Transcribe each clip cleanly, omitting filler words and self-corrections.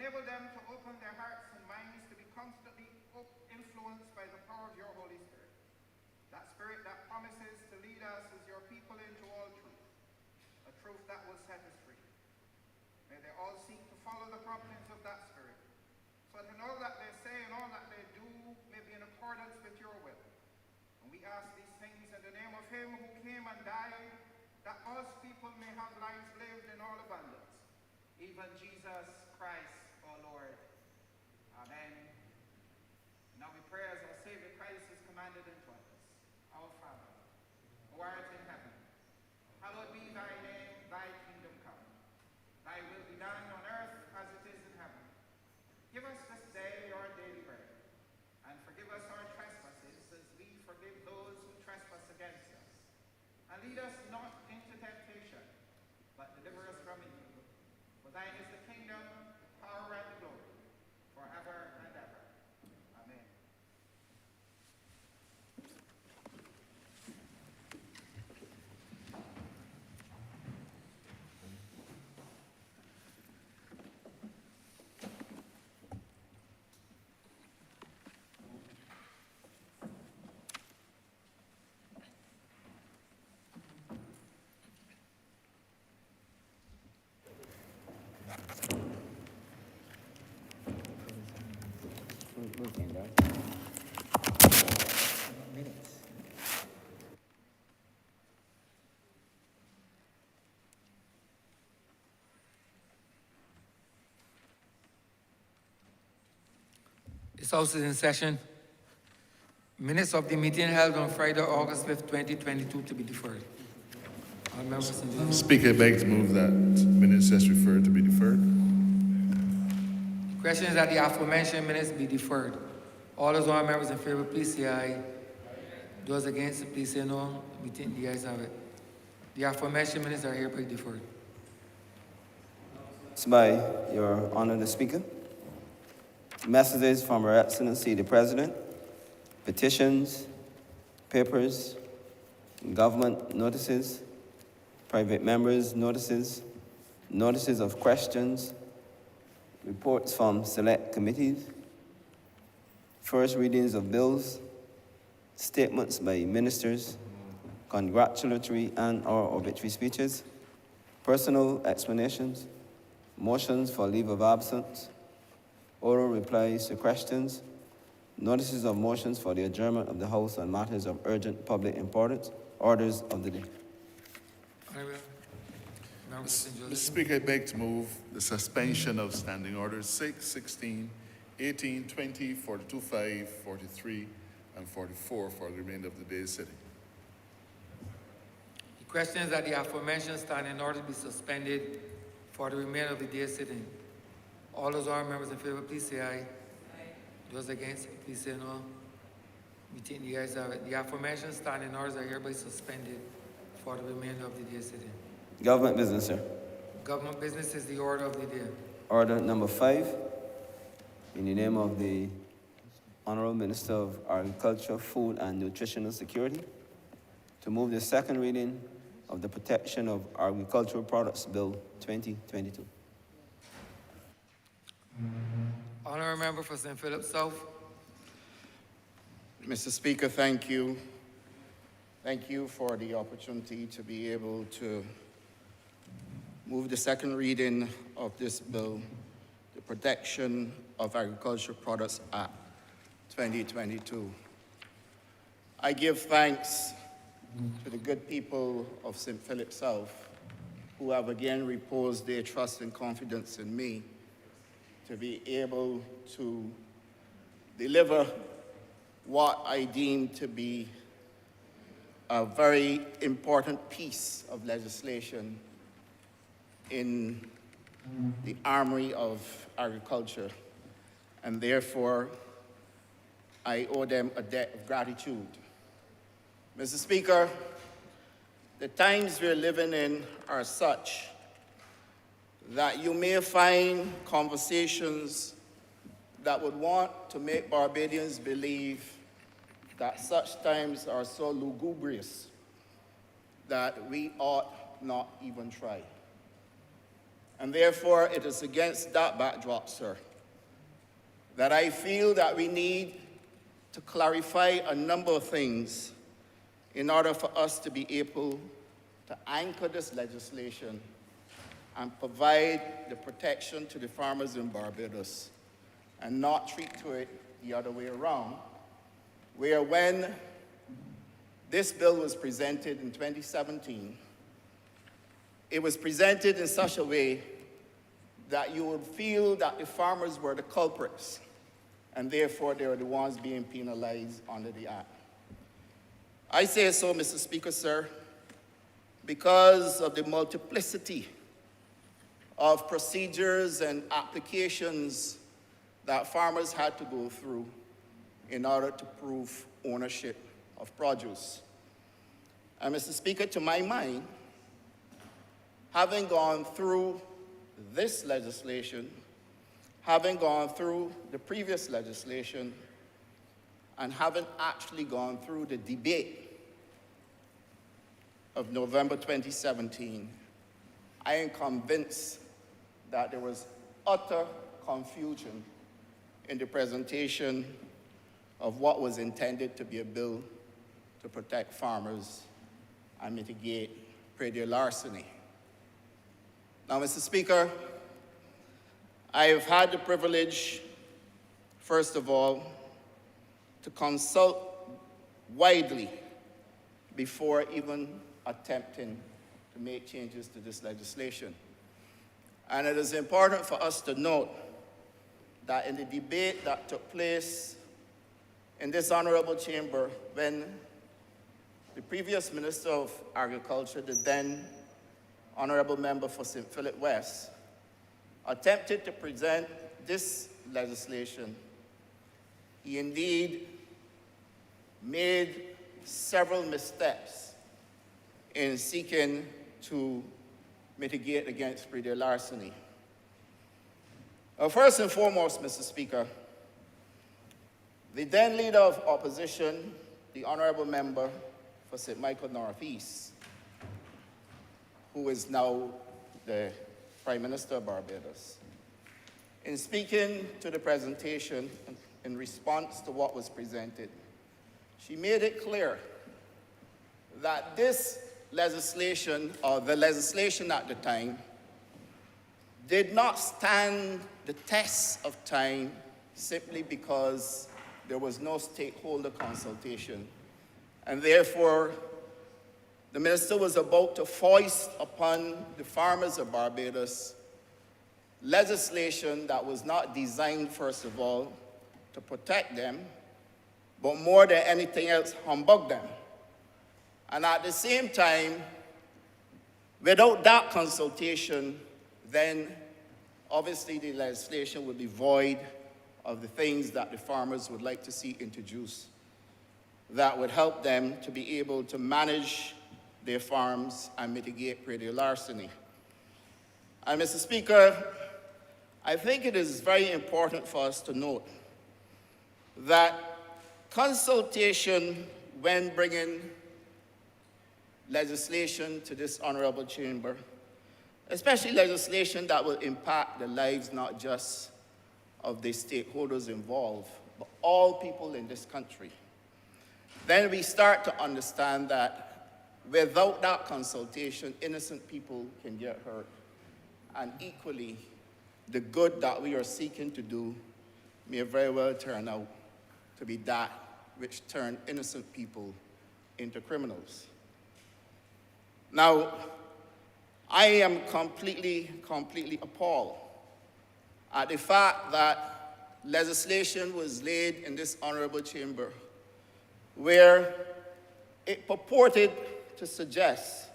Enable them to open their hearts and minds to be constantly influenced by the power of your Holy Spirit. That Spirit that promises to lead us as your people into all truth, a truth that will set us free. May they all seek to follow the promptings of that Spirit, so that in all that they say and all that they do may be in accordance with your will. And we ask these things in the name of him who came and died, that all people may have lives lived in all abundance, even Jesus Christ, our Lord. Amen. Now we pray as our Savior Christ has commanded and taught us. Our Father, who art in heaven, hallowed be thy name, thy kingdom come. Thy will be done on earth as it is in heaven. Give us this day our daily bread, and forgive us our trespasses as we forgive those who trespass against us. And lead us not into temptation, but deliver us from evil. For thine is the kingdom, the power, and the glory, forever and ever. Amen. This House is in session. Minutes of the meeting held on Friday, August 5th, 2022 to be deferred. All members in the Speaker begs to move that minutes as referred to be deferred. The question is that the aforementioned minutes be deferred. All those honorable members in favor, please say aye. Those against, please say no. The ayes have it. The aforementioned minutes are hereby deferred. It's by Your Honor the Speaker. Messages from Her Excellency the President, petitions, papers, government notices, private members' notices, notices of questions, reports from select committees, first readings of bills, statements by ministers, congratulatory and/or obituary speeches, personal explanations, motions for leave of absence, oral replies to questions, notices of motions for the adjournment of the House on matters of urgent public importance, orders of the day. Mr. Speaker, I beg to move the suspension of standing orders 6, 16, 18, 20, 42, 5, 43, and 44 for the remainder of the day's sitting. The question is that the aforementioned standing orders be suspended for the remainder of the day's sitting. All those honorable members in favor, please say aye. Those against, please say no. The ayes have it. The aforementioned standing orders are hereby suspended for the remainder of the day's sitting. Government business, sir. Government business is the order of the day. Order number 5, in the name of the Honourable Minister of Agriculture, Food and Nutritional Security, to move the second reading of the Protection of Agricultural Products Bill 2022. Honourable Member for St. Philip South. Mr. Speaker, thank you. Thank you for the opportunity to be able to move the second reading of this bill, the Protection of Agricultural Products Act 2022. I give thanks to the good people of St. Philip South who have again reposed their trust and confidence in me to be able to deliver what I deem to be a very important piece of legislation in the armory of agriculture, and therefore I owe them a debt of gratitude. Mr. Speaker, the times we're living in are such that you may find conversations that would want to make Barbadians believe that such times are so lugubrious that we ought not even try. And therefore, it is against that backdrop, sir, that I feel that we need to clarify a number of things in order for us to be able to anchor this legislation and provide the protection to the farmers in Barbados and not treat to it the other way around, where when this bill was presented in 2017, it was presented in such a way that you would feel that the farmers were the culprits, and therefore they were the ones being penalized under the Act. I say so, Mr. Speaker, sir, because of the multiplicity of procedures and applications that farmers had to go through in order to prove ownership of produce. And Mr. Speaker, to my mind, having gone through this legislation, having gone through the previous legislation, and having actually gone through the debate of November 2017, I am convinced that there was utter confusion in the presentation of what was intended to be a bill to protect farmers and mitigate praedial larceny. Now, Mr. Speaker, I have had the privilege, first of all, to consult widely before even attempting to make changes to this legislation. And it is important for us to note that in the debate that took place in this honorable chamber when the previous Minister of Agriculture, the then honorable member for St. Philip West, attempted to present this legislation, he indeed made several missteps in seeking to mitigate against praedial larceny. First and foremost, Mr. Speaker, the then leader of opposition, the honorable member for St. Michael Northeast, who is now the Prime Minister of Barbados, in speaking to the presentation in response to what was presented, she made it clear that this legislation, or the legislation at the time, did not stand the test of time simply because there was no stakeholder consultation. And therefore, the minister was about to foist upon the farmers of Barbados legislation that was not designed, first of all, to protect them, but more than anything else, humbug them. And at the same time, without that consultation, then obviously the legislation would be void of the things that the farmers would like to see introduced that would help them to be able to manage their farms and mitigate praedial larceny. And Mr. Speaker, I think it is very important for us to note that consultation when bringing legislation to this honorable chamber, especially legislation that will impact the lives not just of the stakeholders involved, but all people in this country, then we start to understand that without that consultation, innocent people can get hurt. And equally, the good that we are seeking to do may very well turn out to be that which turn innocent people into criminals. Now, I am completely appalled at the fact that legislation was laid in this honorable chamber where it purported to suggest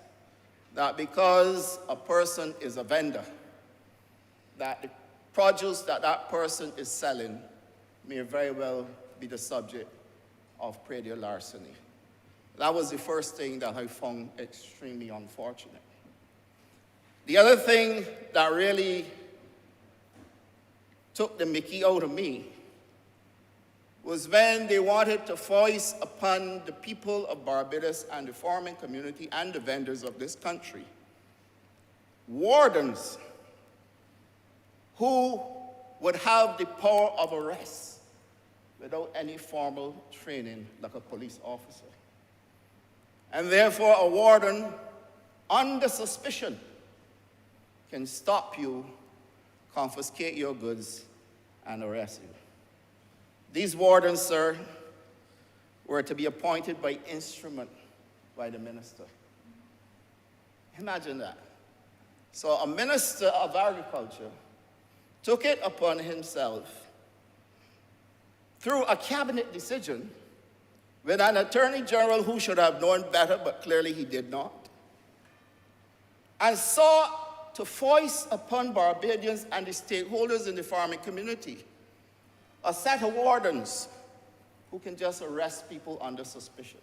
that because a person is a vendor, that the produce that that person is selling may very well be the subject of praedial larceny. That was the first thing that I found extremely unfortunate. The other thing that really took the mickey out of me was when they wanted to foist upon the people of Barbados and the farming community and the vendors of this country wardens who would have the power of arrest without any formal training like a police officer. And therefore, a warden under suspicion can stop you, confiscate your goods, and arrest you. These wardens, sir, were to be appointed by instrument by the minister. Imagine that. So a minister of agriculture took it upon himself through a cabinet decision with an attorney general who should have known better, but clearly he did not, and sought to foist upon Barbadians and the stakeholders in the farming community a set of wardens who can just arrest people under suspicion,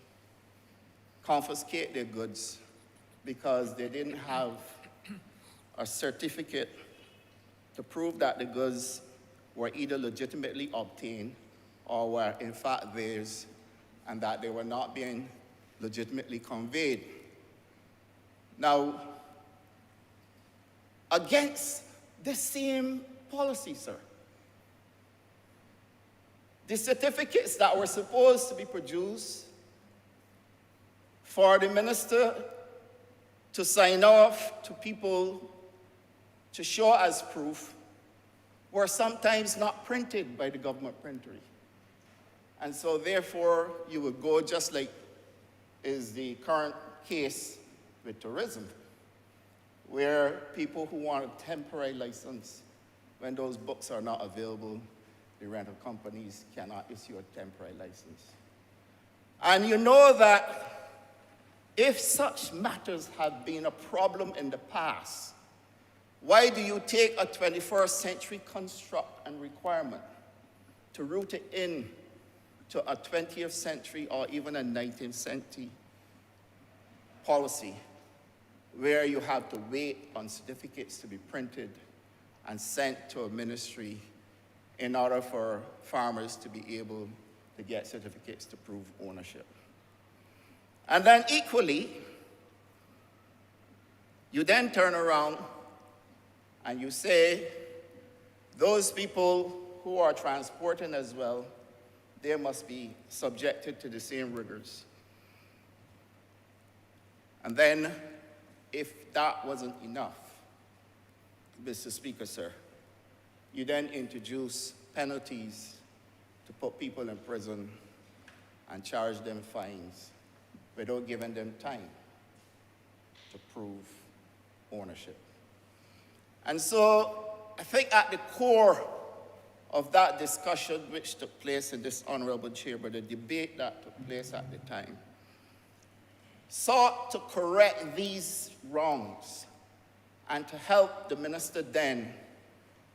confiscate their goods because they didn't have a certificate to prove that the goods were either legitimately obtained or were in fact theirs, and that they were not being legitimately conveyed. Now, against the same policy, sir, the certificates that were supposed to be produced for the minister to sign off to people to show as proof were sometimes not printed by the government printery. And so therefore, you would go just like is the current case with tourism, where people who want a temporary license, when those books are not available, the rental companies cannot issue a temporary license. And you know that if such matters have been a problem in the past, why do you take a 21st century construct and requirement to root it in to a 20th century or even a 19th century policy where you have to wait on certificates to be printed and sent to a ministry in order for farmers to be able to get certificates to prove ownership? And then equally, you then turn around and you say, those people who are transporting as well, they must be subjected to the same rigors. And then, if that wasn't enough, Mr. Speaker, sir, you then introduce penalties to put people in prison and charge them fines without giving them time to prove ownership. And so I think at the core of that discussion which took place in this honorable chamber, the debate that took place at the time, sought to correct these wrongs and to help the minister then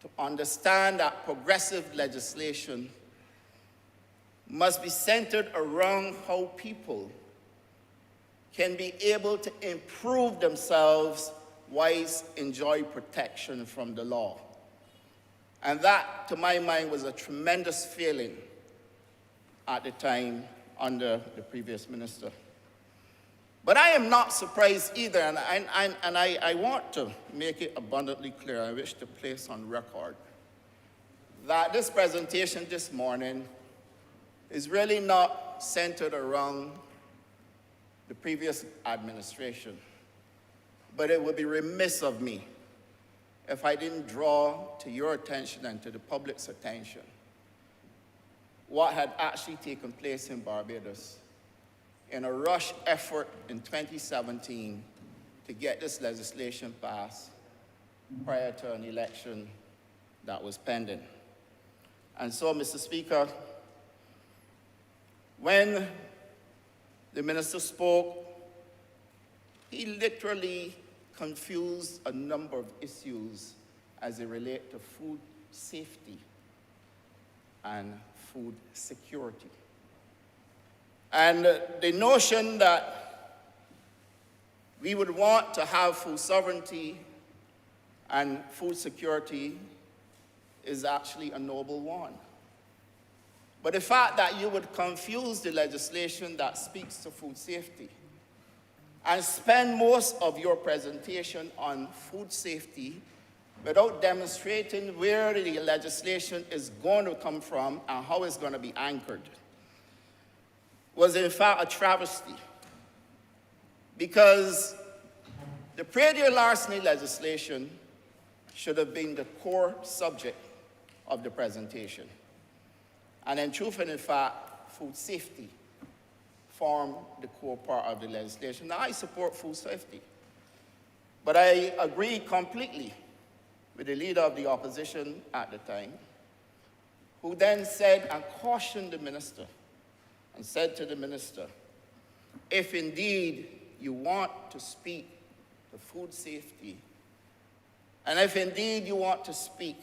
to understand that progressive legislation must be centered around how people can be able to improve themselves whilst enjoy protection from the law. And that, to my mind, was a tremendous failing at the time under the previous minister. But I am not surprised either, and I want to make it abundantly clear, I wish to place on record, that this presentation this morning is really not centered around the previous administration. But it would be remiss of me if I didn't draw to your attention and to the public's attention what had actually taken place in Barbados in a rush effort in 2017 to get this legislation passed prior to an election that was pending. And so, Mr. Speaker, when the minister spoke, he literally confused a number of issues as they relate to food safety and food security. And the notion that we would want to have food sovereignty and food security is actually a noble one. But the fact that you would confuse the legislation that speaks to food safety and spend most of your presentation on food safety without demonstrating where the legislation is going to come from and how it's going to be anchored was in fact a travesty, because the praedial larceny legislation should have been the core subject of the presentation. And in truth and in fact, food safety formed the core part of the legislation. Now, I support food safety, but I agree completely with the leader of the opposition at the time, who then said and cautioned the minister and said to the minister, if indeed you want to speak to food safety, and if indeed you want to speak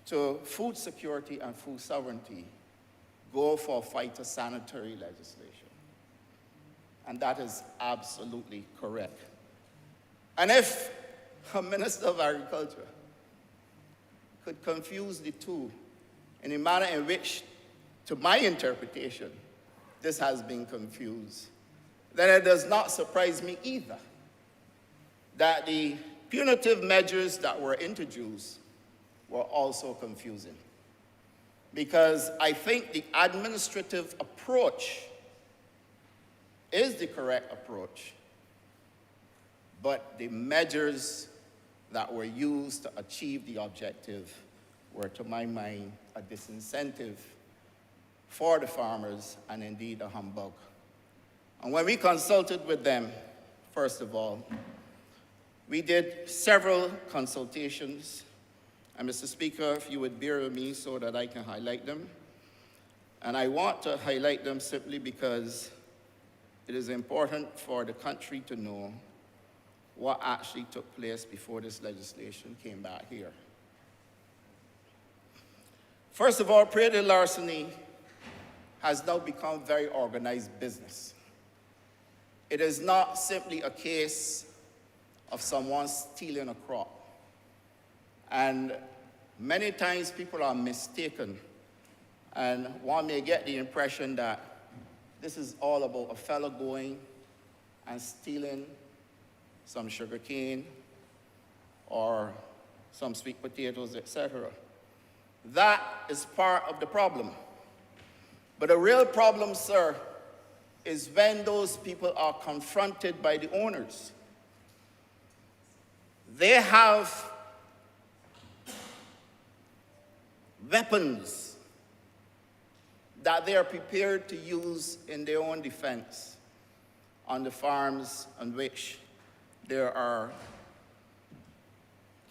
to food security and food sovereignty, go for phytosanitary legislation. And that is absolutely correct. And if a minister of agriculture could confuse the two in a manner in which, to my interpretation, this has been confused, then it does not surprise me either that the punitive measures that were introduced were also confusing. Because I think the administrative approach is the correct approach, but the measures that were used to achieve the objective were, to my mind, a disincentive for the farmers and indeed a humbug. And when we consulted with them, first of all, we did several consultations. And Mr. Speaker, if you would bear with me so that I can highlight them. And I want to highlight them simply because it is important for the country to know what actually took place before this legislation came back here. First of all, praedial larceny has now become very organized business. It is not simply a case of someone stealing a crop. And many times people are mistaken, and one may get the impression that this is all about a fellow going and stealing some sugar cane or some sweet potatoes, etc. That is part of the problem. But the real problem, sir, is when those people are confronted by the owners. They have weapons that they are prepared to use in their own defense on the farms on which they are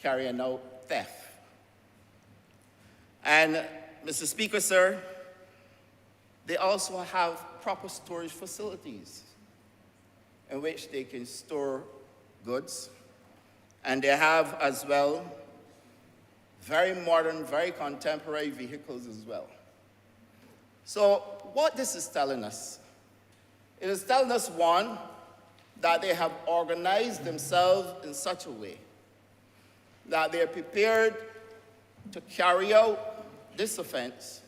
carrying out theft. And, Mr. Speaker, sir, they also have proper storage facilities in which they can store goods. And they have as well very modern, very contemporary vehicles as well. So what this is telling us, it is telling us, one, that they have organized themselves in such a way that they are prepared to carry out this offense,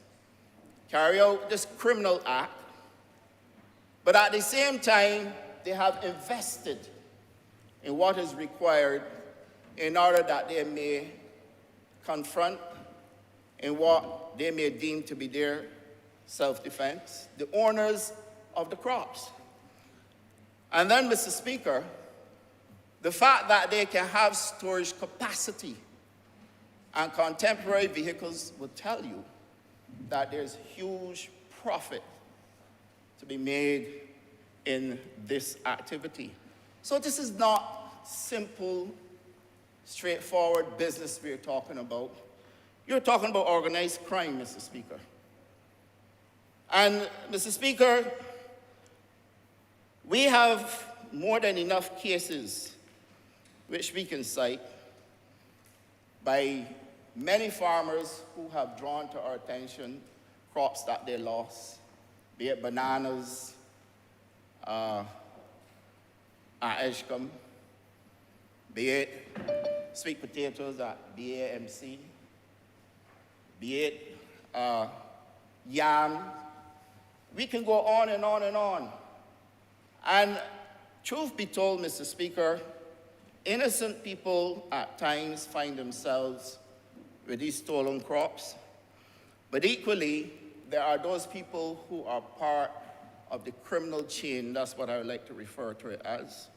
carry out this criminal act, but at the same time, they have invested in what is required in order that they may confront in what they may deem to be their self-defense, the owners of the crops. And then, Mr. Speaker, the fact that they can have storage capacity and contemporary vehicles will tell you that there's huge profit to be made in this activity. So this is not simple, straightforward business we're talking about. You're talking about organized crime, Mr. Speaker. And, Mr. Speaker, we have more than enough cases which we can cite by many farmers who have drawn to our attention crops that they lost, be it bananas at Edgecombe, be it sweet potatoes at BAMC, be it yam. We can go on and on and on. And truth be told, Mr. Speaker, innocent people at times find themselves with these stolen crops, but equally, there are those people who are part of the criminal chain, that's what I would like to refer to it as,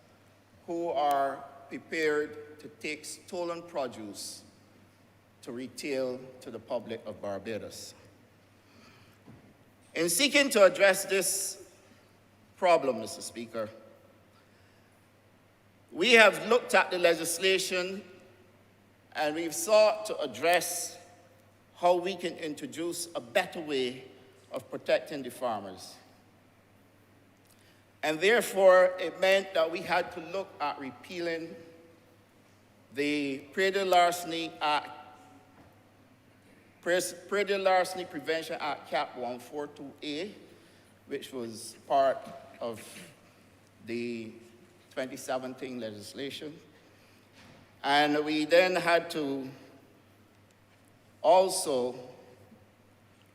who are prepared to take stolen produce to retail to the public of Barbados. In seeking to address this problem, Mr. Speaker, we have looked at the legislation and we've sought to address how we can introduce a better way of protecting the farmers. And therefore, it meant that we had to look at repealing the Praedial Larceny Act, Praedial Larceny Prevention Act, Cap 142A, which was part of the 2017 legislation. And we then had to also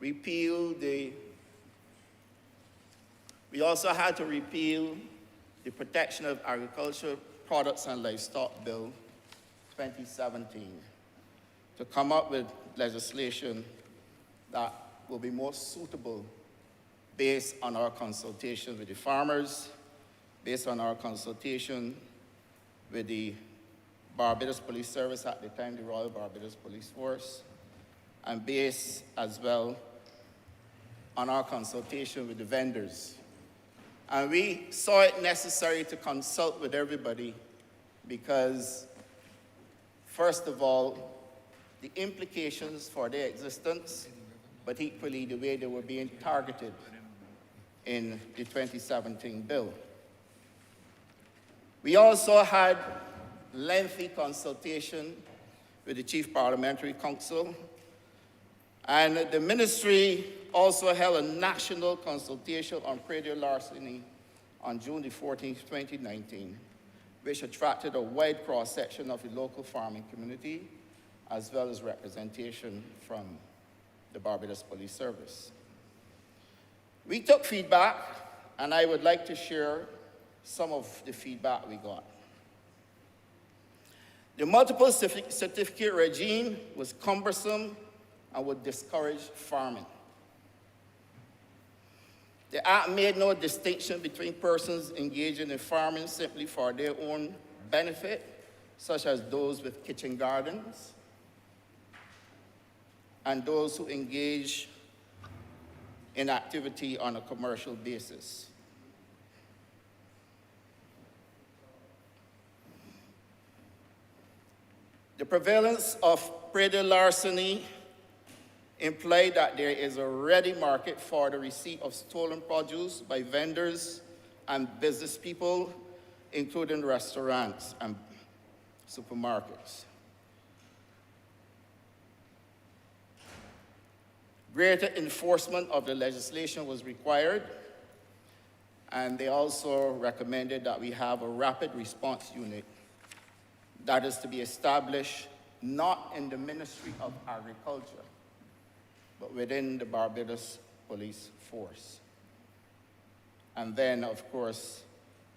repeal the Protection of Agricultural Products and Livestock Bill 2017 to come up with legislation that will be more suitable based on our consultation with the farmers, based on our consultation with the Barbados Police Service at the time, the Royal Barbados Police Force, and based as well on our consultation with the vendors. And we saw it necessary to consult with everybody because, first of all, the implications for their existence, but equally the way they were being targeted in the 2017 bill. We also had lengthy consultation with the Chief Parliamentary Council, and the ministry also held a national consultation on praedial larceny on June the 14th, 2019, which attracted a wide cross-section of the local farming community, as well as representation from the Barbados Police Service. We took feedback, and I would like to share some of the feedback we got. The multiple certificate regime was cumbersome and would discourage farming. The Act made no distinction between persons engaging in farming simply for their own benefit, such as those with kitchen gardens, and those who engage in activity on a commercial basis. The prevalence of praedial larceny implied that there is a ready market for the receipt of stolen produce by vendors and business people, including restaurants and supermarkets. Greater enforcement of the legislation was required, and they also recommended that we have a rapid response unit that is to be established not in the Ministry of Agriculture, but within the Barbados Police Force. And then, of course,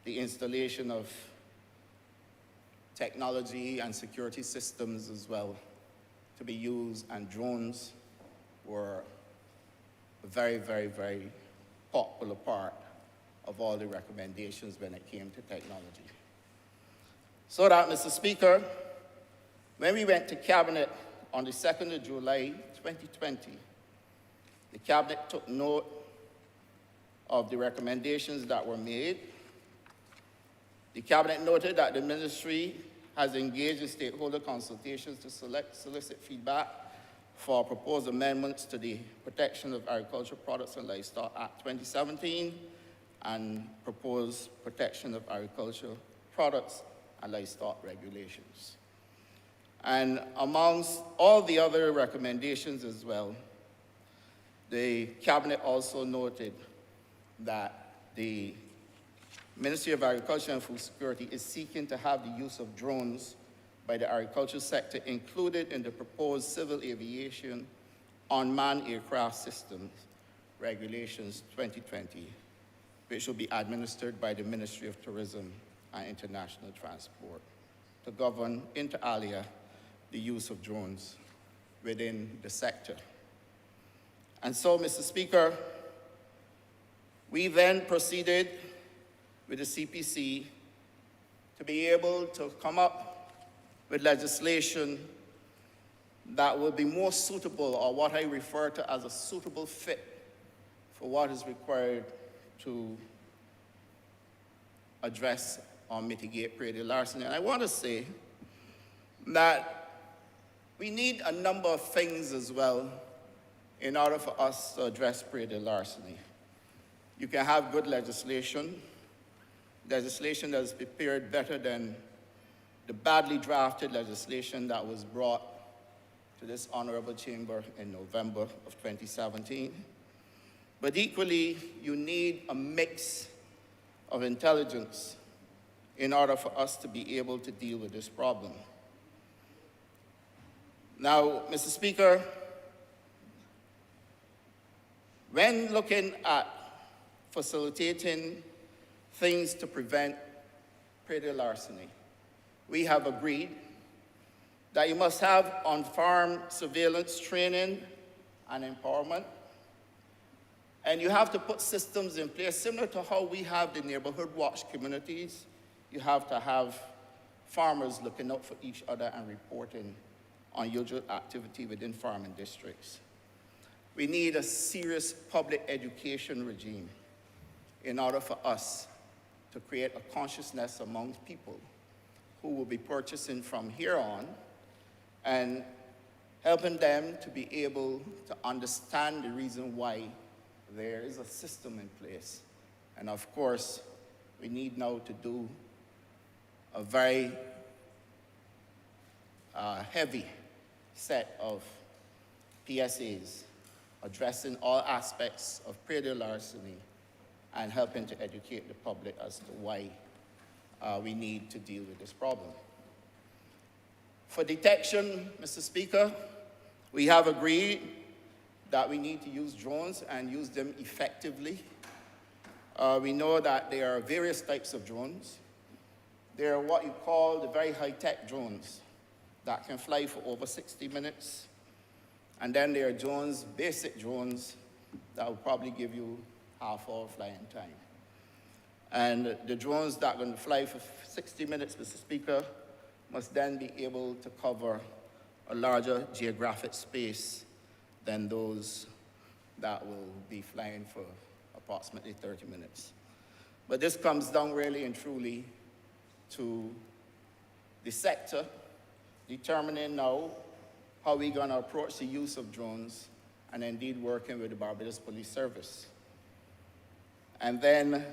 the installation of technology and security systems as well to be used, and drones were a very, very, very popular part of all the recommendations when it came to technology. So that, Mr. Speaker, when we went to Cabinet on the 2nd of July, 2020, the Cabinet took note of the recommendations that were made. The Cabinet noted that the Ministry has engaged in stakeholder consultations to solicit feedback for proposed amendments to the Protection of Agricultural Products and Livestock Act 2017 and proposed Protection of Agricultural Products and Livestock regulations. And amongst all the other recommendations as well, the Cabinet also noted that the Ministry of Agriculture and Food Security is seeking to have the use of drones by the agricultural sector included in the proposed Civil Aviation Unmanned Aircraft Systems Regulations 2020, which will be administered by the Ministry of Tourism and International Transport, to govern, inter alia, the use of drones within the sector. And so, Mr. Speaker, we then proceeded with the CPC to be able to come up with legislation that will be more suitable, or what I refer to as a suitable fit for what is required to address or mitigate praedial larceny. And I want to say that we need a number of things as well in order for us to address praedial larceny. You can have good legislation that is prepared better than the badly drafted legislation that was brought to this honorable chamber in November of 2017. But equally, you need a mix of intelligence in order for us to be able to deal with this problem. Now, Mr. Speaker, when looking at facilitating things to prevent praedial larceny, we have agreed that you must have on-farm surveillance training and empowerment, and you have to put systems in place similar to how we have the neighborhood watch communities. You have to have farmers looking out for each other and reporting unusual activity within farming districts. We need a serious public education regime in order for us to create a consciousness among people who will be purchasing from here on, and helping them to be able to understand the reason why there is a system in place. And of course, we need now to do a very heavy set of PSAs addressing all aspects of praedial larceny and helping to educate the public as to why we need to deal with this problem. For detection, Mr. Speaker, we have agreed that we need to use drones and use them effectively. We know that there are various types of drones. There are what you call the very high-tech drones that can fly for over 60 minutes. And then there are drones, basic drones, that will probably give you half-hour flying time. And the drones that are going to fly for 60 minutes, Mr. Speaker, must then be able to cover a larger geographic space than those that will be flying for approximately 30 minutes. But this comes down really and truly to the sector determining now how we're going to approach the use of drones, and indeed working with the Barbados Police Service. And then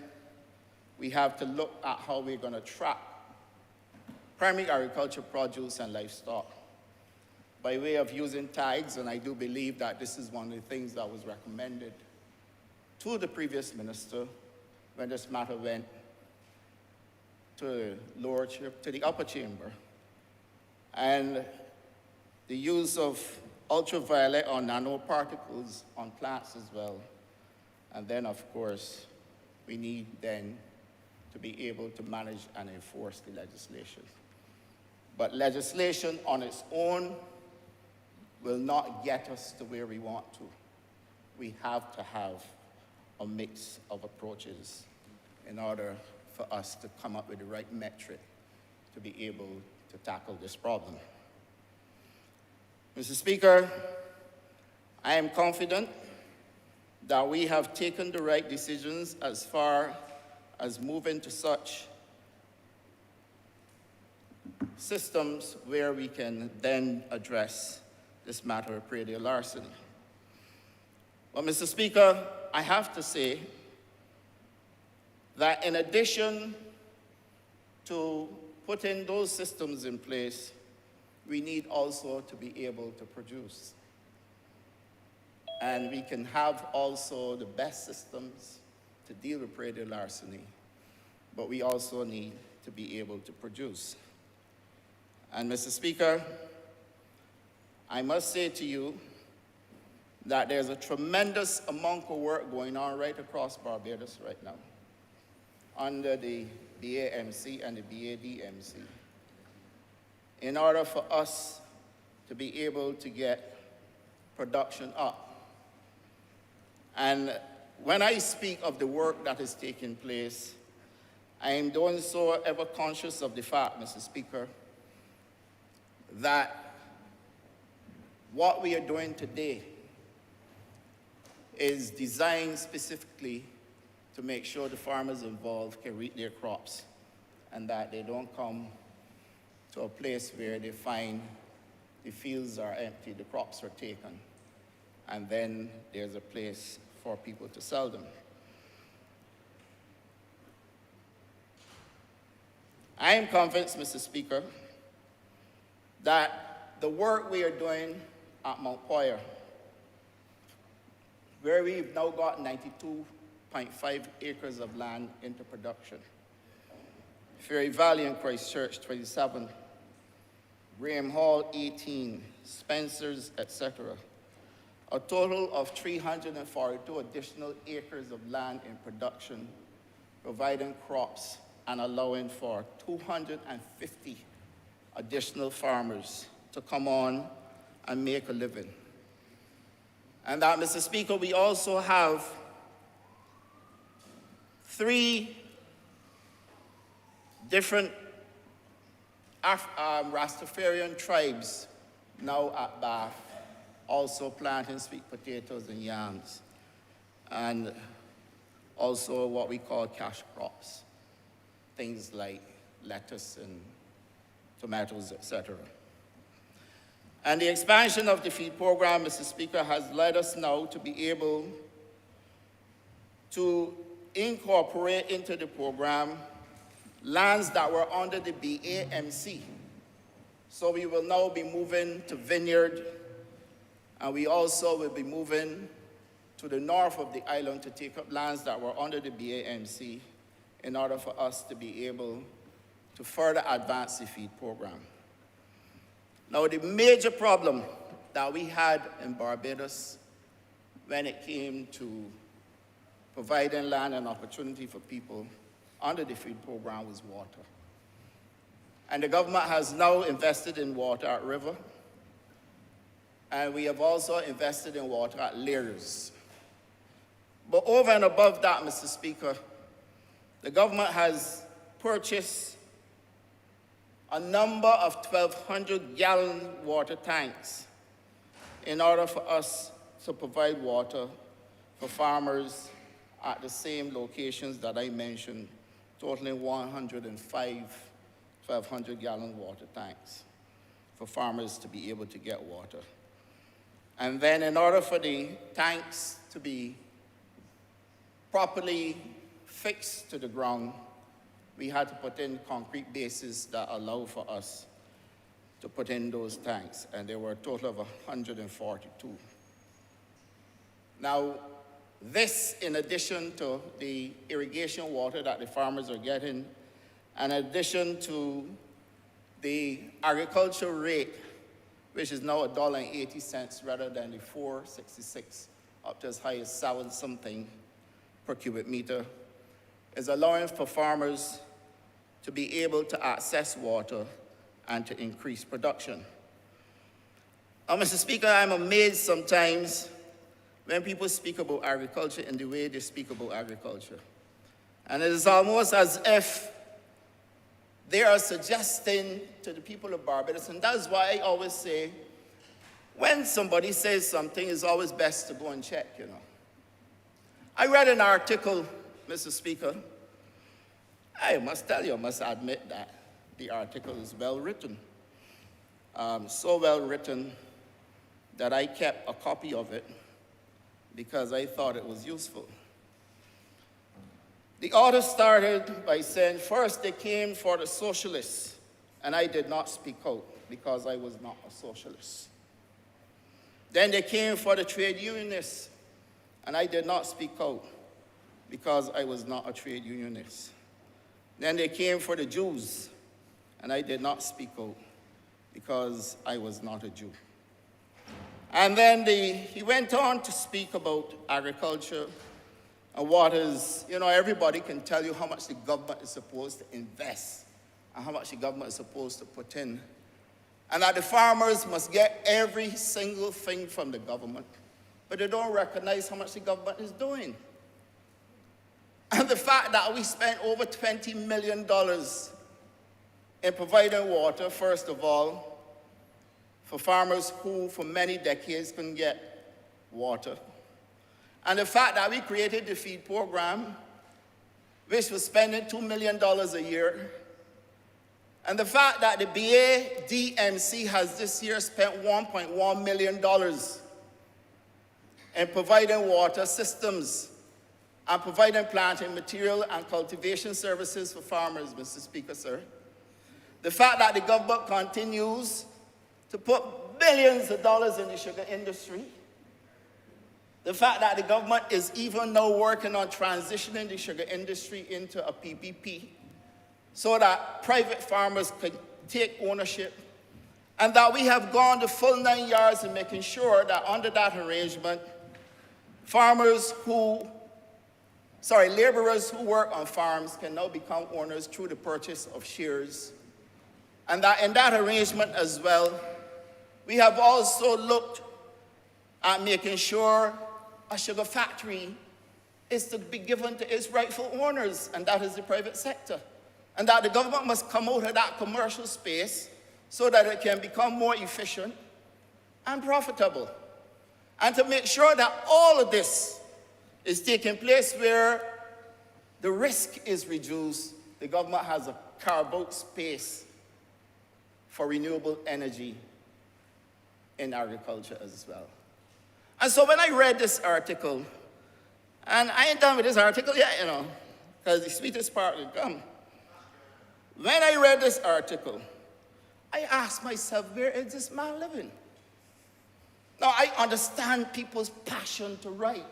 we have to look at how we're going to track primary agriculture produce and livestock by way of using tags, and I do believe that this is one of the things that was recommended to the previous minister when this matter went to the upper chamber. And the use of ultraviolet or nanoparticles on plants as well. And then, of course, we need then to be able to manage and enforce the legislation. But legislation on its own will not get us to where we want to. We have to have a mix of approaches in order for us to come up with the right metric to be able to tackle this problem. Mr. Speaker, I am confident that we have taken the right decisions as far as moving to such systems where we can then address this matter of praedial larceny. But Mr. Speaker, I have to say that in addition to putting those systems in place, we need also to be able to produce. And we can have also the best systems to deal with praedial larceny, but we also need to be able to produce. And Mr. Speaker, I must say to you that there's a tremendous amount of work going on right across Barbados right now under the BAMC and the BADMC in order for us to be able to get production up. And when I speak of the work that is taking place, I am doing so ever conscious of the fact, Mr. Speaker, that what we are doing today is designed specifically to make sure the farmers involved can reap their crops and that they don't come to a place where they find the fields are empty, the crops are taken, and then there's a place for people to sell them. I am convinced, Mr. Speaker, that the work we are doing at Mount Poyer, where we've now got 92.5 acres of land into production, Ferry Valley and Christchurch 27, Graham Hall 18, Spencer's, etc., a total of 342 additional acres of land in production, providing crops and allowing for 250 additional farmers to come on and make a living. And that, Mr. Speaker, we also have 3 different Rastafarian tribes now at Bath, also planting sweet potatoes and yams, and also what we call cash crops, things like lettuce and tomatoes, etc. And the expansion of the feed program, Mr. Speaker, has led us now to be able to incorporate into the program lands that were under the BAMC. So we will now be moving to vineyard, and we also will be moving to the north of the island to take up lands that were under the BAMC in order for us to be able to further advance the feed program. Now, the major problem that we had in Barbados when it came to providing land and opportunity for people under the feed program was water. And the government has now invested in water at River, and we have also invested in water at Lears. But over and above that, Mr. Speaker, the government has purchased a number of 1,200-gallon water tanks in order for us to provide water for farmers at the same locations that I mentioned, totaling 105 1,200-gallon water tanks for farmers to be able to get water. And then in order for the tanks to be properly fixed to the ground, we had to put in concrete bases that allow for us to put in those tanks, and there were a total of 142. Now, this, in addition to the irrigation water that the farmers are getting, in addition to the agricultural rate, which is now $1.80 rather than the $4.66, up to as high as 7-something per cubic meter, is allowing for farmers to be able to access water and to increase production. Now, Mr. Speaker, I'm amazed sometimes when people speak about agriculture in the way they speak about agriculture. And it is almost as if they are suggesting to the people of Barbados, and that's why I always say, when somebody says something, it's always best to go and check, you know. I read an article, Mr. Speaker. I must tell you, I must admit that the article is well written. So well written that I kept a copy of it because I thought it was useful. The author started by saying, first they came for the socialists, and I did not speak out because I was not a socialist. Then they came for the trade unionists, and I did not speak out because I was not a trade unionist. Then they came for the Jews, and I did not speak out because I was not a Jew. And then he went on to speak about agriculture and what is, you know, everybody can tell you how much the government is supposed to invest and how much the government is supposed to put in and that the farmers must get every single thing from the government, but they don't recognize how much the government is doing. And the fact that we spent over $20 million in providing water, first of all, for farmers who for many decades couldn't get water. And the fact that we created the feed program, which was spending $2 million a year. And the fact that the BADMC has this year spent $1.1 million in providing water systems and providing planting material and cultivation services for farmers, Mr. Speaker, sir. The fact that the government continues to put billions of dollars in the sugar industry. The fact that the government is even now working on transitioning the sugar industry into a PPP so that private farmers can take ownership, and that we have gone the full 9 yards in making sure that under that arrangement, laborers who work on farms can now become owners through the purchase of shares. And that in that arrangement as well, we have also looked at making sure a sugar factory is to be given to its rightful owners, and that is the private sector. And that the government must come out of that commercial space so that it can become more efficient and profitable. And to make sure that all of this is taking place where the risk is reduced, the government has a carve out space for renewable energy in agriculture as well. And so when I read this article, and I ain't done with this article yet, because the sweetest part will come. When I read this article, I asked myself, where is this man living? Now, I understand people's passion to write,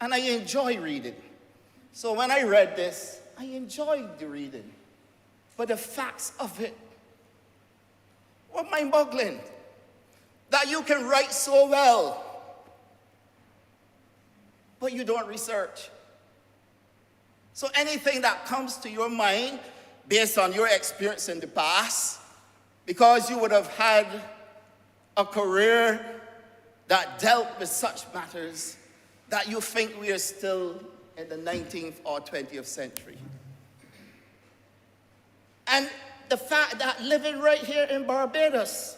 and I enjoy reading. So when I read this, I enjoyed the reading. But the facts of it were mind-boggling. That you can write so well, but you don't research. So anything that comes to your mind based on your experience in the past, because you would have had a career that dealt with such matters, that you think we are still in the 19th or 20th century. And the fact that living right here in Barbados,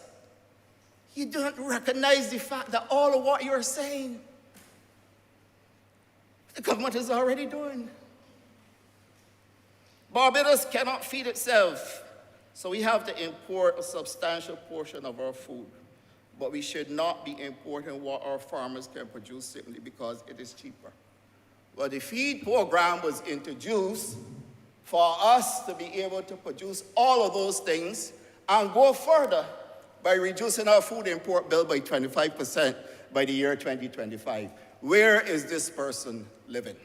you don't recognize the fact that all of what you're saying, the government is already doing. Barbados cannot feed itself, so we have to import a substantial portion of our food. But we should not be importing what our farmers can produce simply because it is cheaper. Well, the feed program was introduced for us to be able to produce all of those things and go further by reducing our food import bill by 25% by the year 2025. Where is this person living?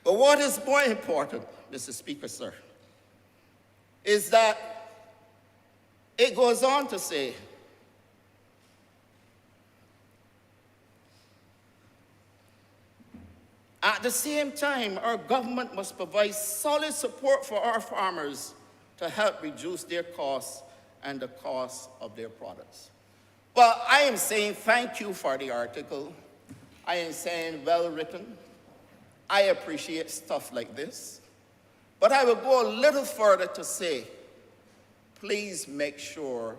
But what is more important, Mr. Speaker, sir, is that it goes on to say, at the same time, our government must provide solid support for our farmers to help reduce their costs and the cost of their products. Well, I am saying thank you for the article. I am saying well written. I appreciate stuff like this. But I will go a little further to say, please make sure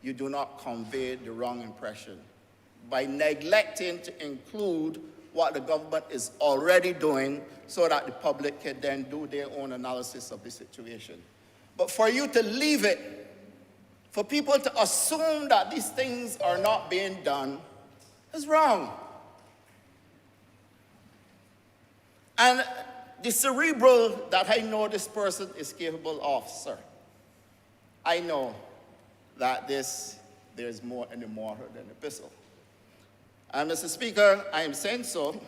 you do not convey the wrong impression by neglecting to include what the government is already doing so that the public can then do their own analysis of the situation. But for you to leave it, for people to assume that these things are not being done, is wrong. And the cerebral that I know this person is capable of, sir, I know that there's more in the mortar than the pestle. And Mr. Speaker, I am saying so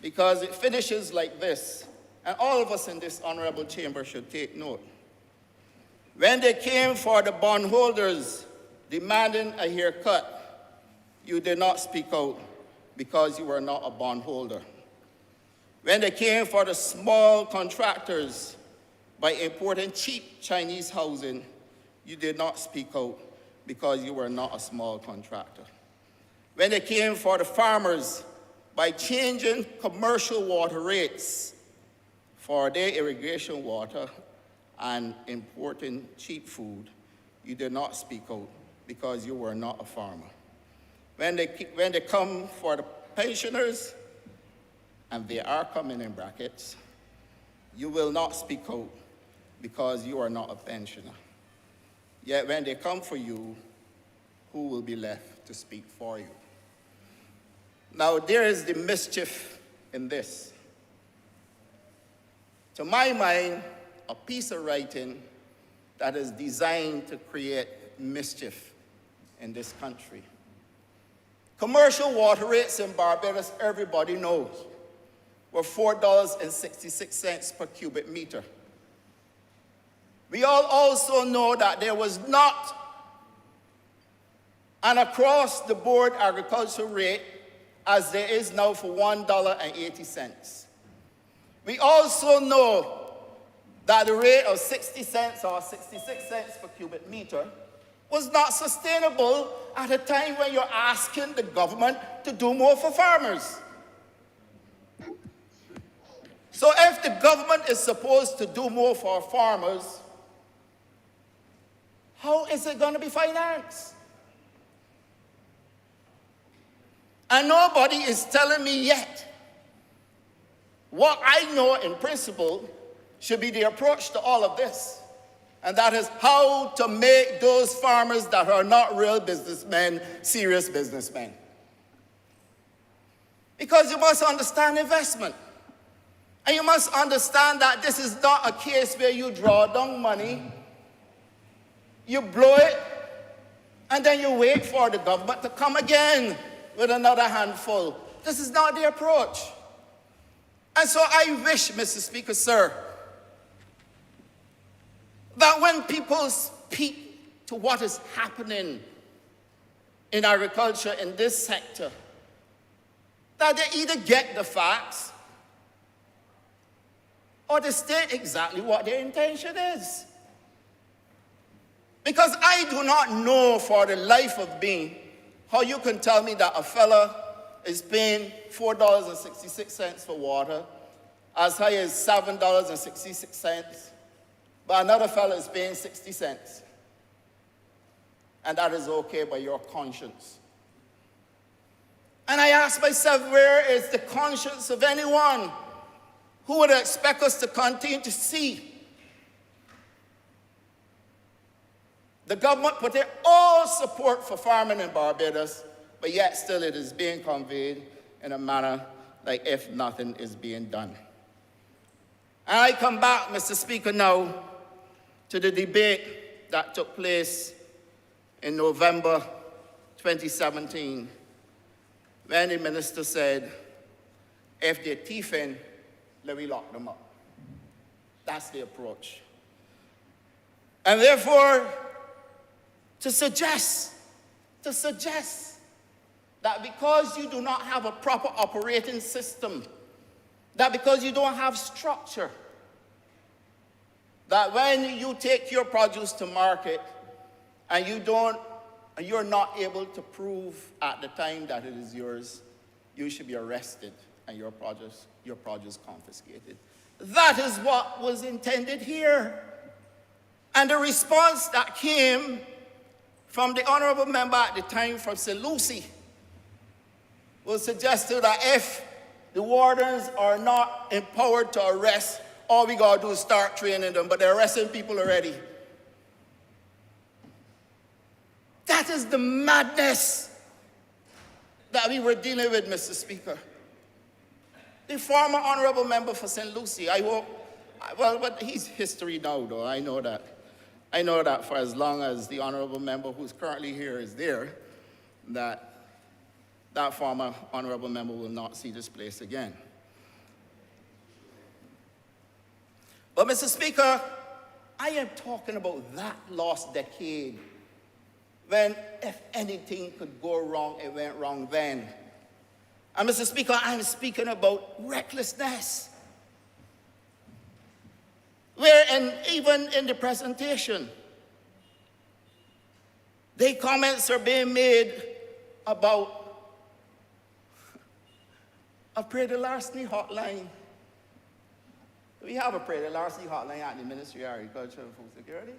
because it finishes like this, and all of us in this honorable chamber should take note. When they came for the bondholders demanding a haircut, you did not speak out because you were not a bondholder. When they came for the small contractors by importing cheap Chinese housing, you did not speak out because you were not a small contractor. When they came for the farmers by changing commercial water rates for their irrigation water and importing cheap food, you did not speak out because you were not a farmer. When they come for the pensioners, and they are coming in brackets, you will not speak out because you are not a pensioner. Yet when they come for you, who will be left to speak for you? Now, there is the mischief in this. To my mind, a piece of writing that is designed to create mischief in this country. Commercial water rates in Barbados, everybody knows, were $4.66 per cubic meter. We all also know that there was not an across-the-board agricultural rate as there is now for $1.80. We also know that the rate of 60 cents or 66 cents per cubic meter was not sustainable at a time when you're asking the government to do more for farmers. So if the government is supposed to do more for farmers, how is it going to be financed? And nobody is telling me yet what I know in principle should be the approach to all of this. And that is how to make those farmers that are not real businessmen, serious businessmen. Because you must understand investment. And you must understand that this is not a case where you draw down money, you blow it, and then you wait for the government to come again with another handful. This is not the approach. And so I wish, Mr. Speaker, sir, that when people speak to what is happening in agriculture in this sector, that they either get the facts or they state exactly what their intention is. Because I do not know for the life of me how you can tell me that a fella is paying $4.66 for water, as high as $7.66, but another fella is paying 60 cents. And that is okay by your conscience. And I ask myself, where is the conscience of anyone who would expect us to continue to see the government put in all support for farming in Barbados, but yet still it is being conveyed in a manner like if nothing is being done. And I come back, Mr. Speaker, now to the debate that took place in November 2017, when the minister said, if they're thieving, let me lock them up. That's the approach. And therefore, to suggest that because you do not have a proper operating system, that because you don't have structure, that when you take your produce to market and you're not able to prove at the time that it is yours, you should be arrested and your produce confiscated. That is what was intended here. And the response that came from the honourable member at the time from St. Lucie was suggested that if the wardens are not empowered to arrest, all we got to do is start training them, but they're arresting people already. That is the madness that we were dealing with, Mr. Speaker. The former honourable member for St. Lucie, I hope, well, but he's history now, though, I know that. I know that for as long as the honourable member who's currently here is there, that former honourable member will not see this place again. But, Mr. Speaker, I am talking about that lost decade when, if anything could go wrong, it went wrong then. And, Mr. Speaker, I'm speaking about recklessness. Where, and even in the presentation, The comments are being made about a praedial larceny hotline. Do we have a praedial larceny hotline at the Ministry of Agriculture and Food Security?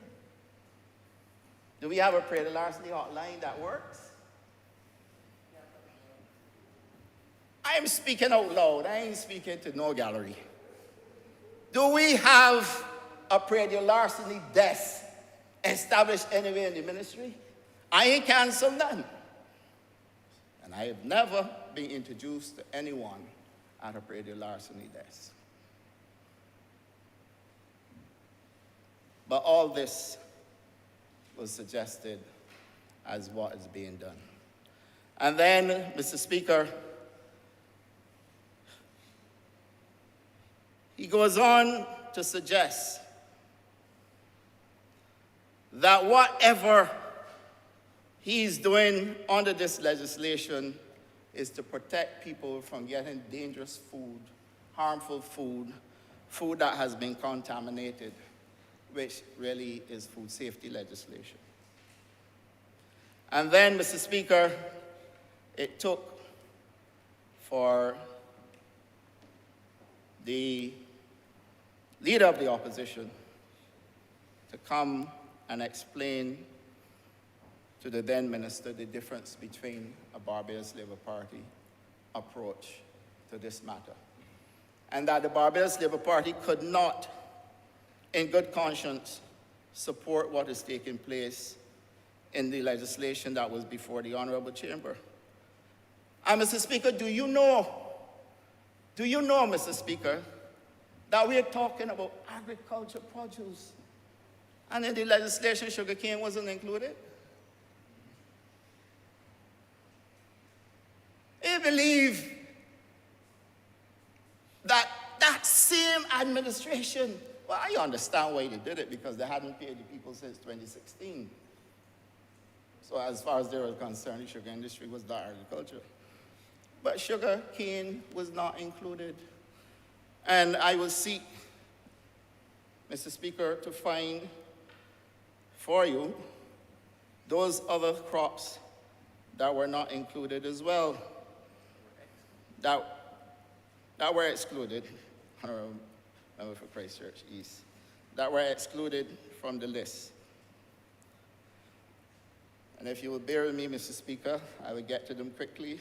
Do we have a praedial larceny hotline that works? I'm speaking out loud. I ain't speaking to no gallery. Do we have a praedial larceny desk established anywhere in the ministry? I ain't canceled none. And I have never been introduced to anyone at a praedial larceny desk. But all this was suggested as what is being done. And then, Mr. Speaker, he goes on to suggest that whatever he's doing under this legislation is to protect people from getting dangerous food, harmful food, food that has been contaminated, which really is food safety legislation. And then, Mr. Speaker, it took for the leader of the opposition to come and explain to the then minister the difference between a Barbados Labour Party approach to this matter. And that the Barbados Labour Party could not, in good conscience, support what is taking place in the legislation that was before the Honourable Chamber. And Mr. Speaker, do you know, Mr. Speaker, that we're talking about agriculture produce, and in the legislation, sugarcane wasn't included? I believe that that same administration, well, I understand why they did it, because they hadn't paid the people since 2016. So as far as they were concerned, the sugar industry was not agriculture. But sugar cane was not included. And I will seek, Mr. Speaker, to find for you those other crops that were not included as well, that were excluded, Honourable Member for Christchurch East, that were excluded from the list. And if you will bear with me, Mr. Speaker, I will get to them quickly.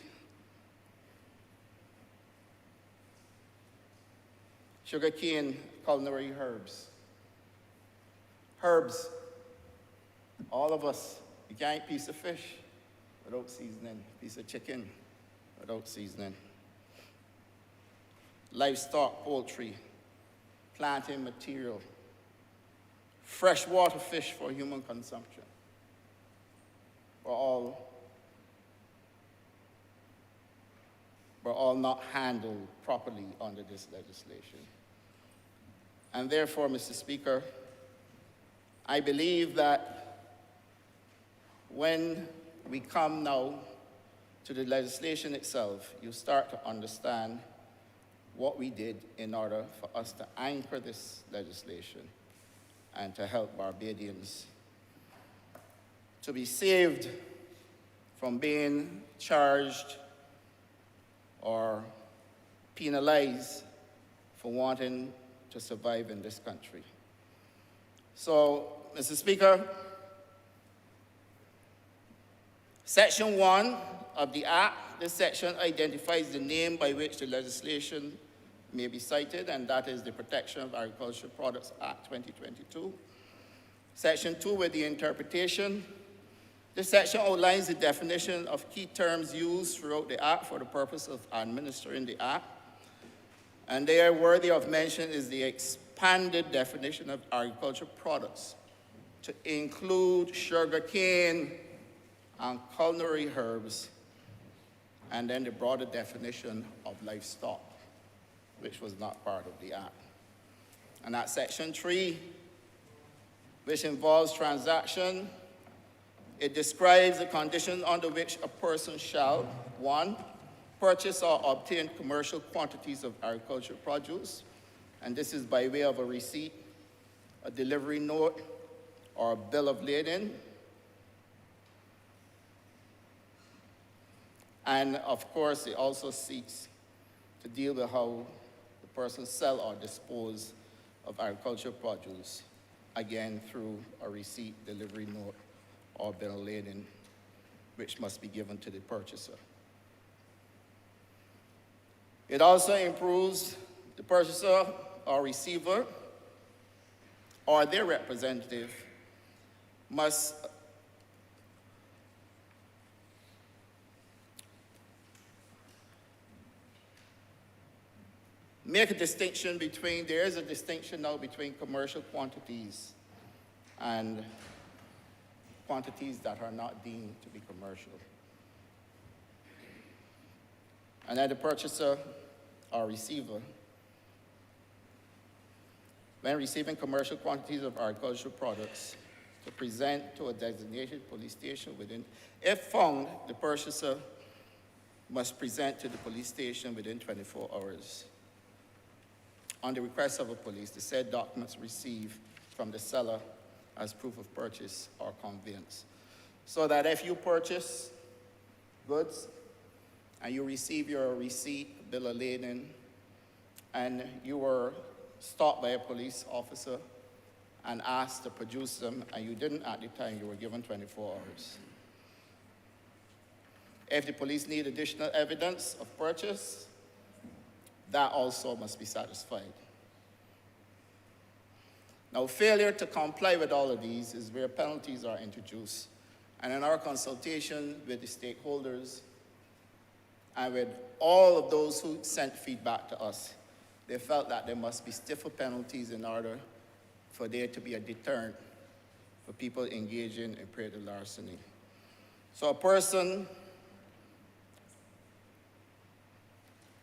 Sugarcane, culinary herbs. Herbs. All of us, you can't eat a piece of fish without seasoning, a piece of chicken without seasoning. Livestock, poultry, planting material, freshwater fish for human consumption were all not handled properly under this legislation. And therefore, Mr. Speaker, I believe that when we come now to the legislation itself, you start to understand what we did in order for us to anchor this legislation and to help Barbadians to be saved from being charged or penalized for wanting to survive in this country. So, Mr. Speaker, Section 1 of the Act, this section identifies the name by which the legislation may be cited, and that is the Protection of Agricultural Products Act 2022. Section 2 with the interpretation. This section outlines the definition of key terms used throughout the Act for the purpose of administering the Act. And there, worthy of mention is the expanded definition of agricultural products to include sugarcane and culinary herbs, and then the broader definition of livestock, which was not part of the Act. And at Section 3, which involves transaction, it describes the conditions under which a person shall, 1, purchase or obtain commercial quantities of agricultural produce, and this is by way of a receipt, a delivery note, or a bill of lading. And of course, it also seeks to deal with how the person sell or dispose of agricultural produce, again through a receipt, delivery note, or bill of lading, which must be given to the purchaser. It also improves the purchaser or receiver or their representative must make a distinction between, there is a distinction now between commercial quantities and quantities that are not deemed to be commercial. And then the purchaser or receiver, when receiving commercial quantities of agricultural products, to present to a designated police station within, if found, the purchaser must present to the police station within 24 hours. On the request of a police, the said documents received from the seller as proof of purchase or conveyance. So that if you purchase goods and you receive your receipt, bill of lading, and you were stopped by a police officer and asked to produce them, and you didn't at the time, you were given 24 hours. If the police need additional evidence of purchase, that also must be satisfied. Now, failure to comply with all of these is where penalties are introduced. And in our consultation with the stakeholders and with all of those who sent feedback to us, they felt that there must be stiffer penalties in order for there to be a deterrent for people engaging in praedial larceny. So a person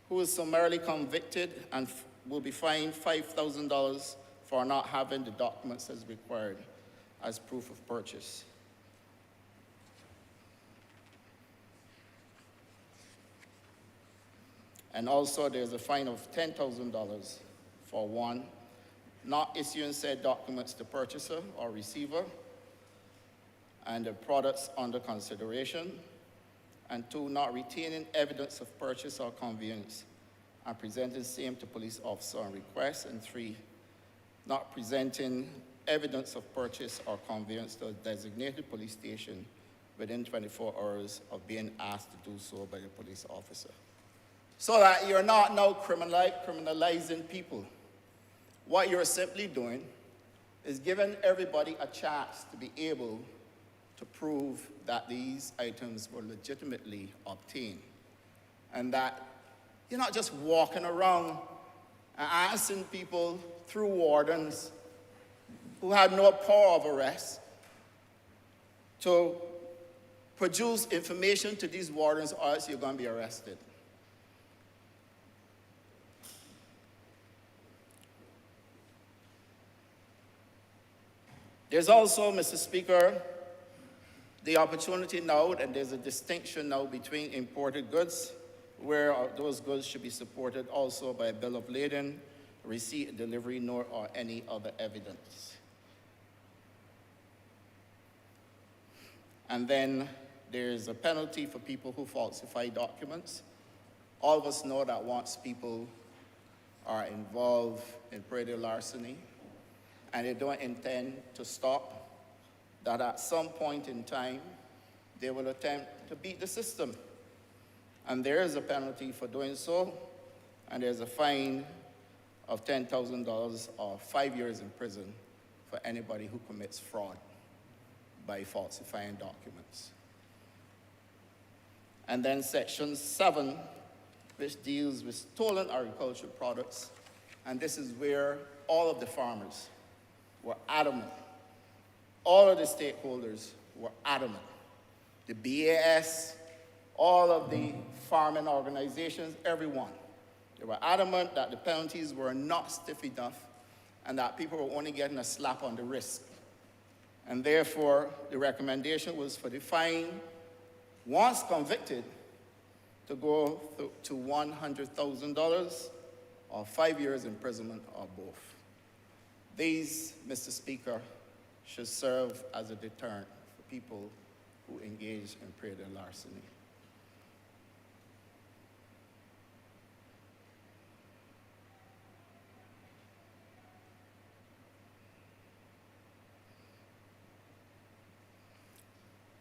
who is summarily convicted and will be fined $5,000 for not having the documents as required as proof of purchase. And also there's a fine of $10,000 for one, not issuing said documents to purchaser or receiver and the products under consideration, and two, not retaining evidence of purchase or conveyance and presenting same to police officer on request, and three, not presenting evidence of purchase or conveyance to a designated police station within 24 hours of being asked to do so by the police officer. So that you're not now criminalizing people. What you're simply doing is giving everybody a chance to be able to prove that these items were legitimately obtained. And that you're not just walking around and asking people through wardens who had no power of arrest to produce information to these wardens, or else you're going to be arrested. There's also, Mr. Speaker, the opportunity now, and there's a distinction now between imported goods, where those goods should be supported also by a bill of lading, receipt, delivery note, or any other evidence. And then there's a penalty for people who falsify documents. All of us know that once people are involved in praedial larceny, and they don't intend to stop, that at some point in time, they will attempt to beat the system. And there is a penalty for doing so, and there's a fine of $10,000 or 5 years in prison for anybody who commits fraud by falsifying documents. And then Section 7, which deals with stolen agricultural products, and this is where all of the farmers were adamant. All of the stakeholders were adamant. The BAS, all of the farming organizations, everyone. They were adamant that the penalties were not stiff enough and that people were only getting a slap on the wrist. And therefore, the recommendation was for the fine, once convicted, to go to $100,000 or 5 years imprisonment or both. These, Mr. Speaker, should serve as a deterrent for people who engage in praedial larceny.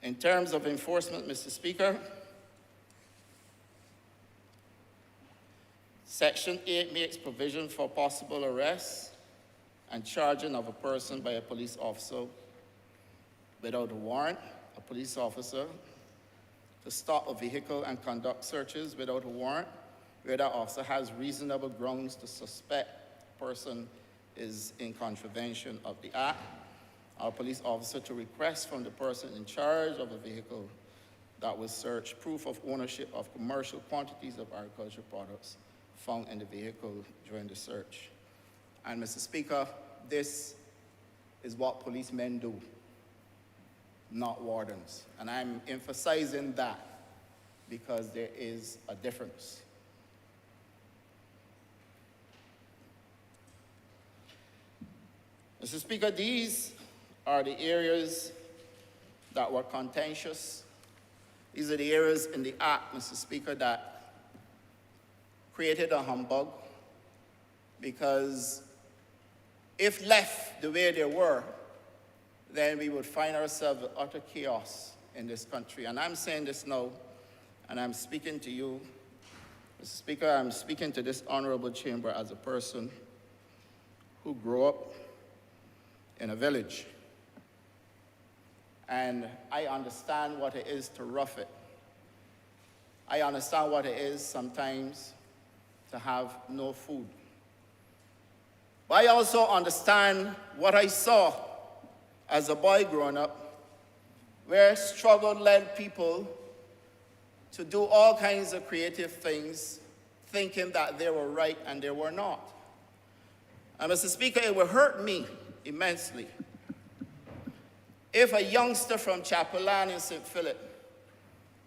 In terms of enforcement, Mr. Speaker, Section 8 makes provision for possible arrest and charging of a person by a police officer without a warrant. A police officer to stop a vehicle and conduct searches without a warrant, where that officer has reasonable grounds to suspect the person is in contravention of the act. Our police officer to request from the person in charge of a vehicle that was searched proof of ownership of commercial quantities of agricultural products found in the vehicle during the search. And Mr. Speaker, this is what policemen do, not wardens. And I'm emphasizing that because there is a difference. Mr. Speaker, these are the areas that were contentious. These are the areas in the act, Mr. Speaker, that created a humbug, because if left the way they were, then we would find ourselves in utter chaos in this country. And I'm saying this now, and I'm speaking to you, Mr. Speaker, I'm speaking to this honorable chamber as a person who grew up in a village. And I understand what it is to rough it. I understand what it is sometimes to have no food. But I also understand what I saw as a boy growing up, where struggle led people to do all kinds of creative things, thinking that they were right and they were not. And Mr. Speaker, it would hurt me immensely if a youngster from Chapelan in St. Philip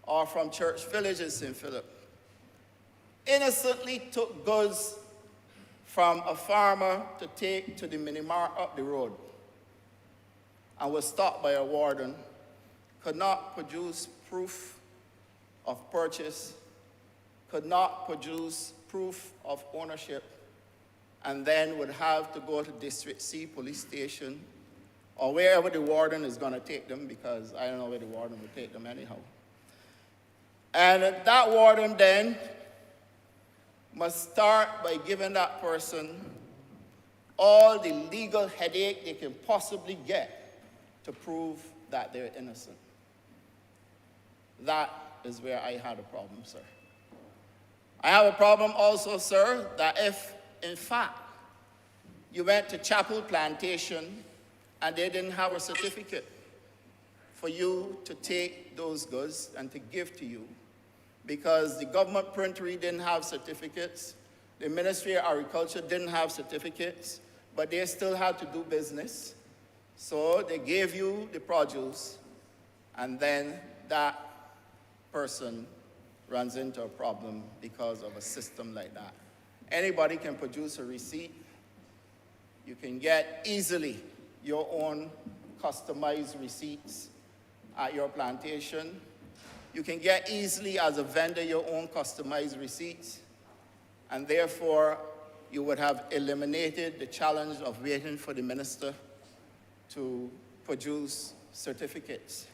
or from Church Village in St. Philip innocently took goods from a farmer to take to the mini-mart up the road and was stopped by a warden, could not produce proof of purchase, could not produce proof of ownership, and then would have to go to District C police station or wherever the warden is going to take them, because I don't know where the warden will take them anyhow. And that warden then must start by giving that person all the legal headache they can possibly get to prove that they're innocent. That is where I had a problem, sir. I have a problem also, sir, that if, in fact, you went to Chapel Plantation and they didn't have a certificate for you to take those goods and to give to you, because the government printery didn't have certificates, the Ministry of Agriculture didn't have certificates, but they still had to do business. So they gave you the produce, and then that person runs into a problem because of a system like that. Anybody can produce a receipt. You can get easily your own customized receipts at your plantation. You can get easily as a vendor your own customized receipts, and therefore you would have eliminated the challenge of waiting for the minister to produce certificates.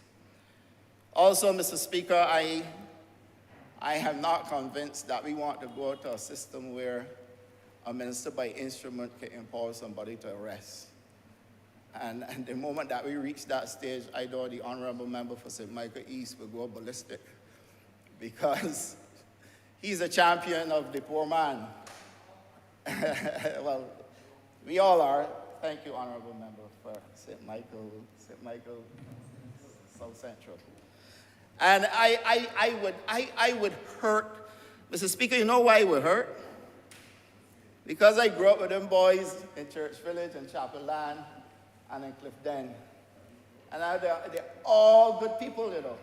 Also, Mr. Speaker, I am not convinced that we want to go to a system where a minister by instrument can empower somebody to arrest. And the moment that we reach that stage, I know the honorable member for St. Michael East will go ballistic, because he's a champion of the poor man. Well, we all are. Thank you, honorable member for St. Michael, South Central. And I would hurt, Mr. Speaker, you know why it would hurt? Because I grew up with them boys in Church Village and Chapel Land and in Clifden. And they're all good people, you know,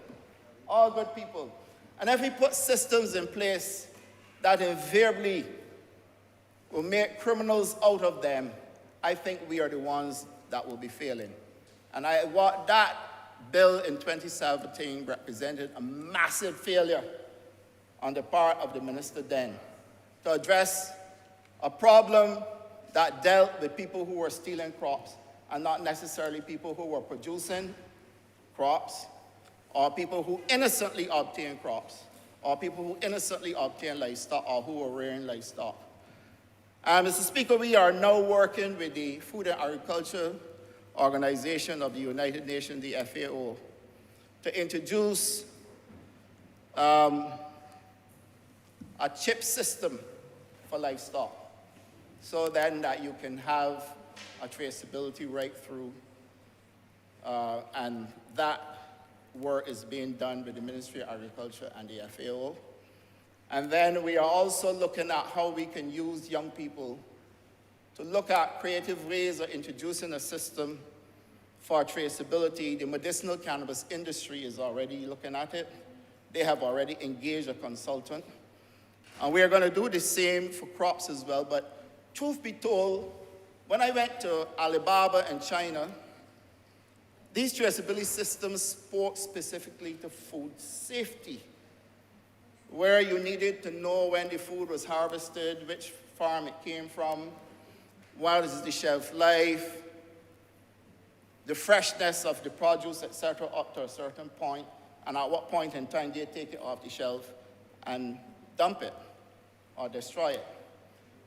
all good people. And if we put systems in place that invariably will make criminals out of them, I think we are the ones that will be failing. And what that bill in 2017 represented a massive failure on the part of the minister then to address a problem that dealt with people who were stealing crops and not necessarily people who were producing crops or people who innocently obtain crops, or people who innocently obtain livestock, or who are rearing livestock. Mr. Speaker, we are now working with the Food and Agriculture Organization of the United Nations, the FAO, to introduce a chip system for livestock, so then that you can have a traceability right through, and that work is being done with the Ministry of Agriculture and the FAO. And then we are also looking at how we can use young people to look at creative ways of introducing a system for traceability. The medicinal cannabis industry is already looking at it. They have already engaged a consultant. And we are going to do the same for crops as well. But truth be told, when I went to Alibaba in China, these traceability systems spoke specifically to food safety, where you needed to know when the food was harvested, which farm it came from, what is the shelf life, the freshness of the produce, etc., up to a certain point, and at what point in time they take it off the shelf and dump it or destroy it.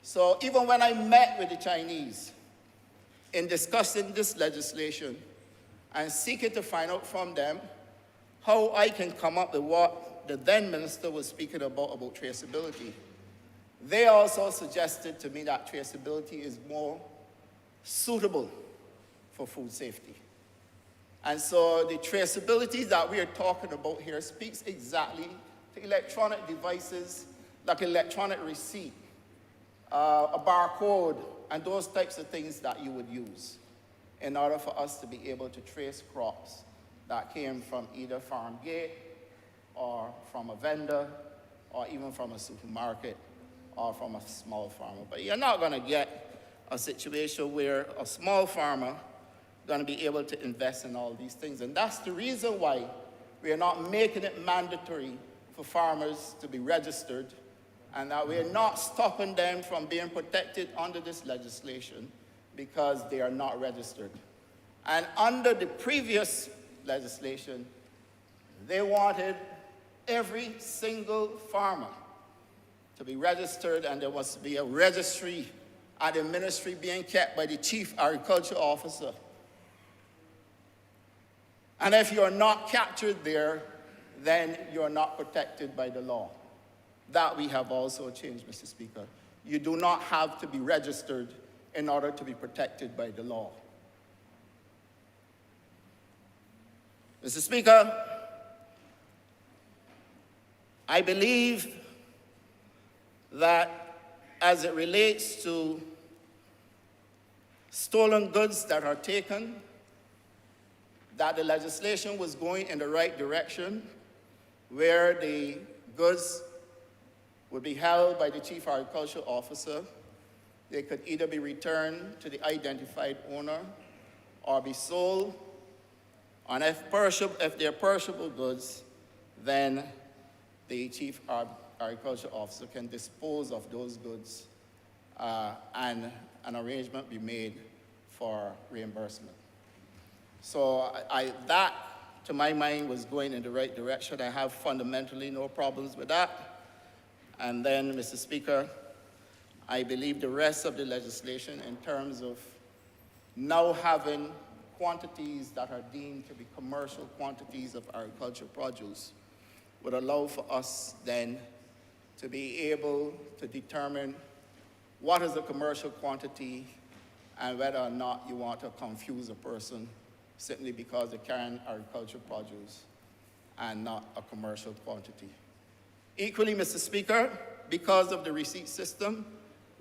So even when I met with the Chinese in discussing this legislation and seeking to find out from them how I can come up with what the then minister was speaking about traceability, they also suggested to me that traceability is more suitable for food safety. And so the traceability that we are talking about here speaks exactly to electronic devices like electronic receipt, a barcode, and those types of things that you would use in order for us to be able to trace crops that came from either farm gate or from a vendor or even from a supermarket or from a small farmer. But you're not going to get a situation where a small farmer is going to be able to invest in all these things. And that's the reason why we are not making it mandatory for farmers to be registered, and that we are not stopping them from being protected under this legislation because they are not registered. And under the previous legislation, they wanted every single farmer to be registered, and there must be a registry at the ministry being kept by the chief agriculture officer. And if you're not captured there, then you're not protected by the law. That we have also changed, Mr. Speaker. You do not have to be registered in order to be protected by the law. Mr. Speaker, I believe that as it relates to stolen goods that are taken, that the legislation was going in the right direction, where the goods would be held by the chief agricultural officer. They could either be returned to the identified owner or be sold. And if they're perishable goods, then the chief agricultural officer can dispose of those goods and an arrangement be made for reimbursement. So that, to my mind, was going in the right direction. I have fundamentally no problems with that. And then, Mr. Speaker, I believe the rest of the legislation in terms of now having quantities that are deemed to be commercial quantities of agricultural produce would allow for us then to be able to determine what is a commercial quantity and whether or not you want to confuse a person simply because they're carrying agricultural produce and not a commercial quantity. Equally, Mr. Speaker, because of the receipt system,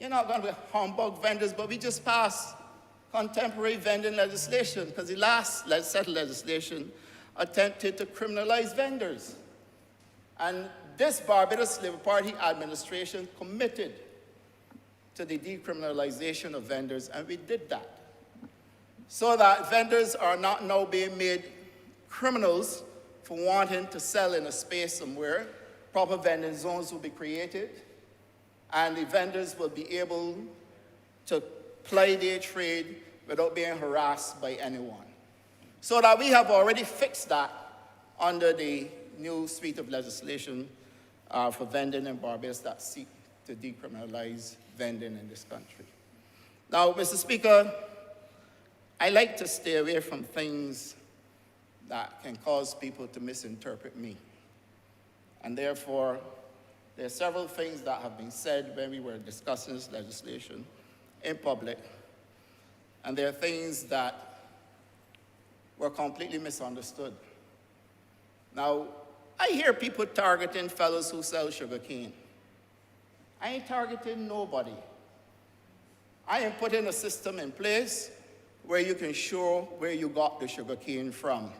you're not going to be humbug vendors, but we just passed contemporary vending legislation because the last set of legislation attempted to criminalize vendors. And this Barbados Labour Party administration committed to the decriminalization of vendors, and we did that. So that vendors are not now being made criminals for wanting to sell in a space somewhere. Proper vending zones will be created, and the vendors will be able to ply their trade without being harassed by anyone. So that we have already fixed that under the new suite of legislation for vending in Barbados that seek to decriminalize vending in this country. Now, Mr. Speaker, I like to stay away from things that can cause people to misinterpret me. And therefore, there are several things that have been said when we were discussing this legislation in public, and there are things that were completely misunderstood. Now, I hear people targeting fellows who sell sugarcane. I ain't targeting nobody. I am putting a system in place where you can show where you got the sugarcane from.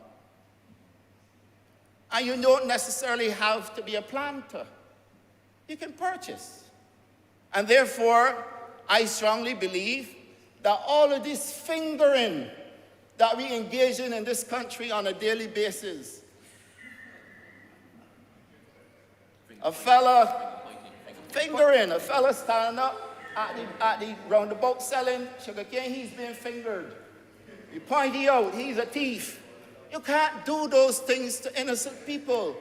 And you don't necessarily have to be a planter. You can purchase. And therefore, I strongly believe that all of this fingering that we engage in this country on a daily basis, a fella standing up at the roundabout selling sugarcane, he's being fingered. You point out, he's a thief. You can't do those things to innocent people.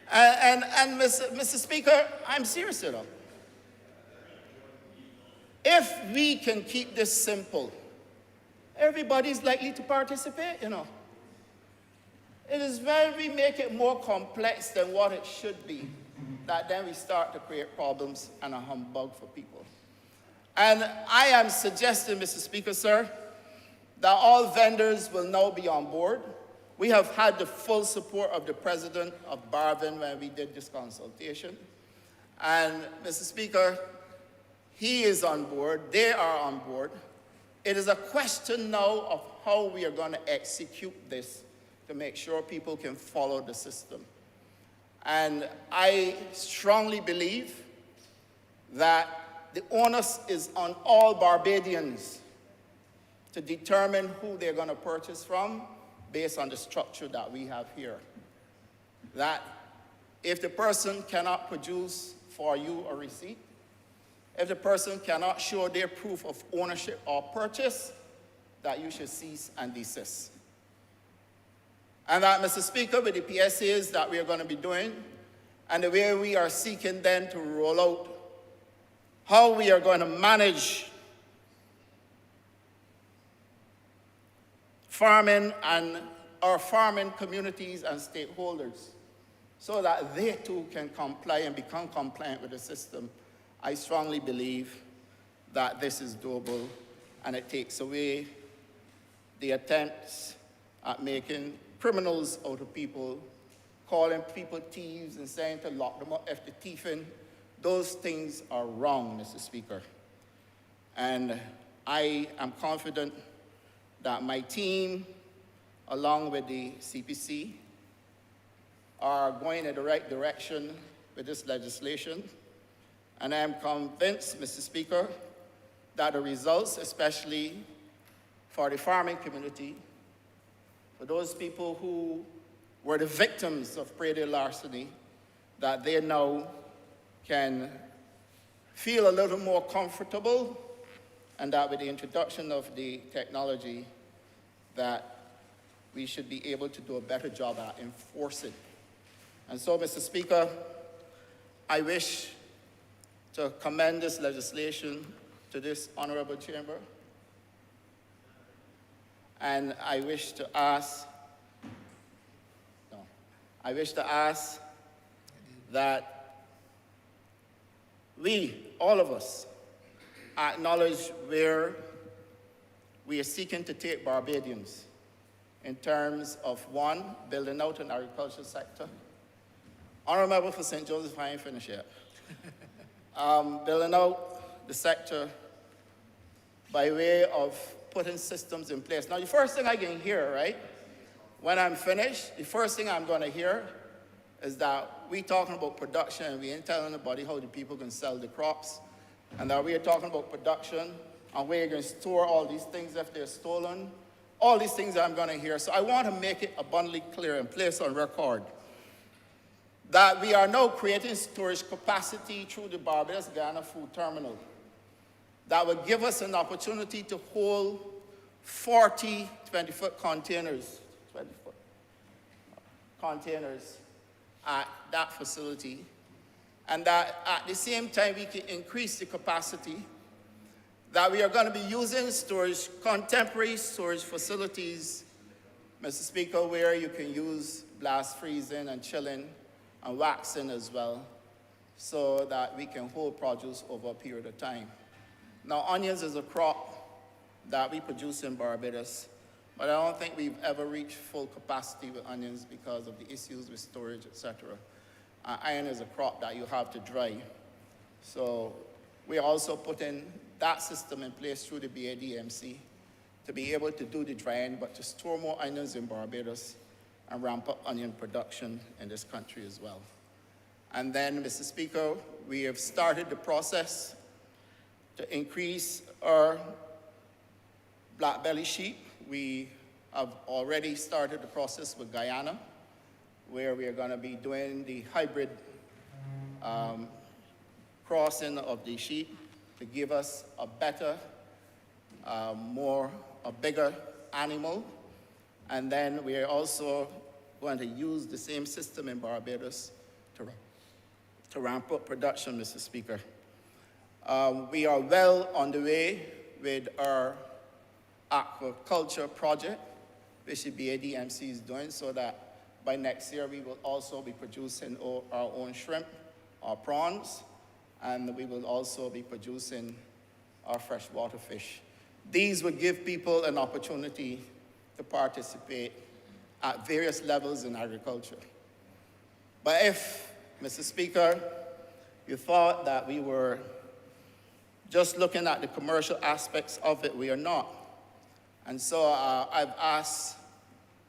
And Mr. Speaker, I'm serious enough. If we can keep this simple, everybody's likely to participate, you know. It is when we make it more complex than what it should be that then we start to create problems and a humbug for people. And I am suggesting, Mr. Speaker, sir, that all vendors will now be on board. We have had the full support of the president of Barvin when we did this consultation. And Mr. Speaker, he is on board, they are on board. It is a question now of how we are going to execute this to make sure people can follow the system. And I strongly believe that the onus is on all Barbadians to determine who they're going to purchase from based on the structure that we have here. That if the person cannot produce for you a receipt, if the person cannot show their proof of ownership or purchase, that you should cease and desist. And that, Mr. Speaker, with the PSAs that we are going to be doing, and the way we are seeking then to roll out how we are going to manage farming and our farming communities and stakeholders so that they too can comply and become compliant with the system, I strongly believe that this is doable, and it takes away the attempts at making criminals out of people, calling people thieves and saying to lock them up if they're thieving. Those things are wrong, Mr. Speaker. And I am confident that my team, along with the CPC, are going in the right direction with this legislation. And I am convinced, Mr. Speaker, that the results, especially for the farming community, for those people who were the victims of praedial larceny, that they now can feel a little more comfortable, and that with the introduction of the technology, that we should be able to do a better job at enforcing. And so, Mr. Speaker, I wish to commend this legislation to this honorable chamber. And I wish to ask that we, all of us, acknowledge where we are seeking to take Barbadians in terms of, one, building out an agricultural sector. Honourable for St. Joseph, I ain't finished yet. Building out the sector by way of putting systems in place. Now, the first thing I can hear, right, when I'm finished, the first thing I'm going to hear is that we talking about production and we ain't telling anybody how the people can sell the crops, and that we are talking about production and where you can store all these things if they're stolen. All these things I'm going to hear. So I want to make it abundantly clear and place on record that we are now creating storage capacity through the Barbados-Ghana Food Terminal. that would give us an opportunity to hold 40 20-foot containers, 20-foot containers at that facility, and that at the same time we can increase the capacity, that we are going to be using storage, contemporary storage facilities, Mr. Speaker, where you can use blast freezing and chilling and waxing as well, so that we can hold produce over a period of time. Now, onions is a crop that we produce in Barbados, but I don't think we've ever reached full capacity with onions because of the issues with storage, etc. Iron is a crop that you have to dry. So we are also putting that system in place through the BADMC to be able to do the drying, but to store more onions in Barbados and ramp up onion production in this country as well. And then, Mr. Speaker, we have started the process to increase our black belly sheep. We have already started the process with Guyana, where we are going to be doing the hybrid crossing of the sheep to give us a better, a bigger animal. And then we are also going to use the same system in Barbados to ramp up production, Mr. Speaker. We are well on the way with our aquaculture project, which the BADMC is doing, so that by next year we will also be producing our own shrimp, our prawns, and we will also be producing our freshwater fish. These would give people an opportunity to participate at various levels in agriculture. But if, Mr. Speaker, you thought that we were just looking at the commercial aspects of it, we are not. And so I've asked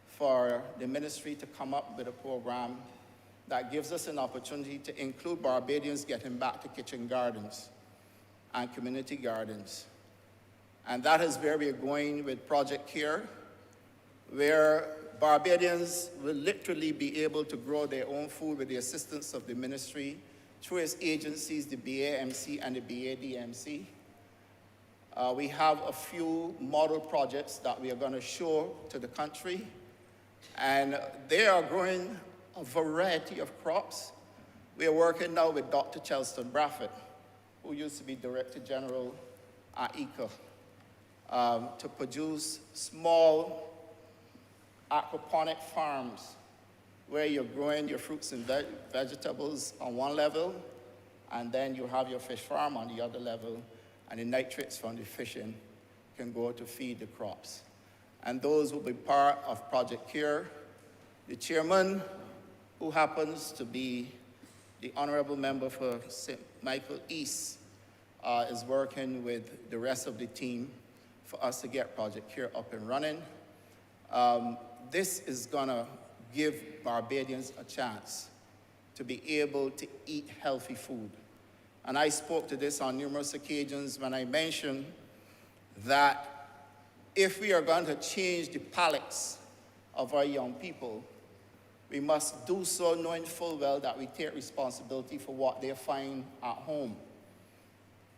for the ministry to come up with a program that gives us an opportunity to include Barbadians getting back to kitchen gardens and community gardens. And that is where we are going with Project Care, where Barbadians will literally be able to grow their own food with the assistance of the ministry through its agencies, the BAMC and the BADMC. We have a few model projects that we are going to show to the country, and they are growing a variety of crops. We are working now with Dr. Chelston Braffett, who used to be Director General at ICA, to produce small aquaponic farms where you're growing your fruits and vegetables on one level, and then you have your fish farm on the other level, and the nitrates from the fishing can go to feed the crops. And those will be part of Project Care. The chairman, who happens to be the Honourable Member for St. Michael East, is working with the rest of the team for us to get Project Care up and running. This is gonna give Barbadians a chance to be able to eat healthy food. And I spoke to this on numerous occasions when I mentioned that if we are going to change the palates of our young people, we must do so knowing full well that we take responsibility for what they find at home.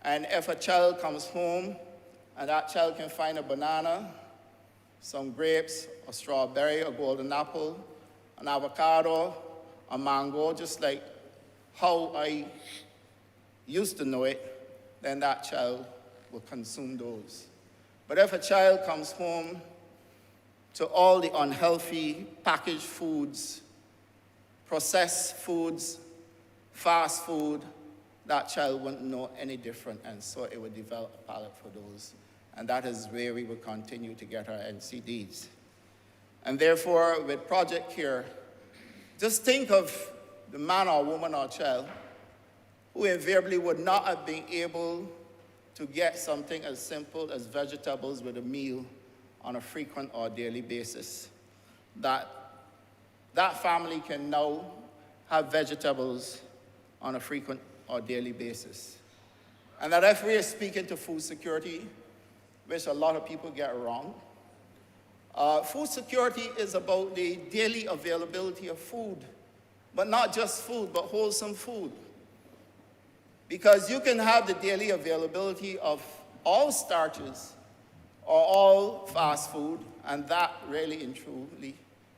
And if a child comes home and that child can find a banana, some grapes, a strawberry, a golden apple, an avocado, a mango, just like how I used to know it, then that child will consume those. But if a child comes home to all the unhealthy packaged foods, processed foods, fast food, that child wouldn't know any different, and so it would develop a palate for those. And that is where we will continue to get our NCDs. And therefore, with Project Care, just think of the man or woman or child who invariably would not have been able to get something as simple as vegetables with a meal on a frequent or daily basis. That family can now have vegetables on a frequent or daily basis. And that if we are speaking to food security, which a lot of people get wrong, food security is about the daily availability of food, but not just food, but wholesome food. Because you can have the daily availability of all starches or all fast food, and that really and truly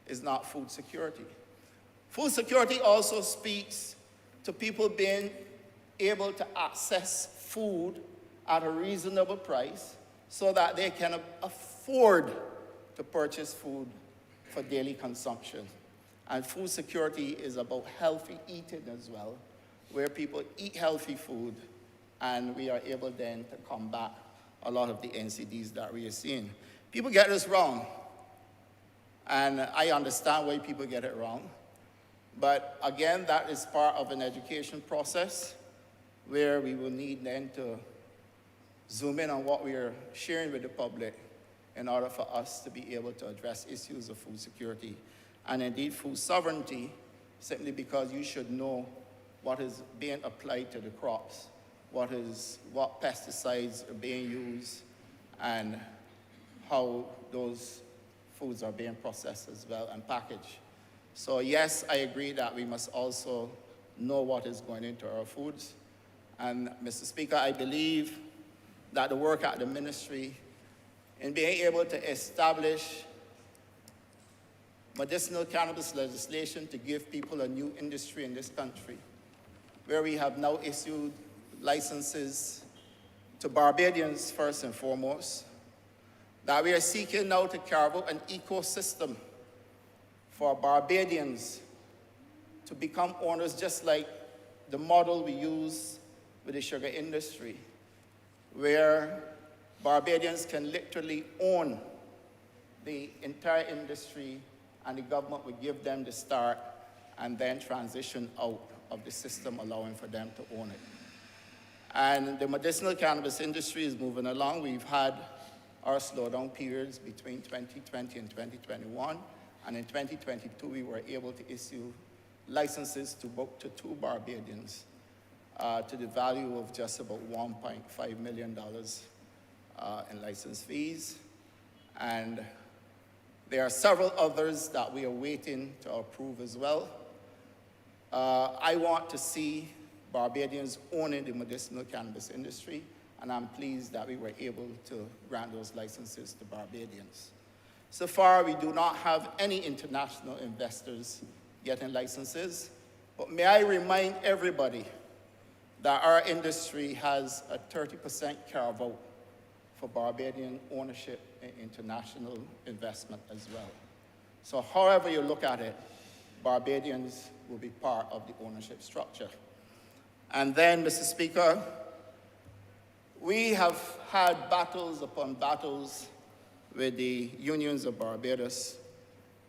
is not food security. Food security also speaks to people being able to access food at a reasonable price so that they can afford to purchase food for daily consumption. And food security is about healthy eating as well, where people eat healthy food, and we are able then to combat a lot of the NCDs that we are seeing. People get this wrong, and I understand why people get it wrong. But again, that is part of an education process where we will need then to zoom in on what we are sharing with the public in order for us to be able to address issues of food security and indeed food sovereignty, simply because you should know what is being applied to the crops, what pesticides are being used, and how those foods are being processed as well and packaged. So yes, I agree that we must also know what is going into our foods. And Mr. Speaker, I believe that the work at the ministry in being able to establish medicinal cannabis legislation to give people a new industry in this country, where we have now issued licenses to Barbadians first and foremost, that we are seeking now to carve out an ecosystem for Barbadians to become owners, just like the model we use with the sugar industry, where Barbadians can literally own the entire industry and the government would give them the start and then transition out of the system, allowing for them to own it. And the medicinal cannabis industry is moving along. We've had our slowdown periods between 2020 and 2021, and in 2022 we were able to issue licenses to two Barbadians to the value of just about $1.5 million in license fees. And there are several others that we are waiting to approve as well. I want to see Barbadians owning the medicinal cannabis industry, and I'm pleased that we were able to grant those licenses to Barbadians. So far, we do not have any international investors getting licenses, but may I remind everybody that our industry has a 30% carve-out for Barbadian ownership in international investment as well. So however you look at it, Barbadians will be part of the ownership structure. And then, Mr. Speaker, we have had battles upon battles with the unions of Barbados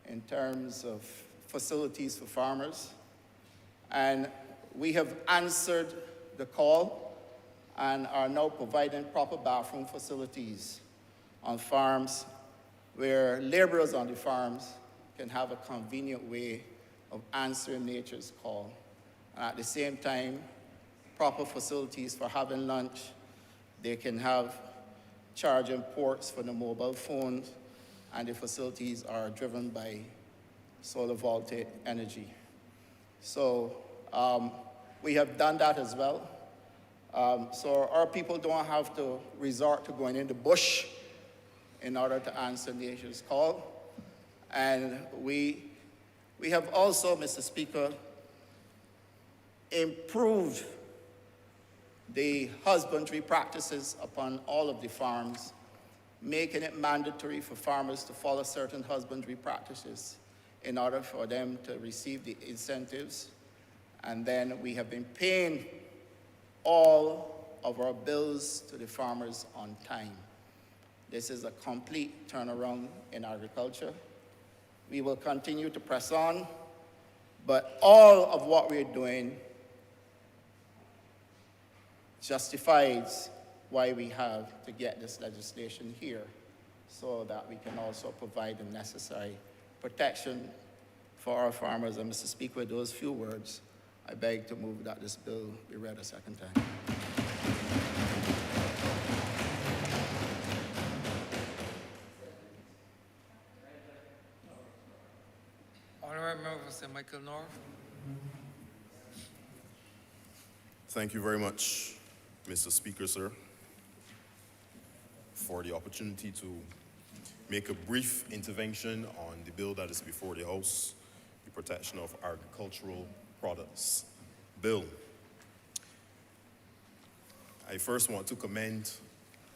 in terms of facilities for farmers. And we have answered the call and are now providing proper bathroom facilities on farms where laborers on the farms can have a convenient way of answering nature's call. And at the same time, proper facilities for having lunch. They can have charging ports for the mobile phones, and the facilities are driven by solar voltaic energy. So we have done that as well. So our people don't have to resort to going in the bush in order to answer nature's call. And we have also, Mr. Speaker, improved the husbandry practices upon all of the farms, making it mandatory for farmers to follow certain husbandry practices in order for them to receive the incentives. And then we have been paying all of our bills to the farmers on time. This is a complete turnaround in agriculture. We will continue to press on, but all of what we're doing justifies why we have to get this legislation here, so that we can also provide the necessary protection for our farmers. And Mr. Speaker, with those few words, I beg to move that this bill be read a second time. Honourable Member for St. Michael North. Thank you very much, Mr. Speaker, sir. for the opportunity to make a brief intervention on the bill that is before the House, the Protection of Agricultural Products Bill. I first want to commend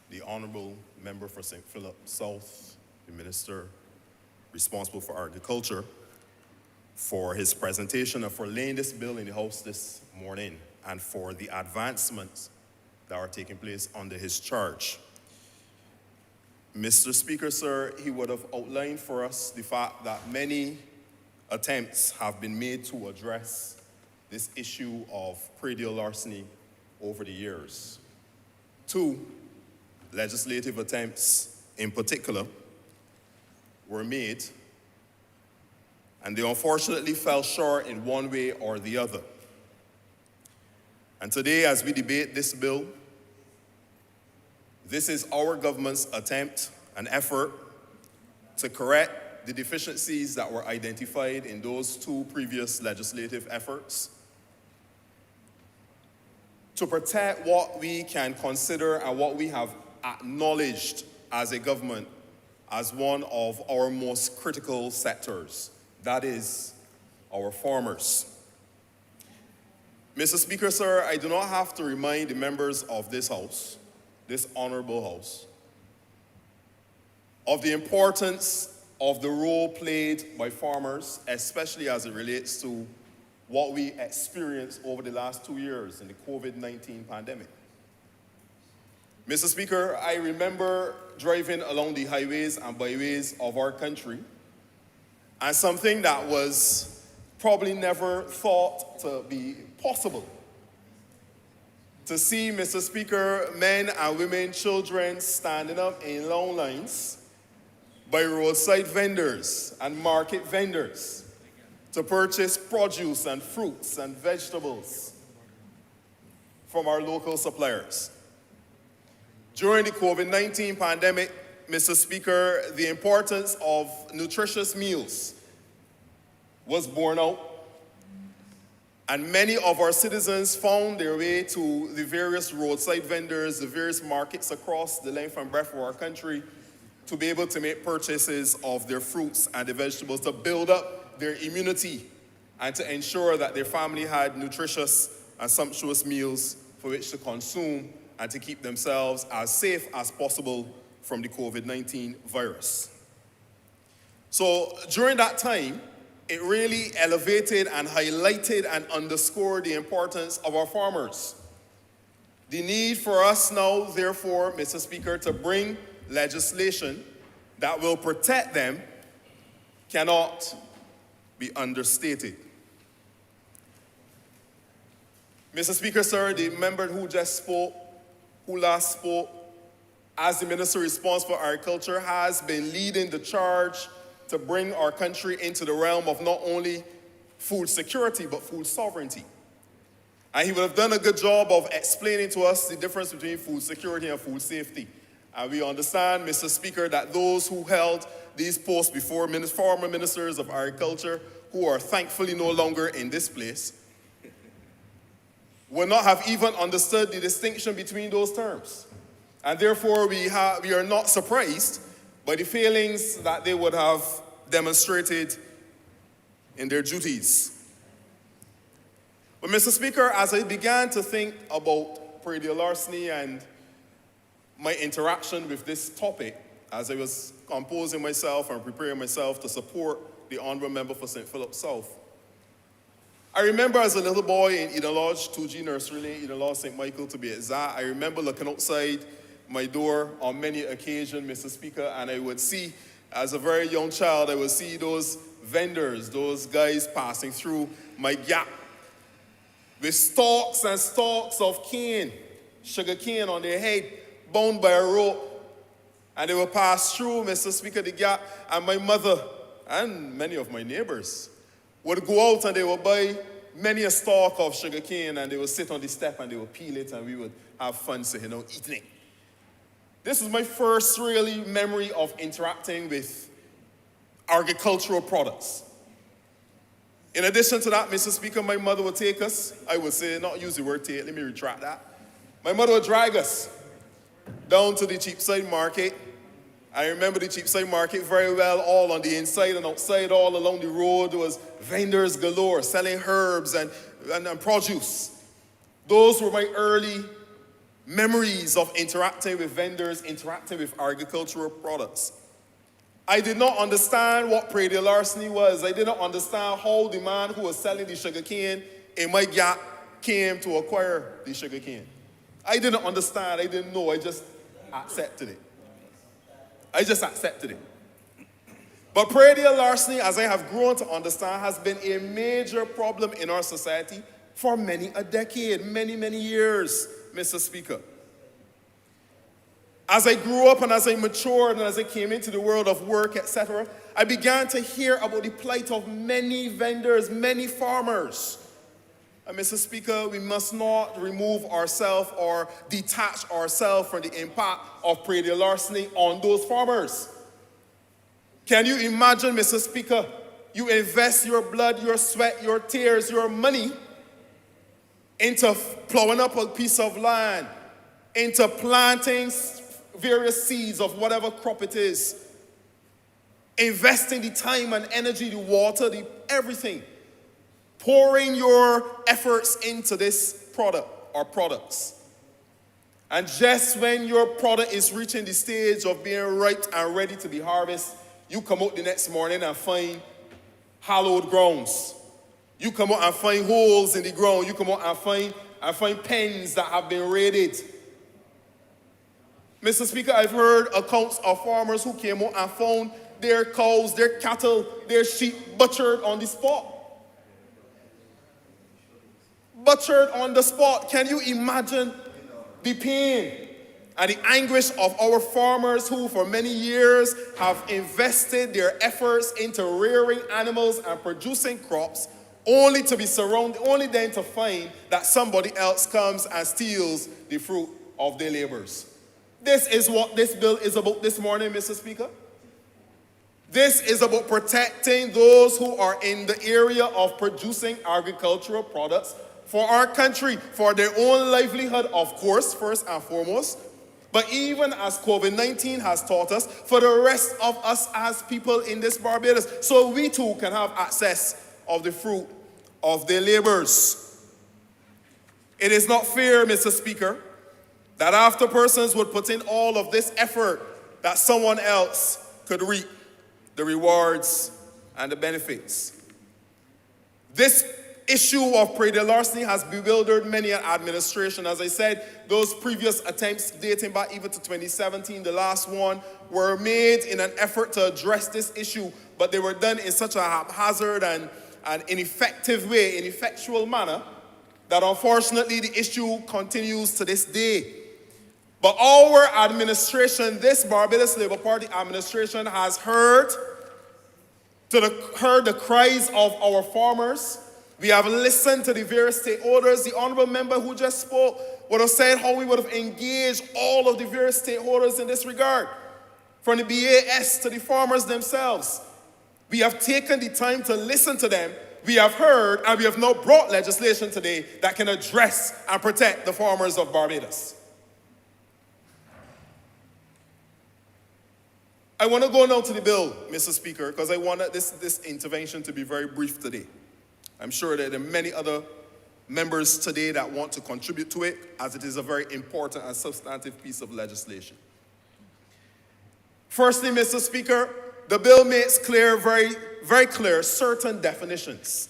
the Honourable Member for St. Philip South, the Minister responsible for Agriculture, for his presentation and for laying this bill in the House this morning, and for the advancements that are taking place under his charge. Mr. Speaker, sir, he would have outlined for us the fact that many attempts have been made to address this issue of praedial larceny over the years. 2 legislative attempts in particular were made, and they unfortunately fell short in one way or the other. And today, as we debate this bill, this is our government's attempt and effort to correct the deficiencies that were identified in those 2 previous legislative efforts, to protect what we can consider and what we have acknowledged as a government as one of our most critical sectors, that is, our farmers. Mr. Speaker, sir, I do not have to remind the members of this House, this honorable House, of the importance of the role played by farmers, especially as it relates to what we experienced over the last 2 years in the COVID-19 pandemic. Mr. Speaker, I remember driving along the highways and byways of our country, and something that was probably never thought to be possible. To see, Mr. Speaker, men and women, children standing up in long lines by roadside vendors and market vendors to purchase produce and fruits and vegetables from our local suppliers. During the COVID-19 pandemic, Mr. Speaker, the importance of nutritious meals was borne out, and many of our citizens found their way to the various roadside vendors, the various markets across the length and breadth of our country to be able to make purchases of their fruits and the vegetables to build up their immunity and to ensure that their family had nutritious and sumptuous meals for which to consume and to keep themselves as safe as possible from the COVID-19 virus. So during that time, it really elevated and highlighted and underscored the importance of our farmers. The need for us now, therefore, Mr. Speaker, to bring legislation that will protect them cannot be understated. Mr. Speaker, sir, the member who last spoke, as the Minister responsible for Agriculture, has been leading the charge to bring our country into the realm of not only food security, but food sovereignty. And he would have done a good job of explaining to us the difference between food security and food safety. And we understand, Mr. Speaker, that those who held these posts before, former ministers of agriculture, who are thankfully no longer in this place, would not have even understood the distinction between those terms. And therefore, we are not surprised by the failings that they would have demonstrated in their duties. But Mr. Speaker, as I began to think about praedial larceny and my interaction with this topic, as I was composing myself and preparing myself to support the Honourable Member for St. Philip South, I remember as a little boy in Eden Lodge, 2G Nursery Lane, Eden Lodge, St. Michael to be exact, I remember looking outside my door on many occasions, Mr. Speaker, and I would see, as a very young child, I would see those vendors, those guys passing through my gap with stalks and stalks of cane, sugar cane on their head, bound by a rope. And they would pass through, Mr. Speaker, the gap, and my mother and many of my neighbors would go out and they would buy many a stalk of sugar cane, and they would sit on the step and they would peel it, and we would have fun, eating it. This is my first really memory of interacting with agricultural products. In addition to that, Mr. Speaker, my mother would take us, I would say, not use the word take, let me retract that. My mother would drag us down to the Cheapside Market. I remember the Cheapside Market very well, all on the inside and outside, all along the road was vendors galore selling herbs and produce. Those were my early memories of interacting with vendors, interacting with agricultural products. I did not understand what praedial larceny was. I did not understand how the man who was selling the sugarcane in my gap came to acquire the sugarcane. I didn't understand. I didn't know. I just accepted it. But praedial larceny, as I have grown to understand, has been a major problem in our society for many a decade, many, many years, Mr. Speaker. As I grew up and as I matured and as I came into the world of work, etc., I began to hear about the plight of many vendors, many farmers. And Mr. Speaker, we must not remove ourselves or detach ourselves from the impact of praedial larceny on those farmers. Can you imagine, Mr. Speaker, you invest your blood, your sweat, your tears, your money into plowing up a piece of land, into planting various seeds of whatever crop it is, investing the time and energy, the water, the everything, pouring your efforts into this product or products. And just when your product is reaching the stage of being ripe and ready to be harvested, you come out the next morning and find hallowed grounds. You come out and find holes in the ground. You come out and find pens that have been raided. Mr. Speaker, I've heard accounts of farmers who came out and found their cows, their cattle, their sheep butchered on the spot. Butchered on the spot. Can you imagine the pain and the anguish of our farmers who for many years have invested their efforts into rearing animals and producing crops, only to be surrounded, only then to find that somebody else comes and steals the fruit of their labors. This is what this bill is about this morning, Mr. Speaker. This is about protecting those who are in the area of producing agricultural products for our country, for their own livelihood, of course, first and foremost, but even as COVID-19 has taught us, for the rest of us as people in this Barbados, so we too can have access of the fruit of their labors. It is not fair, Mr. Speaker, that after persons would put in all of this effort, that someone else could reap the rewards and the benefits. This issue of praedial larceny has bewildered many an administration. As I said, those previous attempts dating back even to 2017, the last one, were made in an effort to address this issue, but they were done in such a haphazard and ineffective way, ineffectual manner, that unfortunately the issue continues to this day. But our administration, this Barbados Labour Party administration, has heard the cries of our farmers. We have listened to the various stakeholders. The Honourable member who just spoke would have said how we would have engaged all of the various stakeholders in this regard, from the BAS to the farmers themselves. We have taken the time to listen to them. We have heard, and we have now brought legislation today that can address and protect the farmers of Barbados. I want to go now to the bill, Mr. Speaker, because I want this intervention to be very brief today. I'm sure that there are many other members today that want to contribute to it, as it is a very important and substantive piece of legislation. Firstly, Mr. Speaker, the bill makes clear, very, very clear, certain definitions.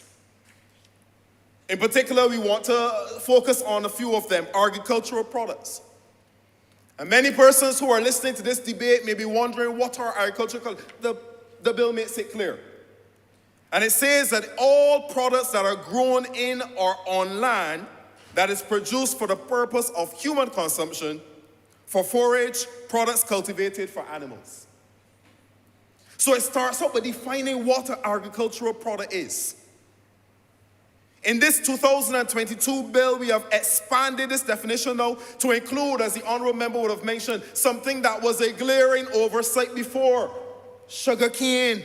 In particular, we want to focus on a few of them: agricultural products. And many persons who are listening to this debate may be wondering, what are agricultural products? The bill makes it clear. And it says that all products that are grown in or on land that is produced for the purpose of human consumption, for forage, products cultivated for animals. So it starts out by defining what an agricultural product is. In this 2022 bill, we have expanded this definition now to include, as the Honourable member would have mentioned, something that was a glaring oversight before: sugarcane,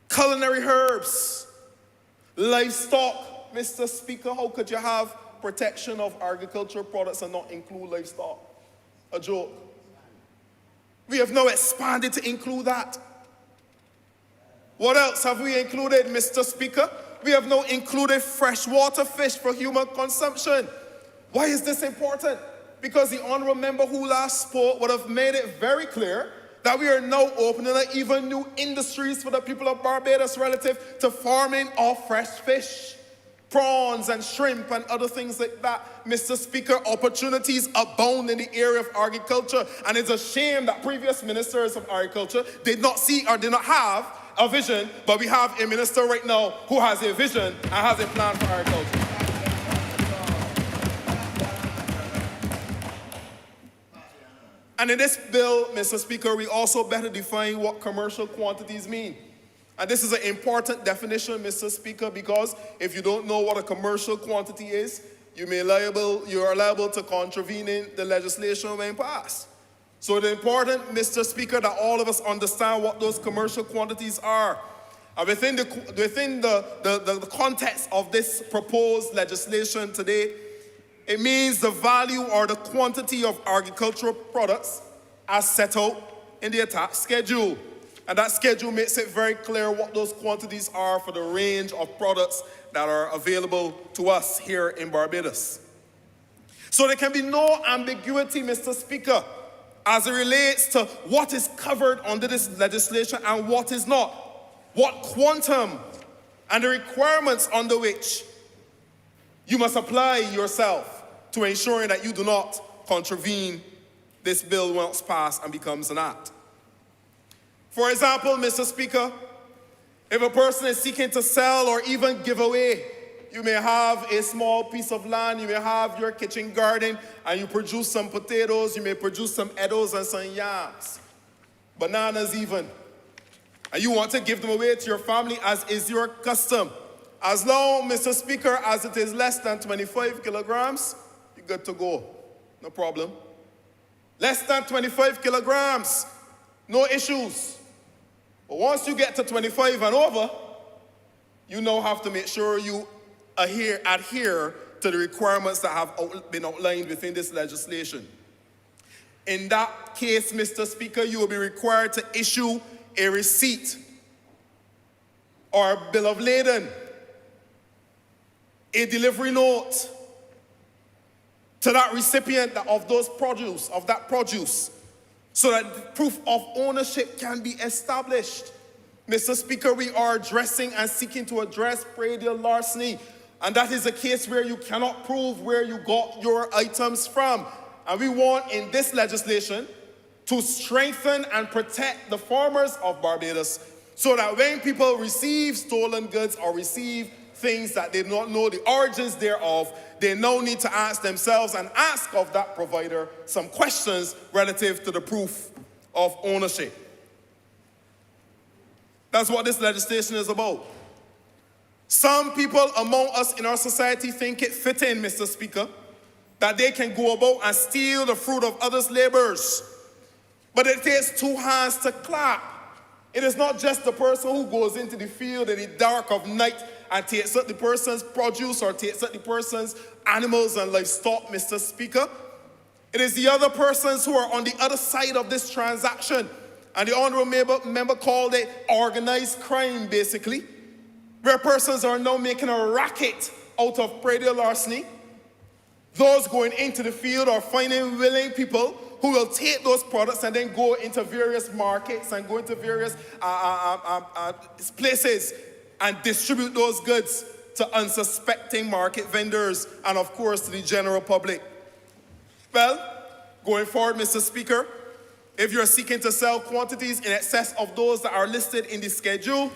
culinary herbs, livestock. Mr. Speaker, how could you have protection of agricultural products and not include livestock? A joke. We have now expanded to include that. What else have we included, Mr. Speaker? We have now included freshwater fish for human consumption. Why is this important? Because the honourable member who last spoke would have made it very clear that we are now opening up even new industries for the people of Barbados relative to farming of fresh fish, prawns and shrimp and other things like that. Mr. Speaker, opportunities abound in the area of agriculture, and it's a shame that previous ministers of agriculture did not see or did not have a vision, but we have a minister right now who has a vision and has a plan for agriculture. And in this bill, Mr. Speaker, we also better define what commercial quantities mean. And this is an important definition, Mr. Speaker, because if you don't know what a commercial quantity is, you are liable to contravene in the legislation when passed. So it's important, Mr. Speaker, that all of us understand what those commercial quantities are. And within the context of this proposed legislation today, it means the value or the quantity of agricultural products as set out in the attached schedule. And that schedule makes it very clear what those quantities are for the range of products that are available to us here in Barbados. So there can be no ambiguity, Mr. Speaker, as it relates to what is covered under this legislation and what is not. What quantum and the requirements under which you must apply yourself to ensuring that you do not contravene this bill once passed and becomes an act. For example, Mr. Speaker, if a person is seeking to sell or even give away, you may have a small piece of land, you may have your kitchen garden, and you produce some potatoes, you may produce some edibles and some yams, bananas even, and you want to give them away to your family as is your custom. As long, Mr. Speaker, as it is less than 25 kilograms, you're good to go. No problem. Less than 25 kilograms, no issues. But once you get to 25 and over, you now have to make sure you adhere to the requirements that have been outlined within this legislation. In that case, Mr. Speaker, you will be required to issue a receipt or a bill of lading, a delivery note to that recipient of that produce, so that proof of ownership can be established. Mr. Speaker, we are addressing and seeking to address praedial larceny, and that is a case where you cannot prove where you got your items from. And we want in this legislation to strengthen and protect the farmers of Barbados, so that when people receive stolen goods or receive things that they do not know the origins thereof, they now need to ask themselves and ask of that provider some questions relative to the proof of ownership. That's what this legislation is about. Some people among us in our society think it fitting, Mr. Speaker, that they can go about and steal the fruit of others' labors. But it takes two hands to clap. It is not just the person who goes into the field in the dark of night and takes up the person's produce or takes up the person's animals and livestock, Mr. Speaker. It is the other persons who are on the other side of this transaction. And the honourable member called it organized crime, basically, where persons are now making a racket out of praedial larceny. Those going into the field are finding willing people who will take those products and then go into various markets and go into various places and distribute those goods to unsuspecting market vendors and, of course, to the general public. Well, going forward, Mr. Speaker, if you're seeking to sell quantities in excess of those that are listed in the schedule,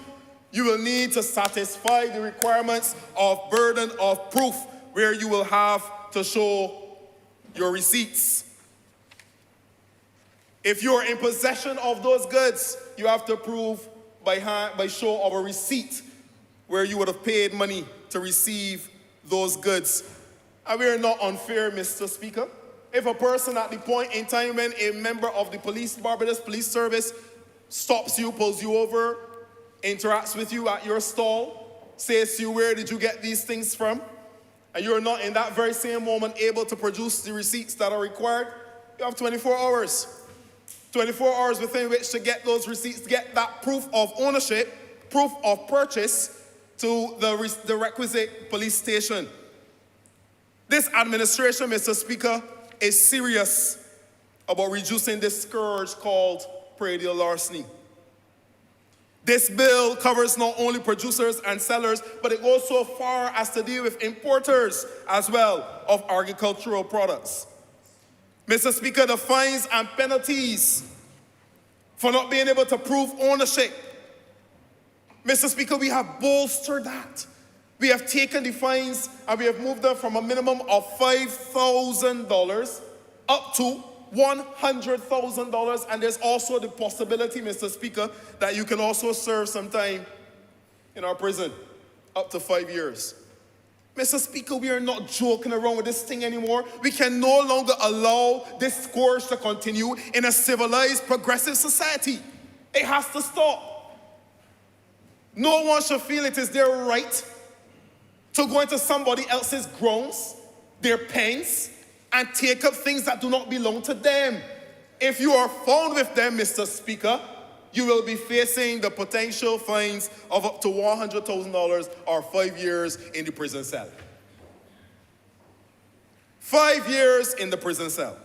you will need to satisfy the requirements of burden of proof, where you will have to show your receipts. If you're in possession of those goods, you have to prove by show of a receipt where you would have paid money to receive those goods. And we are not unfair, Mr. Speaker. If a person at the point in time when a member of the Barbados Police Service stops you, pulls you over, interacts with you at your stall, says to you, where did you get these things from? and you're not in that very same moment able to produce the receipts that are required, you have 24 hours. 24 hours within which to get those receipts, to get that proof of ownership, proof of purchase to the requisite police station. This administration, Mr. Speaker, is serious about reducing this scourge called praedial larceny. This bill covers not only producers and sellers, but it goes so far as to deal with importers as well of agricultural products. Mr. Speaker, the fines and penalties for not being able to prove ownership. Mr. Speaker, we have bolstered that. We have taken the fines and we have moved them from a minimum of $5,000 up to $100,000. And there's also the possibility, Mr. Speaker, that you can also serve some time in our prison, up to 5 years. Mr. Speaker, we are not joking around with this thing anymore. We can no longer allow this scourge to continue in a civilized, progressive society. It has to stop. No one should feel it is their right to go into somebody else's grounds, their pens, and take up things that do not belong to them. If you are found with them, Mr. Speaker, you will be facing the potential fines of up to $100,000 or 5 years in the prison cell. 5 years in the prison cell.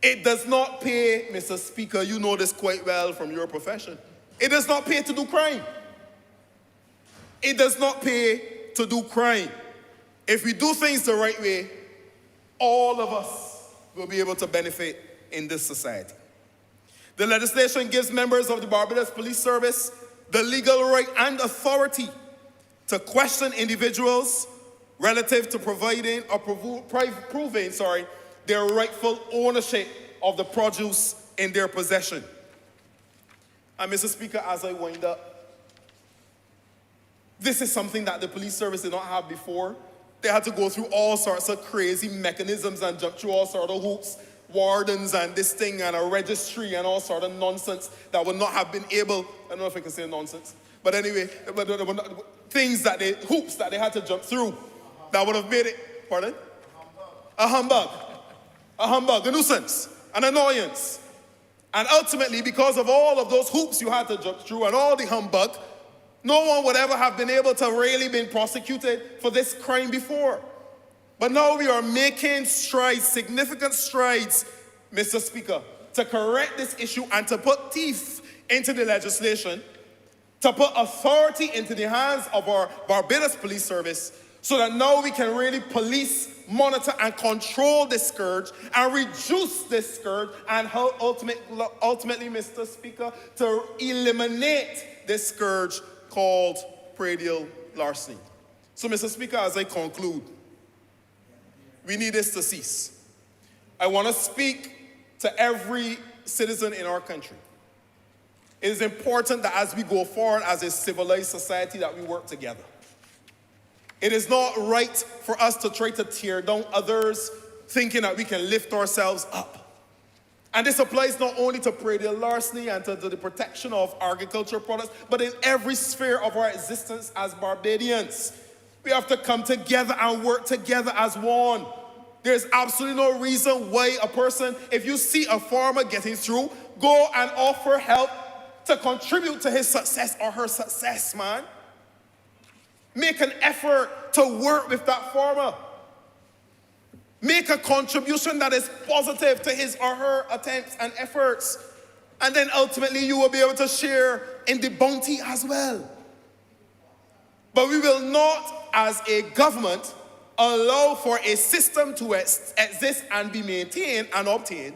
It does not pay, Mr. Speaker, you know this quite well from your profession. It does not pay to do crime. It does not pay to do crime. If we do things the right way, all of us will be able to benefit in this society. The legislation gives members of the Barbados Police Service the legal right and authority to question individuals relative to providing or proving their rightful ownership of the produce in their possession. And Mr. Speaker, as I wind up, this is something that the police service did not have before. They had to go through all sorts of crazy mechanisms and jump through all sorts of hoops, wardens and this thing and a registry and all sorts of nonsense that would not have been able, I don't know if I can say nonsense, but anyway, things that hoops that they had to jump through that would have made it, pardon? A humbug, a nuisance, an annoyance. And ultimately, because of all of those hoops you had to jump through and all the humbug, no one would ever have been able to really been prosecuted for this crime before. But now we are making strides, significant strides, Mr. Speaker, to correct this issue and to put teeth into the legislation, to put authority into the hands of our Barbados Police Service so that now we can really police, monitor, and control this scourge and reduce this scourge and help ultimately, Mr. Speaker, to eliminate this scourge called praedial larceny. So, Mr. Speaker, as I conclude, we need this to cease. I want to speak to every citizen in our country. It is important that as we go forward as a civilized society that we work together. It is not right for us to try to tear down others thinking that we can lift ourselves up. And this applies not only to praedial larceny and to the protection of agricultural products, but in every sphere of our existence as Barbadians. We have to come together and work together as one. There's absolutely no reason why a person, if you see a farmer getting through, go and offer help to contribute to his success or her success, man. Make an effort to work with that farmer. Make a contribution that is positive to his or her attempts and efforts. And then ultimately you will be able to share in the bounty as well. But we will not, as a government, allow for a system to exist and be maintained and obtained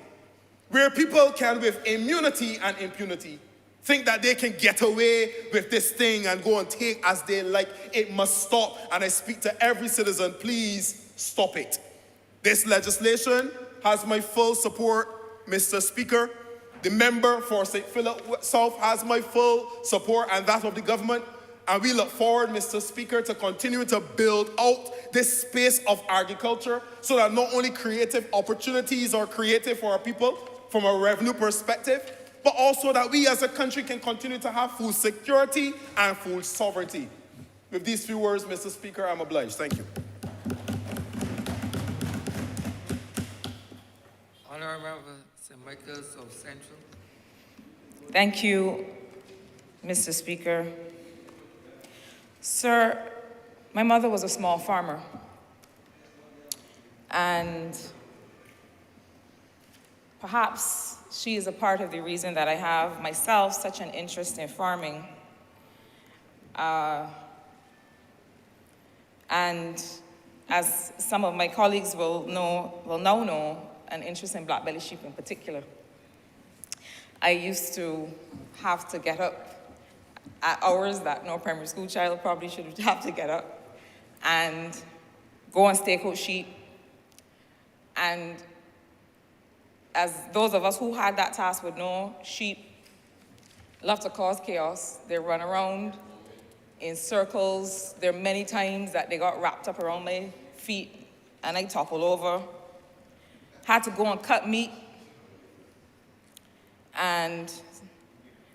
where people can, with immunity and impunity, think that they can get away with this thing and go and take as they like. It must stop. And I speak to every citizen, please stop it. This legislation has my full support, Mr. Speaker. The member for St. Philip South has my full support and that of the government. And we look forward, Mr. Speaker, to continue to build out this space of agriculture so that not only creative opportunities are created for our people from a revenue perspective, but also that we as a country can continue to have food security and food sovereignty. With these few words, Mr. Speaker, I'm obliged. Thank you. St. Michael's of Central. Thank you, Mr. Speaker. Sir, my mother was a small farmer, and perhaps she is a part of the reason that I have myself such an interest in farming. And as some of my colleagues will now know, an interest in black-belly sheep in particular. I used to have to get up at hours that no primary school child probably should have to get up and go and stake out sheep. And as those of us who had that task would know, sheep love to cause chaos. They run around in circles. There are many times that they got wrapped up around my feet and I toppled over. Had to go and cut meat. And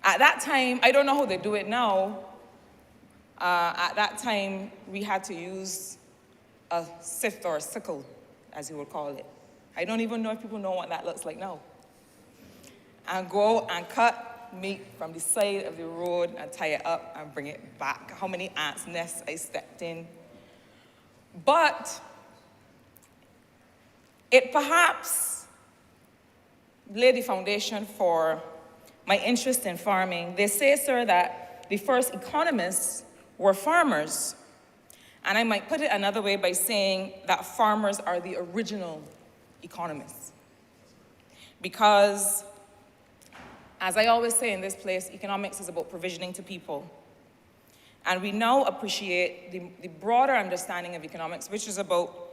at that time, I don't know how they do it now. At that time, we had to use a sift or a sickle, as you would call it. I don't even know if people know what that looks like now. And go and cut meat from the side of the road and tie it up and bring it back. How many ants' nests I stepped in. But it perhaps laid the foundation for my interest in farming. They say, sir, that the first economists were farmers. And I might put it another way by saying that farmers are the original economists. Because, as I always say in this place, economics is about provisioning to people. And we now appreciate the broader understanding of economics, which is about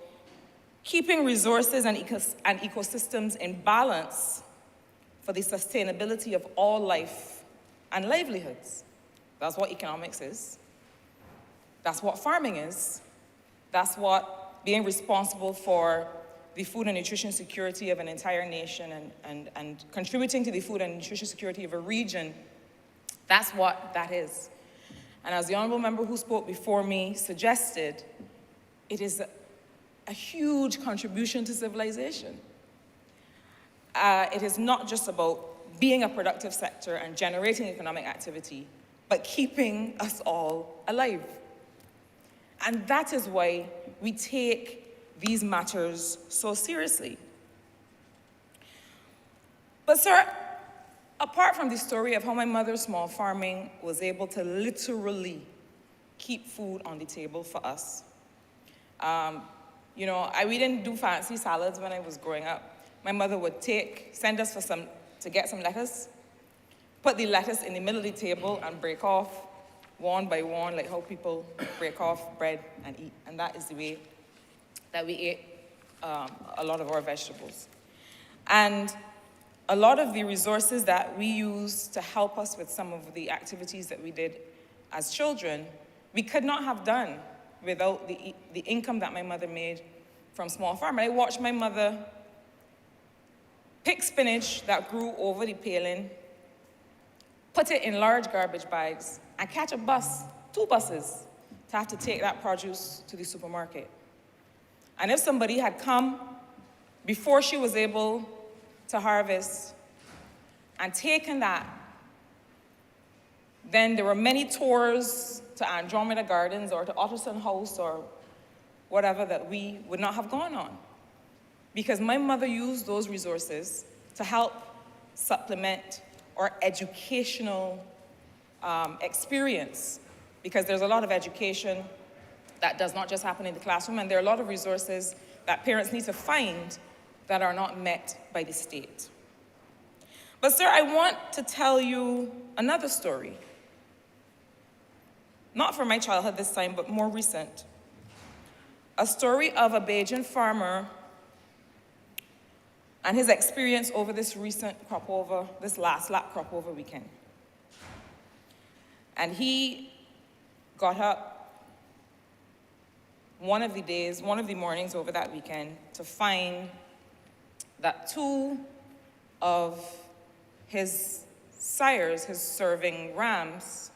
keeping resources and ecosystems in balance for the sustainability of all life and livelihoods. That's what economics is. That's what farming is. That's what being responsible for the food and nutrition security of an entire nation and contributing to the food and nutrition security of a region, that's what that is. And as the honourable member who spoke before me suggested, it is a huge contribution to civilization. It is not just about being a productive sector and generating economic activity, but keeping us all alive. And that is why we take these matters so seriously. But sir, apart from the story of how my mother's small farming was able to literally keep food on the table for us, we didn't do fancy salads when I was growing up. My mother would send us to get some lettuce, put the lettuce in the middle of the table and break off one by one, like how people break off bread and eat. And that is the way that we ate a lot of our vegetables. And a lot of the resources that we use to help us with some of the activities that we did as children, we could not have done without the income that my mother made from small farm. And I watched my mother pick spinach that grew over the paling, put it in large garbage bags, and catch a bus, 2 buses, to have to take that produce to the supermarket. And if somebody had come before she was able to harvest and taken that, then there were many tours to Andromeda Gardens or to Otterson House or whatever that we would not have gone on. Because my mother used those resources to help supplement our educational experience. Because there's a lot of education that does not just happen in the classroom, and there are a lot of resources that parents need to find that are not met by the state. But sir, I want to tell you another story. Not from my childhood this time, but more recent. A story of a Bajan farmer and his experience over this recent crop over, this last lap crop over weekend. And he got up one of the mornings over that weekend to find that 2 of his sires, his serving rams,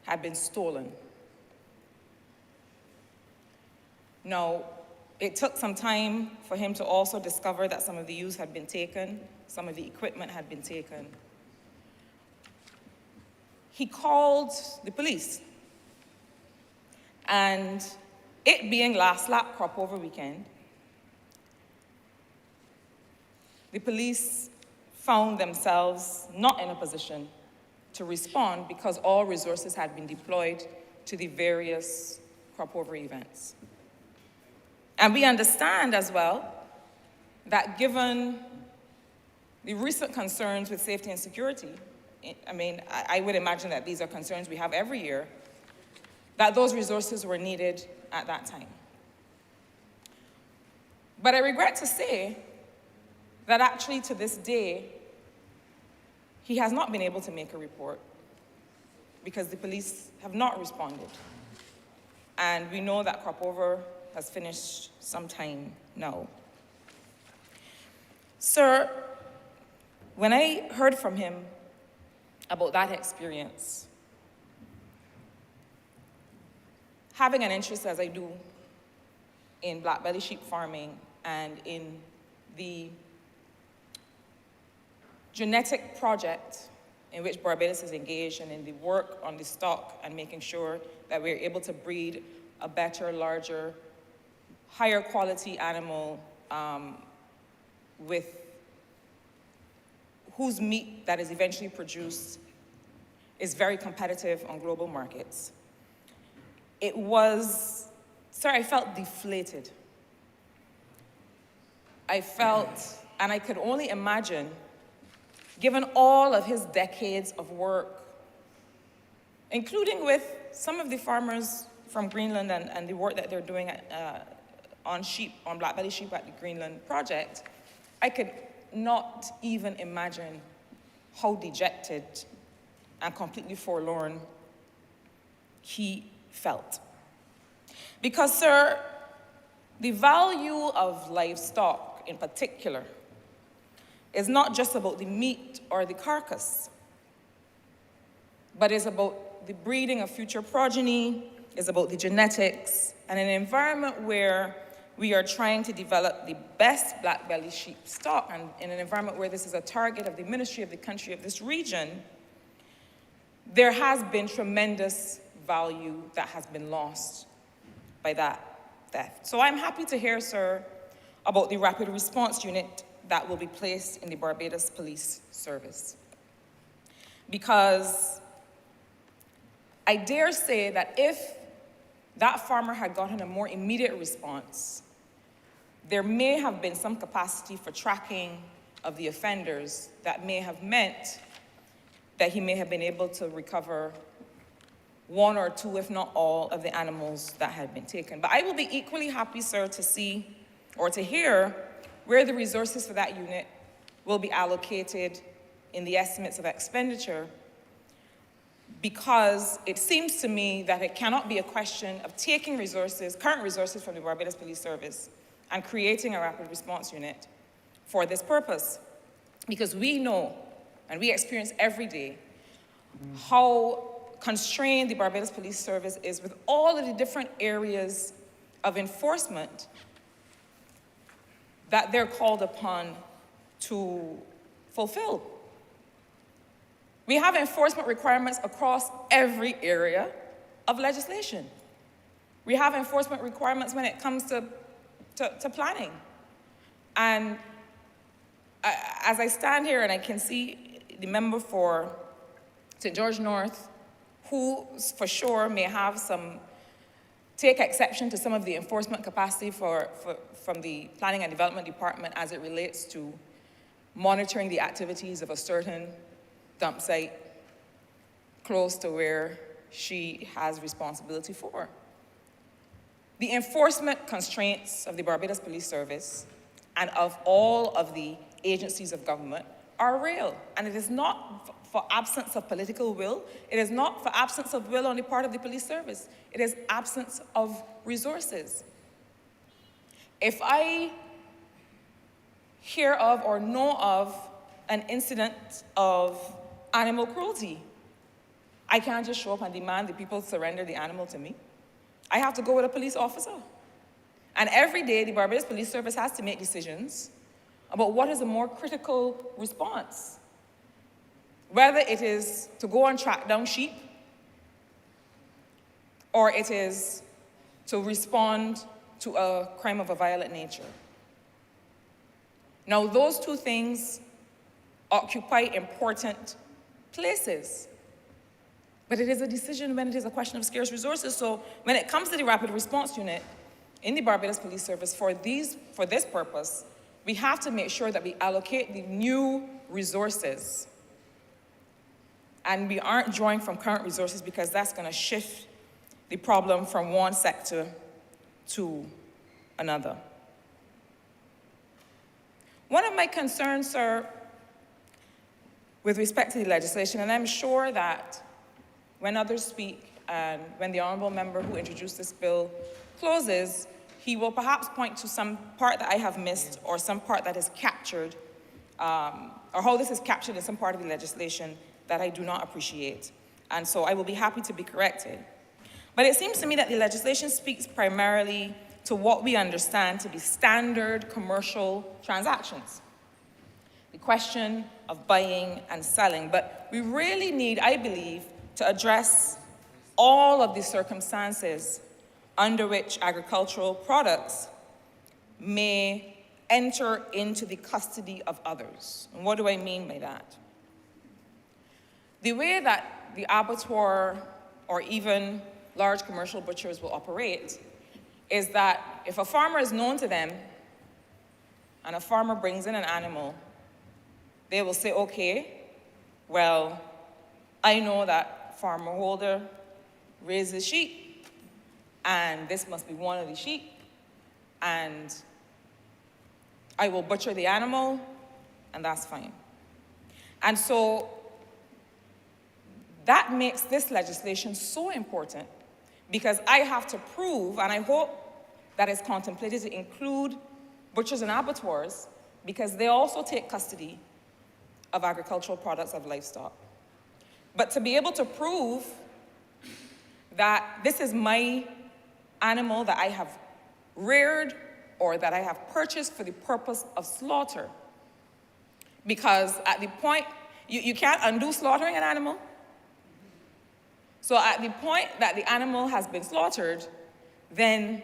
had been stolen. Now, it took some time for him to also discover that some of the ewes had been taken some of the equipment had been taken, he called the police. And it being last lap crop over weekend, the police found themselves not in a position to respond because all resources had been deployed to the various crop over events. And we understand as well that given the recent concerns with safety and security, I mean, I would imagine that these are concerns we have every year, that those resources were needed at that time. But I regret to say that actually to this day, he has not been able to make a report because the police have not responded. And we know that crop over has finished some time now. Sir, when I heard from him about that experience, having an interest as I do in black belly sheep farming and in the genetic project in which Barbados is engaged and in the work on the stock and making sure that we're able to breed a better, larger, higher quality animal with whose meat that is eventually produced is very competitive on global markets. It was, sir, I felt deflated. I felt, and I could only imagine, given all of his decades of work, including with some of the farmers from Greenland and the work that they're doing on sheep, on black belly sheep at the Greenland project, I could not even imagine how dejected and completely forlorn he felt. Because, sir, the value of livestock in particular is not just about the meat or the carcass, but is about the breeding of future progeny, is about the genetics, and an environment where we are trying to develop the best black belly sheep stock, and in an environment where this is a target of the ministry of the country of this region, there has been tremendous value that has been lost by that theft. So I'm happy to hear, sir, about the rapid response unit that will be placed in the Barbados Police Service. Because I dare say that if that farmer had gotten a more immediate response, there may have been some capacity for tracking of the offenders that may have meant that he may have been able to recover one or two, if not all, of the animals that had been taken. But I will be equally happy, sir, to see or to hear where the resources for that unit will be allocated in the estimates of expenditure, because it seems to me that it cannot be a question of taking resources, current resources from the Barbados Police Service and creating a rapid response unit for this purpose. Because we know, and we experience every day, how constrained the Barbados Police Service is with all of the different areas of enforcement that they're called upon to fulfill. We have enforcement requirements across every area of legislation. We have enforcement requirements when it comes to planning. And as I stand here and I can see the member for St. George North, who for sure may have take exception to some of the enforcement capacity from the Planning and Development Department as it relates to monitoring the activities of a certain dump site close to where she has responsibility for. The enforcement constraints of the Barbados Police Service and of all of the agencies of government are real, and it is not for absence of political will. It is not for absence of will on the part of the police service. It is absence of resources. If I hear of or know of an incident of animal cruelty, I can't just show up and demand the people surrender the animal to me. I have to go with a police officer. And every day, the Barbados Police Service has to make decisions about what is a more critical response. Whether it is to go and track down sheep, or it is to respond to a crime of a violent nature. Now, those two things occupy important places, but it is a decision when it is a question of scarce resources. So when it comes to the Rapid Response Unit in the Barbados Police Service, for this purpose, we have to make sure that we allocate the new resources. And we aren't drawing from current resources because that's going to shift the problem from one sector to another. One of my concerns, sir, with respect to the legislation, and I'm sure that when others speak and when the Honourable Member who introduced this bill closes, he will perhaps point to some part that I have missed or some part that is captured, or how this is captured in some part of the legislation that I do not appreciate. And so I will be happy to be corrected. But it seems to me that the legislation speaks primarily to what we understand to be standard commercial transactions. The question of buying and selling. But we really need, I believe, to address all of the circumstances under which agricultural products may enter into the custody of others. And what do I mean by that? The way that the abattoir or even large commercial butchers will operate is that if a farmer is known to them and a farmer brings in an animal, they will say, okay, well, I know that farmer holder raises sheep, and this must be one of the sheep, and I will butcher the animal, and that's fine. And so that makes this legislation so important because I have to prove, and I hope that is contemplated to include butchers and abattoirs because they also take custody of agricultural products of livestock. But to be able to prove that this is my animal that I have reared or that I have purchased for the purpose of slaughter. Because at the point, you can't undo slaughtering an animal. So at the point that the animal has been slaughtered, then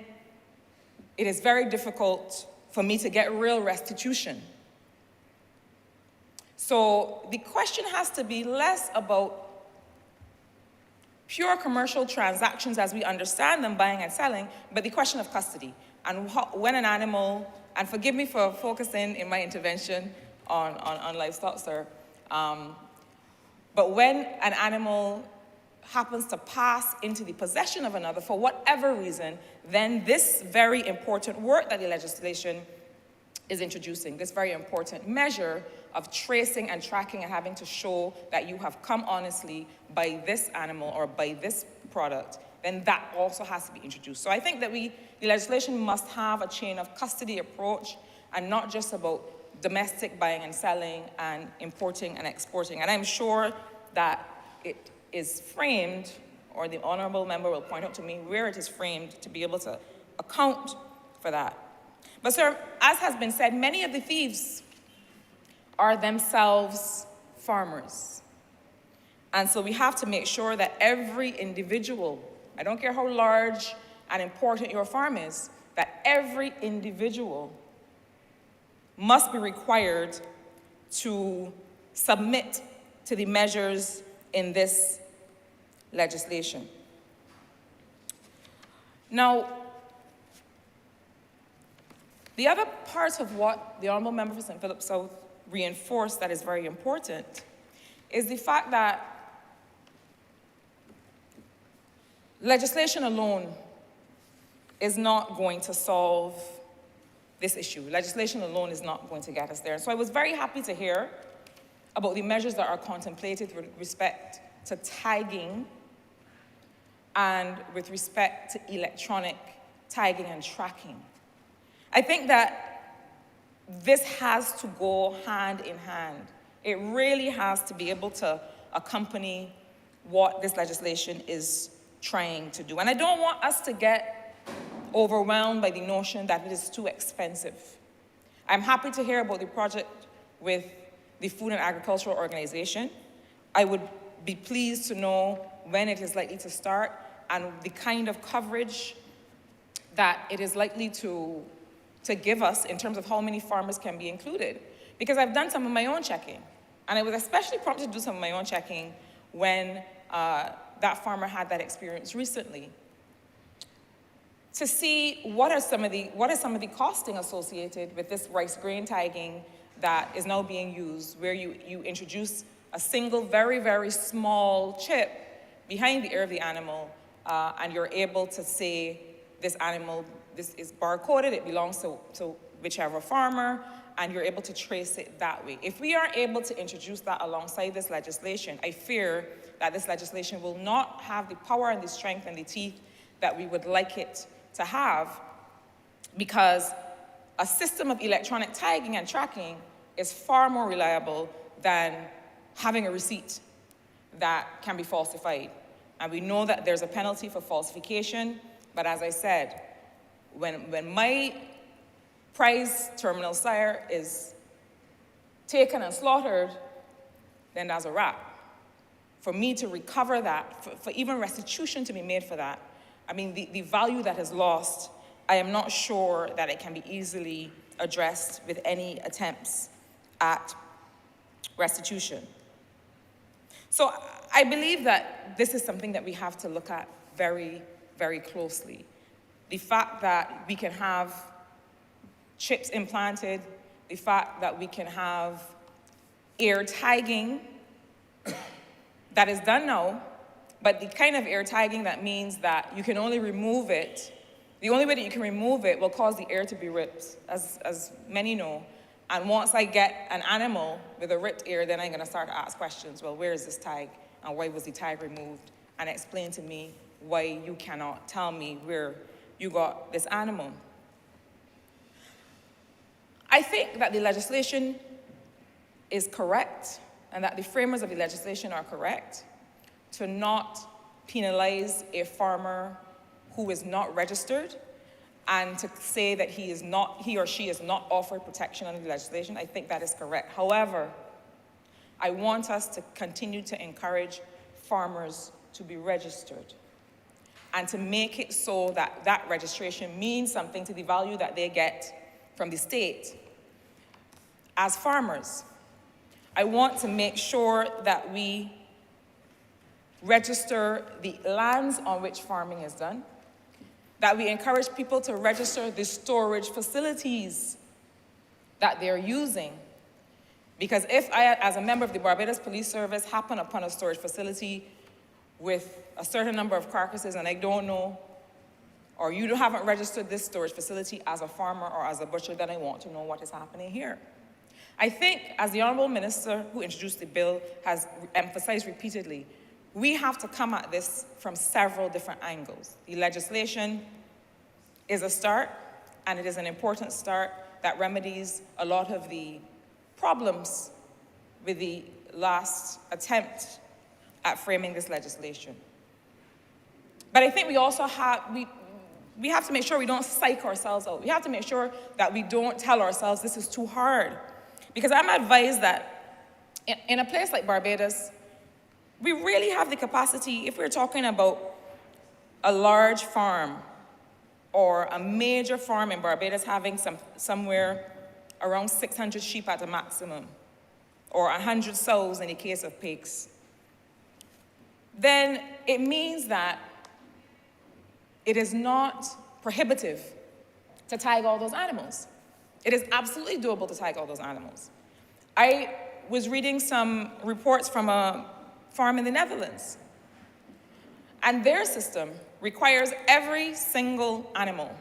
it is very difficult for me to get real restitution. So the question has to be less about pure commercial transactions as we understand them, buying and selling, but the question of custody. And when an animal, and forgive me for focusing in my intervention on livestock, sir, but when an animal happens to pass into the possession of another for whatever reason, then this very important work that the legislation is introducing, this very important measure of tracing and tracking and having to show that you have come honestly by this animal or by this product, then that also has to be introduced. So I think that the legislation must have a chain of custody approach and not just about domestic buying and selling and importing and exporting. And I'm sure that it is framed, or the Honourable Member will point out to me where it is framed to be able to account for that. But sir, as has been said, many of the thieves are themselves farmers. And so we have to make sure that every individual, I don't care how large and important your farm is, that every individual must be required to submit to the measures in this legislation. Now, the other part of what the Honourable Member for St. Philip South reinforced that is very important is the fact that legislation alone is not going to solve this issue. Legislation alone is not going to get us there. So I was very happy to hear about the measures that are contemplated with respect to tagging and with respect to electronic tagging and tracking. I think that this has to go hand in hand. It really has to be able to accompany what this legislation is trying to do. And I don't want us to get overwhelmed by the notion that it is too expensive. I'm happy to hear about the project with the Food and Agricultural Organization. I would be pleased to know when it is likely to start and the kind of coverage that it is likely to give us in terms of how many farmers can be included. Because I've done some of my own checking, and I was especially prompted to do some of my own checking when that farmer had that experience recently, to see what is some of the costing associated with this rice grain tagging that is now being used, where you introduce a single, very, very small chip behind the ear of the animal, and you're able to say, this animal, this is barcoded, it belongs to whichever farmer, and you're able to trace it that way. If we are able to introduce that alongside this legislation, I fear that this legislation will not have the power and the strength and the teeth that we would like it to have, because a system of electronic tagging and tracking is far more reliable than having a receipt that can be falsified. And we know that there's a penalty for falsification, but as I said, when my prize terminal sire is taken and slaughtered, then that's a wrap. For me to recover that, for even restitution to be made for that, I mean, the value that is lost, I am not sure that it can be easily addressed with any attempts at restitution. So I believe that this is something that we have to look at very, very closely. The fact that we can have chips implanted, the fact that we can have ear tagging that is done now, but the kind of ear tagging that means that you can only remove it, the only way that you can remove it will cause the ear to be ripped, as many know. And once I get an animal with a ripped ear, then I'm gonna start to ask questions. Well, where is this tag? And why was the tag removed? And explain to me why you cannot tell me where you got this animal. I think that the legislation is correct, and that the framers of the legislation are correct to not penalize a farmer who is not registered, and to say that he or she is not offered protection under the legislation. I think that is correct. However, I want us to continue to encourage farmers to be registered, and to make it so that that registration means something to the value that they get from the state. As farmers, I want to make sure that we register the lands on which farming is done, that we encourage people to register the storage facilities that they're using. Because if I, as a member of the Barbados Police Service, happen upon a storage facility with a certain number of carcasses and I don't know, or you haven't registered this storage facility as a farmer or as a butcher, then I want to know what is happening here. I think, as the Honourable Minister who introduced the bill has emphasized repeatedly, we have to come at this from several different angles. The legislation is a start, and it is an important start that remedies a lot of the problems with the last attempt at framing this legislation. But I think we also have, we have to make sure we don't psych ourselves out. We have to make sure that we don't tell ourselves this is too hard. Because I'm advised that in a place like Barbados, we really have the capacity, if we're talking about a large farm or a major farm in Barbados having somewhere around 600 sheep at a maximum, or 100 sows in the case of pigs, then it means that it is not prohibitive to tag all those animals. It is absolutely doable to tag all those animals. I was reading some reports from a farm in the Netherlands, and their system requires every single animal,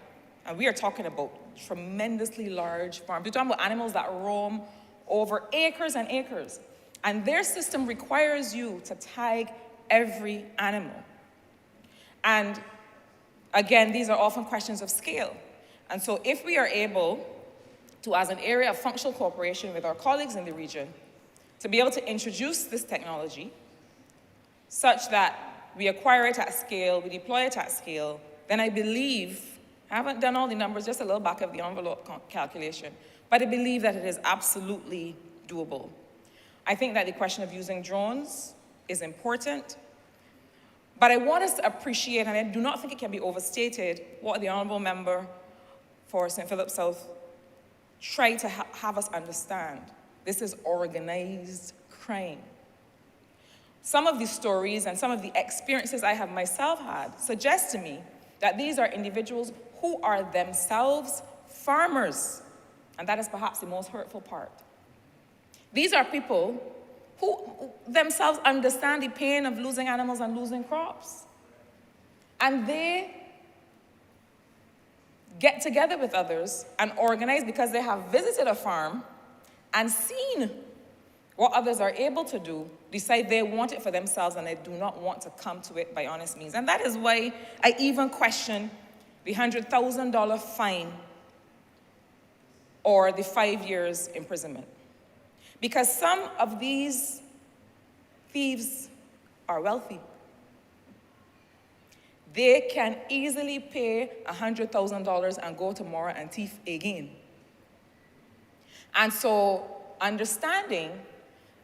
and we are talking about tremendously large farms. We're talking about animals that roam over acres and acres, and their system requires you to tag every animal. And again, these are often questions of scale. And so if we are able to, as an area of functional cooperation with our colleagues in the region, to be able to introduce this technology such that we acquire it at scale, we deploy it at scale, then I believe, I haven't done all the numbers, just a little back of the envelope calculation, but but I believe that it is absolutely doable. I think that the question of using drones is important, but I want us to appreciate, and I do not think it can be overstated, what the Honourable Member for St. Philip South tried to have us understand. This is organized crime. Some of the stories and some of the experiences I have myself had suggest to me that these are individuals who are themselves farmers, and that is perhaps the most hurtful part. These are people who themselves understand the pain of losing animals and losing crops. And they get together with others and organize because they have visited a farm and seen what others are able to do, decide they want it for themselves and they do not want to come to it by honest means. And that is why I even question the $100,000 fine or the 5 years imprisonment. Because some of these thieves are wealthy. They can easily pay $100,000 and go tomorrow and thief again. And so understanding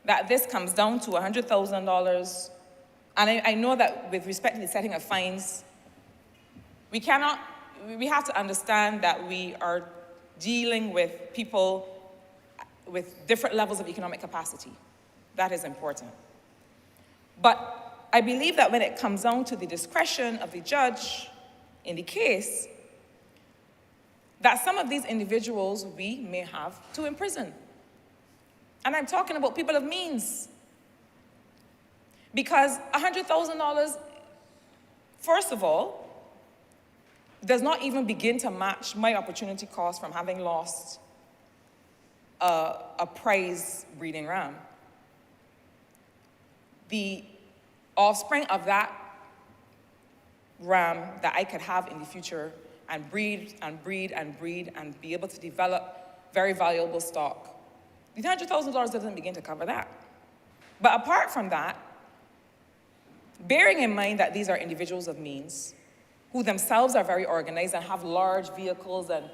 that this comes down to $100,000, and I know that with respect to the setting of fines, we have to understand that we are dealing with people with different levels of economic capacity. That is important. But I believe that when it comes down to the discretion of the judge in the case, that some of these individuals we may have to imprison. And I'm talking about people of means. Because $100,000, first of all, does not even begin to match my opportunity cost from having lost a prize breeding ram. The offspring of that ram that I could have in the future and breed and breed and breed and be able to develop very valuable stock, the $100,000 doesn't begin to cover that. But apart from that, bearing in mind that these are individuals of means who themselves are very organized and have large vehicles and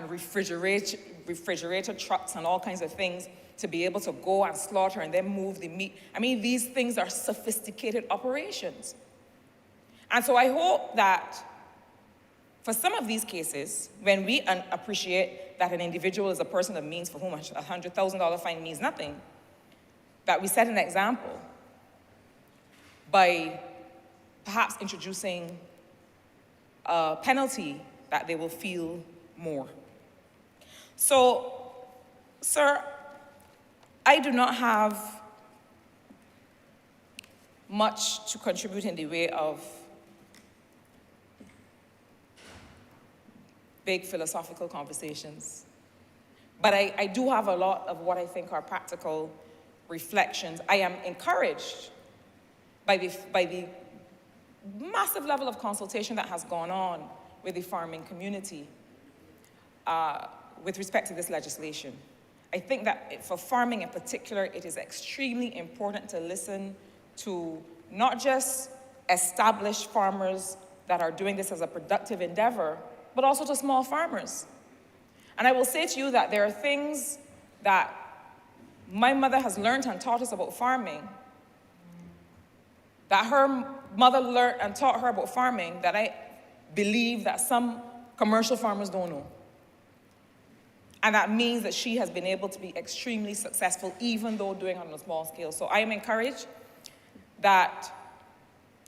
refrigerator trucks and all kinds of things to be able to go and slaughter and then move the meat. I mean, these things are sophisticated operations. And so I hope that for some of these cases, when we appreciate that an individual is a person of means for whom a $100,000 fine means nothing, that we set an example by perhaps introducing a penalty that they will feel more. So, sir, I do not have much to contribute in the way of big philosophical conversations. But I do have a lot of what I think are practical reflections. I am encouraged by the massive level of consultation that has gone on with the farming community with respect to this legislation. I think that for farming in particular, it is extremely important to listen to not just established farmers that are doing this as a productive endeavor, but also to small farmers. And I will say to you that there are things that my mother has learned and taught us about farming, that her mother learned and taught her about farming, that I believe that some commercial farmers don't know. And that means that she has been able to be extremely successful, even though doing it on a small scale. So I am encouraged that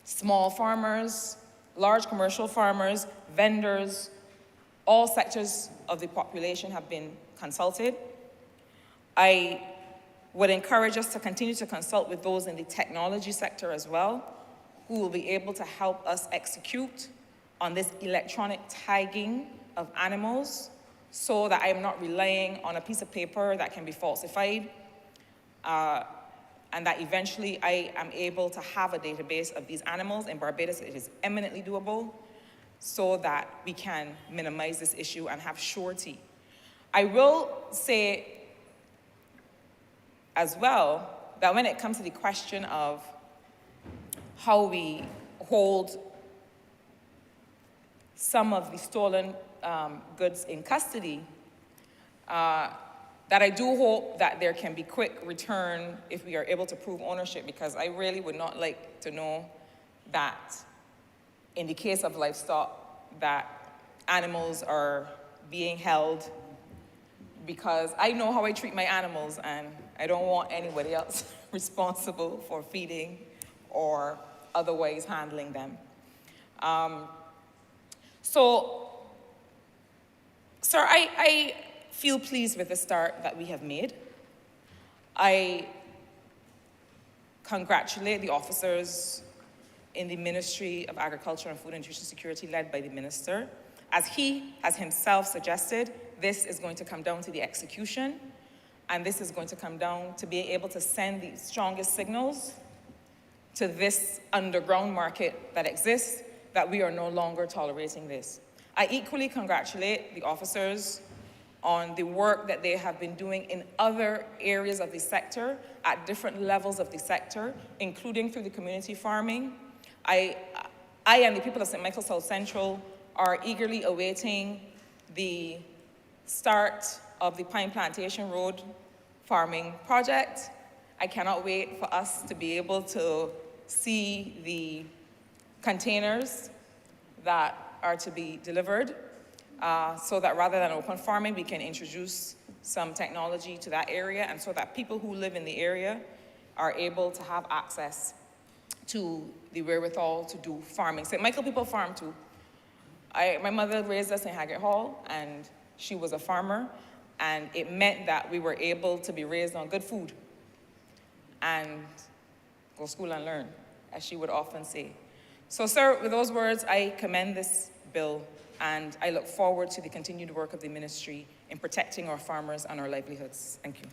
small farmers, large commercial farmers, vendors, all sectors of the population have been consulted. I would encourage us to continue to consult with those in the technology sector as well, who will be able to help us execute on this electronic tagging of animals so that I am not relying on a piece of paper that can be falsified, and that eventually I am able to have a database of these animals. In Barbados, it is eminently doable, so that we can minimize this issue and have surety. I will say as well that when it comes to the question of how we hold some of the stolen goods in custody, that I do hope that there can be quick return if we are able to prove ownership, because I really would not like to know that in the case of livestock, that animals are being held, because I know how I treat my animals and I don't want anybody else responsible for feeding or otherwise handling them. So, sir, I feel pleased with the start that we have made. I congratulate the officers in the Ministry of Agriculture and Food and Nutrition Security led by the minister. As he has himself suggested, this is going to come down to the execution, and this is going to come down to being able to send the strongest signals to this underground market that exists, that we are no longer tolerating this. I equally congratulate the officers on the work that they have been doing in other areas of the sector, at different levels of the sector, including through the community farming. I and the people of St. Michael South Central are eagerly awaiting the start of the Pine Plantation Road farming project. I cannot wait for us to be able to see the containers that are to be delivered, so that rather than open farming, we can introduce some technology to that area, and so that people who live in the area are able to have access to the wherewithal to do farming. St. Michael people farm too. My mother raised us in Haggard Hall, and she was a farmer, and it meant that we were able to be raised on good food and go school and learn, as she would often say. So, sir, with those words, I commend this bill, and I look forward to the continued work of the ministry in protecting our farmers and our livelihoods. Thank you.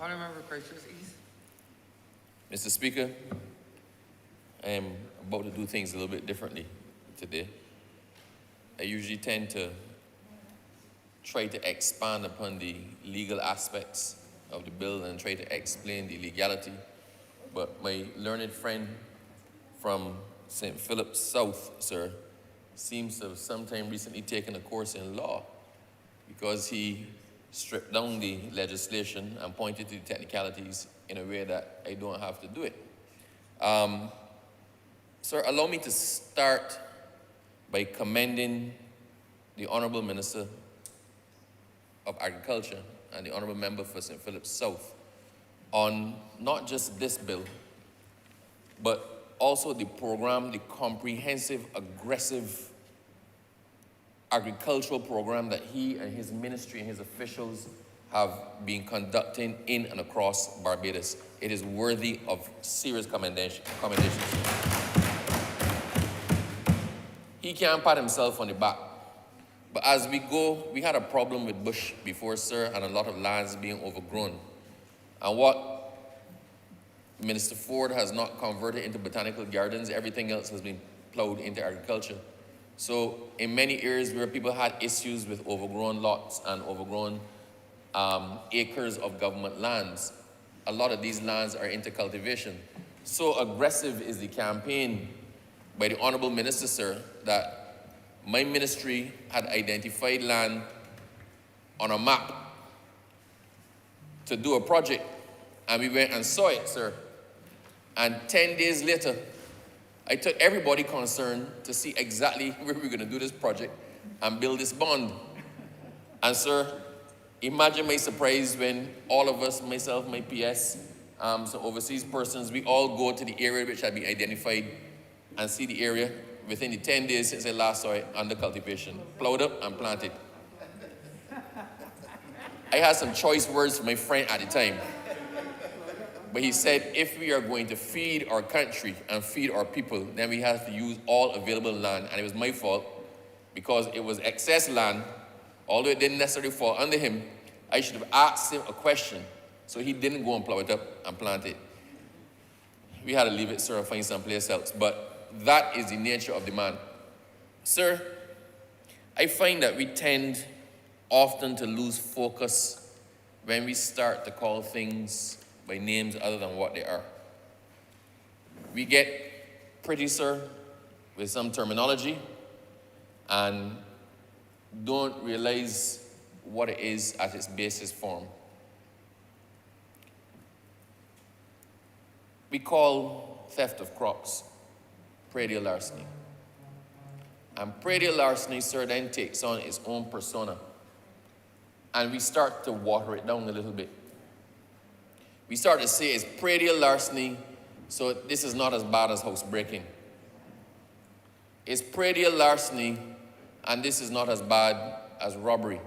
Honourable Christmas East. Mr. Speaker, I am about to do things a little bit differently today. I usually tend to try to expand upon the legal aspects of the bill and try to explain the legality, but my learned friend from St. Philip's South, sir, seems to have sometime recently taken a course in law, because he stripped down the legislation and pointed to the technicalities in a way that I don't have to do it. Sir, allow me to start by commending the Honourable Minister of Agriculture and the Honourable Member for St. Philip's South on not just this bill, but also the program, the comprehensive, aggressive agricultural program that he and his ministry and his officials have been conducting in and across Barbados. It is worthy of serious commendations. He can't pat himself on the back. But as we go, we had a problem with bush before, sir, and a lot of lands being overgrown. And what Minister Ford has not converted into botanical gardens, everything else has been plowed into agriculture. So in many areas where people had issues with overgrown lots and overgrown acres of government lands, a lot of these lands are into cultivation. So aggressive is the campaign by the Honourable Minister, sir, that my ministry had identified land on a map to do a project, and we went and saw it, sir. And 10 days later, I took everybody concerned to see exactly where we're going to do this project and build this bond. And sir, imagine my surprise when all of us, myself, my PS, so overseas persons, we all go to the area which had been identified and see the area within the 10 days since I last saw it under cultivation, plowed up and planted. I had some choice words from my friend at the time. But he said, if we are going to feed our country and feed our people, then we have to use all available land. And it was my fault, because it was excess land. Although it didn't necessarily fall under him, I should have asked him a question so he didn't go and plow it up and plant it. We had to leave it, sir, and find someplace else. But that is the nature of the man. Sir, I find that we tend often to lose focus when we start to call things by names other than what they are. We get pretty, sir, with some terminology, and don't realize what it is at its basis form. We call theft of crops praedial larceny. And praedial larceny, sir, then takes on its own persona. And we start to water it down a little bit. We start to say it's praedial larceny, so this is not as bad as housebreaking. It's praedial larceny, and this is not as bad as robbery.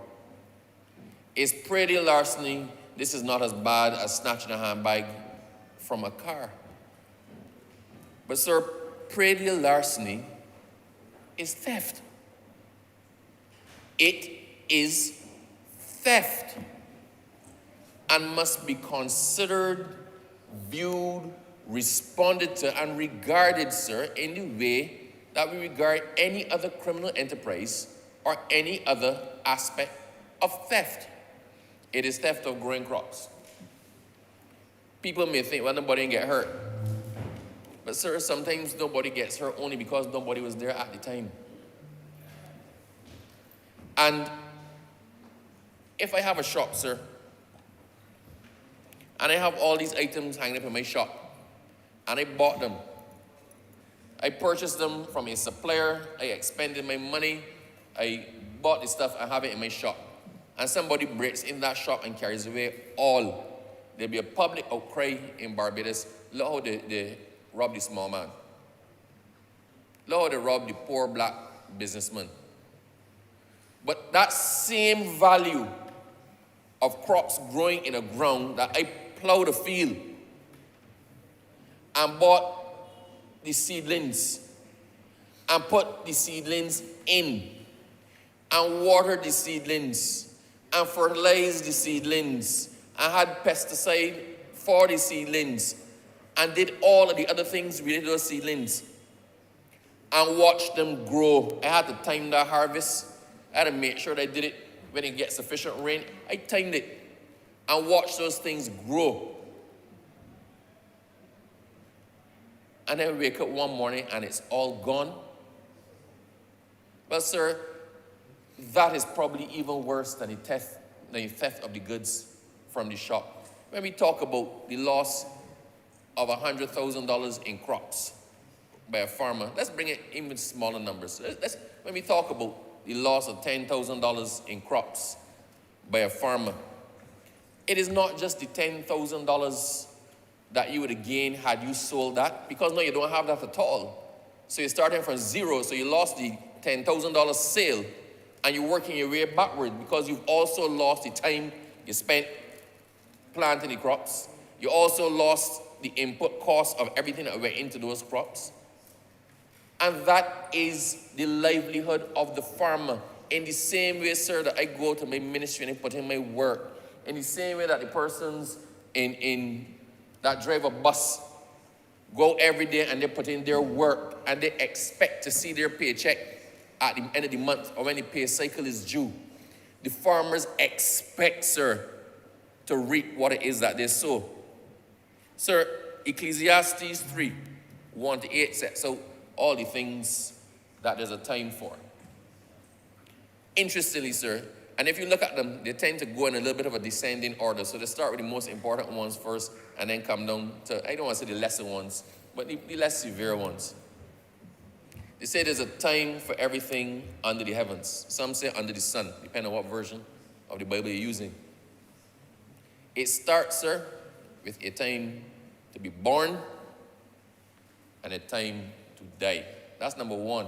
It's praedial larceny, this is not as bad as snatching a handbag from a car. But sir, praedial larceny is theft. It is theft and must be considered, viewed, responded to, and regarded, sir, in the way that we regard any other criminal enterprise or any other aspect of theft. It is theft of growing crops. People may think, well, nobody can get hurt. But sir, sometimes nobody gets hurt only because nobody was there at the time. And if I have a shop, sir, and I have all these items hanging up in my shop, and I bought them, I purchased them from a supplier, I expended my money, I bought the stuff, I have it in my shop, and somebody breaks in that shop and carries away all. There'll be a public outcry in Barbados. Look how they rob the small man. Look how they rob the poor black businessman. But that same value of crops growing in a ground that I plowed a field and bought the seedlings and put the seedlings in and watered the seedlings and fertilized the seedlings and had pesticide for the seedlings and did all of the other things related to those seedlings and watched them grow. I had to time that harvest. I had to make sure that I did it when it gets sufficient rain. I timed it and watched those things grow. And then we wake up one morning and it's all gone. Well, sir, that is probably even worse than the theft of the goods from the shop. When we talk about the loss of $100,000 in crops by a farmer, let's bring it even smaller numbers. When we talk about the loss of $10,000 in crops by a farmer, it is not just the $10,000 that you would have gained had you sold that, because no, you don't have that at all. So you're starting from zero, so you lost the $10,000 sale, and you're working your way backward because you've also lost the time you spent planting the crops. You also lost the input cost of everything that went into those crops. And that is the livelihood of the farmer. In the same way, sir, that I go to my ministry and I put in my work, in the same way that the persons that drive a bus go every day and they put in their work and they expect to see their paycheck at the end of the month or when the pay cycle is due. The farmers expect, sir, to reap what it is that they sow. Sir, Ecclesiastes 3, 1-8 sets out all the things that there's a time for. Interestingly, sir, and if you look at them, they tend to go in a little bit of a descending order. So they start with the most important ones first and then come down to, I don't want to say the lesser ones, but the less severe ones. They say there's a time for everything under the heavens. Some say under the sun, depending on what version of the Bible you're using. It starts, sir, with a time to be born and a time to die. That's number one.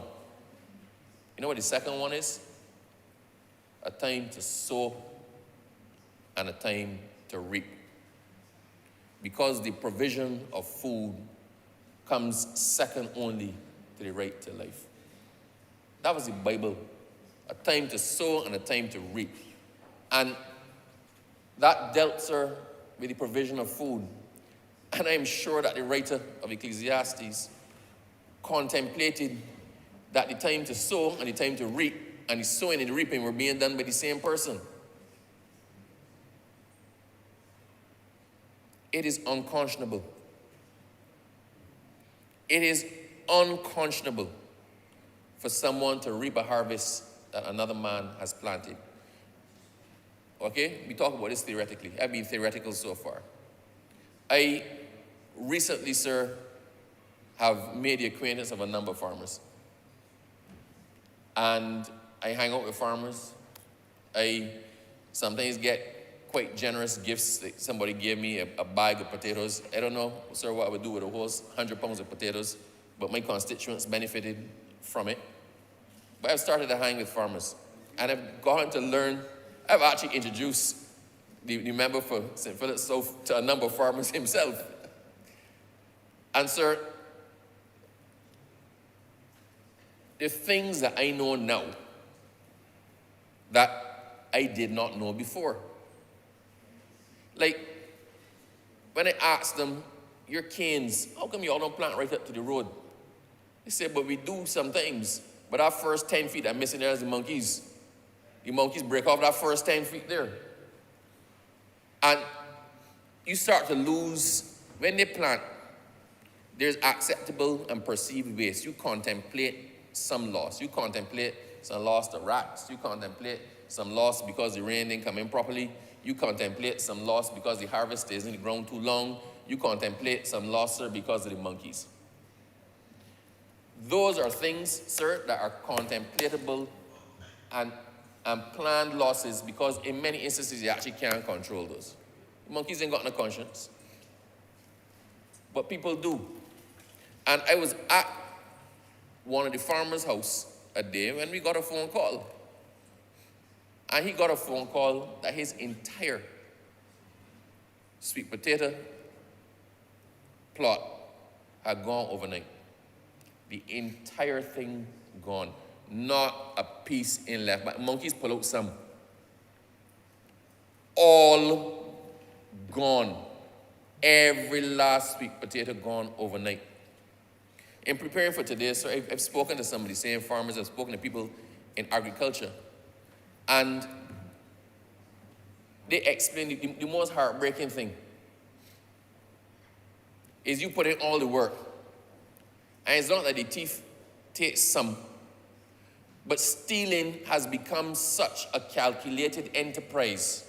You know what the second one is? A time to sow and a time to reap. Because the provision of food comes second only to the right to life. That was the Bible. A time to sow and a time to reap. And that dealt, sir, with the provision of food. And I'm sure that the writer of Ecclesiastes contemplated that the time to sow and the time to reap and the sowing and the reaping were being done by the same person. It is unconscionable. It is unconscionable for someone to reap a harvest that another man has planted. Okay? We talk about this theoretically. I've been theoretical so far. I recently, sir, have made the acquaintance of a number of farmers. And I hang out with farmers. I sometimes get quite generous gifts. Like somebody gave me a bag of potatoes. I don't know, sir, what I would do with a whole 100 pounds of potatoes, but my constituents benefited from it. But I've started to hang with farmers. And I've gone to learn. I've actually introduced the member for St. Philip South to a number of farmers himself. And sir, the things that I know now that I did not know before. Like, when I asked them, your canes, how come you all don't plant right up to the road? They said, but we do sometimes. But our first 10 feet are missing there as the monkeys. The monkeys break off that first 10 feet there. And you start to lose, when they plant, there's acceptable and perceived waste. You contemplate some loss. You contemplate some loss to rats. You contemplate some loss because the rain didn't come in properly. You contemplate some loss because the harvest stays in the ground too long. You contemplate some loss, sir, because of the monkeys. Those are things, sir, that are contemplatable and planned losses, because in many instances you actually can't control those. The monkeys ain't got no conscience. But people do. And I was at one of the farmers' house a day when we got a phone call. And he got a phone call that his entire sweet potato plot had gone overnight. The entire thing gone. Not a piece in left. But monkeys pull out some. All gone. Every last sweet potato gone overnight. In preparing for today, sir, I've spoken to some of the same farmers. I've spoken to people in agriculture. And they explain the most heartbreaking thing is you put in all the work. And it's not that the thief takes some, but stealing has become such a calculated enterprise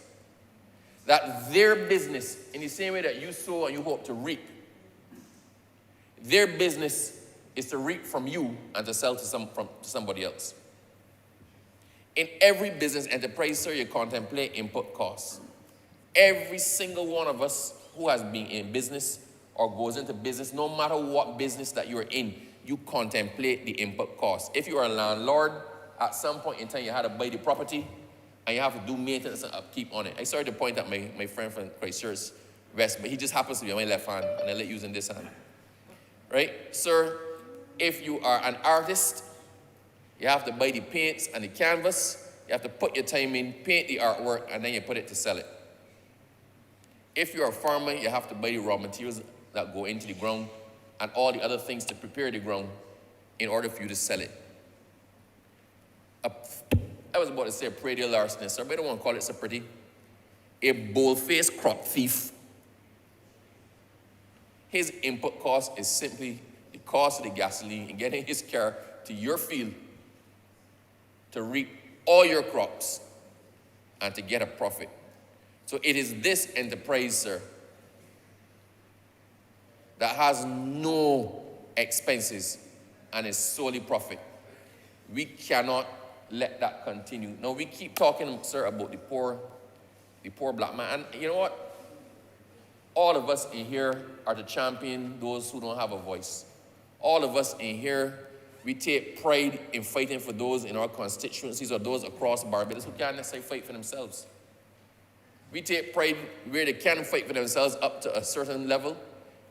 that their business, in the same way that you sow and you hope to reap, their business is to reap from you and to sell to somebody else. In every business enterprise, sir, you contemplate input costs. Every single one of us who has been in business or goes into business, no matter what business that you're in, you contemplate the input costs. If you are a landlord, at some point in time you had to buy the property and you have to do maintenance and upkeep on it. I started to point at my friend from Christchurch West, but he just happens to be on my left hand and I let using this hand. Right? Sir, if you are an artist, you have to buy the paints and the canvas. You have to put your time in, paint the artwork, and then you put it to sell it. If you're a farmer, you have to buy the raw materials that go into the ground and all the other things to prepare the ground in order for you to sell it. I was about to say a praedial larceny, sir, but I don't want to call it so pretty. A bold-faced crop thief. His input cost is simply the cost of the gasoline and getting his car to your field to reap all your crops and to get a profit. So it is this enterprise, sir, that has no expenses and is solely profit. We cannot let that continue. Now we keep talking, sir, about the poor black man. And you know what? All of us in here are to champion those who don't have a voice. All of us in here, we take pride in fighting for those in our constituencies or those across Barbados who can't necessarily fight for themselves. We take pride where they can fight for themselves up to a certain level,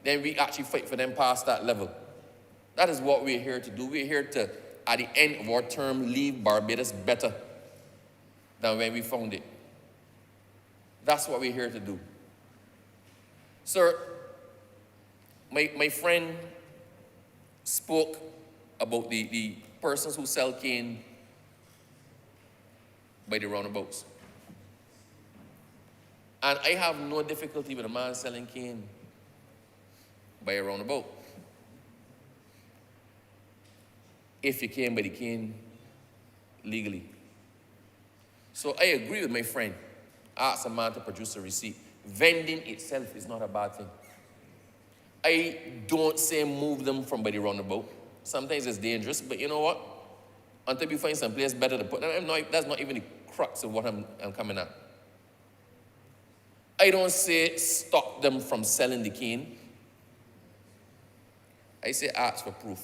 then we actually fight for them past that level. That is what we're here to do. We're here to, at the end of our term, leave Barbados better than when we found it. That's what we're here to do. Sir, my friend spoke about the persons who sell cane by the roundabouts. And I have no difficulty with a man selling cane by a roundabout. if you came by the cane legally. So I agree with my friend. Ask a man to produce a receipt. Vending itself is not a bad thing. I don't say move them from by the roundabout. Sometimes it's dangerous, but you know what? Until you find some place better to put them, that's not even the crux of what I'm coming at. I don't say stop them from selling the cane. I say ask for proof.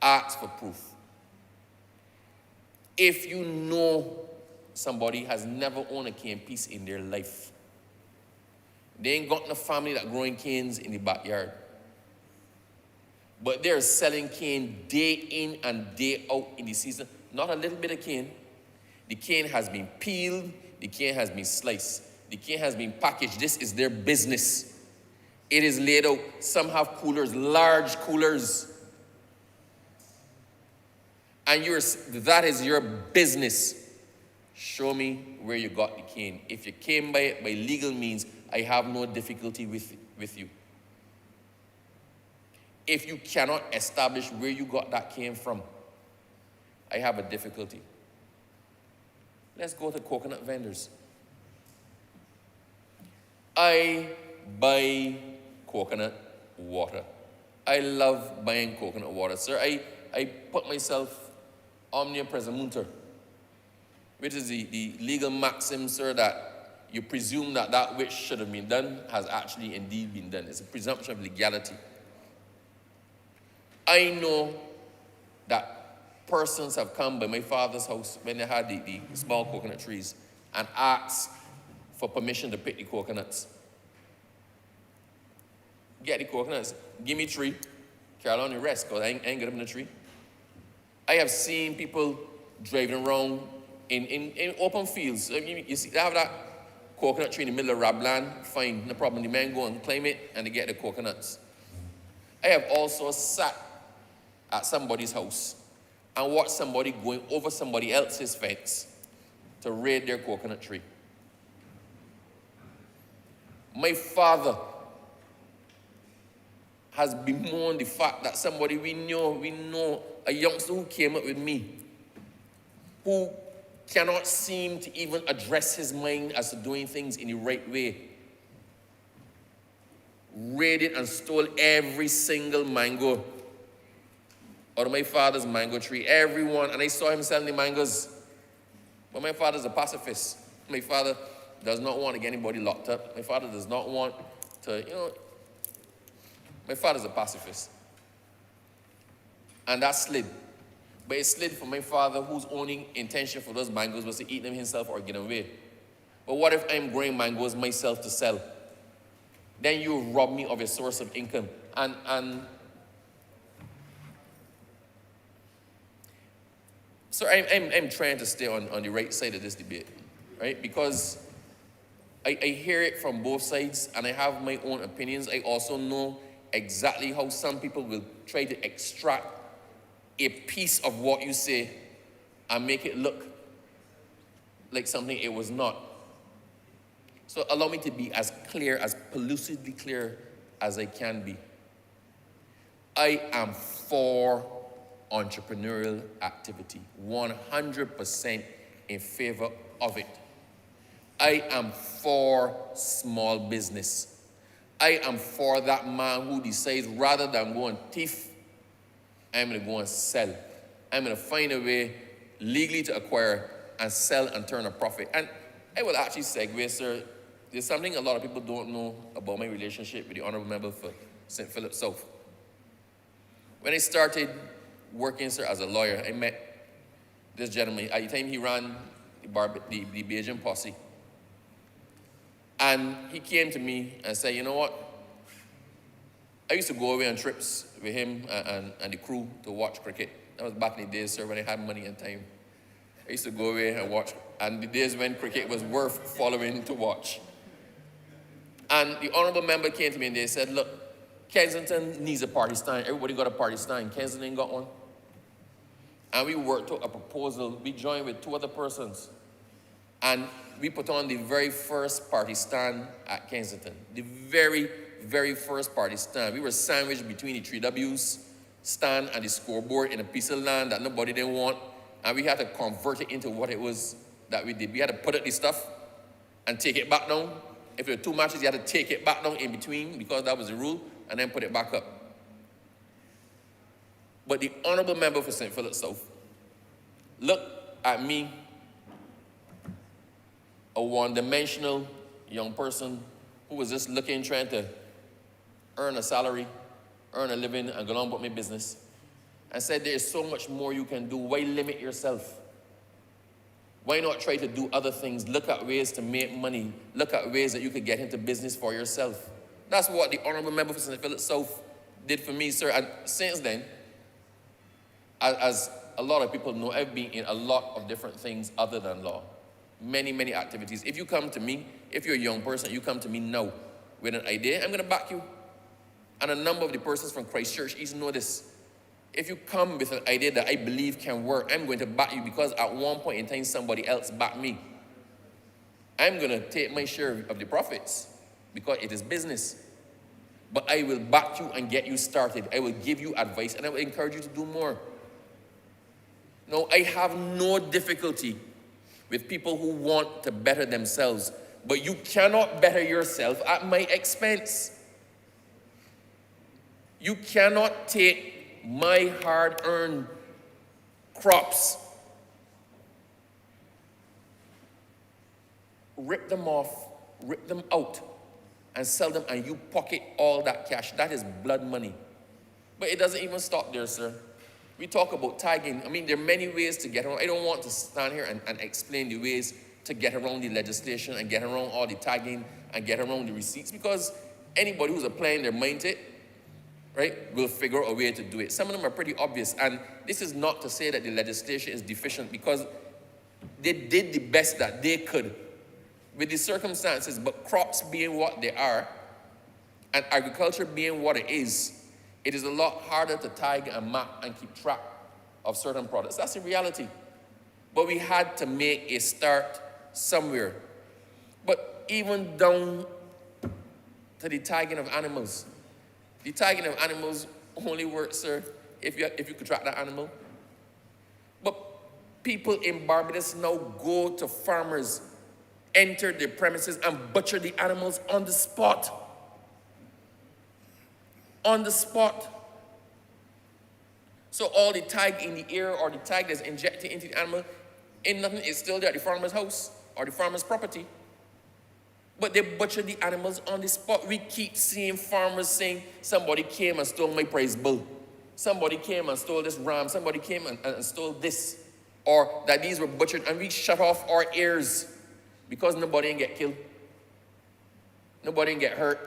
Ask for proof. If you know somebody has never owned a cane piece in their life, they ain't got no family that growing canes in the backyard, but they're selling cane day in and day out in the season, not a little bit of cane. The cane has been peeled, the cane has been sliced, the cane has been packaged. This is their business. It is laid out. Some have coolers, large coolers. And that is your business. Show me where you got the cane. If you came by it by legal means, I have no difficulty with you. If you cannot establish where you got that cane from, I have a difficulty. Let's go to coconut vendors. I buy coconut water. I love buying coconut water. Sir, I put myself omnia presumuntur, which is the legal maxim, sir, that you presume that which should have been done has actually indeed been done. It's a presumption of legality. I know that persons have come by my father's house when they had the small coconut trees and asked for permission to pick the coconuts. Get the coconuts, give me 3, carry on the rest, because I ain't get them in the tree. I have seen people driving around in open fields. I mean, you see, they have that coconut tree in the middle of Rabland, fine, no problem. The men go and climb it and they get the coconuts. I have also sat at somebody's house and watched somebody going over somebody else's fence to raid their coconut tree. My father has bemoaned the fact that somebody we know, a youngster who came up with me, who cannot seem to even address his mind as to doing things in the right way, raided and stole every single mango out of my father's mango tree, everyone, and I saw him selling the mangoes. But my father's a pacifist. My father does not want to get anybody locked up. My father does not want to, my father's a pacifist. And that slid. But it slid for my father, whose only intention for those mangoes was to eat them himself or get them away. But what if I'm growing mangoes myself to sell? Then you rob me of a source of income. And so I'm trying to stay on the right side of this debate, right? Because I hear it from both sides, and I have my own opinions. I also know exactly how some people will try to extract a piece of what you say and make it look like something it was not. So allow me to be as clear, as pellucidly clear as I can be. I am for entrepreneurial activity, 100% in favor of it. I am for small business. I am for that man who decides rather than go and thief, I'm going to go and sell. I'm going to find a way legally to acquire and sell and turn a profit. And I will actually segue, sir. There's something a lot of people don't know about my relationship with the Honourable Member for St. Philip South. When I started working, sir, as a lawyer, I met this gentleman. At the time, he ran the Bajan posse. And he came to me and said, you know what? I used to go away on trips with him and the crew to watch cricket. That was back in the days, sir, when I had money and time. I used to go away and watch, and the days when cricket was worth following to watch. And the Honourable Member came to me and they said, look, Kensington needs a party stand. Everybody got a party stand. Kensington got one. And we worked out a proposal. We joined with 2 other persons. And we put on the very first party stand at Kensington. The very, very first party stand. We were sandwiched between the 3 Ws stand and the scoreboard in a piece of land that nobody didn't want, and we had to convert it into what it was that we did. We had to put up the stuff and take it back down. If there were 2 matches, you had to take it back down in between because that was the rule, and then put it back up. But the Honourable Member for St. Philip South, look at me, a one-dimensional young person who was just looking, trying to earn a salary, earn a living, and go on about my business, and said there is so much more you can do. Why limit yourself? Why not try to do other things? Look at ways to make money. Look at ways that you could get into business for yourself. That's what the Honourable Member for St. Philip South did for me, sir. And since then, as a lot of people know, I've been in a lot of different things other than law. Many, many activities. If you come to me, if you're a young person, you come to me now with an idea, I'm going to back you. And a number of the persons from Christchurch East know this. If you come with an idea that I believe can work, I'm going to back you because at one point in time, somebody else backed me. I'm going to take my share of the profits because it is business. But I will back you and get you started. I will give you advice and I will encourage you to do more. No, I have no difficulty with people who want to better themselves, but you cannot better yourself at my expense. You cannot take my hard-earned crops, rip them off, rip them out, and sell them, and you pocket all that cash. That is blood money. But it doesn't even stop there, sir. We talk about tagging. I mean, there are many ways to get around. I don't want to stand here and explain the ways to get around the legislation and get around all the tagging and get around the receipts, because anybody who's applying their mind to it, right, will figure a way to do it. Some of them are pretty obvious, and this is not to say that the legislation is deficient, because they did the best that they could with the circumstances, but crops being what they are, and agriculture being what it is a lot harder to tag and map and keep track of certain products. That's the reality. But we had to make a start somewhere. But even down to the tagging of animals. The tagging of animals only works, sir, if you could track that animal. But people in Barbados now go to farmers, enter their premises, and butcher the animals on the spot. On the spot. So all the tag in the air or the tag that's injected into the animal, ain't nothing, it's still there at the farmer's house or the farmer's property. But they butcher the animals on the spot. We keep seeing farmers saying, somebody came and stole my prize bull. Somebody came and stole this ram. Somebody came and stole this. Or that these were butchered, and we shut off our ears because nobody ain't get killed. Nobody ain't get hurt.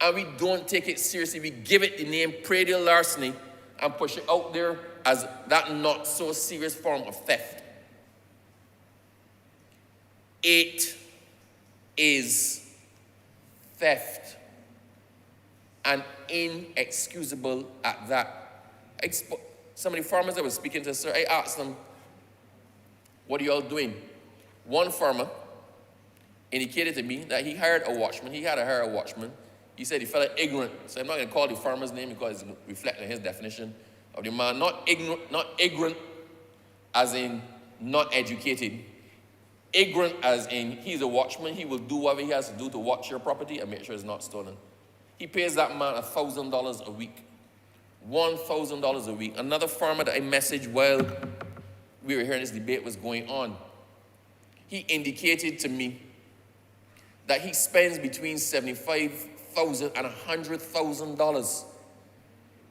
And we don't take it seriously. We give it the name praedial larceny and push it out there as that not so serious form of theft. It is theft, and inexcusable at that. Some of the farmers I was speaking to, sir, I asked them, what are you all doing? One farmer indicated to me that he hired a watchman. He had to hire a watchman. He said he felt ignorant. So I'm not going to call the farmer's name because it's reflecting his definition of the man. Not ignorant as in not educated. Ignorant as in he's a watchman. He will do whatever he has to do to watch your property and make sure it's not stolen. He pays that man $1,000 a week. $1,000 a week. Another farmer that I messaged while we were hearing this debate was going on, he indicated to me that he spends between $75,000 and $100,000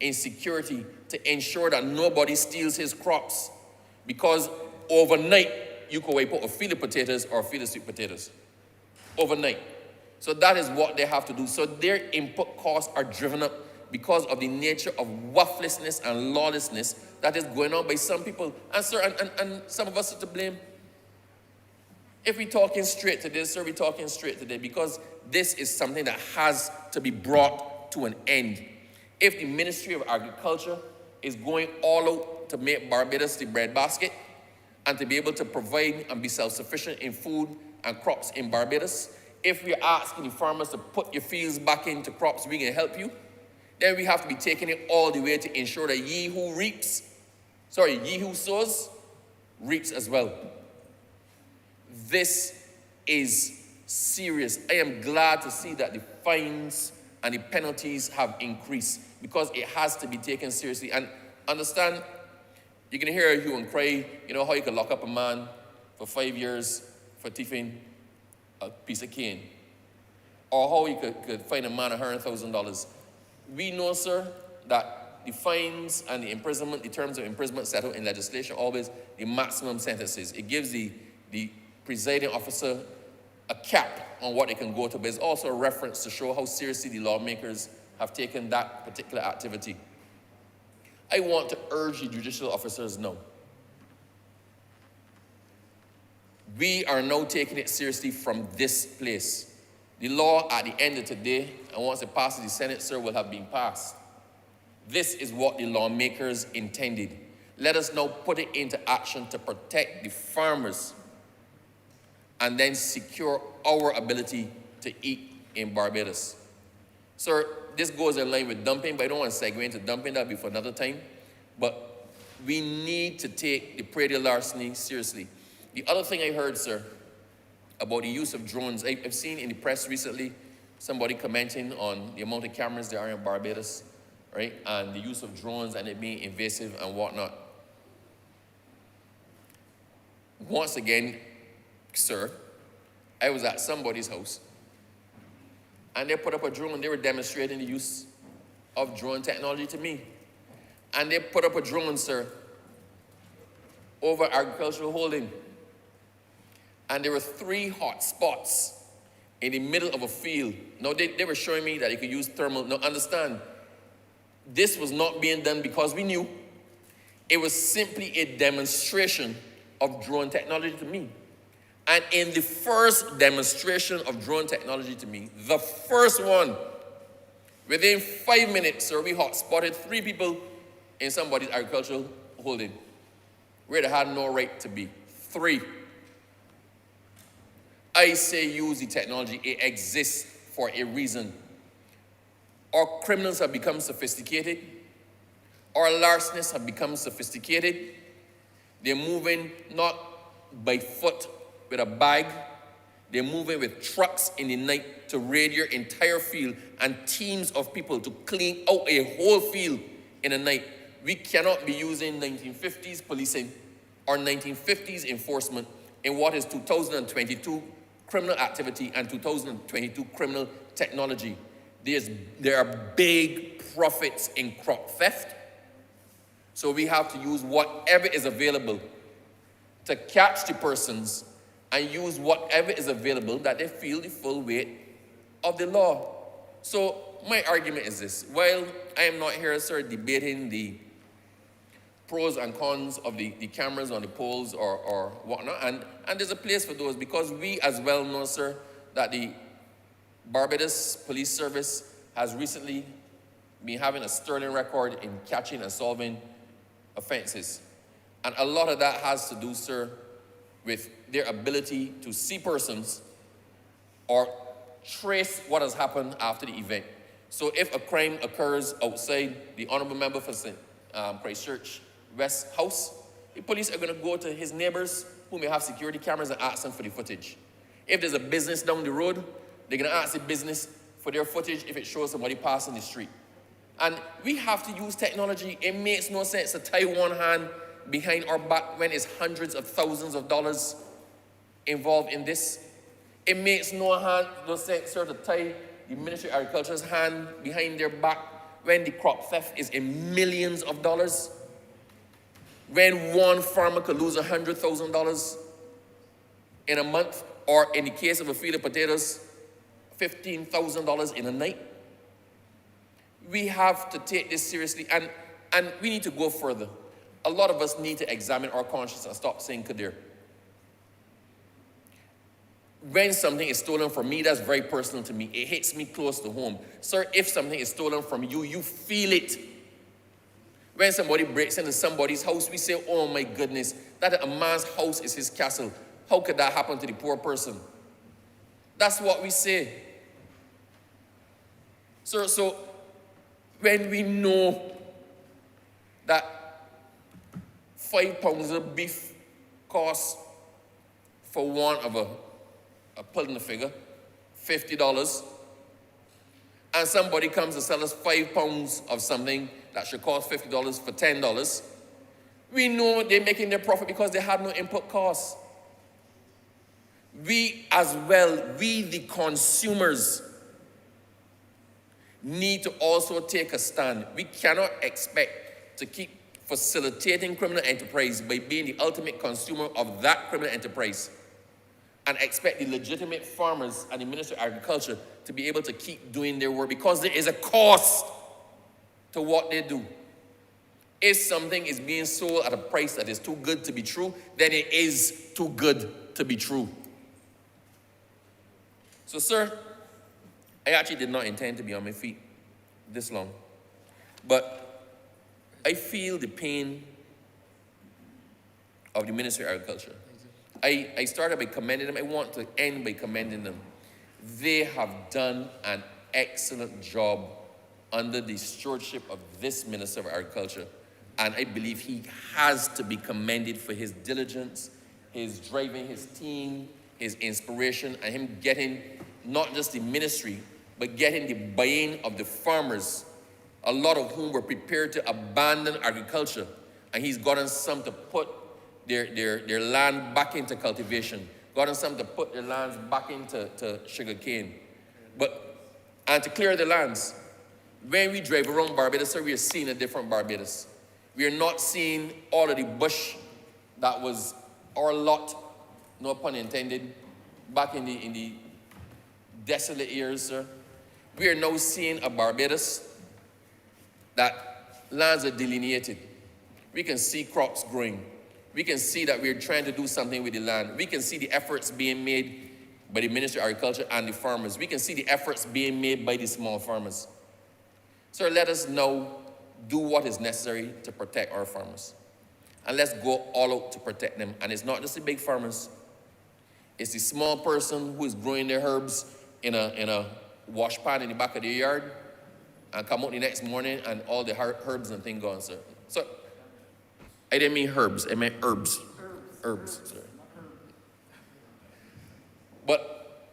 in security to ensure that nobody steals his crops, because overnight you could wipe out a field of potatoes or a field of sweet potatoes. Overnight. So that is what they have to do. So their input costs are driven up because of the nature of worthlessness and lawlessness that is going on by some people. And sir, and some of us are to blame. If we're talking straight to this, sir, we're talking straight today, because this is something that has to be brought to an end. If the Ministry of Agriculture is going all out to make Barbados the breadbasket and to be able to provide and be self-sufficient in food and crops in Barbados, if we're asking the farmers to put your fields back into crops, we can help you, then we have to be taking it all the way to ensure that ye who sows, reaps as well. This is serious. I am glad to see that the fines and the penalties have increased because it has to be taken seriously. And understand, you can hear a hue and cry, you know how you can lock up a man for 5 years for thieving a piece of cane, or how you could fine a man $100,000. We know, sir, that the fines and the imprisonment, the terms of imprisonment set out in legislation, always the maximum sentences. It gives the presiding officer a cap on what they can go to, but it's also a reference to show how seriously the lawmakers have taken that particular activity. I want to urge the judicial officers now. We are now taking it seriously from this place. The law at the end of today, and once it passes the Senate, sir, will have been passed. This is what the lawmakers intended. Let us now put it into action to protect the farmers and then secure our ability to eat in Barbados. Sir, this goes in line with dumping, but I don't want to segue into dumping. That'll be for another time. But we need to take the praedial larceny seriously. The other thing I heard, sir, about the use of drones, I've seen in the press recently somebody commenting on the amount of cameras there are in Barbados, right? And the use of drones and it being invasive and whatnot. Once again, sir, I was at somebody's house and they put up a drone. They were demonstrating the use of drone technology to me. And they put up a drone, sir, over agricultural holding. And there were 3 hot spots in the middle of a field. Now, they were showing me that you could use thermal. Now, understand, this was not being done because we knew. It was simply a demonstration of drone technology to me. And in the first demonstration of drone technology to me, the first one, within 5 minutes, sir, we hot spotted 3 people in somebody's agricultural holding where they had no right to be. 3. I say use the technology. It exists for a reason. Our criminals have become sophisticated. Our larcenists have become sophisticated. They're moving not by foot with a bag. They're moving with trucks in the night to raid your entire field and teams of people to clean out a whole field in the night. We cannot be using 1950s policing or 1950s enforcement in what is 2022 criminal activity and 2022 criminal technology. There are big profits in crop theft. So we have to use whatever is available to catch the persons and use whatever is available that they feel the full weight of the law. So my argument is this. While I am not here, sir, debating the pros and cons of the cameras on the poles or whatnot, and there's a place for those because we as well know, sir, that the Barbados Police Service has recently been having a sterling record in catching and solving offenses. And a lot of that has to do, sir, with their ability to see persons or trace what has happened after the event. So if a crime occurs outside the Honourable Member for St. Christchurch West House, the police are going to go to his neighbors who may have security cameras and ask them for the footage. If there's a business down the road, they're going to ask the business for their footage if it shows somebody passing the street. And we have to use technology. It makes no sense to tie one hand behind our back when it's hundreds of thousands of dollars involved in this. It makes no sense, sir, to tie the Ministry of Agriculture's hand behind their back when the crop theft is in millions of dollars. When one farmer could lose $100,000 in a month, or in the case of a field of potatoes, $15,000 in a night. We have to take this seriously, and we need to go further. A lot of us need to examine our conscience and stop saying Kadir. When something is stolen from me, that's very personal to me. It hits me close to home. Sir, if something is stolen from you, you feel it. When somebody breaks into somebody's house, we say, oh my goodness, that a man's house is his castle. How could that happen to the poor person? That's what we say. Sir, so when we know that 5 pounds of beef costs, for want of a pulling the figure, $50, and somebody comes to sell us 5 pounds of something that should cost $50 for $10, we know they're making their profit because they have no input costs. We as well, we the consumers, need to also take a stand. We cannot expect to keep facilitating criminal enterprise by being the ultimate consumer of that criminal enterprise and expect the legitimate farmers and the Ministry of Agriculture to be able to keep doing their work, because there is a cost to what they do. If something is being sold at a price that is too good to be true, then it is too good to be true. So, sir, I actually did not intend to be on my feet this long, but I feel the pain of the Ministry of Agriculture. I started by commending them. I want to end by commending them. They have done an excellent job under the stewardship of this Minister of Agriculture, and I believe he has to be commended for his diligence, his driving his team, his inspiration, and him getting not just the ministry, but getting the buy-in of the farmers, a lot of whom were prepared to abandon agriculture, and he's gotten some to put their land back into cultivation, gotten some to put their lands back into sugarcane, and to clear the lands. When we drive around Barbados, sir, we are seeing a different Barbados. We are not seeing all of the bush that was our lot, no pun intended, back in the desolate years, sir. We are now seeing a Barbados that lands are delineated. We can see crops growing. We can see that we're trying to do something with the land. We can see the efforts being made by the Ministry of Agriculture and the farmers. We can see the efforts being made by the small farmers. Sir, let us now do what is necessary to protect our farmers. And let's go all out to protect them. And it's not just the big farmers. It's the small person who is growing their herbs in a wash pan in the back of their yard and come out the next morning and all the herbs and things gone, sir. So, I didn't mean herbs, I meant herbs. Herbs, sir. But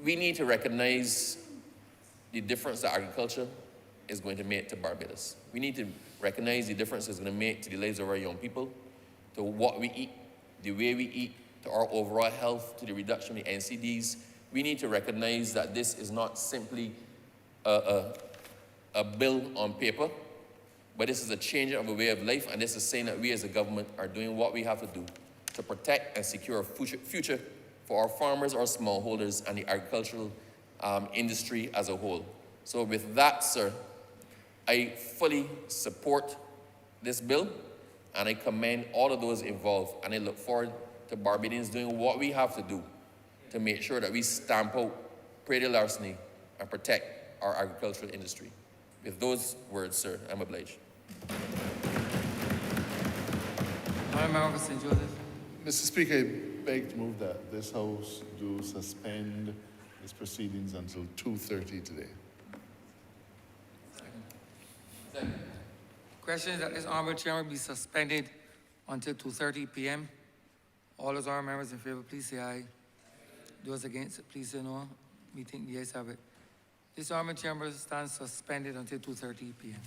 we need to recognize the difference that agriculture is going to make to Barbados. We need to recognize the difference it's going to make to the lives of our young people, to what we eat, the way we eat, to our overall health, to the reduction of the NCDs. We need to recognize that this is not simply a bill on paper, but this is a change of a way of life, and this is saying that we as a government are doing what we have to do to protect and secure a future for our farmers, our smallholders, and the agricultural industry as a whole. So with that, sir, I fully support this bill, and I commend all of those involved, and I look forward to Barbadians doing what we have to do to make sure that we stamp out praedial larceny and protect our agricultural industry. With those words, sir, I'm obliged. Honourable Member for St. Joseph. Mr. Speaker, I beg to move that this House do suspend its proceedings until 2:30 today. Second. Question is that this honourable chairman be suspended until 2:30 p.m. All those honourable members in favor, please say aye. Those against, please say no. Meeting, the ayes have it. This honourable chamber stands suspended until 2:30 p.m.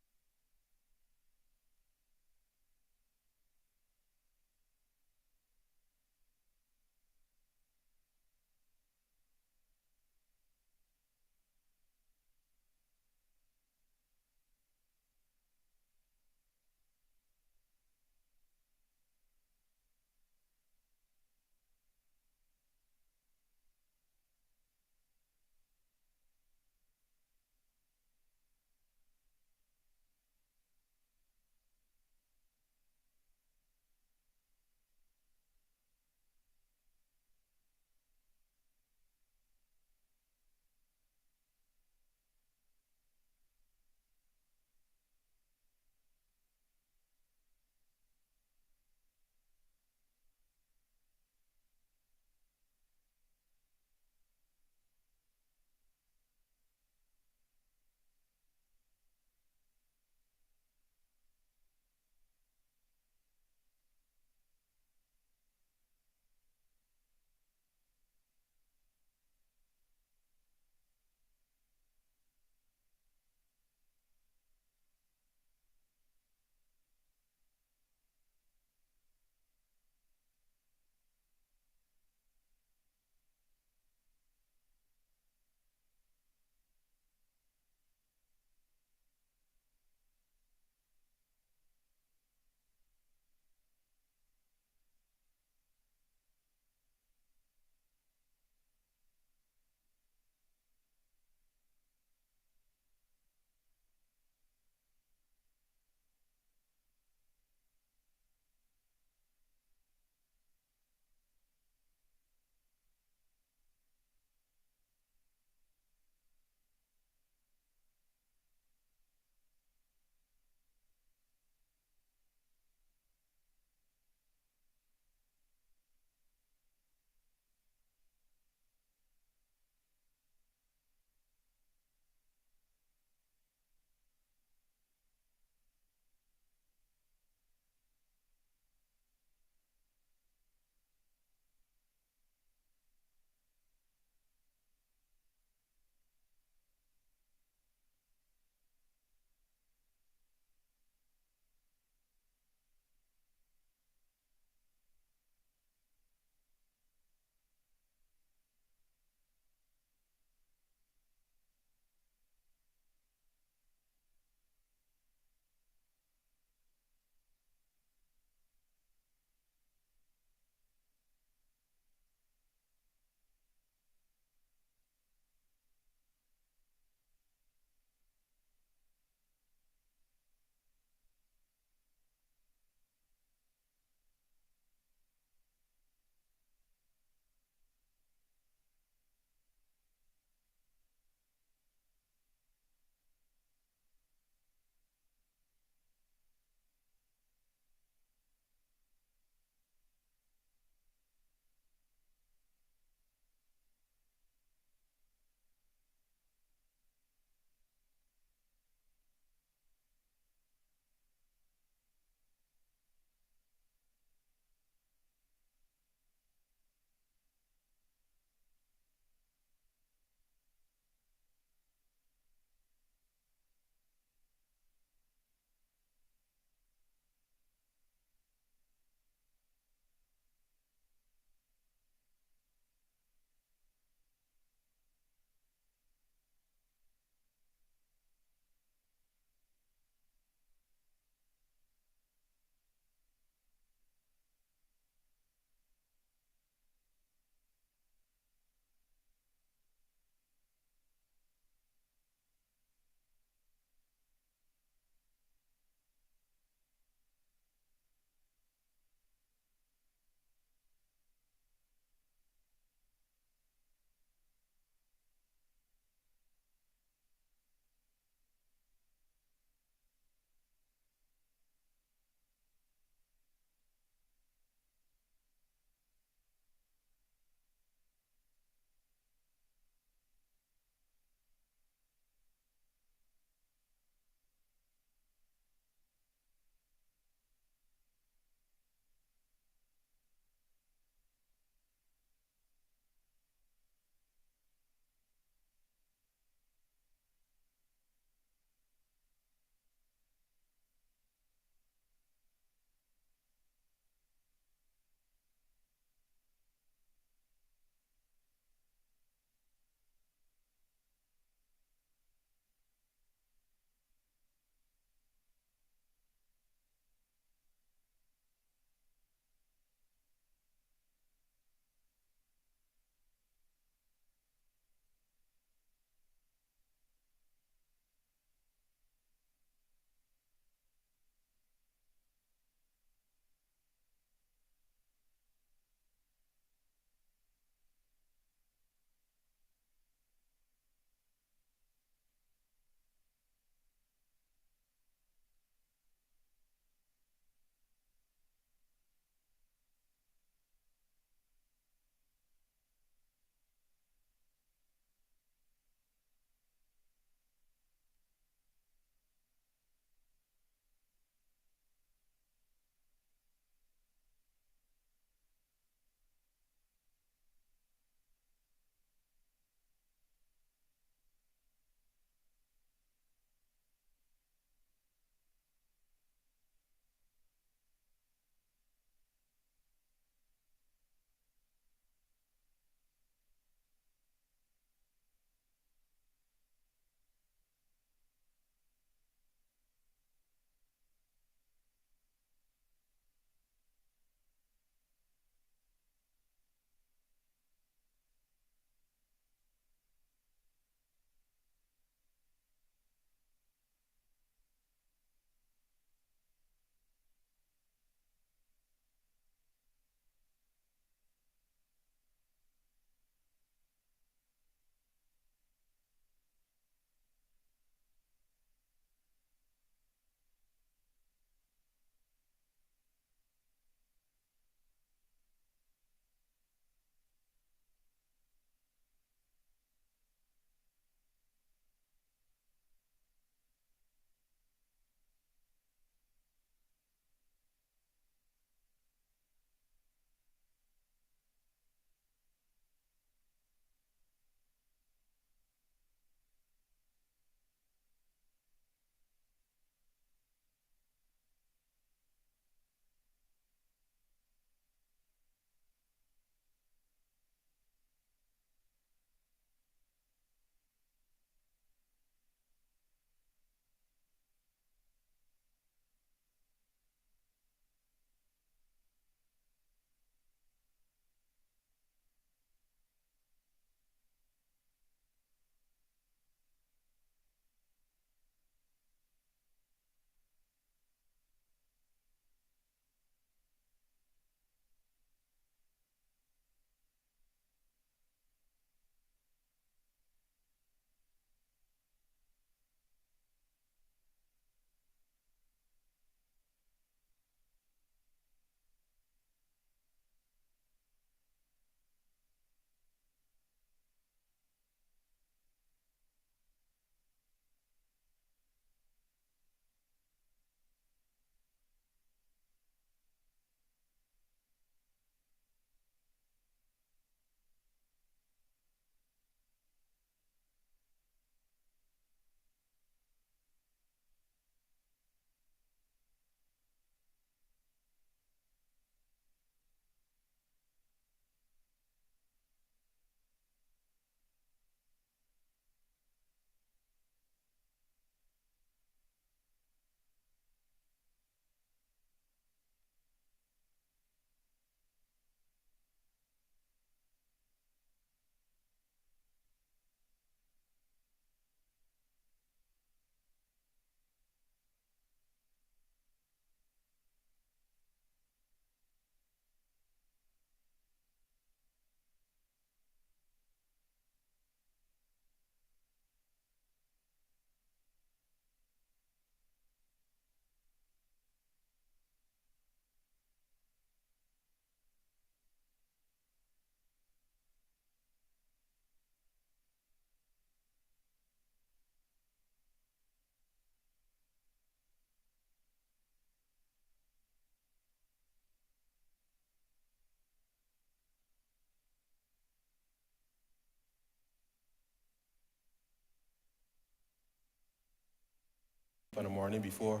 on the morning before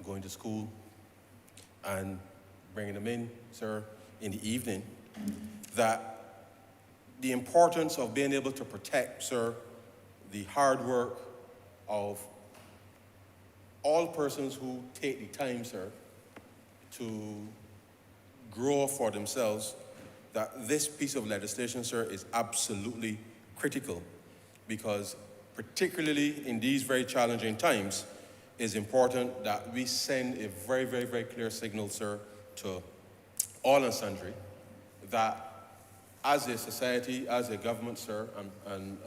going to school and bringing them in, sir, in the evening, that the importance of being able to protect, sir, the hard work of all persons who take the time, sir, to grow for themselves, that this piece of legislation, sir, is absolutely critical, because particularly in these very challenging times, it's important that we send a very, very, very clear signal, sir, to all and sundry, that as a society, as a government, sir, and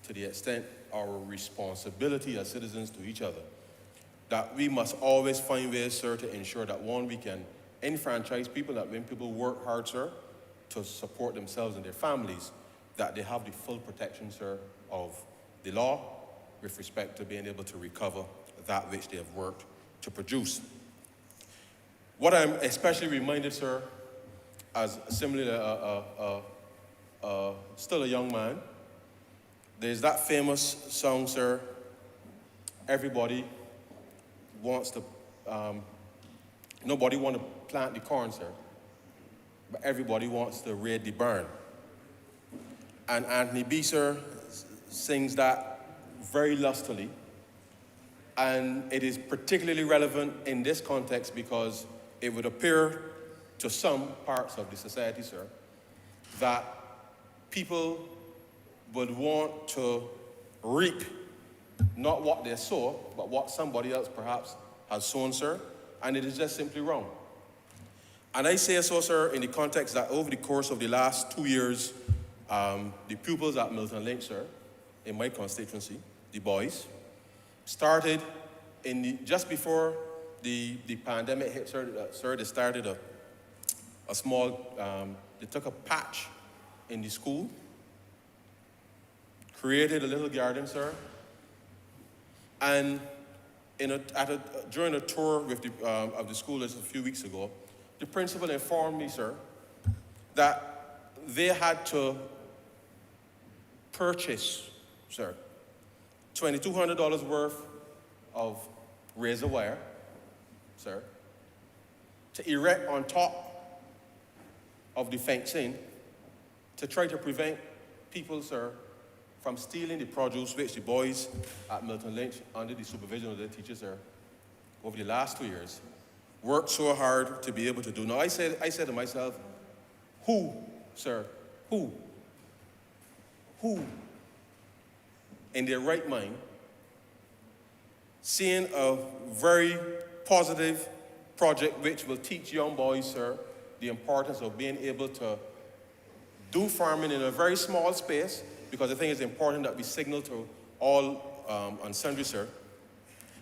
to the extent our responsibility as citizens to each other, that we must always find ways, sir, to ensure that, one, we can enfranchise people, that when people work hard, sir, to support themselves and their families, that they have the full protection, sir, of the law with respect to being able to recover that which they have worked to produce. What I'm especially reminded, sir, as similarly still a young man, there's that famous song, sir, everybody wants to, nobody wants to plant the corn, sir, but everybody wants to raid the barn. And Anthony B., sir, sings that very lustily. And it is particularly relevant in this context because it would appear to some parts of the society, sir, that people would want to reap not what they sow, but what somebody else perhaps has sown, sir, and it is just simply wrong. And I say so, sir, in the context that over the course of the last 2 years, the pupils at Milton Lynch, sir, in my constituency, the boys, started just before the pandemic hit, sir, they started a small, they took a patch in the school, created a little garden, sir, and during a tour with of the school just a few weeks ago, the principal informed me, sir, that they had to purchase, sir, $2,200 worth of razor wire, sir, to erect on top of the fencing to try to prevent people, sir, from stealing the produce which the boys at Milton Lynch, under the supervision of their teachers, sir, over the last 2 years, worked so hard to be able to do. Now, I said to myself, who, sir, who in their right mind, seeing a very positive project which will teach young boys, sir, the importance of being able to do farming in a very small space, because I think it's important that we signal to all and sundry, sir,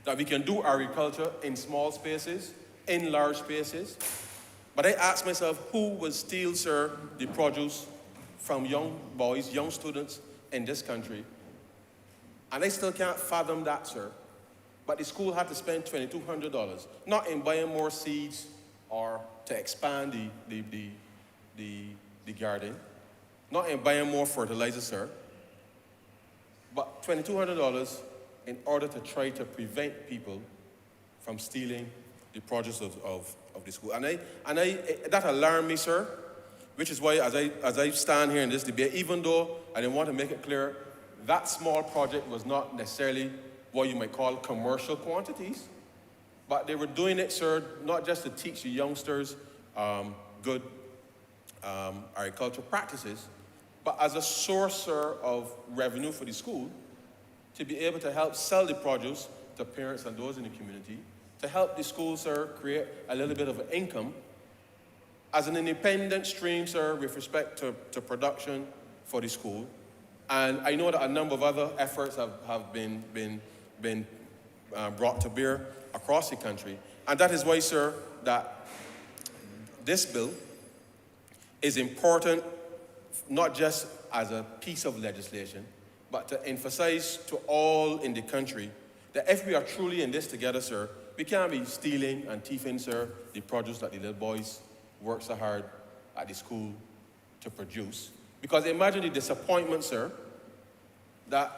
that we can do agriculture in small spaces, in large spaces. But I asked myself, who will steal, sir, the produce from young boys, young students in this country? And I still can't fathom that, sir. But the school had to spend $2,200, not in buying more seeds or to expand the garden, not in buying more fertilizer, sir, but $2,200 in order to try to prevent people from stealing the produce of the school. And that alarmed me, sir, which is why as I stand here in this debate, even though I didn't want to make it clear, that small project was not necessarily what you might call commercial quantities, but they were doing it, sir, not just to teach the youngsters good agricultural practices, but as a source, sir, of revenue for the school, to be able to help sell the produce to parents and those in the community, to help the school, sir, create a little bit of an income as an independent stream, sir, with respect to production for the school. And I know that a number of other efforts have been brought to bear across the country. And that is why, sir, that this bill is important, not just as a piece of legislation, but to emphasize to all in the country that if we are truly in this together, sir, we can't be stealing and thieving, sir, the produce that the little boys work so hard at the school to produce. Because imagine the disappointment, sir, that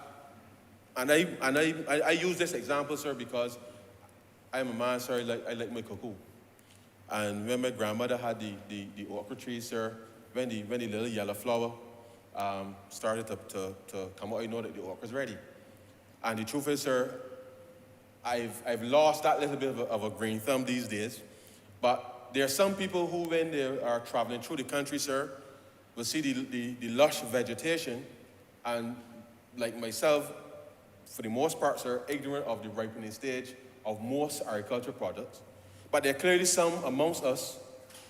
And I use this example, sir, because I'm a man, sir, I like my cuckoo. And when my grandmother had the okra trees, sir, when the little yellow flower started to come out, I know that the okra's ready. And the truth is, sir, I've lost that little bit of a green thumb these days. But there are some people who, when they are traveling through the country, sir, will see the lush vegetation, and like myself, for the most part, sir, ignorant of the ripening stage of most agricultural products. But there are clearly some amongst us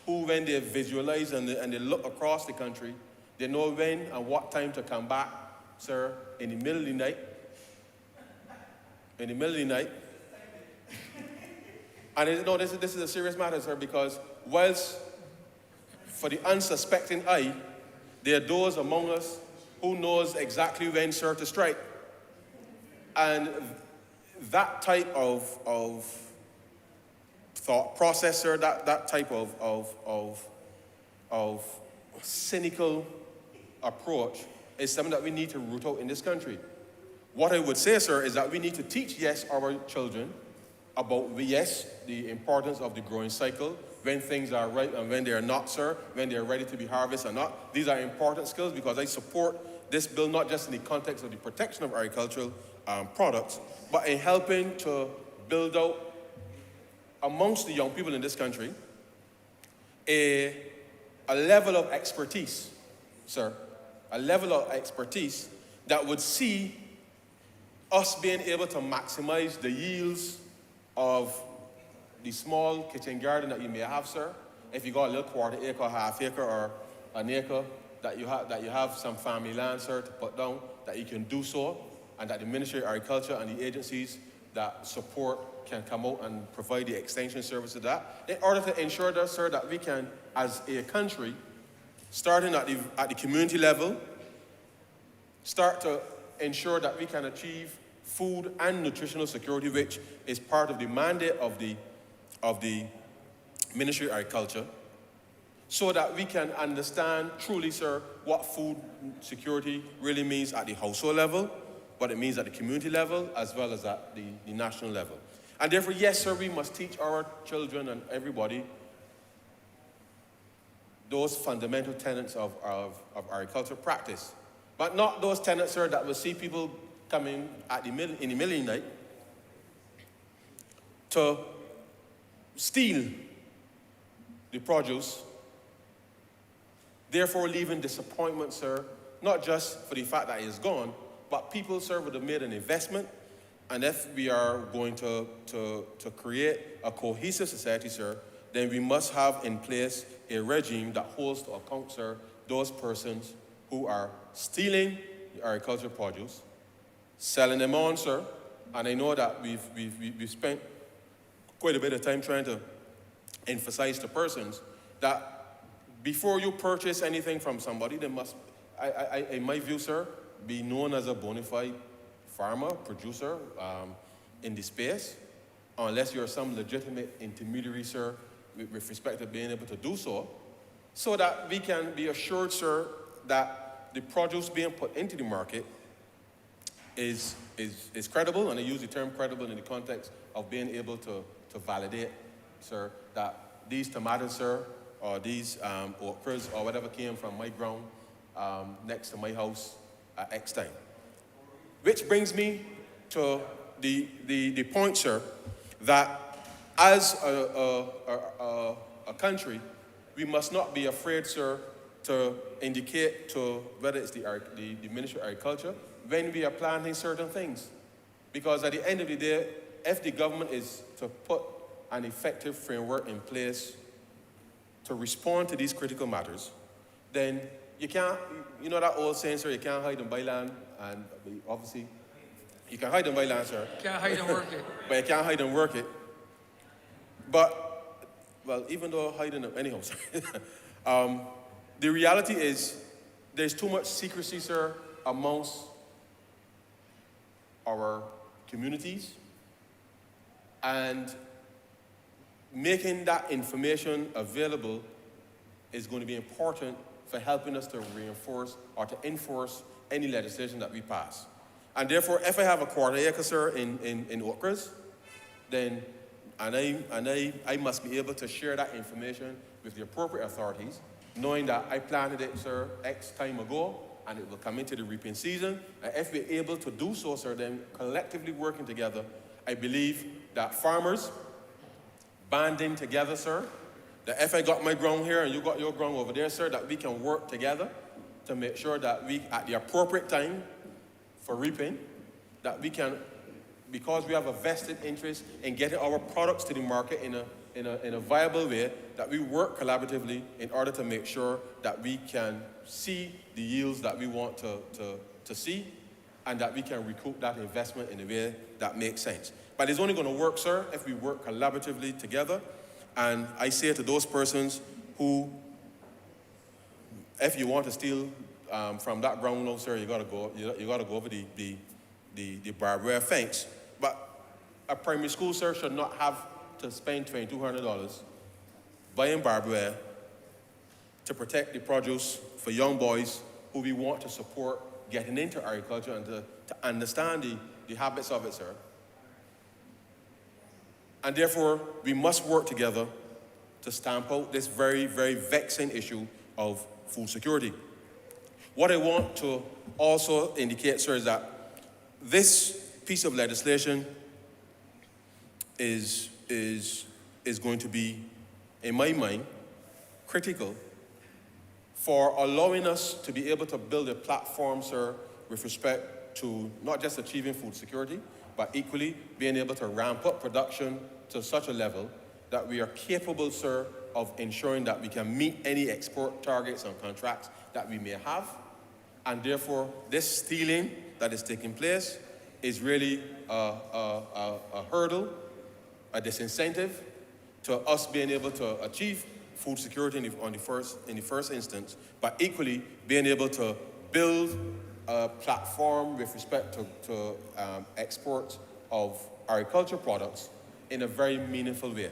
who, when they visualize and they look across the country, they know when and what time to come back, sir, in the middle of the night. In the middle of the night. And no, this is a serious matter, sir, because whilst for the unsuspecting eye, there are those among us who knows exactly when, sir, to strike. And that type of thought process, sir, that type of cynical approach is something that we need to root out in this country. What I would say, sir, is that we need to teach, yes, our children about, yes, the importance of the growing cycle, when things are right and when they are not, sir, when they are ready to be harvested or not. These are important skills because I support this bill not just in the context of the protection of agricultural products, but in helping to build out amongst the young people in this country a level of expertise, sir, a level of expertise that would see us being able to maximize the yields of the small kitchen garden that you may have, sir. If you got a little quarter acre, half acre, or an acre that you have some family land, sir, to put down, that you can do so, and that the Ministry of Agriculture and the agencies that support can come out and provide the extension service to that, in order to ensure that, sir, that we can, as a country, starting at the community level, start to ensure that we can achieve food and nutritional security, which is part of the mandate of the Ministry of Agriculture, so that we can understand truly, sir, what food security really means at the household level, what it means at the community level, as well as at the national level. And therefore, yes, sir, we must teach our children and everybody those fundamental tenets of agricultural practice. But not those tenets, sir, that will see people coming in the middle of the night to steal the produce, therefore leaving disappointment, sir, not just for the fact that it's gone, but people, sir, would have made an investment. And if we are going to create a cohesive society, sir, then we must have in place a regime that holds to account, sir, those persons who are stealing the agricultural produce, selling them on, sir. And I know that we've spent quite a bit of time trying to emphasize to persons that before you purchase anything from somebody, they must, in my view, sir, be known as a bona fide farmer, producer in the space, unless you're some legitimate intermediary, sir, with respect to being able to do so that we can be assured, sir, that the produce being put into the market is credible, and I use the term credible in the context of being able to validate, sir, that these tomatoes, sir, or these okras, or whatever came from my ground next to my house at X time. Which brings me to the point, sir, that as a country, we must not be afraid, sir, to indicate to whether it's the Ministry of Agriculture when we are planting certain things. Because at the end of the day, if the government is to put an effective framework in place to respond to these critical matters, then you can't, you know that old saying, sir, you can't hide and buy land, and obviously, you can hide and buy land, sir. Can't hide and work it. But you can't hide and work it. But, well, even though hiding, anyhow, the reality is there's too much secrecy, sir, amongst our communities, and making that information available is going to be important for helping us to reinforce or to enforce any legislation that we pass. And therefore, if I have a quarter acre, sir, in Oakers, then, I must be able to share that information with the appropriate authorities, knowing that I planted it, sir, X time ago, and it will come into the reaping season. And if we're able to do so, sir, then collectively working together, I believe that farmers banding together, sir, that if I got my ground here and you got your ground over there, sir, that we can work together to make sure that we, at the appropriate time for reaping, that we can, because we have a vested interest in getting our products to the market in a viable way, that we work collaboratively in order to make sure that we can see the yields that we want to see, and that we can recoup that investment in a way that makes sense. But it's only going to work, sir, if we work collaboratively together. And I say to those persons who, if you want to steal from that ground, no, sir, you got to go. You got to go over the barbed wire fence. But a primary school, sir, should not have to spend $2,200 buying barbed wire to protect the produce for young boys who we want to support getting into agriculture and to understand the habits of it, sir. And therefore, we must work together to stamp out this very, very vexing issue of food security. What I want to also indicate, sir, is that this piece of legislation is going to be, in my mind, critical for allowing us to be able to build a platform, sir, with respect to not just achieving food security, but equally being able to ramp up production to such a level that we are capable, sir, of ensuring that we can meet any export targets and contracts that we may have. And therefore, this stealing that is taking place is really a hurdle, a disincentive to us being able to achieve food security in the first instance, but equally being able to build a platform with respect to exports of agricultural products in a very meaningful way.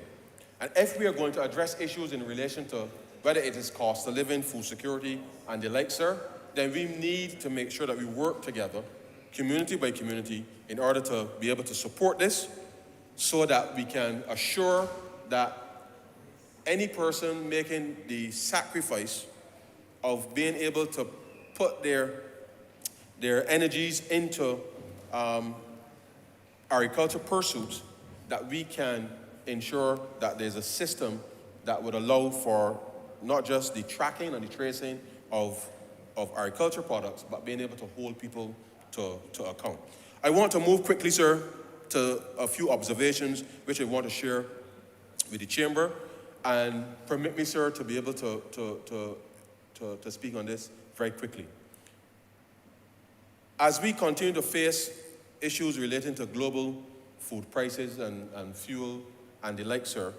And if we are going to address issues in relation to whether it is cost of living, food security, and the like, sir, then we need to make sure that we work together, community by community, in order to be able to support this so that we can assure that any person making the sacrifice of being able to put their energies into agricultural pursuits, that we can ensure that there's a system that would allow for not just the tracking and the tracing of agricultural products, but being able to hold people to account. I want to move quickly, sir, to a few observations which I want to share with the chamber, and permit me, sir, to be able to speak on this very quickly. As we continue to face issues relating to global food prices and fuel and the like, sir,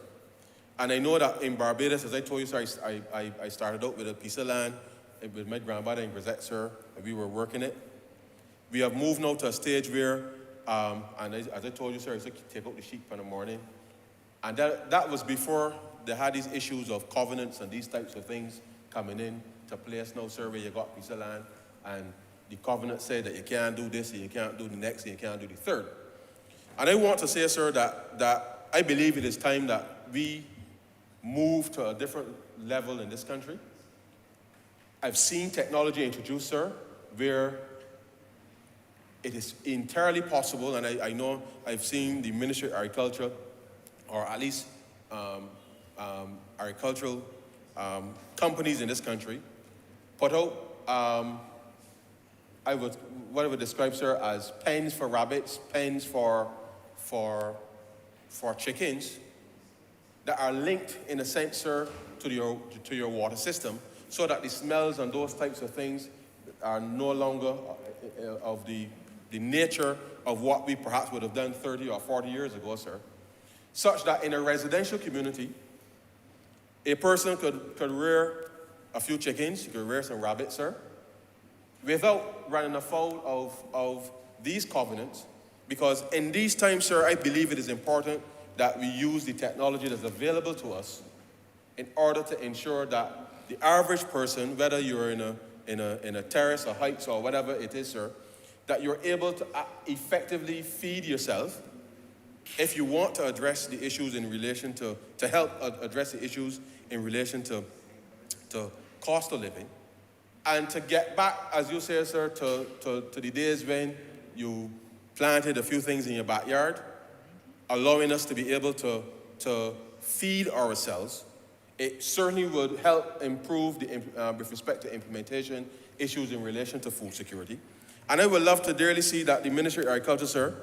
and I know that in Barbados, as I told you, sir, I started out with a piece of land with my grandmother in Grisette, sir, and we were working it. We have moved now to a stage where, and as I told you, sir, I used to take out the sheep in the morning, and that was before they had these issues of covenants and these types of things coming in to place now, sir, where you got a piece of land, and the covenant said that you can't do this, and you can't do the next, and you can't do the third. And I want to say, sir, that I believe it is time that we move to a different level in this country. I've seen technology introduced, sir, where it is entirely possible, and I know I've seen the Ministry of Agriculture, or at least agricultural companies in this country, put out what I would describe, sir, as pens for rabbits, pens for chickens that are linked, in a sense, sir, to your water system, so that the smells and those types of things are no longer of the nature of what we perhaps would have done 30 or 40 years ago, sir. Such that in a residential community, a person could rear a few chickens, you could rear some rabbits, sir, without running afoul of these covenants. Because in these times, sir, I believe it is important that we use the technology that's available to us in order to ensure that the average person, whether you're in a terrace or heights or whatever it is, sir, that you're able to effectively feed yourself if you want to address the issues in relation to help address the issues in relation to cost of living, and to get back, as you say, sir, to the days when you planted a few things in your backyard, allowing us to be able to feed ourselves. It certainly would help improve with respect to implementation issues in relation to food security. And I would love to dearly see that the Ministry of Agriculture, sir,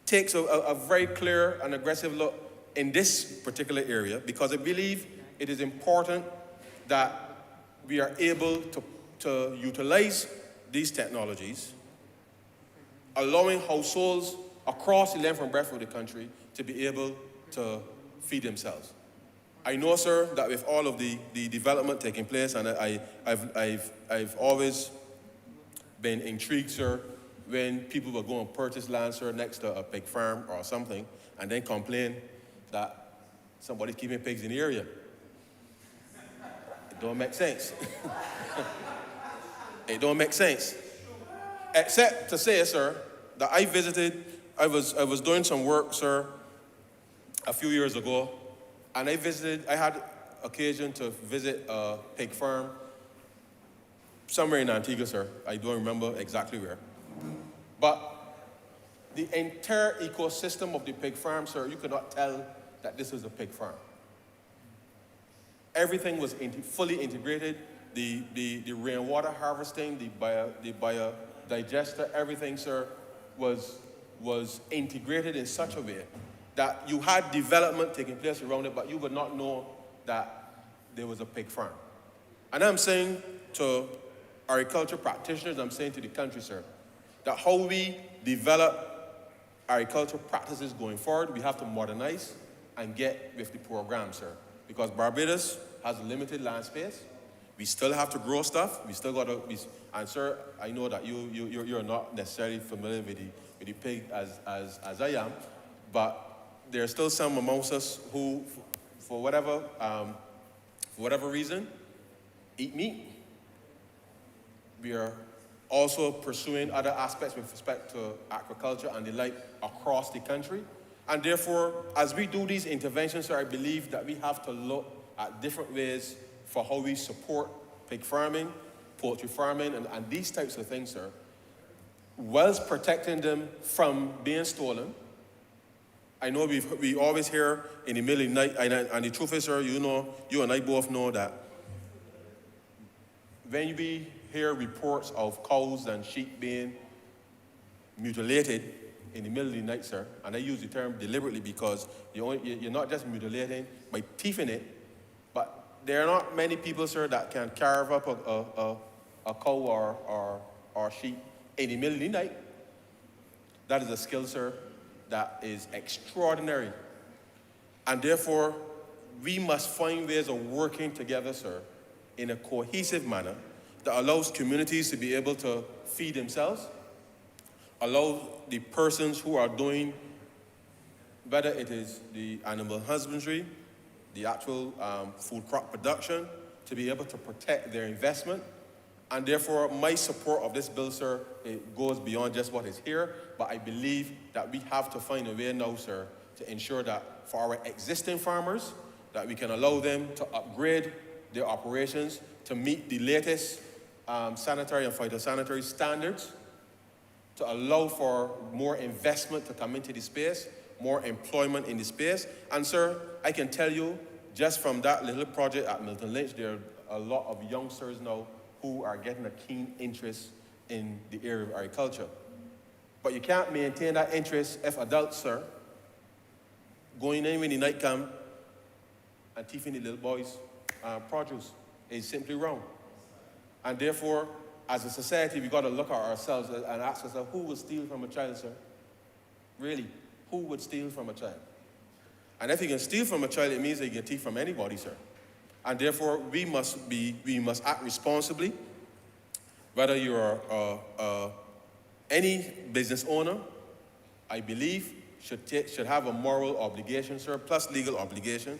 takes a very clear and aggressive look in this particular area, because I believe it is important that we are able to utilize these technologies, allowing households across the length and breadth of the country to be able to feed themselves. I know, sir, that with all of the development taking place, and I've always been intrigued, sir, when people will go and purchase land, sir, next to a pig farm or something, and then complain that somebody's keeping pigs in the area. It don't make sense. It don't make sense. Except to say, sir, that I was doing some work, sir, a few years ago, and I had occasion to visit a pig farm somewhere in Antigua, sir. I don't remember exactly where. But the entire ecosystem of the pig farm, sir, you could not tell that this was a pig farm. Everything was fully integrated. The rainwater harvesting, the biodigester, everything, sir, was integrated in such a way that you had development taking place around it, but you would not know that there was a pig farm. And I'm saying to agriculture practitioners, I'm saying to the country, sir, that how we develop agricultural practices going forward, we have to modernize and get with the program, sir. Because Barbados has a limited land space. We still have to grow stuff. We still got to, and sir, I know that you're not necessarily familiar with the pig as I am, but there are still some amongst us who, for whatever reason, eat meat. We are also pursuing other aspects with respect to agriculture and the like across the country. And therefore, as we do these interventions, sir, I believe that we have to look at different ways for how we support pig farming, poultry farming, and these types of things, sir, whilst protecting them from being stolen. I know we always hear in the middle of the night, and the truth is, sir, you and I both know that when we hear reports of cows and sheep being mutilated in the middle of the night, sir, and I use the term deliberately because you're not just mutilating by teething it, but there are not many people, sir, that can carve up a cow or sheep in the middle of the night. That is a skill, sir, that is extraordinary. And therefore, we must find ways of working together, sir, in a cohesive manner that allows communities to be able to feed themselves, allow the persons who are doing, whether it is the animal husbandry, the actual food crop production, to be able to protect their investment. And therefore, my support of this bill, sir, it goes beyond just what is here, but I believe that we have to find a way now, sir, to ensure that for our existing farmers, that we can allow them to upgrade their operations to meet the latest sanitary and phytosanitary standards, to allow for more investment to come into the space, more employment in the space. And sir, I can tell you, just from that little project at Milton Lynch, there are a lot of youngsters now who are getting a keen interest in the area of agriculture. But you can't maintain that interest if adults, sir, going in when the night come and thieving the little boys' produce is simply wrong. And therefore, as a society, we got to look at ourselves and ask ourselves, who would steal from a child, sir? Really, who would steal from a child? And if you can steal from a child, it means that you can thief from anybody, sir. And therefore, we must act responsibly. Whether you're any business owner, I believe, should have a moral obligation, sir, plus legal obligation,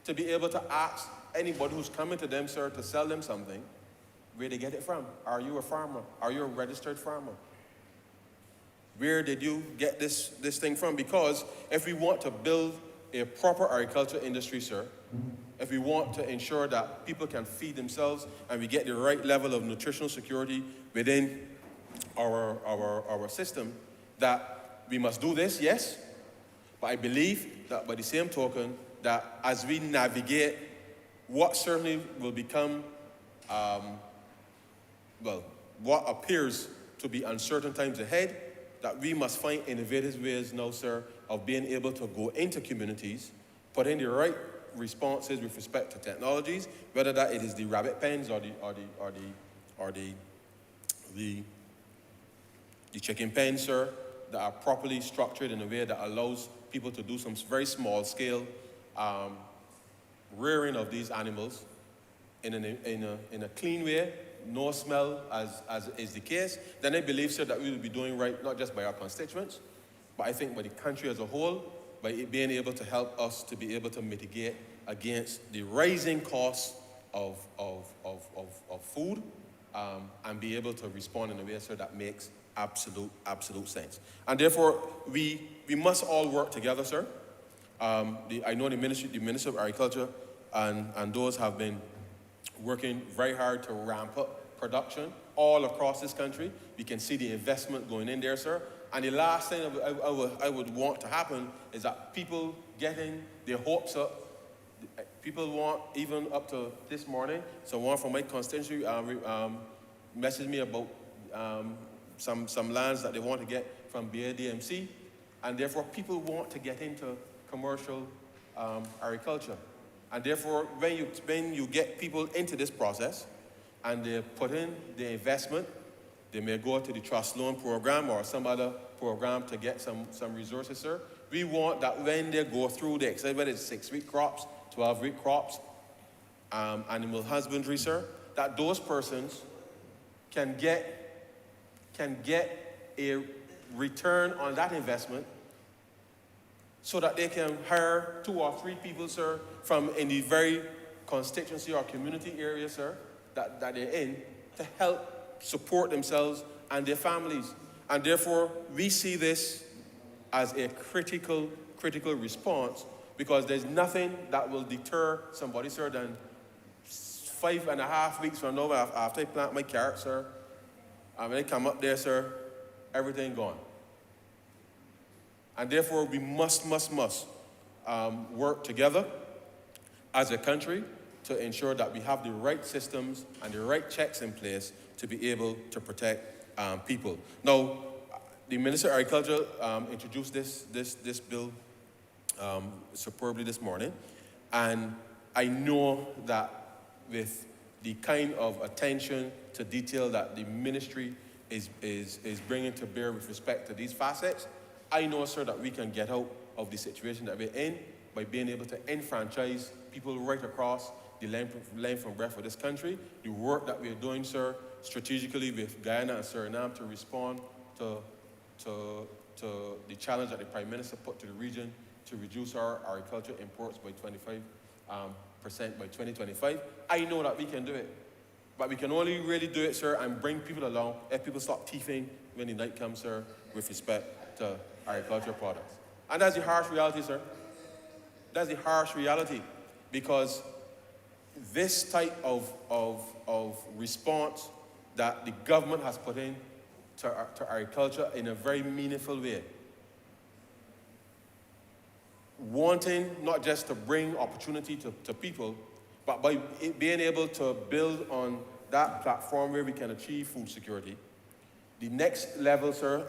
to be able to ask anybody who's coming to them, sir, to sell them something, where they get it from. Are you a farmer? Are you a registered farmer? where did you get this thing from? Because if we want to build a proper agriculture industry, sir, if we want to ensure that people can feed themselves and we get the right level of nutritional security within our system, that we must do this, yes. But I believe that by the same token, that as we navigate what certainly will become, what appears to be uncertain times ahead, that we must find innovative ways now, sir, of being able to go into communities, put in the right responses with respect to technologies, whether that it is the rabbit pens or the chicken pens, sir, that are properly structured in a way that allows people to do some very small scale rearing of these animals in a clean way, no smell as is the case. Then I believe, sir, that we will be doing right, not just by our constituents, but I think by the country as a whole, by it being able to help us to be able to mitigate against the rising costs of food, and be able to respond in a way, sir, that makes absolute sense. And therefore, we must all work together, sir. I know the Minister of Agriculture and those have been working very hard to ramp up production all across this country. We can see the investment going in there, sir. And the last thing I would want to happen is that people getting their hopes up. People want, even up to this morning, someone from my constituency messaged me about some lands that they want to get from BADMC, and therefore people want to get into commercial agriculture. And therefore, when you get people into this process and they put in the investment, they may go to the trust loan program or some other program to get some resources, sir. We want that when they go through the, whether it's 6-week crops, 12-week crops, animal husbandry, sir, that those persons can get a return on that investment so that they can hire 2 or 3 people, sir, from in the very constituency or community area, sir, that they're in, to help support themselves and their families. And therefore, we see this as a critical response, because there's nothing that will deter somebody, sir, than 5.5 weeks from now after I plant my carrot, sir, and when I come up there, sir, everything gone. And therefore, we must work together as a country to ensure that we have the right systems and the right checks in place to be able to protect people. Now, the Minister of Agriculture introduced this bill superbly this morning, and I know that with the kind of attention to detail that the ministry is bringing to bear with respect to these facets, I know, sir, that we can get out of the situation that we're in by being able to enfranchise people right across the length and breadth of this country. The work that we're doing, sir, strategically with Guyana and Suriname to respond to the challenge that the Prime Minister put to the region to reduce our agriculture imports by 25% by 2025. I know that we can do it. But we can only really do it, sir, and bring people along if people stop thieving when the night comes, sir, with respect to agricultural products. And that's the harsh reality, sir. That's the harsh reality, because this type of response that the government has put in to agriculture in a very meaningful way, wanting not just to bring opportunity to people, but by being able to build on that platform where we can achieve food security. The next level, sir,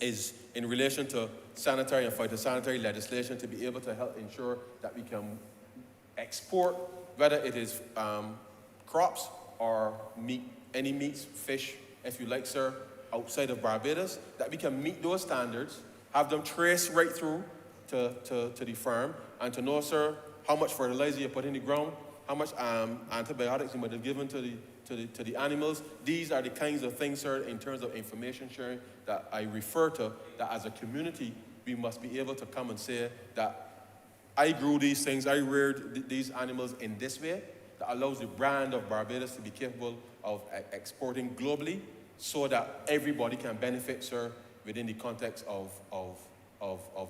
is in relation to sanitary and phytosanitary legislation to be able to help ensure that we can export, whether it is crops or meat, any meats, fish, if you like, sir, outside of Barbados, that we can meet those standards, have them traced right through to the farm, and to know, sir, how much fertilizer you put in the ground, how much antibiotics you might have given to the animals. These are the kinds of things, sir, in terms of information sharing that I refer to, that as a community, we must be able to come and say that I grew these things, I reared these animals in this way, that allows the brand of Barbados to be capable of exporting globally, so that everybody can benefit, sir, within the context of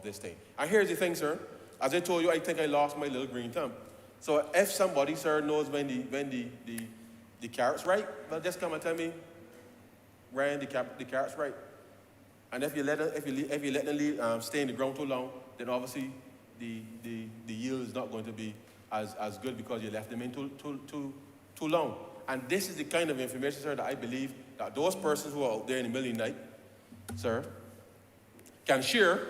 this thing. And here's the thing, sir. As I told you, I think I lost my little green thumb. So if somebody, sir, knows when the carrot's right, well, just come and tell me when the carrot's right. And if you let them stay in the ground too long, then obviously the yield is not going to be as good because you left them in too long. And this is the kind of information, sir, that I believe that those persons who are out there in the middle of the night, sir, can share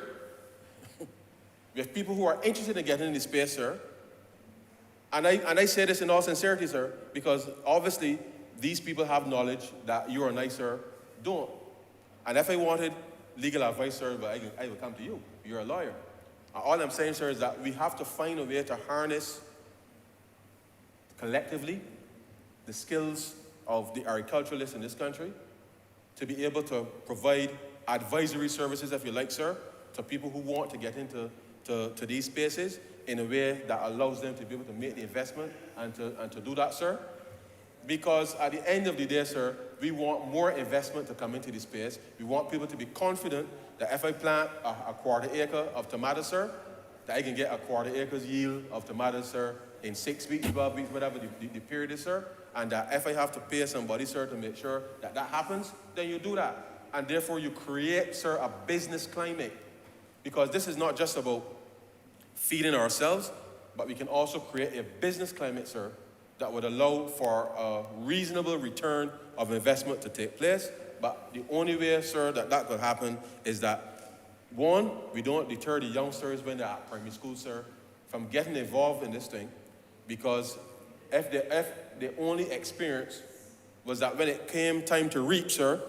with people who are interested in getting in the space, sir. And I say this in all sincerity, sir, because obviously these people have knowledge that you or I, sir, don't. And if I wanted legal advice, sir, but I will come to you. You're a lawyer. All I'm saying, sir, is that we have to find a way to harness collectively the skills of the agriculturalists in this country to be able to provide advisory services, if you like, sir, to people who want to get into these spaces in a way that allows them to be able to make the investment and to do that, sir. Because at the end of the day, sir, we want more investment to come into the space. We want people to be confident that if I plant a quarter acre of tomatoes, sir, that I can get a quarter acre's yield of tomatoes, sir, in 6 weeks, 12 weeks, whatever the period is, sir. And that if I have to pay somebody, sir, to make sure that that happens, then you do that. And therefore you create, sir, a business climate. Because this is not just about feeding ourselves, but we can also create a business climate, sir, that would allow for a reasonable return of investment to take place. But the only way, sir, that could happen is that, one, we don't deter the youngsters when they're at primary school, sir, from getting involved in this thing. Because if the only experience was that when it came time to reap, sir,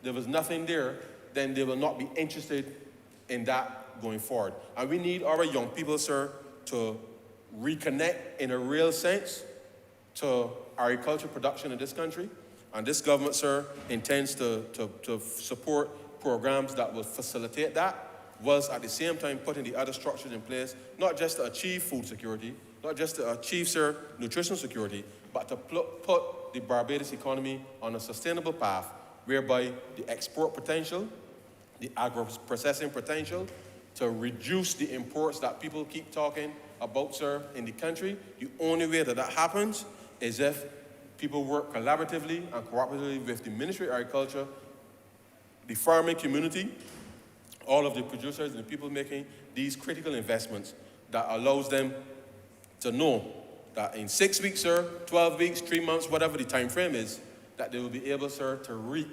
there was nothing there, then they will not be interested in that going forward. And we need our young people, sir, to reconnect in a real sense to agriculture production in this country. And this government, sir, intends to support programs that will facilitate that, whilst at the same time putting the other structures in place, not just to achieve food security, not just to achieve, sir, nutritional security, but to put the Barbados economy on a sustainable path whereby the export potential, the agro-processing potential, to reduce the imports that people keep talking about, sir, in the country. The only way that happens is if people work collaboratively and cooperatively with the Ministry of Agriculture, the farming community, all of the producers and the people making these critical investments that allows them to know that in 6 weeks, sir, 12 weeks, 3 months, whatever the time frame is, that they will be able, sir, to reap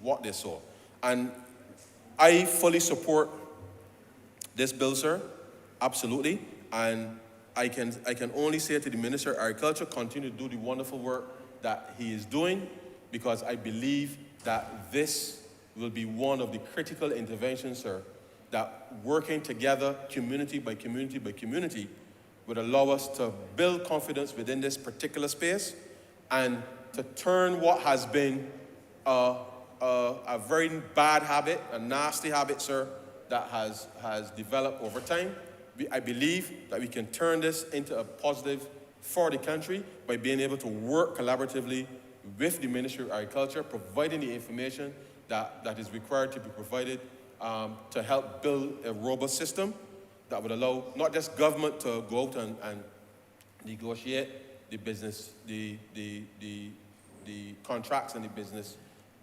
what they sow. And I fully support this bill, sir, absolutely. And I can only say to the Minister of Agriculture, continue to do the wonderful work that he is doing, because I believe that this will be one of the critical interventions, sir, that working together, community by community by community, would allow us to build confidence within this particular space and to turn what has been a very bad habit, a nasty habit, sir, that has developed over time. I believe that we can turn this into a positive for the country by being able to work collaboratively with the Ministry of Agriculture, providing the information that is required to be provided to help build a robust system that would allow not just government to go out and negotiate the business, the contracts and the business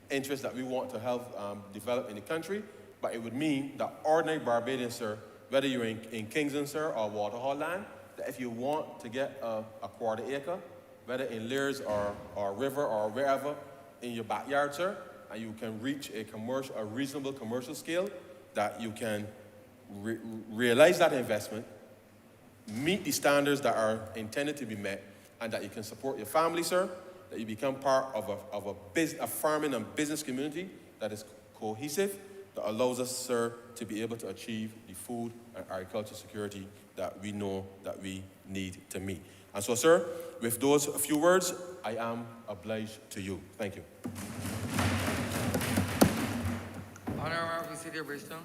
interests that we want to help develop in the country, but it would mean that ordinary Barbadians, sir, whether you're in Kingston, sir, or Waterhall land, that if you want to get a quarter acre, whether in Lears or River or wherever in your backyard, sir, and you can reach a reasonable commercial scale, that you can realize that investment, meet the standards that are intended to be met, and that you can support your family, sir, that you become part of a farming and business community that is cohesive, that allows us, sir, to be able to achieve the food and agriculture security that we know that we need to meet. And so, sir, with those few words, I am obliged to you. Thank you. Honourable City of Bristol.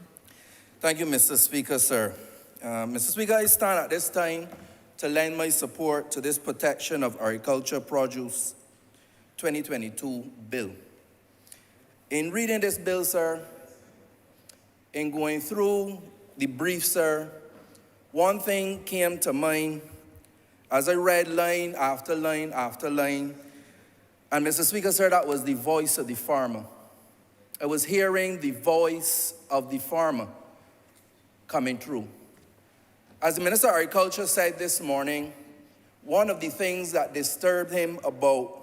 Thank you, Mr. Speaker, sir. Mr. Speaker, I stand at this time to lend my support to this Protection of Agriculture Produce 2022 bill. In reading this bill, sir, in going through the brief, sir, one thing came to mind as I read line after line after line. And Mr. Speaker, sir, that was the voice of the farmer. I was hearing the voice of the farmer coming through. As the Minister of Agriculture said this morning, one of the things that disturbed him about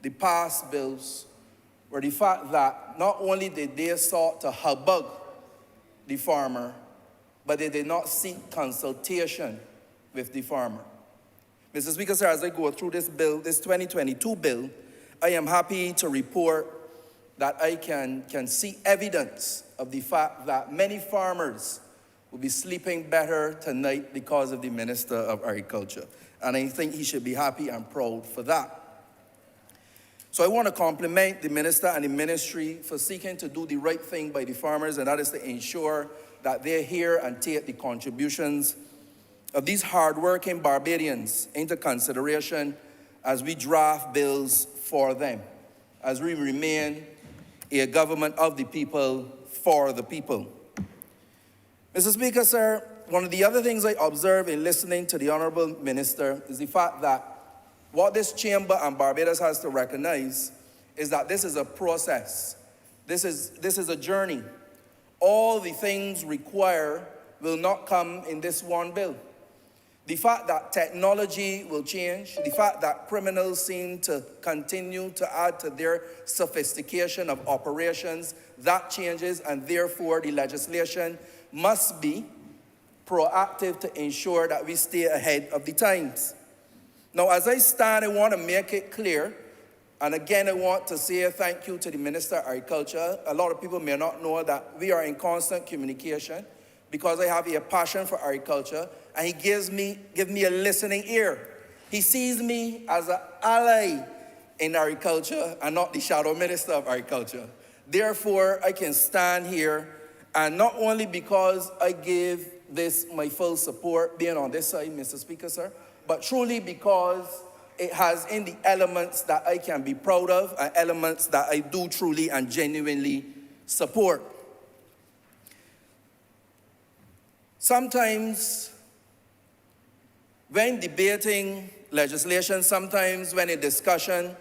the past bills were the fact that not only did they sought to humbug the farmer, but they did not seek consultation with the farmer. Mr. Speaker, sir, as I go through this bill, this 2022 bill, I am happy to report that I can see evidence of the fact that many farmers will be sleeping better tonight because of the Minister of Agriculture. And I think he should be happy and proud for that. So I want to compliment the Minister and the Ministry for seeking to do the right thing by the farmers, and that is to ensure that they hear and take the contributions of these hardworking Barbadians into consideration as we draft bills for them, as we remain a government of the people, for the people. Mr. Speaker, sir, one of the other things I observe in listening to the Honourable Minister is the fact that what this chamber and Barbados has to recognize is that this is a process. This is a journey. All the things required will not come in this one bill. The fact that technology will change, the fact that criminals seem to continue to add to their sophistication of operations, that changes, and therefore the legislation must be proactive to ensure that we stay ahead of the times. Now, as I stand, I want to make it clear, and again, I want to say thank you to the Minister of Agriculture. A lot of people may not know that we are in constant communication because I have a passion for agriculture, and he gives me a listening ear. He sees me as an ally in agriculture and not the shadow Minister of Agriculture. Therefore, I can stand here, and not only because I give this my full support, being on this side, Mr. Speaker, sir, but truly because it has in the elements that I can be proud of and elements that I do truly and genuinely support. Sometimes when debating legislation, sometimes when in discussion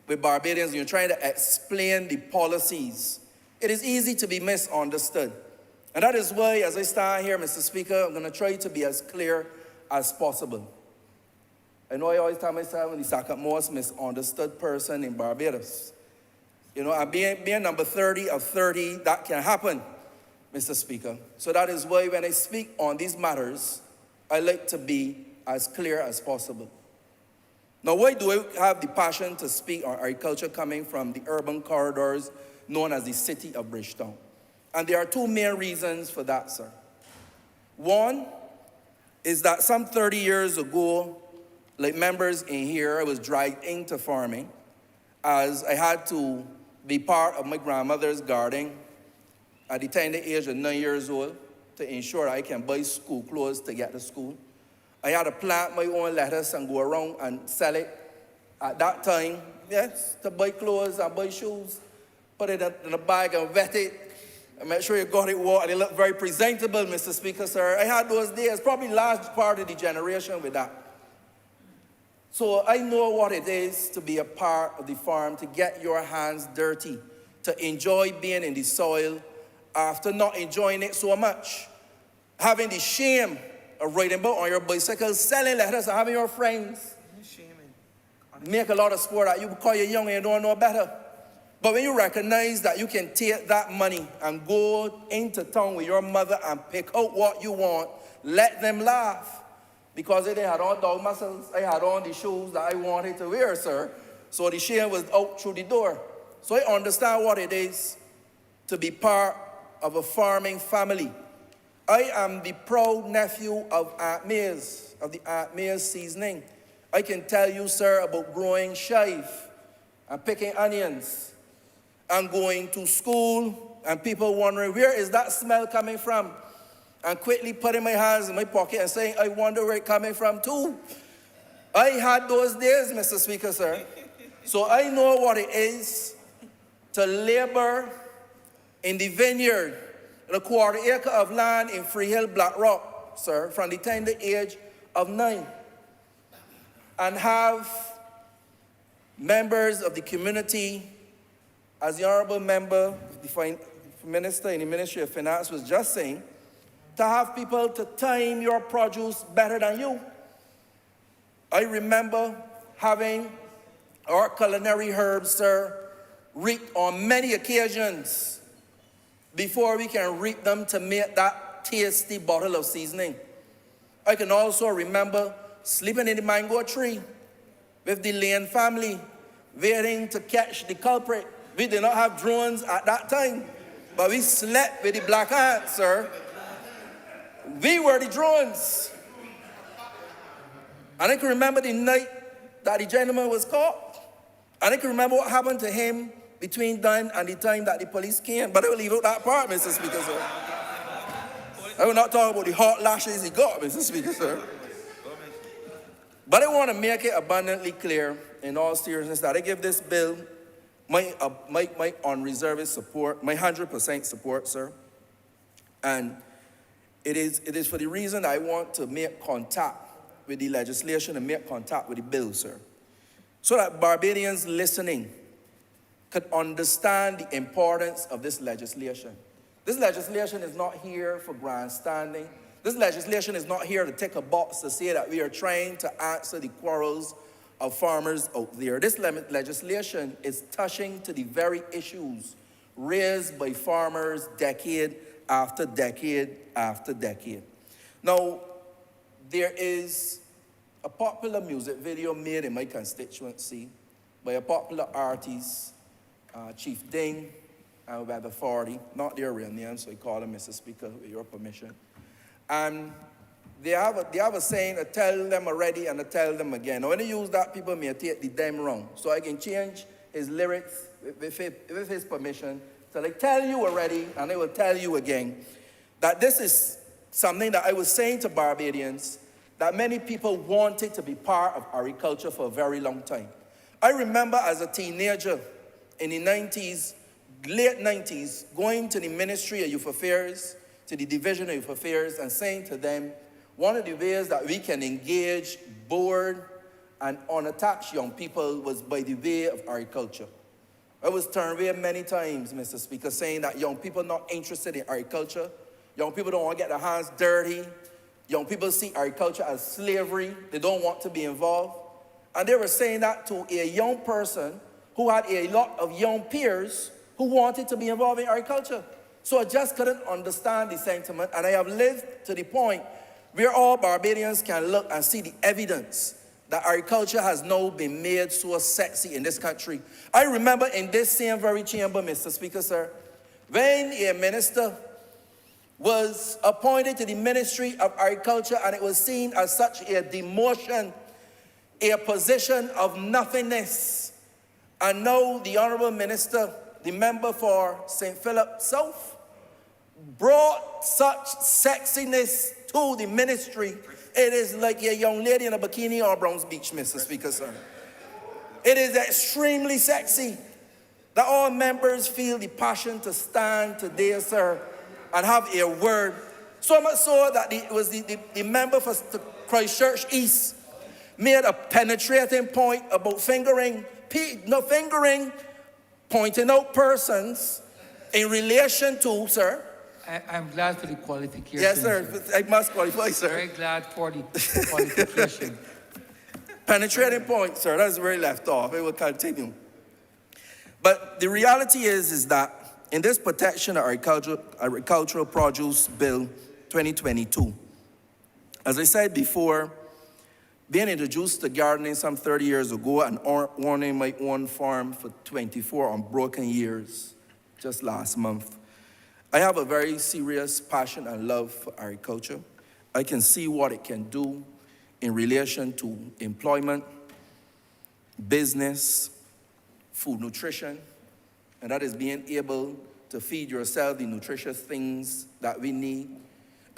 with Barbadians, you're trying to explain the policies, it is easy to be misunderstood. And that is why, as I stand here, Mr. Speaker, I'm going to try to be as clear as possible. I know I always tell myself I'm the second most misunderstood person in Barbados. You know, and being number 30 of 30, that can happen, Mr. Speaker. So that is why when I speak on these matters, I like to be as clear as possible. Now, why do I have the passion to speak on agriculture coming from the urban corridors known as the city of Bridgetown? And there are two main reasons for that, sir. One is that some 30 years ago, like members in here, I was dragged into farming as I had to be part of my grandmother's garden at the tender age of 9 years old to ensure I can buy school clothes to get to school. I had to plant my own lettuce and go around and sell it at that time, yes, to buy clothes and buy shoes, put it in a bag and vet it, and make sure you got it watered. It looked very presentable, Mr. Speaker, sir. I had those days, probably large part of the generation with that. So I know what it is to be a part of the farm, to get your hands dirty, to enjoy being in the soil after not enjoying it so much. Having the shame of riding about on your bicycle, selling lettuce, and having your friends make a lot of sport out you because you're young and you don't know better. But when you recognize that you can take that money and go into town with your mother and pick out what you want, let them laugh. Because they had on dog muscles, I had on the shoes that I wanted to wear, sir. So the shame was out through the door. So I understand what it is to be part of a farming family. I am the proud nephew of Aunt May's, of the Aunt May's seasoning. I can tell you, sir, about growing chive and picking onions and going to school and people wondering, where is that smell coming from? And quickly putting my hands in my pocket and saying, I wonder where it's coming from too. I had those days, Mr. Speaker, sir. So I know what it is to labor in the vineyard and a quarter acre of land in Freehill, Black Rock, sir, from the tender age of 9. And have members of the community, as the Honourable Member, the Minister in the Ministry of Finance was just saying, to have people to time your produce better than you. I remember having our culinary herbs, sir, reaped on many occasions before we can reap them to make that tasty bottle of seasoning. I can also remember sleeping in the mango tree with the Lane family, waiting to catch the culprit. We did not have drones at that time, but we slept with the black ants, sir. We were the drones. And I can remember the night that the gentleman was caught. And I can remember what happened to him between then and the time that the police came. But I will leave out that part, Mr. Speaker, sir. I will not talk about the hot lashes he got, Mr. Speaker, sir. But I want to make it abundantly clear, in all seriousness, that I give this bill my unreserved support, my 100% support, sir. And it is for the reason I want to make contact with the legislation and make contact with the bill, sir, so that Barbadians listening could understand the importance of this legislation. This legislation is not here for grandstanding. This legislation is not here to tick a box to say that we are trying to answer the quarrels of farmers out there. This legislation is touching to the very issues raised by farmers decade after decade after decade. Now, there is a popular music video made in my constituency by a popular artist, Chief Ding, and Weather 40, not their real name, so I call him Mr. Speaker, with your permission. And they have a saying, I tell them already and I tell them again. Now, when they use that, people may take the damn wrong. So I can change his lyrics with his permission. So I tell you already, and I will tell you again, that this is something that I was saying to Barbadians, that many people wanted to be part of agriculture for a very long time. I remember as a teenager in the 90s, late 90s, going to the Ministry of Youth Affairs, to the Division of Youth Affairs, and saying to them, one of the ways that we can engage bored and unattached young people was by the way of agriculture. I was turned away many times, Mr. Speaker, saying that young people are not interested in agriculture. Young people don't want to get their hands dirty. Young people see agriculture as slavery. They don't want to be involved. And they were saying that to a young person who had a lot of young peers who wanted to be involved in agriculture. So I just couldn't understand the sentiment, and I have lived to the point where all Barbadians can look and see the evidence that agriculture has now been made so sexy in this country. I remember in this same very chamber, Mr. Speaker, sir, when a minister was appointed to the Ministry of Agriculture, and it was seen as such a demotion, a position of nothingness. And now the Honourable Minister, the member for St. Philip South, brought such sexiness to the ministry. It is like a young lady in a bikini or Browns Beach, Mr. Speaker, sir. It is extremely sexy that all members feel the passion to stand today, sir, and have a word. So much so that it was the member for Christchurch East made a penetrating point about fingering, pointing out persons in relation to, sir. I'm glad for the qualification. Yes, sir. I must qualify, sir. Very glad for the qualification. Penetrating point, sir. That's where he left off. It will continue. But the reality is that in this Protection of Agricultural Produce Bill 2022, as I said before, being introduced to gardening some 30 years ago and owning my own farm for 24 unbroken years, just last month, I have a very serious passion and love for agriculture. I can see what it can do in relation to employment, business, food nutrition, and that is being able to feed yourself the nutritious things that we need,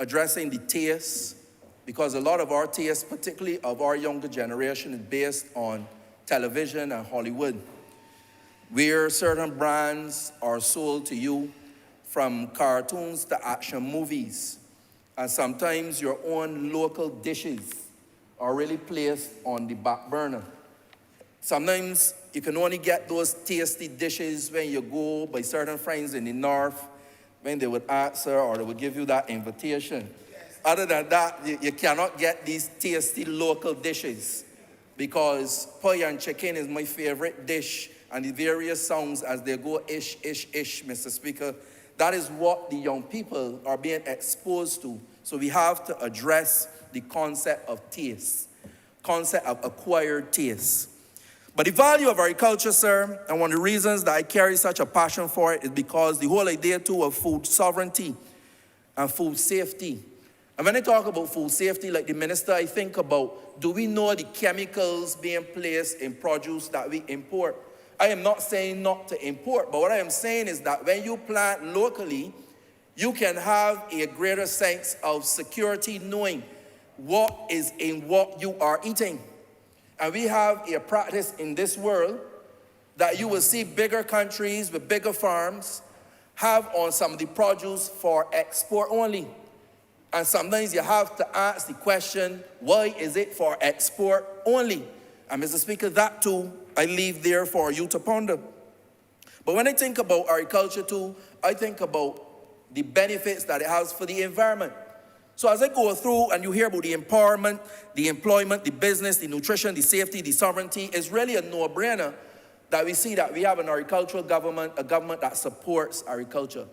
addressing the taste, because a lot of our taste, particularly of our younger generation, is based on television and Hollywood, where certain brands are sold to you from cartoons to action movies. And sometimes your own local dishes are really placed on the back burner. Sometimes you can only get those tasty dishes when you go by certain friends in the north, when they would answer or they would give you that invitation. Other than that, you cannot get these tasty local dishes, because pie and chicken is my favorite dish, and the various songs as they go ish, ish, ish, Mr. Speaker, that is what the young people are being exposed to. So we have to address the concept of taste, concept of acquired taste. But the value of agriculture, sir, and one of the reasons that I carry such a passion for it is because the whole idea too of food sovereignty and food safety. And when I talk about food safety, like the minister, I think about, do we know the chemicals being placed in produce that we import? I am not saying not to import, but what I am saying is that when you plant locally, you can have a greater sense of security knowing what is in what you are eating. And we have a practice in this world that you will see bigger countries with bigger farms have on some of the produce for export only. And sometimes you have to ask the question, why is it for export only? And Mr. Speaker, that too, I leave there for you to ponder. But when I think about agriculture too, I think about the benefits that it has for the environment. So as I go through and you hear about the empowerment, the employment, the business, the nutrition, the safety, the sovereignty, it's really a no-brainer that we see that we have an agricultural government, a government that supports agriculture,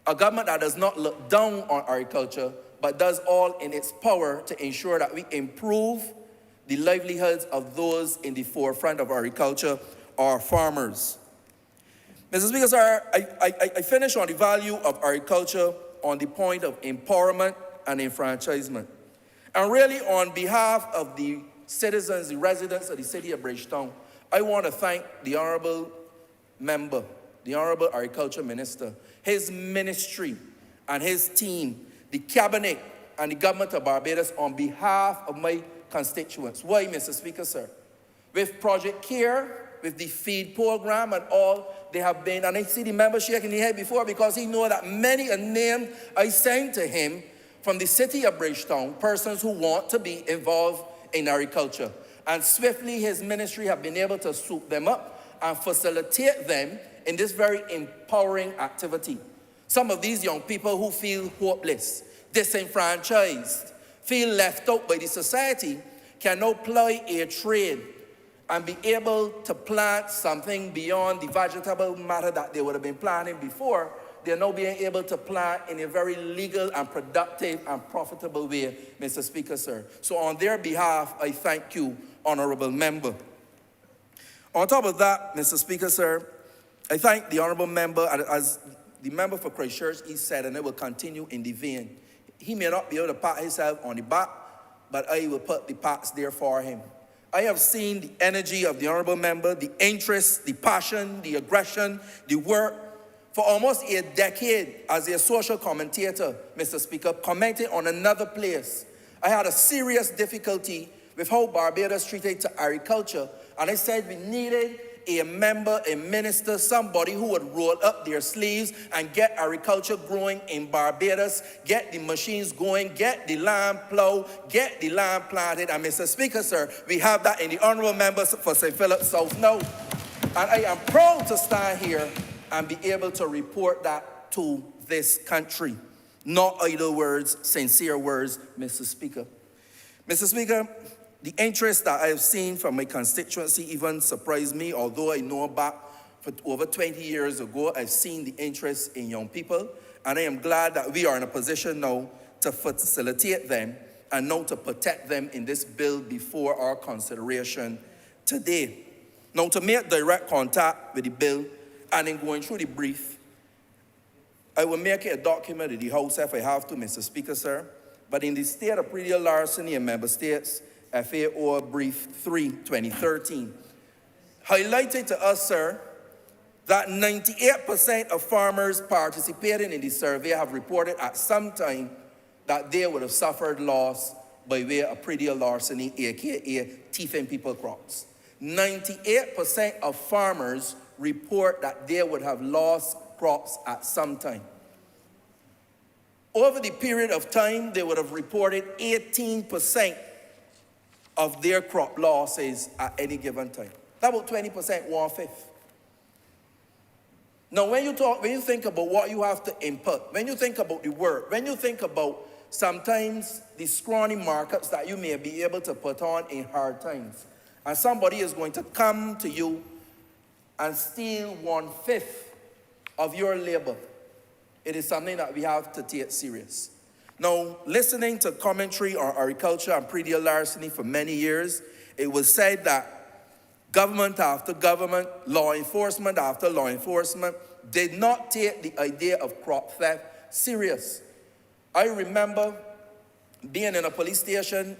a government that does not look down on agriculture, but does all in its power to ensure that we improve the livelihoods of those in the forefront of agriculture, our farmers. Mr. Speaker, sir, I finish on the value of agriculture on the point of empowerment and enfranchisement. And really on behalf of the citizens, the residents of the city of Bridgetown, I want to thank the Honourable Member, the Honourable Agriculture Minister, his ministry and his team, the Cabinet and the Government of Barbados on behalf of my constituents. Why, Mr. Speaker, sir? With Project CARE, with the feed program and all, they have been, and I see the member shaking his head before because he knows that many a name I sent to him from the city of Bridgetown, persons who want to be involved in agriculture. And swiftly his ministry have been able to swoop them up and facilitate them in this very empowering activity. Some of these young people who feel hopeless, disenfranchised, feel left out by the society, can now ply a trade and be able to plant something beyond the vegetable matter that they would have been planting before. They're now being able to plant in a very legal and productive and profitable way, Mr. Speaker, sir. So on their behalf, I thank you, Honourable Member. On top of that, Mr. Speaker, sir, I thank the Honourable Member, as the member for Christchurch East said, and I will continue in the vein. He may not be able to pat himself on the back, but I will put the pats there for him. I have seen the energy of the Honourable Member, the interest, the passion, the aggression, the work, for almost a decade as a social commentator, Mr. Speaker, commenting on another place. I had a serious difficulty with how Barbados treated to agriculture, and I said we needed a member, a minister, somebody who would roll up their sleeves and get agriculture growing in Barbados, get the machines going, get the land plowed, get the land planted. And Mr. Speaker, sir, we have that in the Honourable Members for St. Philip South now. And I am proud to stand here and be able to report that to this country. Not idle words, sincere words, Mr. Speaker. Mr. Speaker, the interest that I have seen from my constituency even surprised me, although I know back for over 20 years ago, I've seen the interest in young people, and I am glad that we are in a position now to facilitate them and now to protect them in this bill before our consideration today. Now, to make direct contact with the bill, and in going through the brief, I will make it a document of the House if I have to, Mr. Speaker, sir. But in the state of praedial larceny in member states, FAO Brief 3, 2013, highlighted to us, sir, that 98% of farmers participating in the survey have reported at some time that they would have suffered loss by way of praedial larceny, aka thieving people crops. 98% of farmers report that they would have lost crops at some time. over the period of time, they would have reported 18% of their crop losses at any given time. That's about 20%, 1/5. Now, when you think about what you have to input, when you think about the work, when you think about sometimes the scrawny markups that you may be able to put on in hard times, and somebody is going to come to you and steal 1/5 of your labor, it is something that we have to take serious. Now, listening to commentary on agriculture and praedial larceny for many years, it was said that government after government, law enforcement after law enforcement, did not take the idea of crop theft serious. I remember being in a police station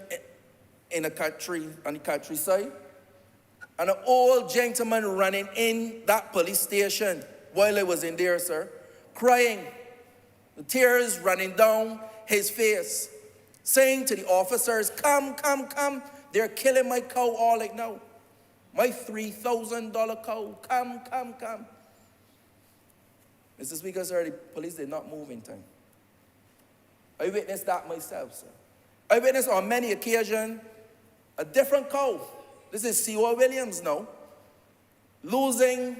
in the countryside, and an old gentleman running in that police station while I was in there, sir, crying, the tears running down his face, saying to the officers, come, come, come, they're killing my cow all right now. My $3,000 cow, come, come, come. Mr. Speaker, sir, the police did not move in time. I witnessed that myself, sir. I witnessed on many occasions a different cow. This is C.O. Williams now, losing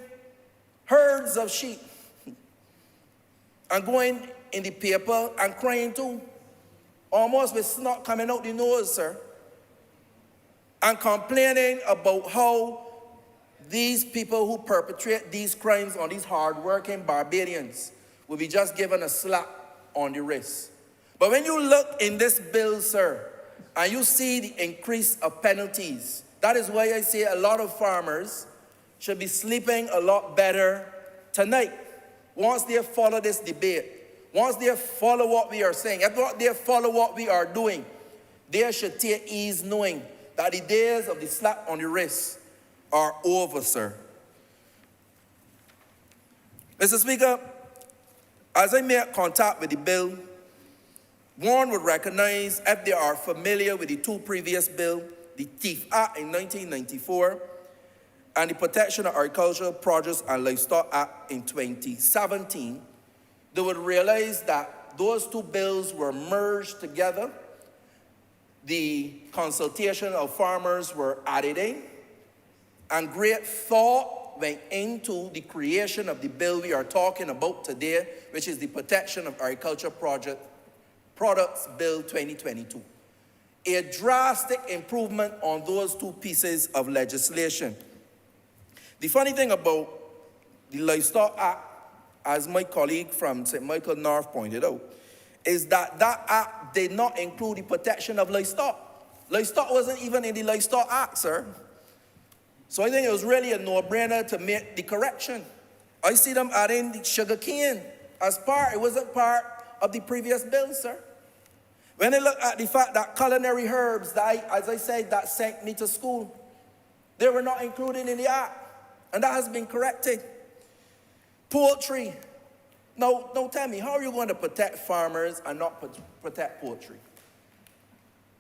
herds of sheep and going in the paper and crying too, almost with snot coming out the nose, sir, and complaining about how these people who perpetrate these crimes on these hard-working Barbadians will be just given a slap on the wrist. But when you look in this bill, sir, and you see the increase of penalties, that is why I say a lot of farmers should be sleeping a lot better tonight. Once they follow this debate, once they follow what we are saying, if they follow what we are doing, they should take ease knowing that the days of the slap on the wrist are over, sir. Mr. Speaker, as I make contact with the bill, one would recognize, if they are familiar with the two previous bills, the Thief Act in 1994 and the Protection of Agricultural Produce and Livestock Act in 2017, they would realize that those two bills were merged together. The consultation of farmers were added in, and great thought went into the creation of the bill we are talking about today, which is the Protection of Agricultural Products Bill 2022. A drastic improvement on those two pieces of legislation. The funny thing about the Livestock Act, as my colleague from St. Michael North pointed out, is that that act did not include the protection of livestock. Livestock wasn't even in the Livestock Act, sir. So I think it was really a no-brainer to make the correction. I see them adding the sugar cane as part. It wasn't part of the previous bill, sir. When I look at the fact that culinary herbs, that as I said, that sent me to school, they were not included in the act, and that has been corrected. Poultry. Now tell me, how are you going to protect farmers and not protect poultry?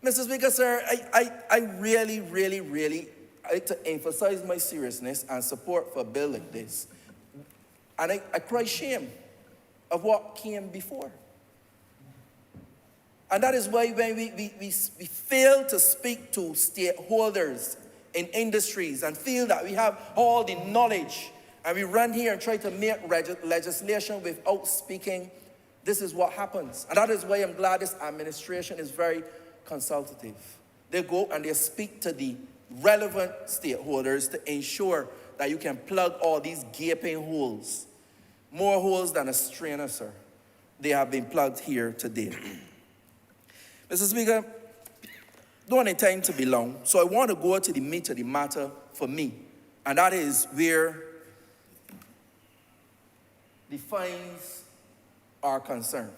Mr. Speaker, sir, I really like to emphasize my seriousness and support for a bill like this. And I cry shame of what came before. And that is why when we fail to speak to stakeholders in industries and feel that we have all the knowledge, and we run here and try to make legislation without speaking, this is what happens. And that is why I'm glad this administration is very consultative. They go and they speak to the relevant stakeholders to ensure that you can plug all these gaping holes. More holes than a strainer, sir. They have been plugged here today. Mr. Speaker, don't intend to be long, so I want to go to the meat of the matter for me, and that is where the fines are concerned.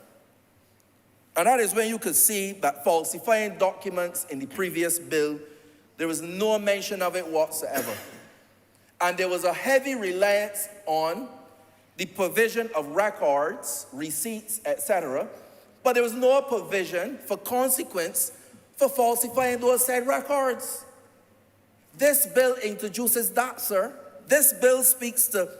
And that is when you could see that falsifying documents in the previous bill, there was no mention of it whatsoever. And there was a heavy reliance on the provision of records, receipts, etc., but there was no provision for consequence for falsifying those said records. This bill introduces that, sir. This bill speaks to,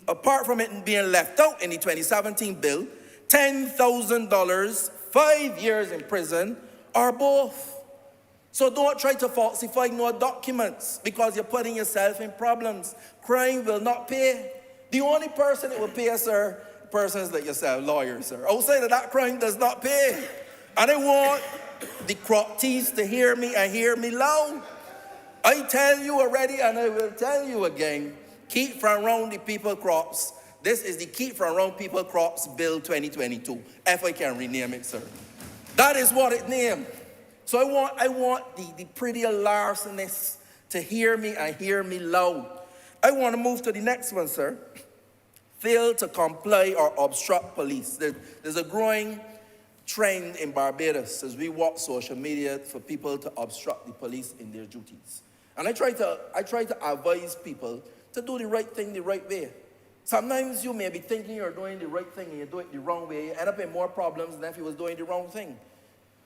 apart from it being left out in the 2017 bill, $10,000, 5 years in prison, or both. So don't try to falsify no documents because you're putting yourself in problems. Crime will not pay. The only person that will pay, sir, persons like yourself, lawyers, sir. Outside of that, crime does not pay. And I want the crop thieves to hear me and hear me loud. I tell you already and I will tell you again, keep from around the people crops. This is the Keep from Around People Crops Bill 2022, if I can rename it, sir. That is what it named. So I want the praedial larcenists to hear me and hear me loud. I want to move to the next one, sir. Fail to comply or obstruct police. There's a growing trend in Barbados as we watch social media for people to obstruct the police in their duties. And I try to advise people to do the right thing the right way. Sometimes you may be thinking you're doing the right thing and you do it the wrong way. You end up in more problems than if you was doing the wrong thing.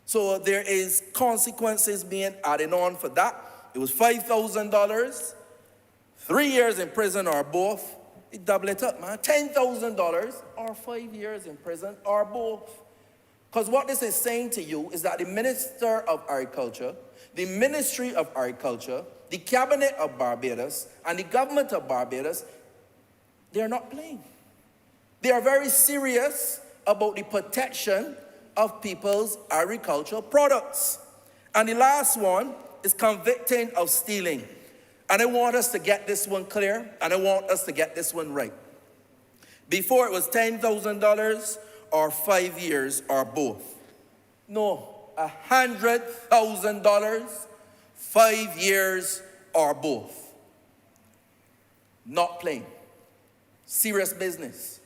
So there is consequences being added on for that. It was $5,000, 3 years in prison or both. They double it up, man. $10,000 or 5 years in prison or both. Because what this is saying to you is that the Minister of Agriculture, the Ministry of Agriculture, the Cabinet of Barbados, and the government of Barbados, they are not playing. They are very serious about the protection of people's agricultural products. And the last one is convicting of stealing. And I want us to get this one clear, and I want us to get this one right. Before it was $10,000 or 5 years or both. No, $100,000, 5 years or both. Not playing. Serious business.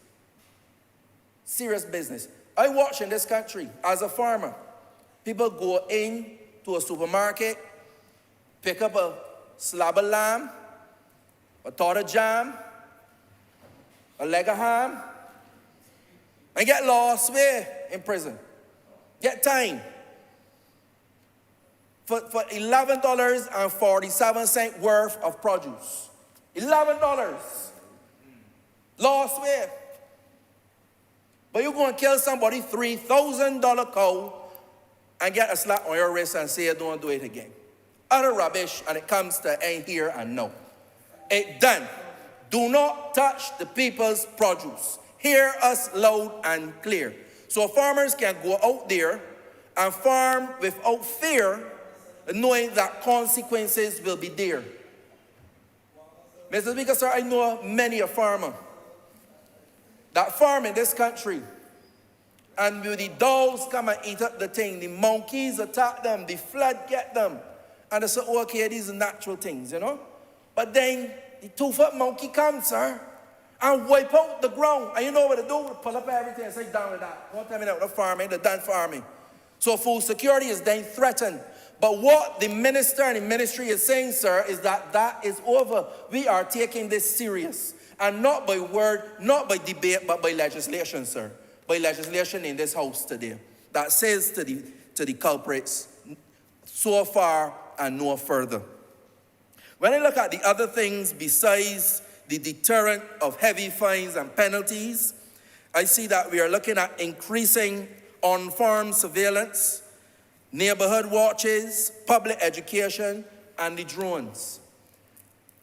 Serious business. I watch in this country as a farmer. People go in to a supermarket, pick up a slab of lamb, a tot of jam, a leg of ham, and get lost where? In prison. Get time. For $11.47 worth of produce. $11. Lost where? But you're going to kill somebody, $3,000 cow, and get a slap on your wrist and say, don't do it again. Utter rubbish, and it comes to ain't here and no. It done. Do not touch the people's produce. Hear us loud and clear. So farmers can go out there and farm without fear, knowing that consequences will be there. Mr. Speaker, sir, I know many a farmer that farm in this country, and when the dogs come and eat up the thing, the monkeys attack them, the flood get them, and they say, oh, okay, these are natural things, you know? But then the 2-foot monkey comes, sir, and wipe out the ground. And you know what they do? They pull up everything and say, down with that. Don't tell me that, they're farming, they're done farming. So food security is then threatened. But what the minister and the ministry is saying, sir, is that that is over. We are taking this serious. And not by word, not by debate, but by legislation, sir. By legislation in this house today. That says to the culprits, so far and no further. When I look at the other things besides the deterrent of heavy fines and penalties, I see that we are looking at increasing on-farm surveillance, neighborhood watches, public education, and the drones.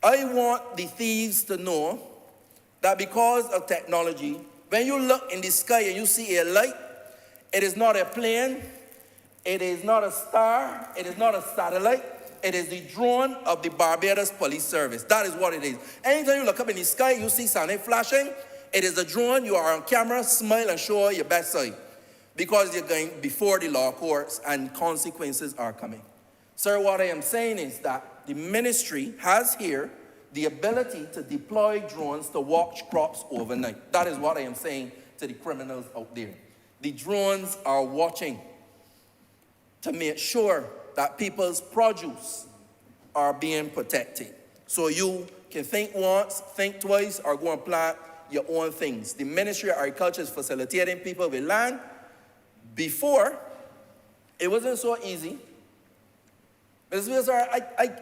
I want the thieves to know that because of technology, when you look in the sky and you see a light, it is not a plane, it is not a star, it is not a satellite, it is the drone of the Barbados Police Service. That is what it is. Anytime you look up in the sky, you see something flashing, it is a drone, you are on camera, smile and show your best side. Because you're going before the law courts and consequences are coming. Sir, what I am saying is that the ministry has here the ability to deploy drones to watch crops overnight. That is what I am saying to the criminals out there. The drones are watching to make sure that people's produce are being protected. So you can think once, think twice, or go and plant your own things. The Ministry of Agriculture is facilitating people with land. Before, it wasn't so easy. Mr. Speaker,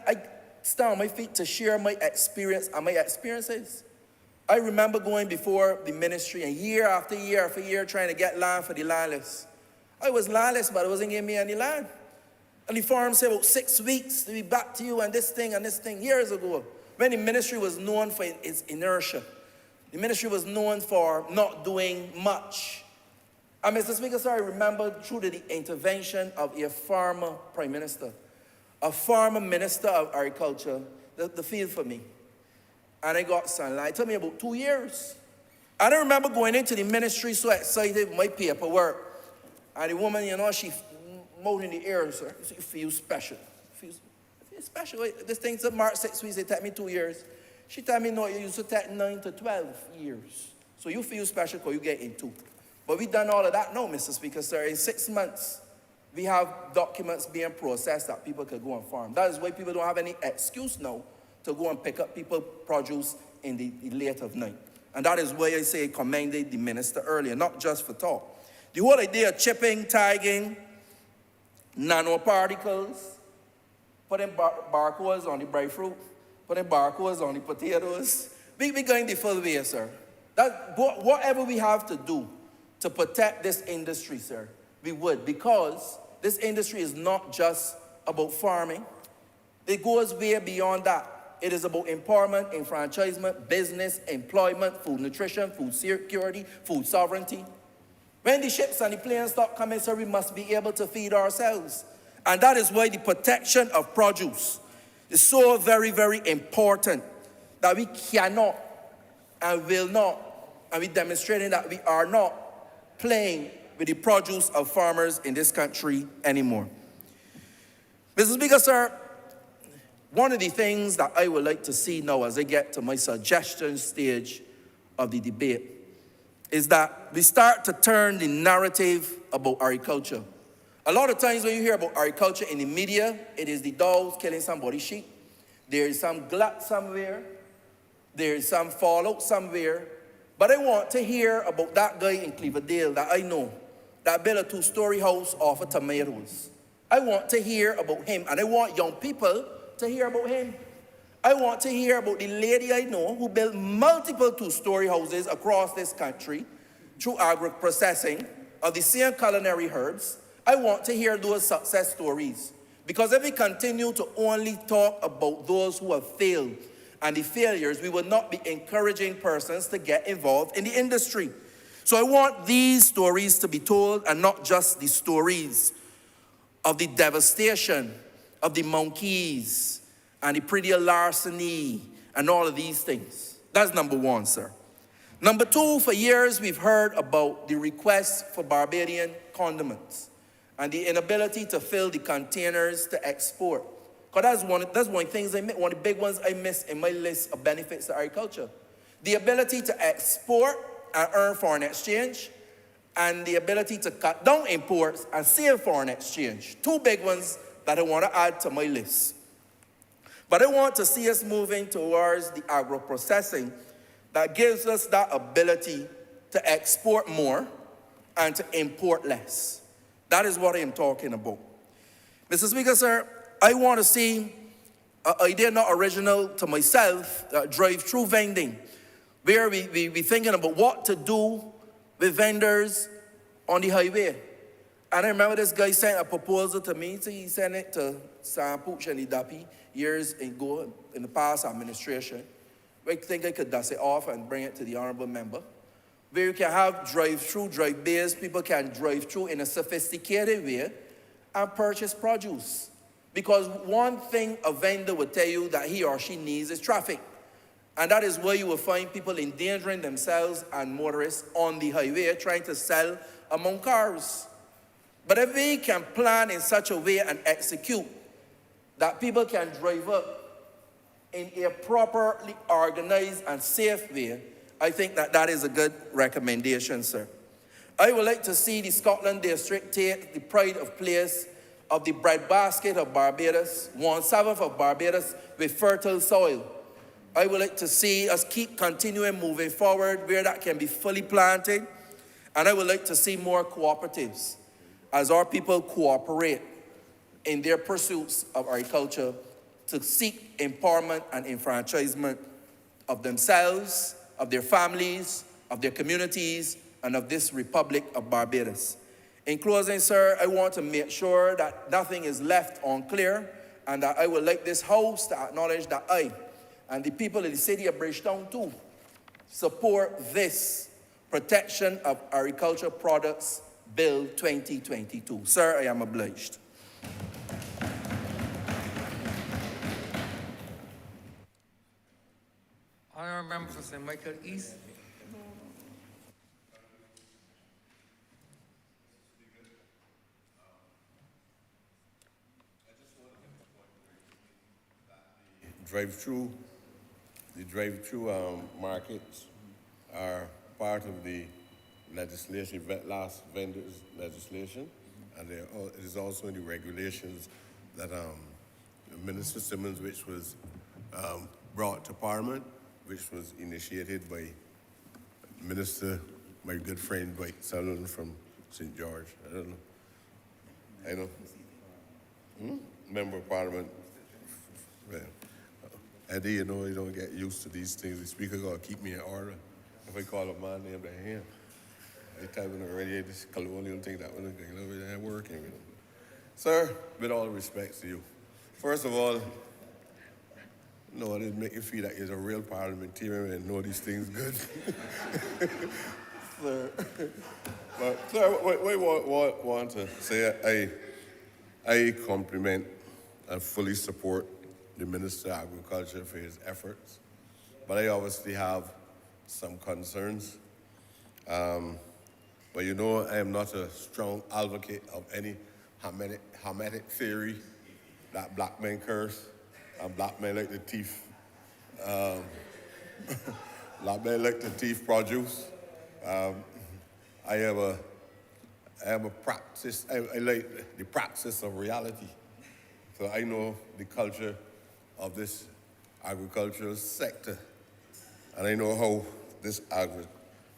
I stand on my feet to share my experience and my experiences. I remember going before the ministry and year after year after year trying to get land for the landless. I was landless, but it wasn't giving me any land. And the farm said about 6 weeks to be back to you and this thing years ago, when the ministry was known for its inertia. The ministry was known for not doing much. And Mr. Speaker, sir, I remember through the intervention of a former prime minister, a former minister of agriculture, the field for me. And I got sunlight. It took me about 2 years. And I remember going into the ministry so excited with my paperwork. And the woman, you know, she mouth in the air, sir. You feel special. You feel special. This thing took March 6 weeks. It took me 2 years. She told me, no, it used to take 9 to 12 years. So you feel special because you get in 2. But we've done all of that now, Mr. Speaker, sir. In 6 months, we have documents being processed that people could go and farm. That is why people don't have any excuse now to go and pick up people's produce in the late of night. And that is why I say I commended the minister earlier, not just for talk. The whole idea of chipping, tagging, nanoparticles, putting barcodes on the breadfruit, putting barcodes on the potatoes. We're going the full way, sir. Whatever we have to do to protect this industry, sir, we would, because this industry is not just about farming. It goes way beyond that. It is about empowerment, enfranchisement, business, employment, food nutrition, food security, food sovereignty. When the ships and the planes start coming, sir, we must be able to feed ourselves. And that is why the protection of produce is so very, very important, that we cannot and will not, and we're demonstrating that we are not playing with the produce of farmers in this country anymore. Mr. Speaker, sir, one of the things that I would like to see now as I get to my suggestion stage of the debate is that we start to turn the narrative about agriculture. A lot of times when you hear about agriculture in the media, it is the dogs killing somebody's sheep. There is some glut somewhere. There is some fallout somewhere. But I want to hear about that guy in Cleaverdale that I know that built a 2-story house off of tomatoes. I want to hear about him, and I want young people to hear about him. I want to hear about the lady I know who built multiple 2-story houses across this country through agro-processing of the same culinary herbs. I want to hear those success stories. Because if we continue to only talk about those who have failed and the failures, we will not be encouraging persons to get involved in the industry. So I want these stories to be told, and not just the stories of the devastation of the monkeys and the praedial larceny and all of these things. That's number one, sir. Number two, for years we've heard about the request for Barbadian condiments and the inability to fill the containers to export. Because that's one of the things one of the big ones I miss in my list of benefits to agriculture. The ability to export and earn foreign exchange, and the ability to cut down imports and save foreign exchange. Two big ones that I want to add to my list. But I want to see us moving towards the agro-processing that gives us that ability to export more and to import less. That is what I am talking about. Mr. Speaker, sir, I want to see an idea not original to myself, drive-through vending, where we thinking about what to do with vendors on the highway. And I remember this guy sent a proposal to me. So he sent it to Sam Pooch and the Dapi years ago in the past administration. I think I could dust it off and bring it to the Honourable Member, where you can have drive-through, drive-bys. People can drive through in a sophisticated way and purchase produce. Because one thing a vendor would tell you that he or she needs is traffic. And that is where you will find people endangering themselves and motorists on the highway trying to sell among cars. But if we can plan in such a way and execute that people can drive up in a properly organized and safe way, I think that that is a good recommendation, sir. I would like to see the Scotland District take the pride of place of the breadbasket of Barbados, 1/7 of Barbados with fertile soil. I would like to see us keep continuing moving forward where that can be fully planted. And I would like to see more cooperatives as our people cooperate in their pursuits of agriculture to seek empowerment and enfranchisement of themselves, of their families, of their communities, and of this Republic of Barbados. In closing, sir, I want to make sure that nothing is left unclear, and that I would like this House to acknowledge that I and the people of the city of Bridgetown too support this Protection of Agricultural Products Bill 2022. Sir, I am obliged. Honourable Member for St. Michael East. The drive-through markets are part of the legislation, last vendors legislation, and it is also in the regulations that Minister Simmons, which was brought to Parliament, which was initiated by Minister, my good friend Dwight Sullivan from St. George. I know. Member of Parliament. Well, Eddie, you know, you don't get used to these things. The Speaker got to keep me in order. If I call a man named him, I tell him already this colonial thing that was working with him. Sir, with all respect to you, first of all, no, it make you feel like you're a real parliamentarian and know these things good. Sir, but sir, I want to say I compliment and fully support the Minister of Agriculture for his efforts, but I obviously have some concerns. But you know, I am not a strong advocate of any Hamitic theory that black men curse and black men like the thief. Black men like the thief produce. I have a practice. I like the practice of reality. So I know the culture of this agricultural sector, and I know how this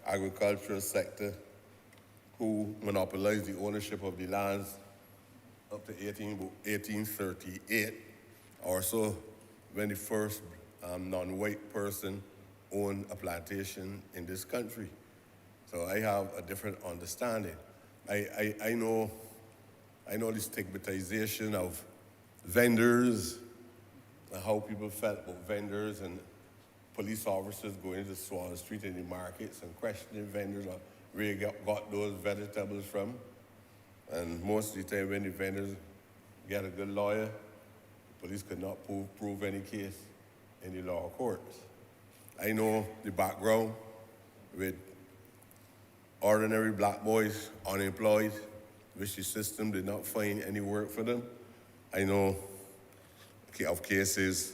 agricultural sector, who monopolized the ownership of the lands up to 1838 or so, when the first non-white person owned a plantation in this country. So I have a different understanding. I know the stigmatization of vendors and how people felt about vendors, and police officers going into Swan Street in the markets and questioning vendors on where you got those vegetables from. And most of the time when the vendors get a good lawyer, the police could not prove any case in the law courts. I know the background with ordinary black boys unemployed, which the system did not find any work for them. I know of cases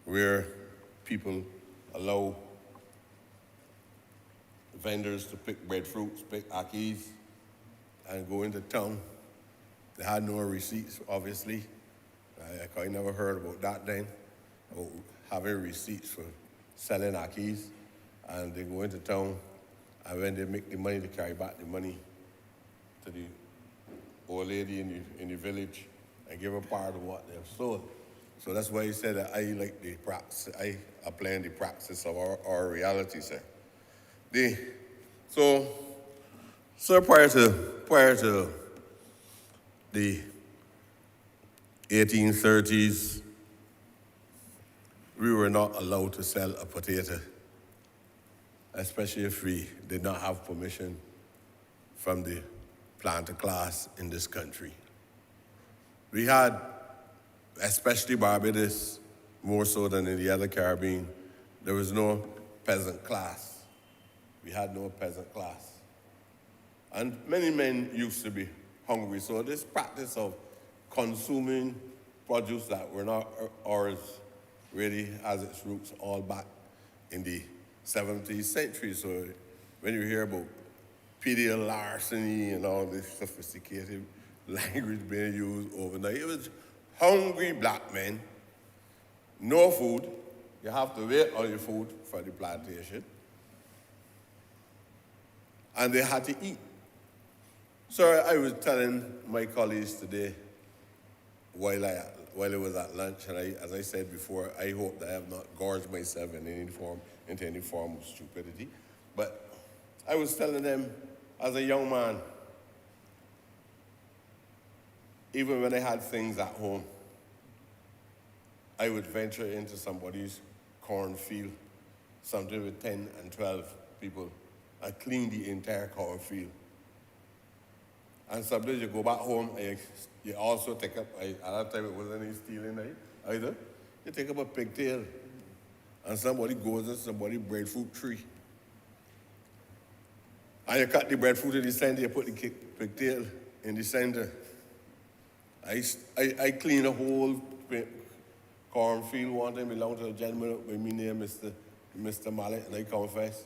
where people allow vendors to pick breadfruits, pick akis, and go into town. They had no receipts, obviously. I never heard about that then, about having receipts for selling akis. And they go into town, and when they make the money, they carry back the money to the old lady in the village and give her part of what they've sold. So that's why he said that I like the practice. I apply the practice of our reality, sir. So prior to the 1830s, we were not allowed to sell a potato, especially if we did not have permission from the planter class in this country. We had, especially Barbados, more so than in the other Caribbean, there was no peasant class. We had no peasant class. And many men used to be hungry. So this practice of consuming produce that were not ours really has its roots all back in the 17th century. So when you hear about praedial, larceny, and all this sophisticated language being used overnight, it was hungry black men, no food. You have to wait on your food for the plantation. And they had to eat. So I was telling my colleagues today while I was at lunch, and as I said before, I hope that I have not gorged myself in any form into any form of stupidity. But I was telling them, as a young man, even when I had things at home, I would venture into somebody's cornfield, something with 10 and 12 people, and clean the entire cornfield. And sometimes you go back home, and you also take up, at that time it wasn't any stealing either, you take up a pigtail, and somebody goes in somebody's breadfruit tree. And you cut the breadfruit in the center, you put the pigtail in the center. I cleaned a whole cornfield one time, belonged to a gentleman with me named Mr. Mallet, and I confess.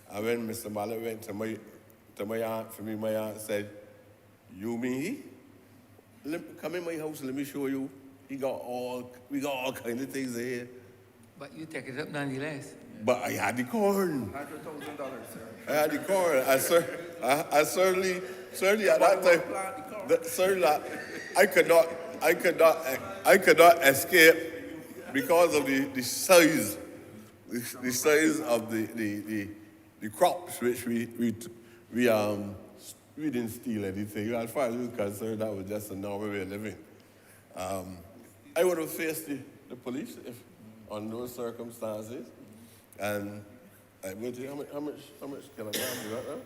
And when Mr. Mallet went to my aunt, my aunt said, "You mean he? Come in my house, let me show you. We got all kinds of things here." But you take it up nonetheless. But I had the corn. $100,000, sir. I had the corn. I certainly at that time, certainly I could not escape because of the size of the crops which we didn't steal anything. As far as we were concerned, that was just a normal way of living. I would have faced the police if on those circumstances, and I went to how much kilograms you got now?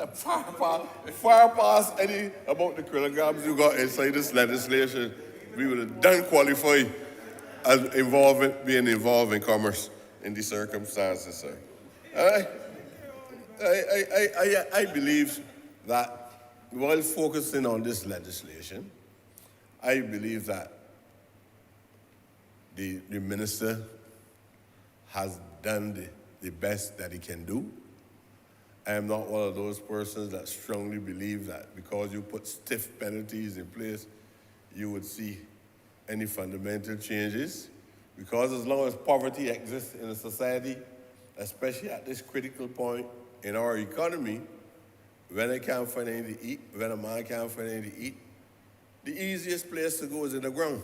Far past any about the kilograms you got inside this legislation, we would have done qualify as being involved in commerce in these circumstances, sir. I believe that while focusing on this legislation, I believe that the minister has done the best that he can do. I am not one of those persons that strongly believe that because you put stiff penalties in place, you would see any fundamental changes. Because as long as poverty exists in a society, especially at this critical point in our economy, when I can't find anything to eat, when a man can't find anything to eat, the easiest place to go is in the ground.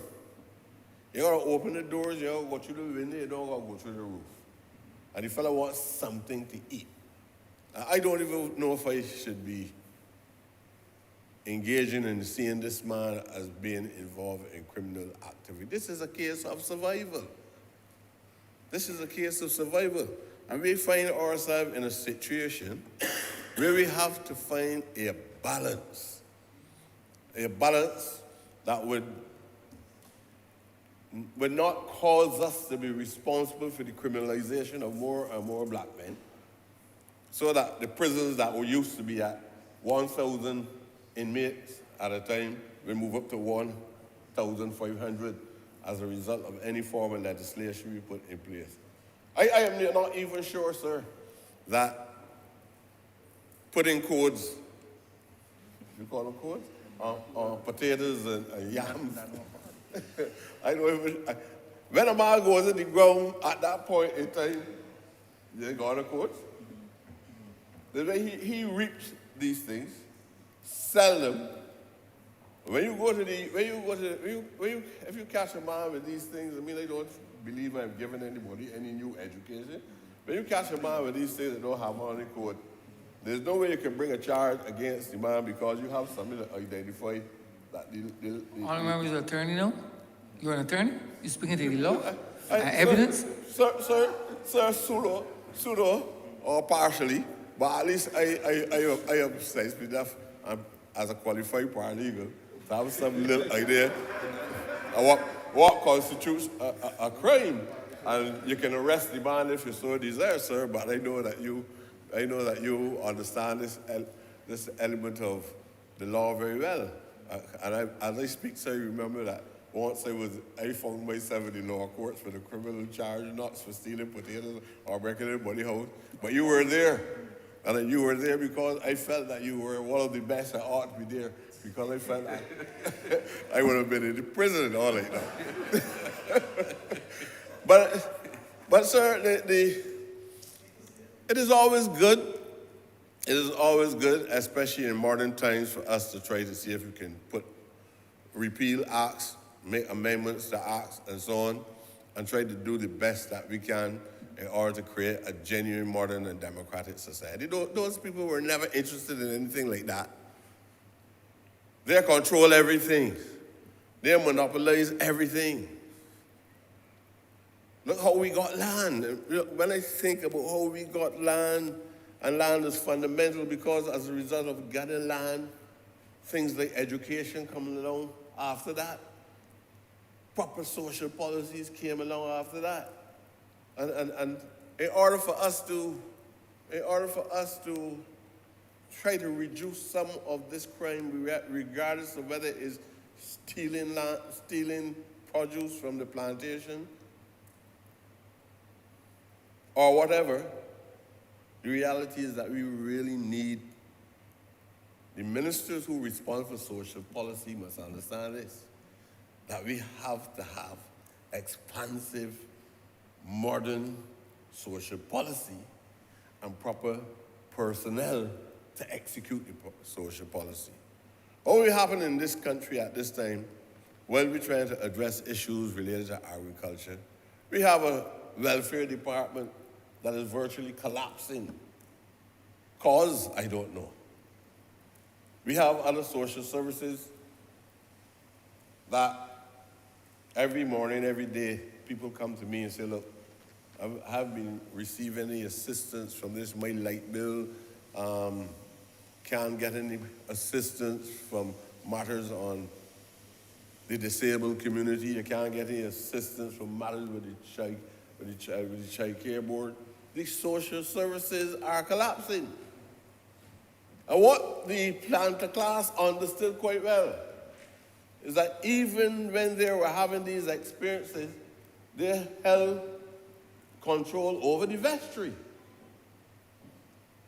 You gotta open the doors, you gotta go through the window, you don't gotta go through the roof. And the fella wants something to eat. I don't even know if I should be engaging in seeing this man as being involved in criminal activity. This is a case of survival. This is a case of survival. And we find ourselves in a situation where we have to find a balance that would not cause us to be responsible for the criminalization of more and more black men, so that the prisons that were used to be at 1,000 inmates at a time will move up to 1,500 as a result of any form of legislation we put in place. I am not even sure, sir, that putting codes, you call them codes, on potatoes and yams. I know when a man goes in the ground at that point in time, they got a code. The way he reaps these things, sell them. If you catch a man with these things, I mean, I don't believe I'm giving anybody any new education. When you catch a man with these things that don't have on the code, there's no way you can bring a charge against the man because you have something to identify that Honourable is an attorney now? You're an attorney? You speaking to the law? Evidence? Sir, pseudo or partially, but at least I am sensitive enough as a qualified paralegal to have some little idea of what constitutes a crime. And you can arrest the man if you so desire, sir, but I know that you understand this element of the law very well. And as I speak, sir, remember that once I found myself in the law courts for the criminal charge, not for stealing potatoes or breaking anybody's house. But you were there. And you were there because I felt that you were one of the best that ought to be there. Because I felt like I would have been in the prison and all like that. But sir, it is always good. It is always good, especially in modern times, for us to try to see if we can repeal acts, make amendments to acts, and so on, and try to do the best that we can in order to create a genuine, modern, and democratic society. Those people were never interested in anything like that. They control everything. They monopolize everything. Look how we got land. When I think about how we got land, and land is fundamental because as a result of getting land, things like education come along after that. Proper social policies came along after that. And in order for us to try to reduce some of this crime, regardless of whether it is stealing produce from the plantation or whatever, the reality is that we really need the ministers who respond for social policy must understand this, that we have to have expansive, modern social policy and proper personnel to execute the social policy. What will happen in this country at this time, when we're trying to address issues related to agriculture, we have a welfare department that is virtually collapsing. Cause, I don't know. We have other social services that every morning, every day, people come to me and say, look, I haven't been receiving any assistance from this, my light bill, can't get any assistance from matters on the disabled community, you can't get any assistance from matters with the child care board. These social services are collapsing. And what the planter class understood quite well is that even when they were having these experiences, they held control over the vestry.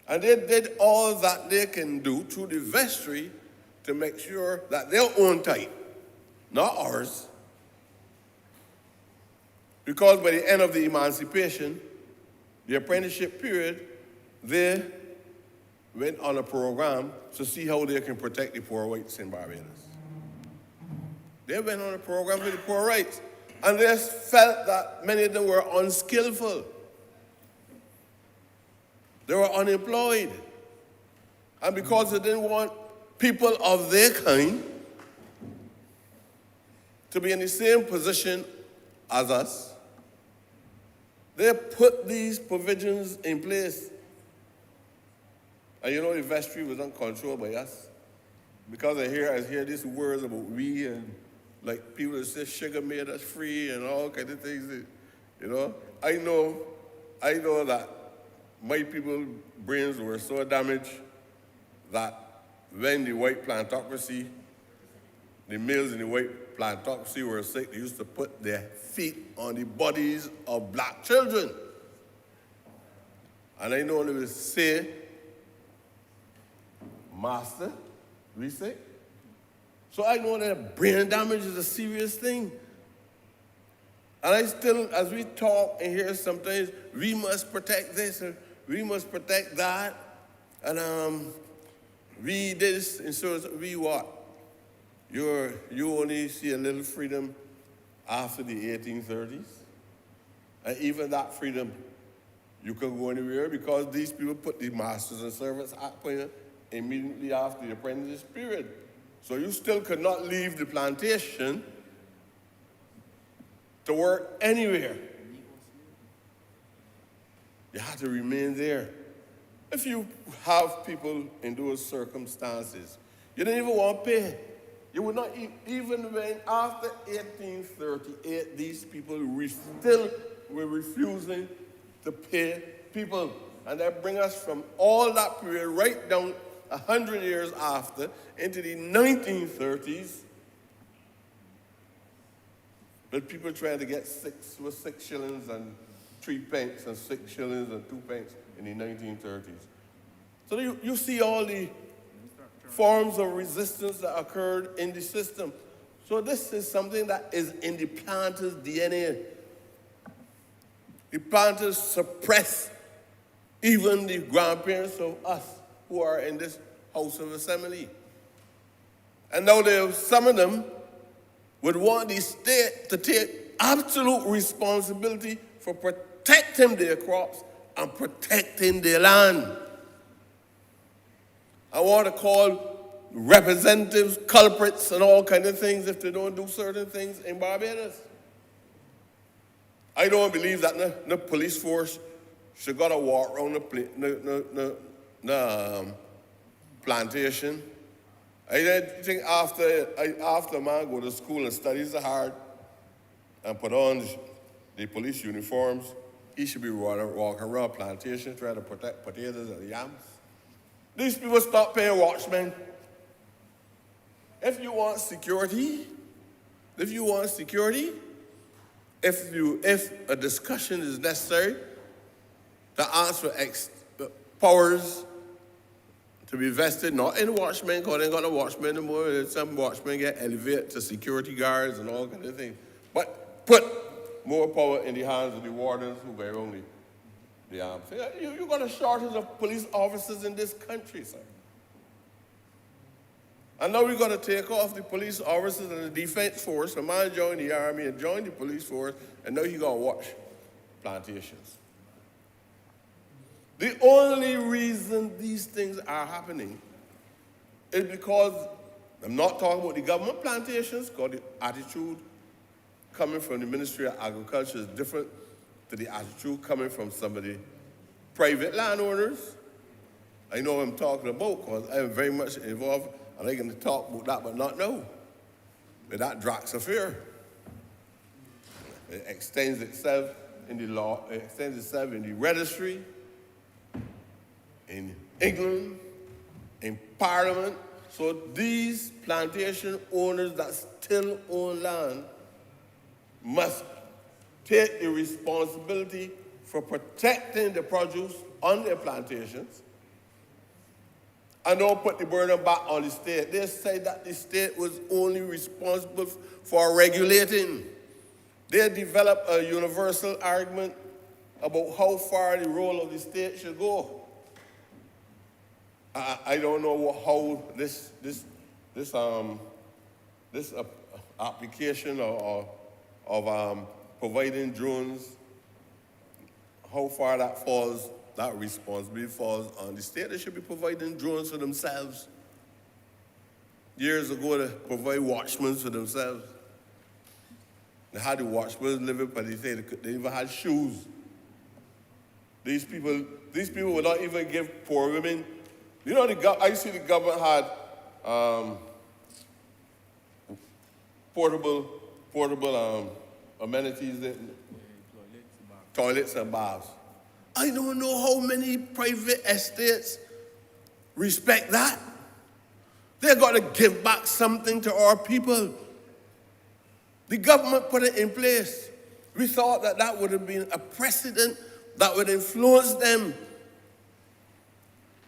And they did all that they can do through the vestry to make sure that their own type, not ours, because by the end of the emancipation, the apprenticeship period, they went on a program to see how they can protect the poor whites in Barbados. They went on a program for the poor whites, and they felt that many of them were unskillful. They were unemployed. And because they didn't want people of their kind to be in the same position as us, they put these provisions in place. And you know the vestry was uncontrolled by us. Because I hear these words about we, and like people that say sugar made us free and all kind of things. You know, I know that my people's brains were so damaged that when the white plantocracy, the males in the white plantocracy were sick, they used to put their feet on the bodies of black children. And I know they would say, Master, we say. So I know that brain damage is a serious thing. And I still, as we talk and hear sometimes, we must protect this and we must protect that. And we this, and so we what? You only see a little freedom after the 1830s. And even that freedom, you can go anywhere because these people put the Masters and Servants Act immediately after the apprentice period. So you still could not leave the plantation to work anywhere. You had to remain there. If you have people in those circumstances, you didn't even want to pay. You would not even when after 1838, these people still were refusing to pay people. And that brings us from all that period right down 100 years after into the 1930s, with people trying to get 6 shillings and 3 pence and 6 shillings and 2 pence in the 1930s. So you see all the forms of resistance that occurred in the system. So this is something that is in the planters' DNA. The planters suppress even the grandparents of us who are in this House of Assembly. And now some of them would want the state to take absolute responsibility for protecting their crops and protecting their land. I want to call representatives culprits and all kinds of things if they don't do certain things in Barbados. I don't believe that the police force should go to walk around the plantation. I think after a man go to school and studies hard and put on the police uniforms, he should be walking around plantation trying to protect potatoes and yams. These people stop paying watchmen. If you want security, if a discussion is necessary to ask for powers to be vested, not in watchmen, because they ain't got no watchmen anymore. Some watchmen get elevated to security guards and all kinds of things. But put more power in the hands of the wardens who bear only the arms. You've got a shortage of police officers in this country, sir. And now we're going to take off the police officers and the defense force. A man joined the army and joined the police force, and now he's going to watch plantations. The only reason these things are happening is because, I'm not talking about the government plantations, because the attitude coming from the Ministry of Agriculture is different to the attitude coming from some of the private landowners. I know what I'm talking about because I'm very much involved, and I can talk about that but not know. But that Drax affair, it extends itself in the law, it extends itself in the registry, in England, in Parliament. So these plantation owners that still own land must take the responsibility for protecting the produce on their plantations and don't put the burden back on the state. They say that the state was only responsible for regulating. They developed a universal argument about how far the role of the state should go. I don't know how this application of providing drones, how far that falls, that responsibility falls on the state. They should be providing drones for themselves. Years ago, they provide watchmen for themselves. They had the watchmen living, but they even had shoes. These people would not even give poor women. You know, I see the government had portable amenities, toilets and baths. I don't know how many private estates respect that. They've got to give back something to our people. The government put it in place. We thought that that would have been a precedent that would influence them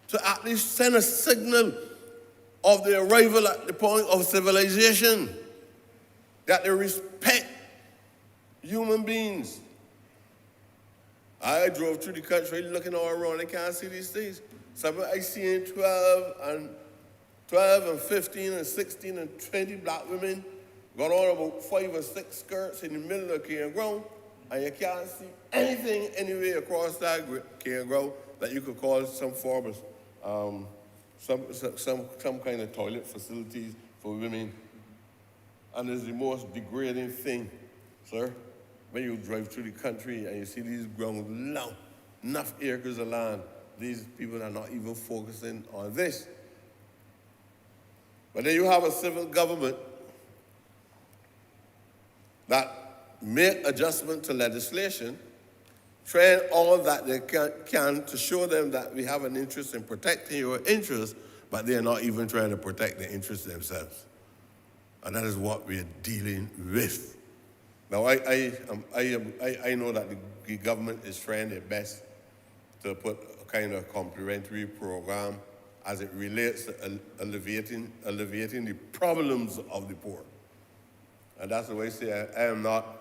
to at least send a signal of the arrival at the point of civilization, that they respect human beings. I drove through the country looking all around, I can't see these things. Some I see in 12 and 15 and 16 and 20 black women got on about 5 or 6 skirts in the middle of campground, and you can't see anything anywhere across that campground that you could call some form of some kind of toilet facilities for women. And it's the most degrading thing, sir, when you drive through the country and you see these grounds long, enough acres of land. These people are not even focusing on this. But then you have a civil government that make adjustment to legislation, trying all that they can to show them that we have an interest in protecting your interests, but they're not even trying to protect the interests themselves. And that is what we're dealing with. Now, I know that the government is trying their best to put a kind of complementary program as it relates to alleviating the problems of the poor. And that's the way I say I am not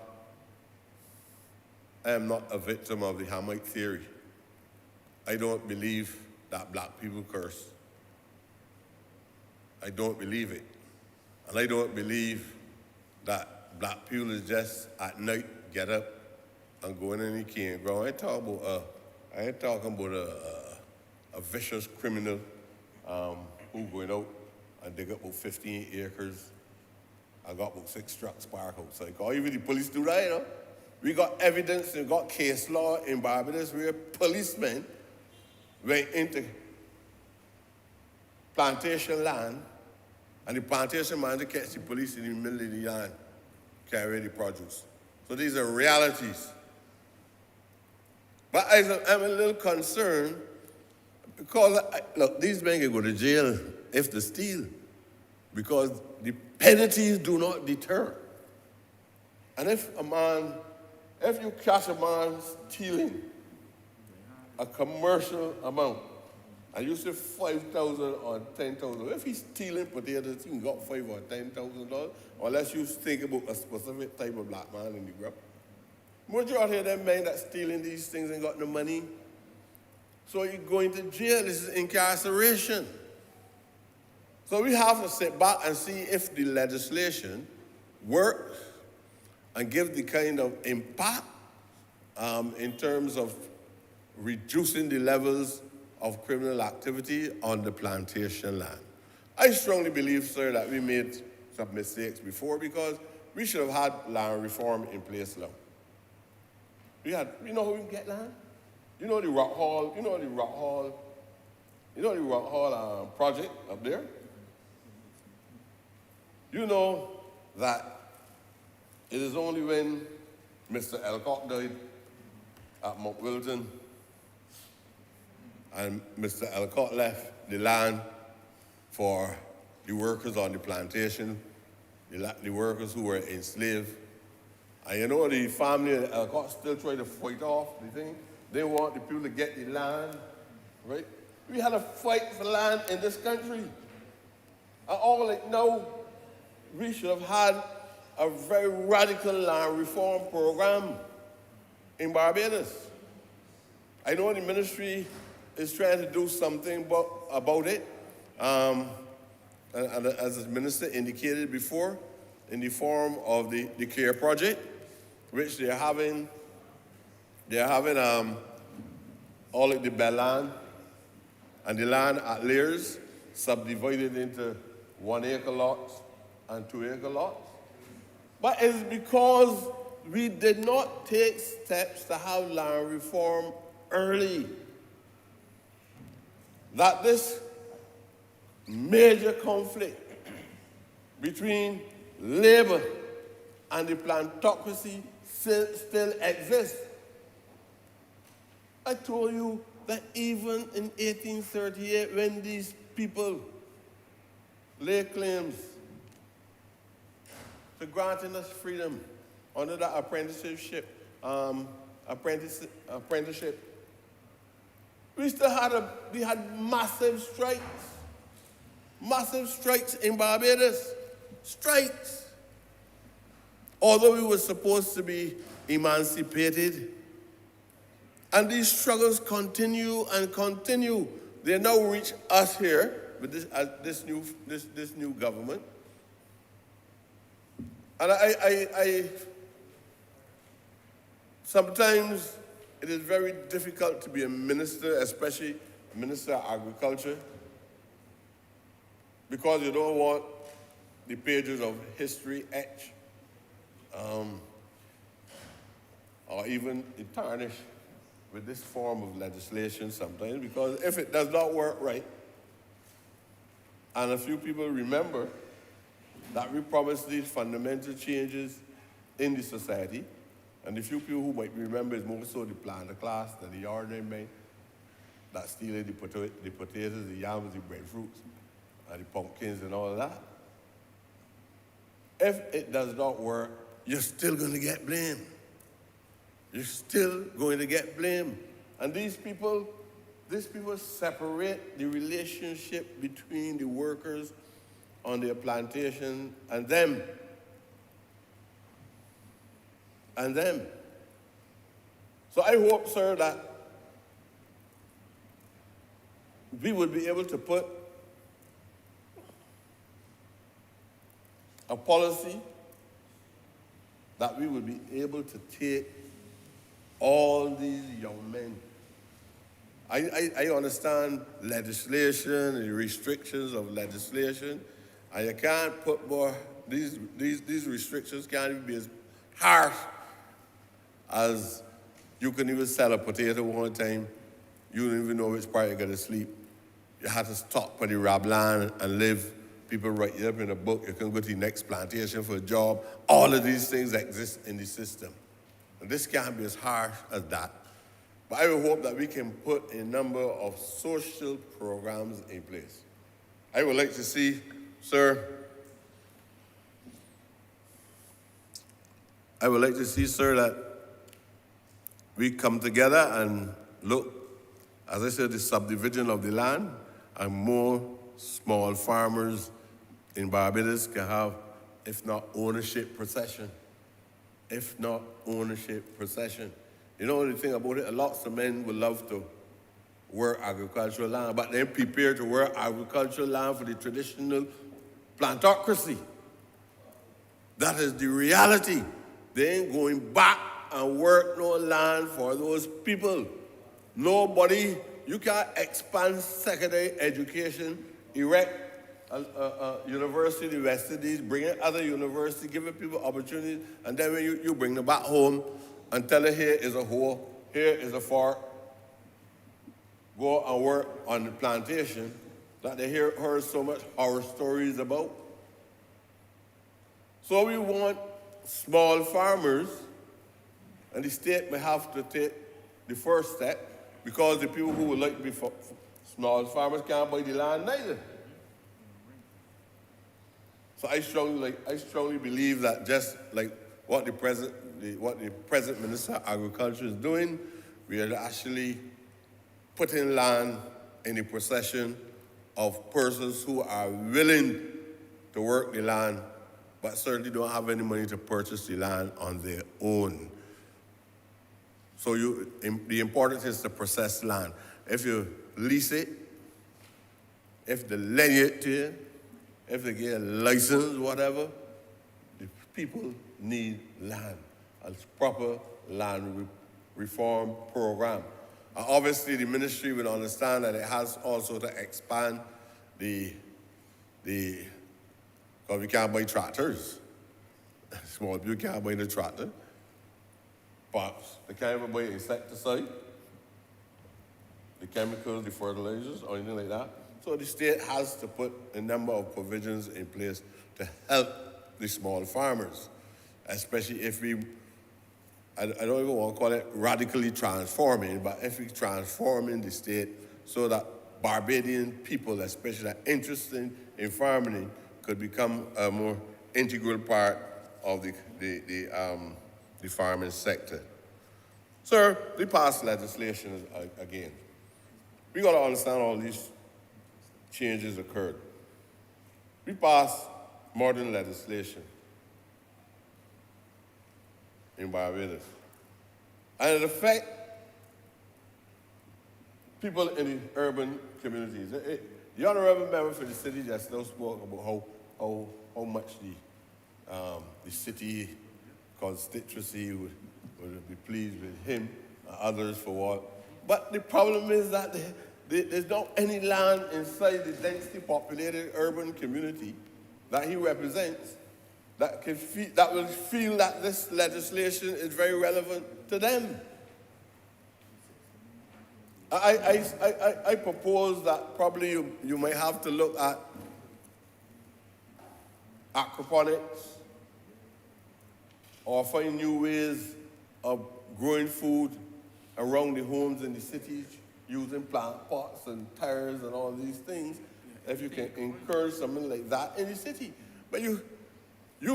a victim of the Hamite theory. I don't believe that black people curse. I don't believe it. And I don't believe that black people is just at night get up and going in the campground. I ain't talking about a vicious criminal who going out and dig up about 15 acres and got about 6 trucks parked outside. Because even the police do that, you know. We got evidence and got case law in Barbados where policemen went into plantation land and the plantation manager catch the police in the middle of the land, carry the produce. So these are realities. But I'm a little concerned because, look, these men can go to jail if they steal because the penalties do not deter. And if you catch a man stealing a commercial amount, and you say 5,000 or 10,000, if he's stealing potatoes, he got $5,000 or $10,000, unless you think about a specific type of black man in the group. Majority of them men that stealing these things ain't got no money. So you're going to jail. This is incarceration. So we have to sit back and see if the legislation works and give the kind of impact in terms of reducing the levels of criminal activity on the plantation land. I strongly believe, sir, that we made some mistakes before because we should have had land reform in place now. You know how we get land? You know the Rock Hall project up there? You know that it is only when Mr. Alcock died at Mount Wilton and Mr. Alcock left the land for the workers on the plantation, the workers who were enslaved. And you know the family of Alcock still try to fight off the thing. They want the people to get the land, right? We had a fight for land in this country. And all like now, we should have had a very radical land reform program in Barbados. I know the ministry is trying to do something about it. And as the minister indicated before, in the form of the CARE project, which they're having all of the bell land and the land at layers subdivided into 1 acre lots and 2 acre lots. But it's because we did not take steps to have land reform early that this major conflict between labor and the plantocracy still exists. I told you that even in 1838, when these people laid claims to granting us freedom under that apprenticeship, we had massive strikes in Barbados, strikes. Although we were supposed to be emancipated, and these struggles continue and continue. They now reach us here with this new government. And I sometimes it is very difficult to be a minister, especially a minister of agriculture, because you don't want the pages of history etched or even tarnished with this form of legislation sometimes, because if it does not work right, and a few people remember that we promised these fundamental changes in the society, and the few people who might remember is more so the planter class than the ordinary men that steal the potatoes, the yams, the breadfruits, and the pumpkins and all of that. If it does not work, you're still going to get blamed. You're still going to get blamed. And these people separate the relationship between the workers on their plantation and them. So I hope, sir, that we would be able to put a policy that we would be able to take all these young men. I understand legislation and the restrictions of legislation, and you can't put more, these restrictions can't even be as harsh as you can even sell a potato one time. You don't even know which part you're going to sleep. You have to stop for the rab land and live. People write you up in a book. You can go to the next plantation for a job. All of these things exist in the system. And this can't be as harsh as that. But I would hope that we can put a number of social programs in place. I would like to see, sir, that we come together and look, as I said, the subdivision of the land, and more small farmers in Barbados can have, if not ownership possession. If not ownership possession. You know the thing about it, lots of men would love to work agricultural land, but they're prepared to work agricultural land for the traditional plantocracy. That is the reality. They ain't going back and work no land for those people. Nobody, you can't expand secondary education, erect a university in the West Indies, bring in other universities, giving people opportunities, and then when you bring them back home and tell them here is a hole, here is a fork, go and work on the plantation that they heard so much horror stories about. So we want small farmers, and the state may have to take the first step, because the people who would like to be small farmers can't buy the land neither. So I strongly believe that just like what the present Minister of Agriculture is doing, we are actually putting land in the possession of persons who are willing to work the land, but certainly don't have any money to purchase the land on their own. So the importance is to possess land. If you lease it, if they lend it to you, if they get a license, whatever, the people need land, a proper land reform program. Obviously, the ministry will understand that it has also to expand because we can't buy tractors. Small people can't buy the tractor. But they can't even buy insecticide, the chemicals, the fertilizers, or anything like that. So the state has to put a number of provisions in place to help the small farmers, especially if I don't even want to call it radically transforming, but if we transforming the state so that Barbadian people, especially that interested in farming, could become a more integral part of the farming sector. Sir, we passed legislation again. We got to understand all these changes occurred. We passed modern legislation in Barbados. And it affects people in the urban communities. The Honourable member for the city just now spoke about how much the city constituency would be pleased with him and others for what. But the problem is that there's not any land inside the densely populated urban community that he represents that will feel that this legislation is very relevant to them. I propose that probably you might have to look at aquaponics or find new ways of growing food around the homes in the cities using plant pots and tires and all these things, if you can encourage something like that in the city. But you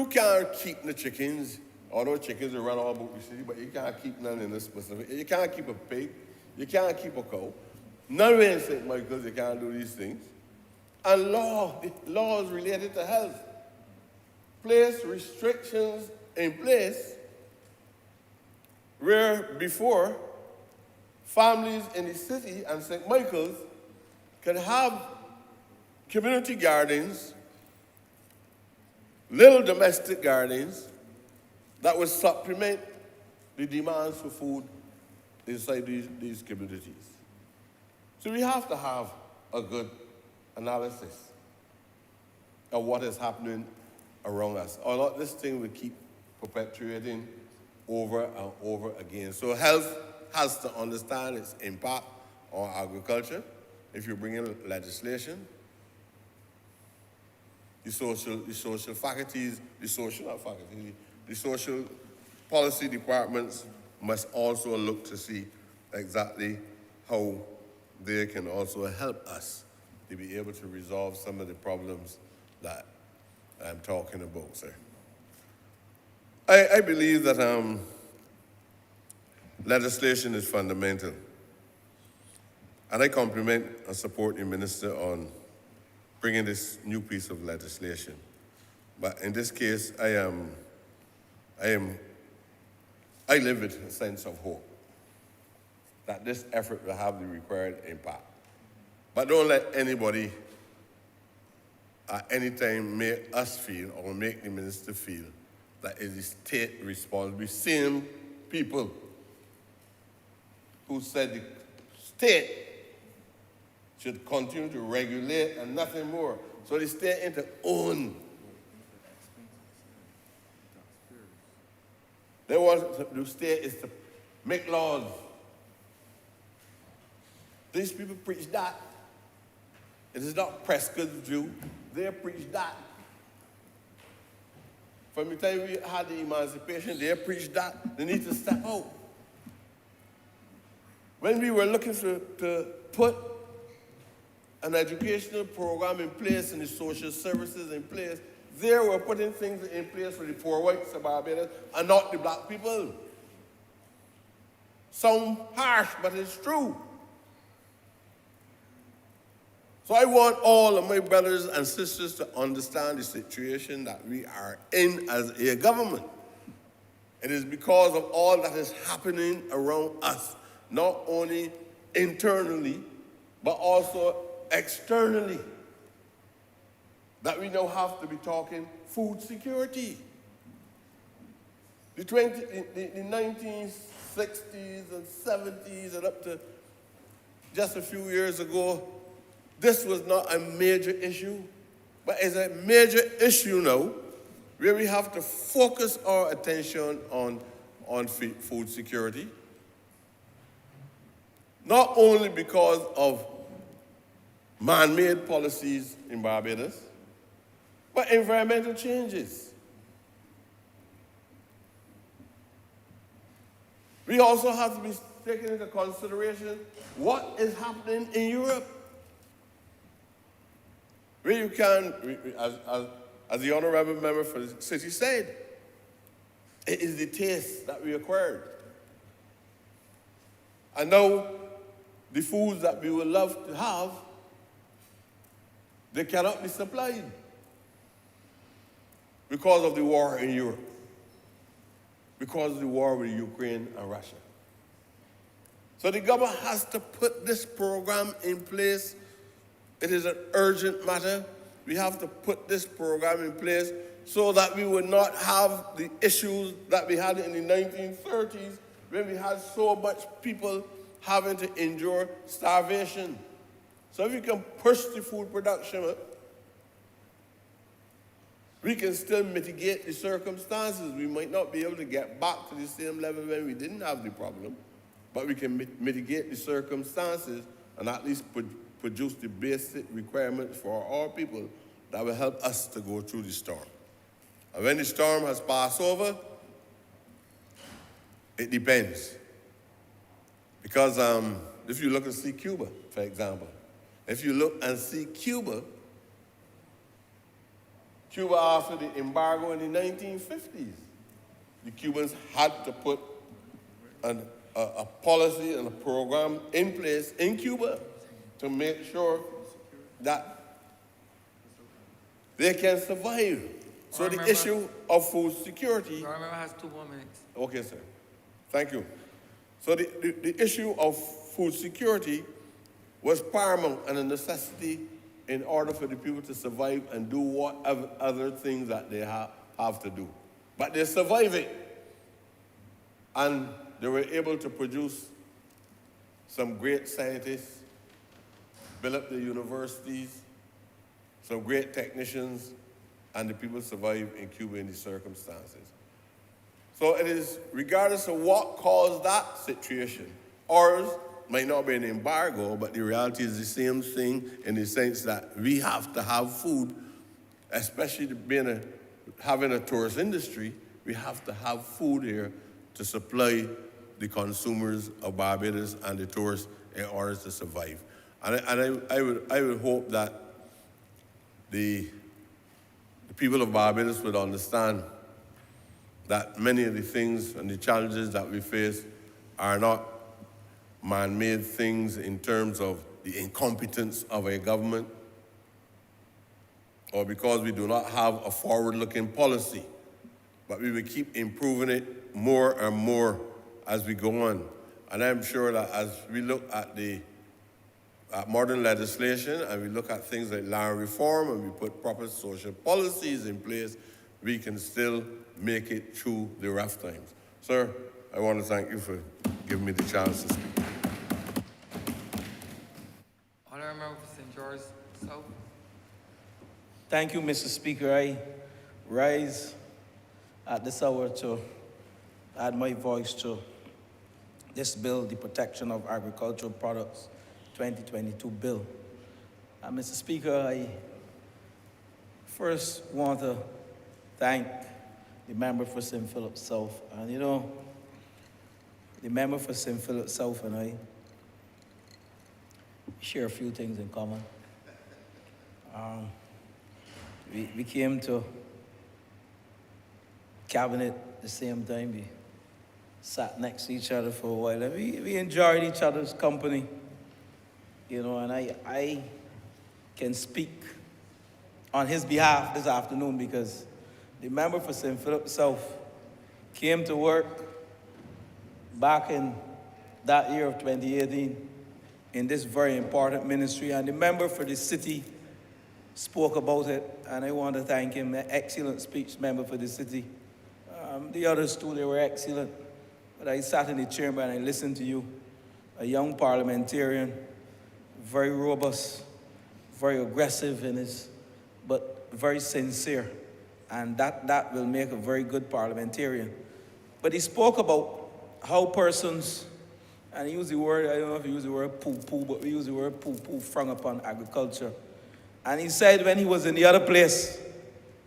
can't keep the chickens, although chickens will run all about the city, but you can't keep none in this specific. You can't keep a pig. You can't keep a cow. Nowhere in St. Michael's you can't do these things. And the laws related to health place restrictions in place where before families in the city and St. Michael's can have community gardens, little domestic gardens that would supplement the demands for food inside these communities. So we have to have a good analysis of what is happening around us, or not this thing we keep perpetuating over and over again. So health has to understand its impact on agriculture. If you bring in legislation, the social faculties, the social policy departments must also look to see exactly how they can also help us to be able to resolve some of the problems that I'm talking about, sir. I believe that legislation is fundamental. And I compliment and support the minister on bringing this new piece of legislation. But in this case, I live with a sense of hope that this effort will have the required impact. But don't let anybody at any time make us feel or make the minister feel that it is the state responsible. The same people who said the state should continue to regulate and nothing more. So the state ain't to own. They want the state is to make laws. These people preach that. It is not Prescott's view. They preach that. From the time we had the emancipation, they preached that. They need to step out. When we were looking to put an educational program in place and the social services in place, they were putting things in place for the poor whites of Barbados and not the black people. Sound harsh, but it's true. So I want all of my brothers and sisters to understand the situation that we are in as a government. It is because of all that is happening around us, not only internally, but also externally, that we now have to be talking food security. The 1960s and 70s and up to just a few years ago, this was not a major issue, but it's a major issue now, where we have to focus our attention on food security. Not only because of man-made policies in Barbados, but environmental changes. We also have to be taking into consideration what is happening in Europe. Where you can, as the Honourable Member for the City said, it is the taste that we acquired. And now, the foods that we would love to have, they cannot be supplied because of the war in Europe, because of the war with Ukraine and Russia. So the government has to put this program in place. It is an urgent matter. We have to put this program in place so that we would not have the issues that we had in the 1930s when we had so much people having to endure starvation. So if we can push the food production up, we can still mitigate the circumstances. We might not be able to get back to the same level when we didn't have the problem, but we can mitigate the circumstances and at least produce the basic requirements for our people that will help us to go through the storm. And when the storm has passed over, it depends. Because if you look and see Cuba, for example, if you look and see Cuba after the embargo in the 1950s, the Cubans had to put a policy and a program in place in Cuba to make sure that they can survive. So the issue of food security... Your Honourable has 2 more minutes. Okay, sir. Thank you. So the issue of food security was paramount and a necessity in order for the people to survive and do whatever other things that they have to do. But they survived it. And they were able to produce some great scientists, built up the universities, some great technicians, and the people survived in Cuba in these circumstances. So it is, regardless of what caused that situation, ours might not be an embargo, but the reality is the same thing in the sense that we have to have food, especially having a tourist industry, we have to have food here to supply the consumers of Barbados and the tourists in order to survive. And I would hope that the people of Barbados would understand that many of the things and the challenges that we face are not man-made things in terms of the incompetence of a government or because we do not have a forward-looking policy, but we will keep improving it more and more as we go on. And I'm sure that as we look at modern legislation and we look at things like land reform and we put proper social policies in place, we can still make it through the rough times. Sir, I want to thank you for giving me the chance to speak. Honourable Member for St. George South. Thank you, Mr. Speaker. I rise at this hour to add my voice to this bill, the Protection of Agricultural Products 2022 bill. Mr. Speaker, I first want to thank the member for St. Philip South. And you know, the member for St. Philip South and I share a few things in common. We came to cabinet at the same time. We sat next to each other for a while, and we enjoyed each other's company. You know, and I can speak on his behalf this afternoon because the member for St. Philip South came to work back in that year of 2018 in this very important ministry, and the member for the city spoke about it, and I want to thank him. An excellent speech, member for the city. The others too, they were excellent. But I sat in the chamber and I listened to you, a young parliamentarian, very robust, very aggressive in his, but very sincere. And that will make a very good parliamentarian. But he spoke about how persons, and he used the word, I don't know if he used the word poo-poo, but we use the word poo-poo, frown upon agriculture. And he said when he was in the other place,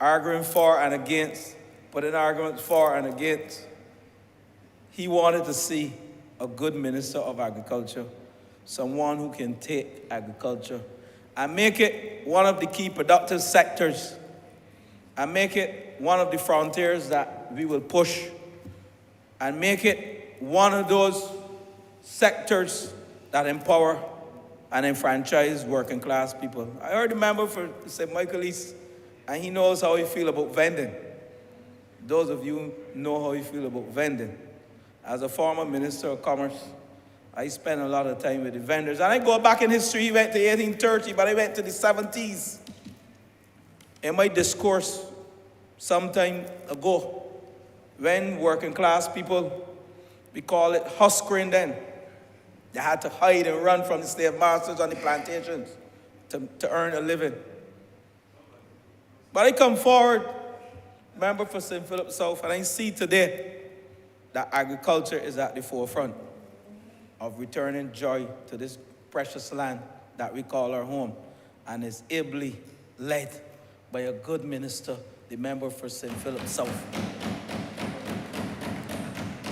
arguing for and against, putting arguments for and against, he wanted to see a good minister of agriculture, someone who can take agriculture and make it one of the key productive sectors and make it one of the frontiers that we will push and make it one of those sectors that empower and enfranchise working class people. I heard a member for St. Michael East, and he knows how he feels about vending. Those of you know how he feels about vending. As a former Minister of Commerce, I spent a lot of time with the vendors. And I go back in history, he went to 1830, but I went to the 70s. In my discourse some time ago, when working class people, we call it huskering then, they had to hide and run from the slave masters on the plantations to earn a living. But I come forward, member for St. Philip South, and I see today that agriculture is at the forefront of returning joy to this precious land that we call our home, and is ably led by a good minister, the member for St. Philip South,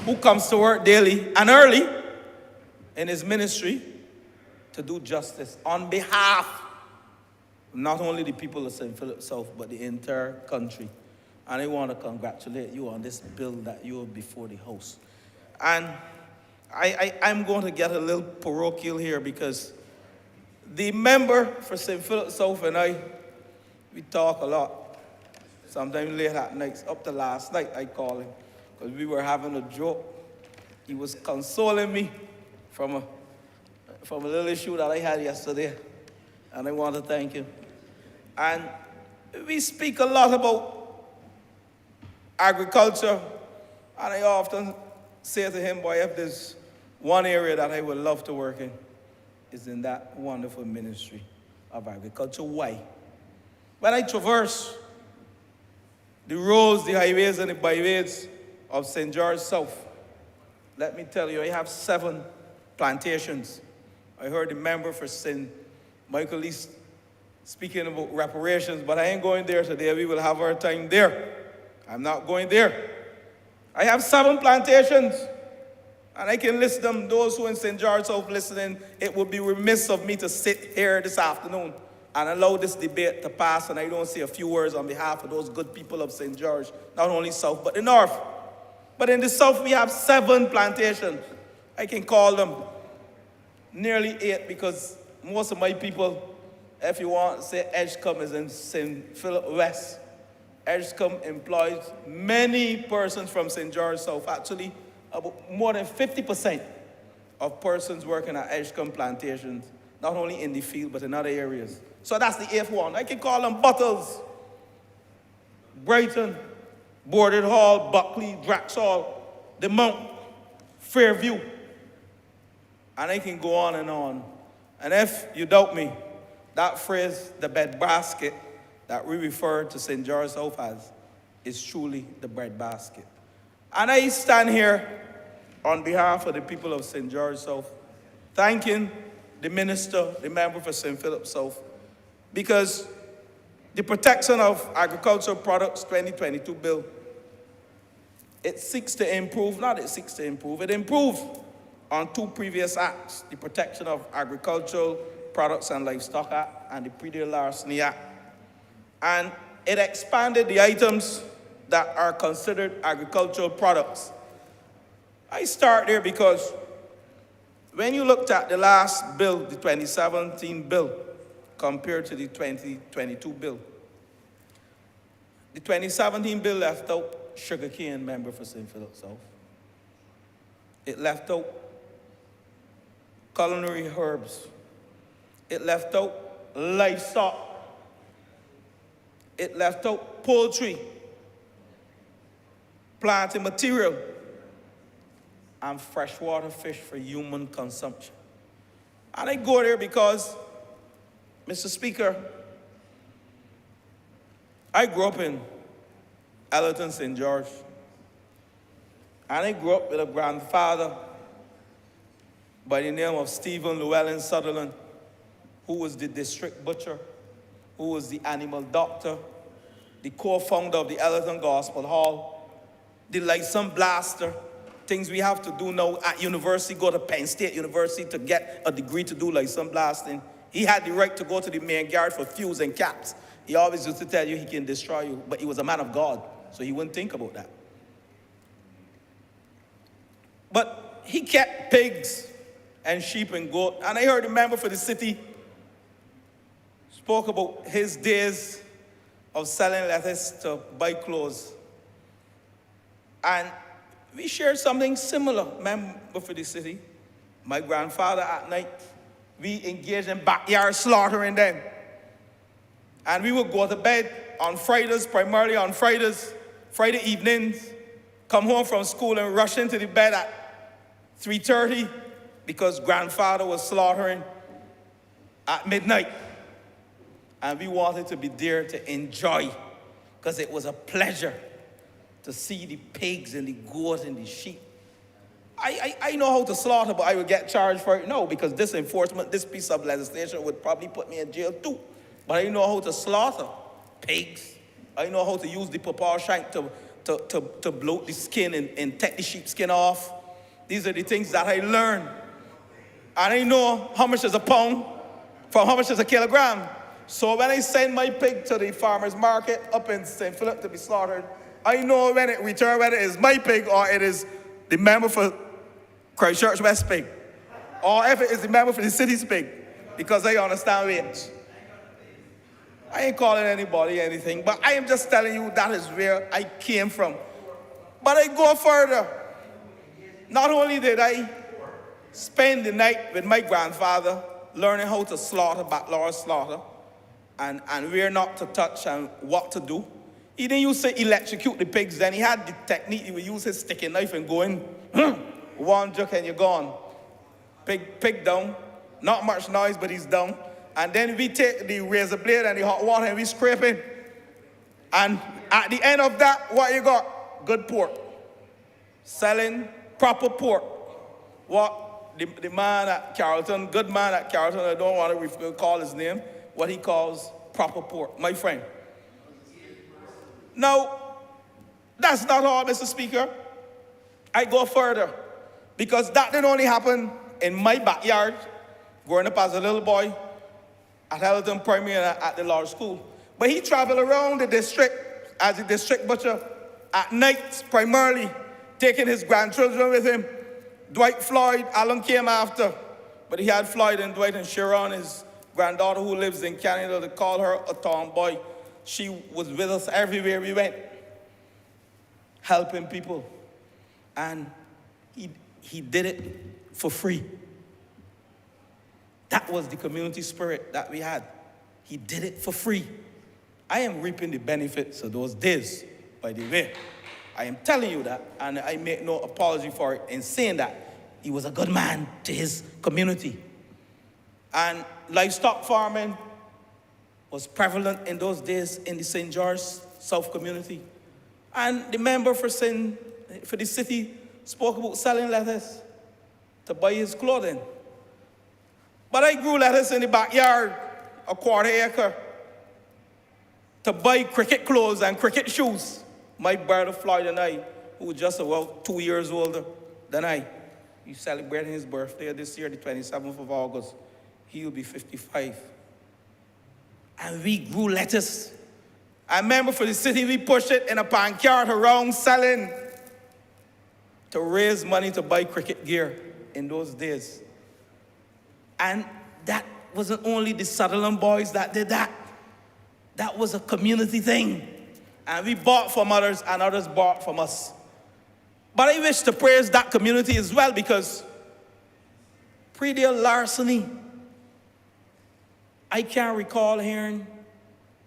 who comes to work daily and early in his ministry to do justice on behalf of not only the people of St. Philip South, but the entire country. And I want to congratulate you on this bill that you have before the House. And I'm going to get a little parochial here because the member for St. Philip South and I, we talk a lot. Sometimes late at night, up to last night I call him, because we were having a joke. He was consoling me from a little issue that I had yesterday, and I want to thank him. And we speak a lot about agriculture, and I often say to him, boy, if there's one area that I would love to work in is in that wonderful ministry of agriculture. Why? When I traverse the roads, the highways, and the byways of St. George South, let me tell you, I have 7 plantations. I heard the member for St. Michael East speaking about reparations, but I ain't going there today. We will have our time there. I'm not going there. I have 7 plantations, and I can list them. Those who in St. George South listening, it would be remiss of me to sit here this afternoon and allow this debate to pass, and I don't say a few words on behalf of those good people of St. George, not only South, but the North. But in the South, we have 7 plantations. I can call them nearly 8 because most of my people, if you want to say Edgecombe is in St. Philip West. Edgecombe employs many persons from St. George South. Actually, about more than 50% of persons working at Edgecombe plantations, not only in the field, but in other areas. So that's the 8th one. I can call them Buttles, Brighton, Boarded Hall, Buckley, Draxall, the Mount, Fairview. And I can go on and on. And if you doubt me, that phrase, the bread basket, that we refer to St. George South as, is truly the bread basket. And I stand here on behalf of the people of St. George South, thanking the minister, the member for St. Philip South, because the Protection of Agricultural Products 2022 bill, it seeks to improve, it improved on 2 previous acts, the Protection of Agricultural Products and Livestock Act and the praedial larceny act. And it expanded the items that are considered agricultural products. I start there because when you looked at the last bill, the 2017 bill, compared to the 2022 bill, the 2017 bill left out sugarcane, member for St. Philip South. It left out culinary herbs. It left out livestock. It left out poultry, planting material, and freshwater fish for human consumption. And I go there because, Mr. Speaker, I grew up in Ellerton, St. George, and I grew up with a grandfather by the name of Stephen Llewellyn Sutherland, who was the district butcher, who was the animal doctor, the co-founder of the Ellerton Gospel Hall, the license blaster, things we have to do now at university, go to Penn State University to get a degree to do license blasting. He had the right to go to the main yard for fuse and caps. He always used to tell you he can destroy you, but he was a man of God, so he wouldn't think about that. But he kept pigs and sheep and goat, and I heard the member for the city spoke about his days of selling lettuce to buy clothes. And we shared something similar, member for the city. My grandfather at night, we engaged in backyard slaughtering then. And we would go to bed on Fridays, primarily on Fridays, Friday evenings, come home from school and rush into the bed at 3:30 because grandfather was slaughtering at midnight. And we wanted to be there to enjoy, because it was a pleasure to see the pigs and the goats and the sheep. I know how to slaughter, but I would get charged for it? No, because this enforcement, this piece of legislation would probably put me in jail too. But I know how to slaughter pigs. I know how to use the pawpaw shank to bloat the skin and take the sheep skin off. These are the things that I learned. And I know how much is a pound from how much is a kilogram. So when I send my pig to the farmer's market up in St. Philip to be slaughtered, I know when it returns whether it is my pig or it is the member for Christchurch West pig, or if it is the member for the city's pig, because I understand weight. I ain't calling anybody anything, but I am just telling you that is where I came from. But I go further. Not only did I spend the night with my grandfather learning how to slaughter, backyard slaughter, and where not to touch and what to do. He didn't use to electrocute the pigs then. He had the technique. He would use his sticky knife and go in, one jerk and you're gone. Pig down. Not much noise, but he's down. And then we take the razor blade and the hot water and we scrape it. And at the end of that, what you got? Good pork. Selling proper pork. What the man at Carrollton, good man at Carrollton, I don't want to recall his name, what he calls proper pork, my friend. Now, that's not all, Mr. Speaker. I go further, because that didn't only happen in my backyard, growing up as a little boy at Hamilton Primary and at the large school. But he traveled around the district as a district butcher at night, primarily, taking his grandchildren with him. Dwight Floyd, Alan came after, but he had Floyd and Dwight and Sharon, his granddaughter who lives in Canada. They call her a tomboy. She was with us everywhere we went, helping people. And he did it for free. That was the community spirit that we had. He did it for free. I am reaping the benefits of those days, by the way. I am telling you that, and I make no apology for it in saying that. He was a good man to his community. And livestock farming was prevalent in those days in the St. George South community. And the member for the city spoke about selling lettuce to buy his clothing. But I grew lettuce in the backyard, a quarter acre, to buy cricket clothes and cricket shoes. My brother Floyd and I, who was just about 2 years older than I, he's celebrating his birthday this year, the 27th of August. He'll be 55. And we grew lettuce. I remember for the city, we pushed it in a pancart around selling to raise money to buy cricket gear in those days. And that wasn't only the Sutherland boys that did that. That was a community thing. And we bought from others, and others bought from us. But I wish to praise that community as well, because praedial larceny, I can't recall hearing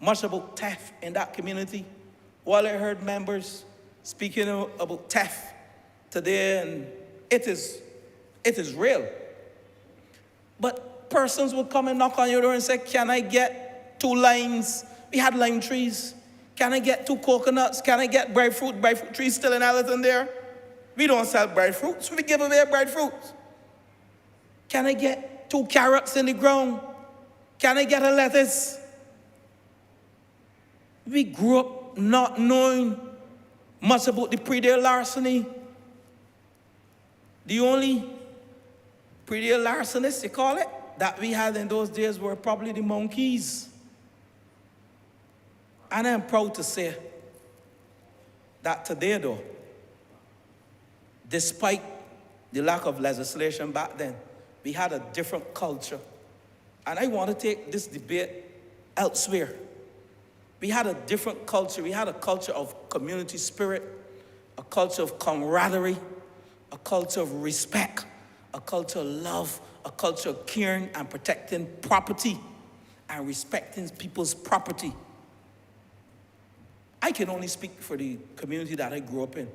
much about theft in that community. While I heard members speaking about theft today, and it is real. But persons would come and knock on your door and say, can I get 2 limes? We had lime trees. Can I get 2 coconuts? Can I get breadfruit? Breadfruit trees still in Allerton there. We don't sell breadfruits. We give away breadfruits. Can I get 2 carrots in the ground? Can I get a lettuce? We grew up not knowing much about the praedial larceny. The only praedial larcenists, you call it, that we had in those days were probably the monkeys. And I'm proud to say that today, though, despite the lack of legislation back then, we had a different culture. And I want to take this debate elsewhere. We had a different culture. We had a culture of community spirit, a culture of camaraderie, a culture of respect, a culture of love, a culture of caring and protecting property and respecting people's property. I can only speak for the community that I grew up in.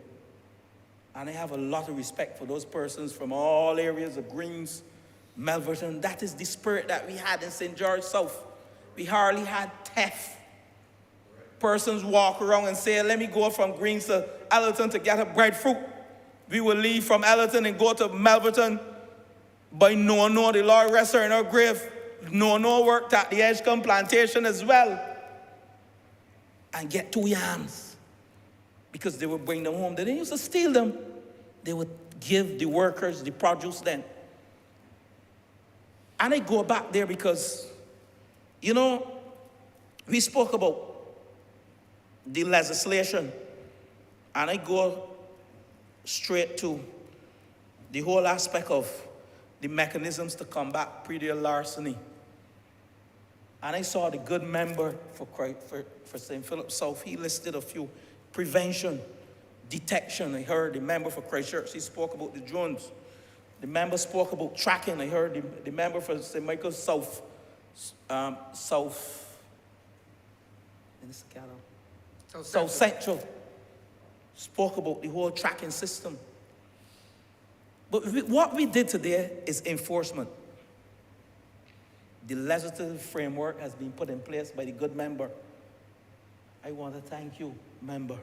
And I have a lot of respect for those persons from all areas of Greens, Melverton. That is the spirit that we had in St. George South. We hardly had theft. Persons walk around and say, let me go from Greens to Allerton to get a breadfruit. We will leave from Allerton and go to Melverton. By no, the Lord rest her in her grave. No worked at the Edgecombe plantation as well. And get 2 yams. Because they would bring them home. They didn't used to steal them. They would give the workers the produce then. And I go back there because, you know, we spoke about the legislation. And I go straight to the whole aspect of the mechanisms to combat praedial larceny. And I saw the good member for St. Philip South. He listed a few. Prevention, detection. I heard the member for Christchurch, he spoke about the drones. The member spoke about tracking. I heard the member for St. Michael's South, South Central, spoke about the whole tracking system. But what we did today is enforcement. The legislative framework has been put in place by the good member. I want to thank you, member.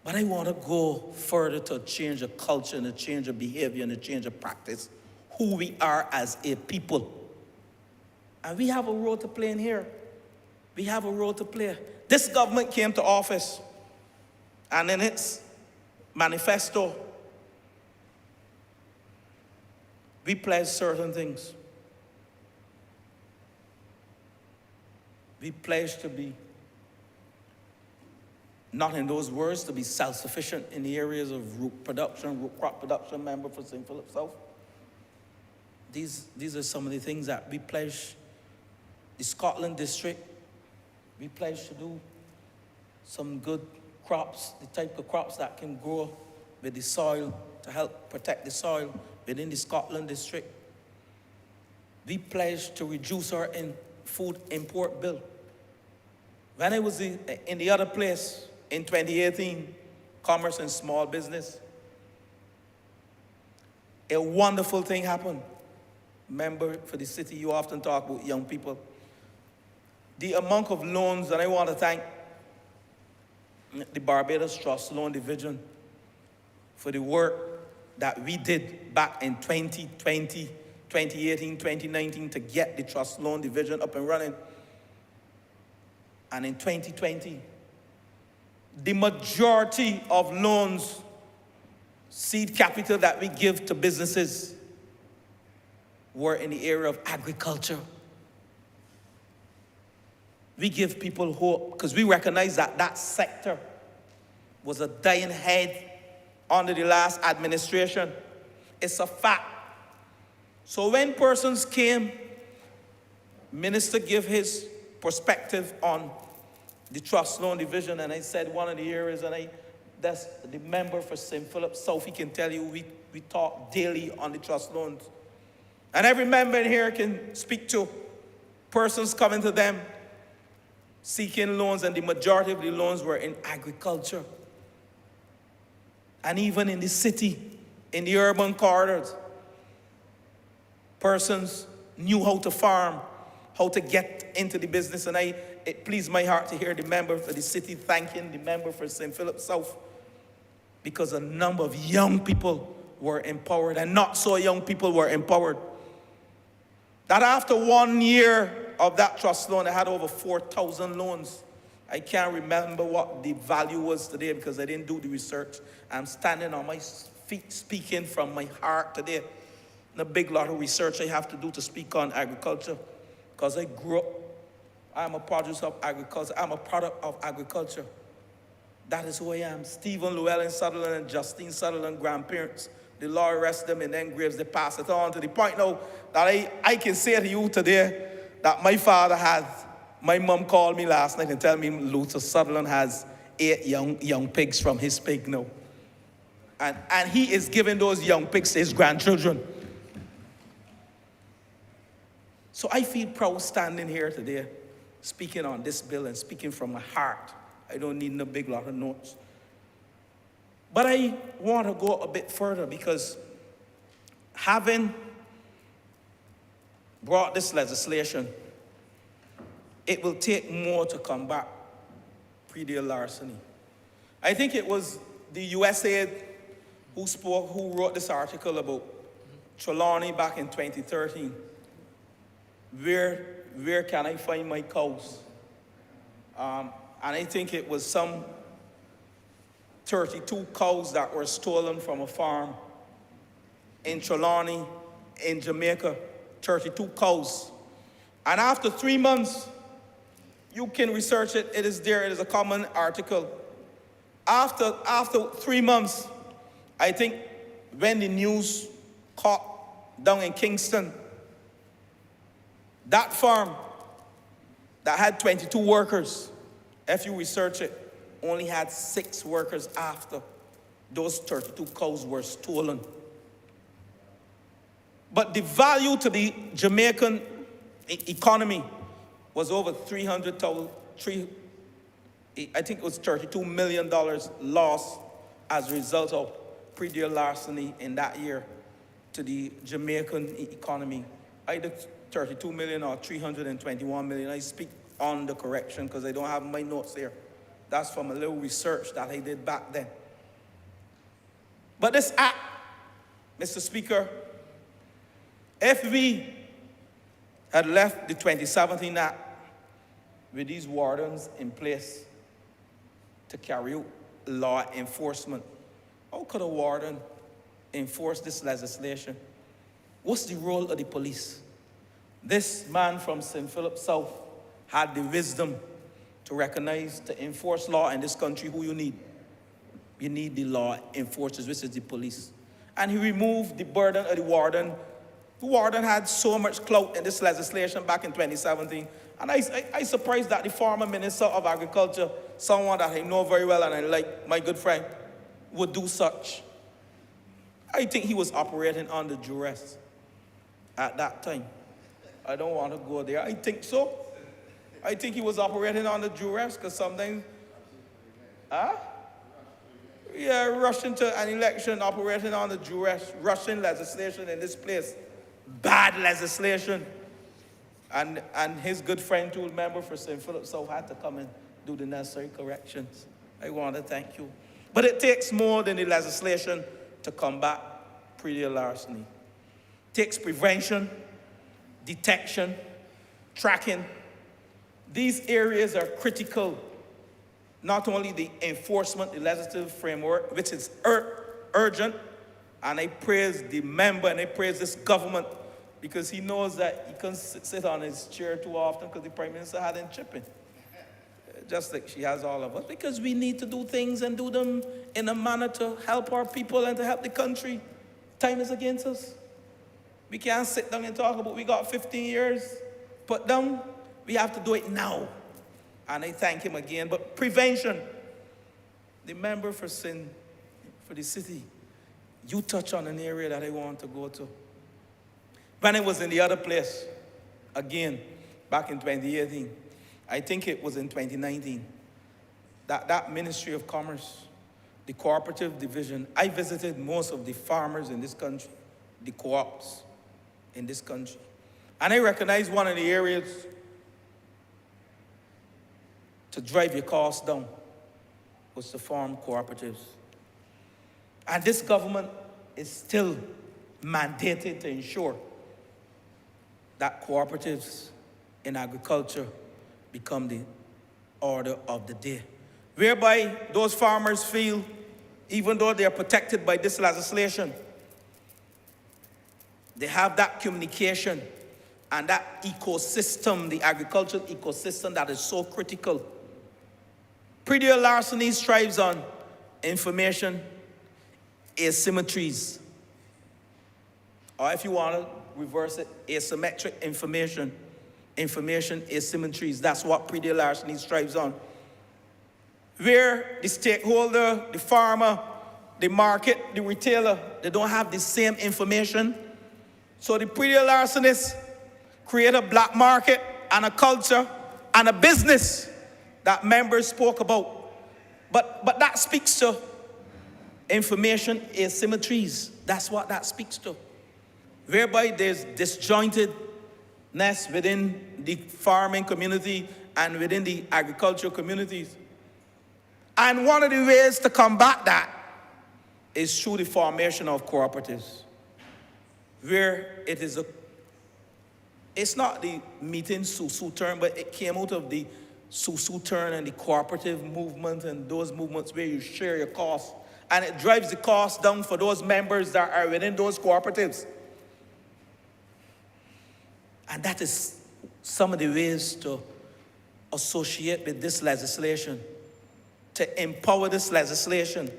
But I want to go further to change the culture and a change of behavior and a change of practice, who we are as a people. And we have a role to play in here. We have a role to play. This government came to office, and in its manifesto, we pledged certain things. We pledged to be, not in those words, to be self-sufficient in the areas of root crop production, member for St. Philip South. These are some of the things that we pledged. The Scotland district, we pledged to do some good crops, the type of crops that can grow with the soil to help protect the soil within the Scotland district. We pledged to reduce our food import bill. When I was in the other place in 2018, Commerce and Small Business, a wonderful thing happened. Member for the city, you often talk about young people. The amount of loans, and I want to thank the Barbados Trust Loan Division for the work that we did back in 2020, 2018, 2019 to get the Trust Loan Division up and running. And in 2020, the majority of loans, seed capital that we give to businesses were in the area of agriculture. We give people hope because we recognize that that sector was a dying head under the last administration. It's a fact. So when persons came, Minister gave his perspective on the Trust Loan Division, and I said one of the areas, and that's the member for St. Philip South, he can tell you we talk daily on the trust loans. And every member in here can speak to persons coming to them seeking loans, and the majority of the loans were in agriculture. And even in the city, in the urban corridors, persons knew how to farm, how to get into the business. And it pleased my heart to hear the member for the city thanking the member for St. Philip South, because a number of young people were empowered, and not so young people were empowered. That after 1 year of that trust loan, I had over 4,000 loans. I can't remember what the value was today because I didn't do the research. I'm standing on my feet speaking from my heart today. And a big lot of research I have to do to speak on agriculture, because I grew up, I'm a produce of agriculture, I'm a product of agriculture. That is who I am. Stephen Llewellyn Sutherland and Justine Sutherland, grandparents, the Lord rest them in their graves, they pass it on to the point now that I can say to you today that my father has, my mom called me last night and told me Luther Sutherland has 8 young pigs from his pig now. And he is giving those young pigs to his grandchildren. So I feel proud standing here today, speaking on this bill and speaking from my heart. I don't need no big lot of notes. But I want to go a bit further, because having brought this legislation, it will take more to combat praedial larceny. I think it was the USAID who wrote this article about Trelawney back in 2013. Where can I find my cows? And I think it was some 32 cows that were stolen from a farm in Trelawney, in Jamaica. 32 cows. And after 3 months, you can research it, it is there, it is a common article. After 3 months, I think when the news caught down in Kingston, that farm that had 22 workers, if you research it, only had 6 workers after those 32 cows were stolen. But the value to the Jamaican economy was over I think it was $32 million lost as a result of praedial larceny in that year to the Jamaican economy, either 32 million or 321 million. I speak on the correction because I don't have my notes here. That's from a little research that I did back then. But this act, Mr. Speaker, if we had left the 2017 Act with these wardens in place to carry out law enforcement, how could a warden enforce this legislation? What's the role of the police? This man from St. Philip South had the wisdom to recognize, to enforce law in this country. Who you need? You need the law enforcers, which is the police. And he removed the burden of the warden. The warden had so much clout in this legislation back in 2017. And I surprised that the former Minister of Agriculture, someone that I know very well and I like, my good friend, would do such. I think he was operating under duress at that time. I don't want to go there. I think so. I think he was operating under duress because sometimes, rushing to an election, operating under duress, rushing legislation in this place, bad legislation. And his good friend, too, member for St. Philip South, had to come and do the necessary corrections. I want to thank you. But it takes more than the legislation to combat praedial larceny. It takes prevention, detection, tracking. These areas are critical. Not only the enforcement, the legislative framework, which is urgent, and I praise the member and I praise this government because he knows that he can't sit on his chair too often because the Prime Minister had him chipping. Just like she has all of us, because we need to do things and do them in a manner to help our people and to help the country. Time is against us. We can't sit down and talk about we got 15 years put down. We have to do it now. And I thank him again. But prevention, the member for the city, you touch on an area that I want to go to. When I was in the other place, again, back in 2018, I think it was in 2019, that Ministry of Commerce, the cooperative division, I visited most of the farmers in this country, the co-ops in this country. And I recognized one of the areas to drive your costs down was to form cooperatives. And this government is still mandated to ensure that cooperatives in agriculture become the order of the day, whereby those farmers feel, even though they are protected by this legislation, they have that communication and that ecosystem, the agricultural ecosystem that is so critical. Praedial larceny thrives on information asymmetries, or if you want to reverse it, asymmetric information asymmetries. That's what praedial larceny thrives on. Where the stakeholder, the farmer, the market, the retailer, they don't have the same information. So the praedial larcenists create a black market and a culture and a business that members spoke about. But that speaks to information asymmetries. That's what that speaks to. Whereby there's disjointedness within the farming community and within the agricultural communities. And one of the ways to combat that is through the formation of cooperatives, where it's not the meeting Susu term, but it came out of the Susu turn and the cooperative movement and those movements where you share your costs. And it drives the cost down for those members that are within those cooperatives. And that is some of the ways to associate with this legislation, to empower this legislation.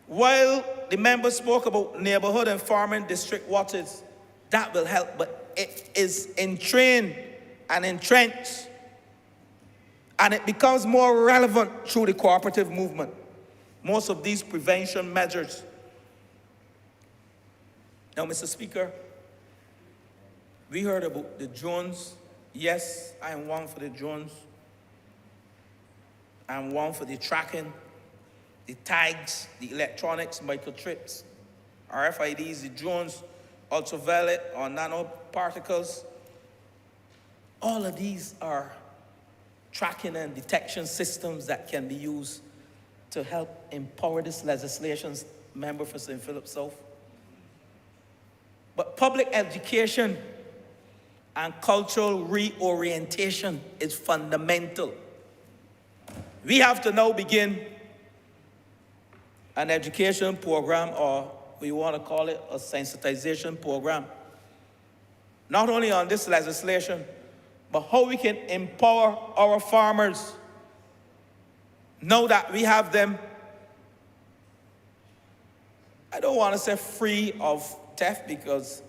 While the members spoke about neighborhood and farming district watches, that will help, but it is entrained and entrenched, and it becomes more relevant through the cooperative movement. Most of these prevention measures. Now, Mr. Speaker, we heard about the drones. Yes, I am one for the drones. I'm one for the tracking, the tags, the electronics, microchips, RFIDs, the drones, ultraviolet or nanoparticles. All of these are tracking and detection systems that can be used to help empower this legislation, member for St. Philip South. But public education and cultural reorientation is fundamental. We have to now begin an education program, or we want to call it a sensitization program, not only on this legislation, but how we can empower our farmers now that we have them, I don't want to say free of theft, because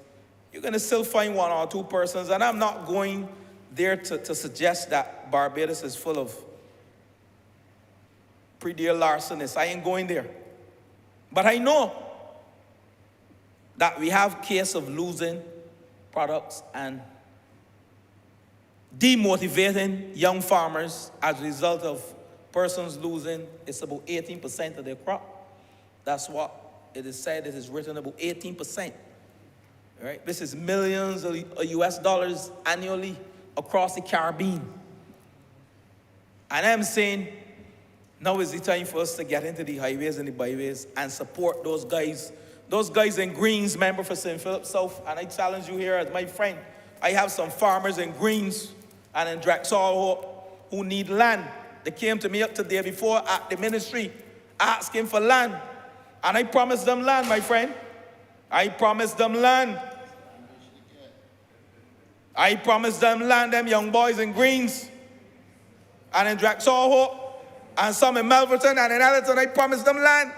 you're going to still find one or two persons, and I'm not going there to suggest that Barbados is full of praedial larcenists. I ain't going there. But I know that we have case of losing products and demotivating young farmers as a result of persons losing, it's about 18% of their crop. That's what it is said, it is written, about 18%. Right? This is millions of US dollars annually across the Caribbean. And I'm saying, now is the time for us to get into the highways and the byways and support those guys in Greens, member for St. Philip South. And I challenge you here as my friend. I have some farmers in Greens and in Drexel who need land. They came to me up the day before at the ministry asking for land. And I promised them land, my friend. I promised them land. I promised them land, them young boys in Greens and in Drexel and some in Melverton and in Allerton. I promised them land.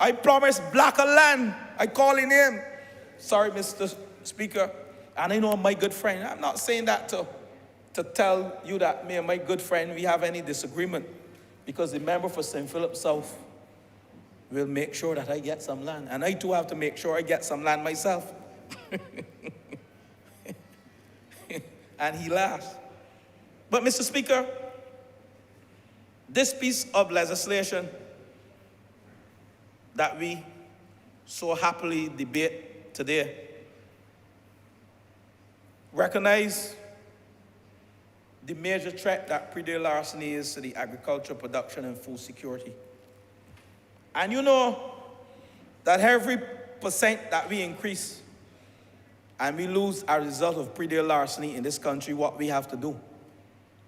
I promised Blacker land. I call his name. Sorry, Mr. Speaker. And I know my good friend. I'm not saying that to tell you that me and my good friend, we have any disagreement, because the member for St. Philip South will make sure that I get some land. And I too have to make sure I get some land myself. And he laughs. But Mr. Speaker, this piece of legislation that we so happily debate today recognize the major threat that praedial larceny is to the agricultural production and food security. And you know that every % that we increase and we lose as a result of praedial larceny in this country, what we have to do,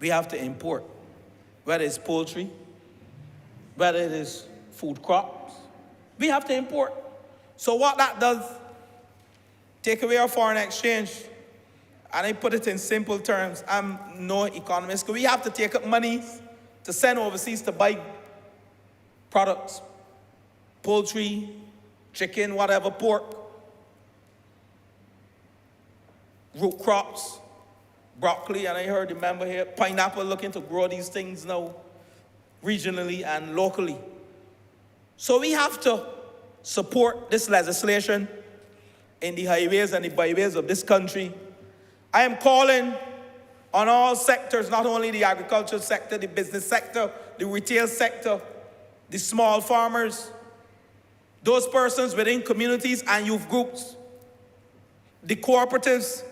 we have to import, whether it's poultry, whether it is food crops, we have to import. So what that does, take away our foreign exchange. And I put it in simple terms. I'm no economist, but we have to take up money to send overseas to buy products, poultry, chicken, whatever, pork, root crops, broccoli, and I heard the member here, pineapple, looking to grow these things now regionally and locally. So we have to support this legislation in the highways and the byways of this country. I am calling on all sectors, not only the agricultural sector, the business sector, the retail sector, the small farmers, those persons within communities and youth groups, the cooperatives,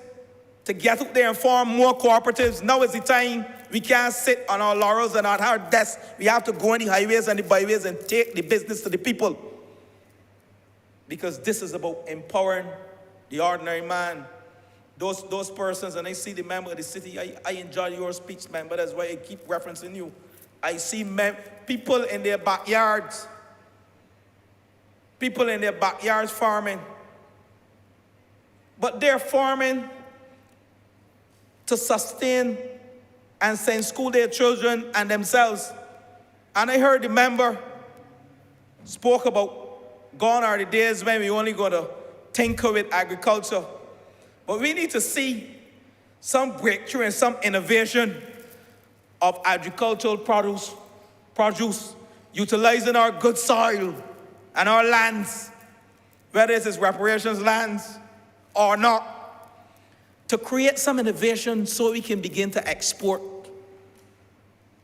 to get out there and form more cooperatives. Now is the time. We can't sit on our laurels and on our desks. We have to go on the highways and the byways and take the business to the people. Because this is about empowering the ordinary man. Those persons, and I see the member of the city, I enjoy your speech, man, but that's why I keep referencing you. I see people in their backyards, farming. But they're farming to sustain and send school their children and themselves. And I heard the member spoke about gone are the days when we only going to tinker with agriculture. But we need to see some breakthrough and some innovation of agricultural produce, utilizing our good soil and our lands, whether it is reparations lands or not, to create some innovation so we can begin to export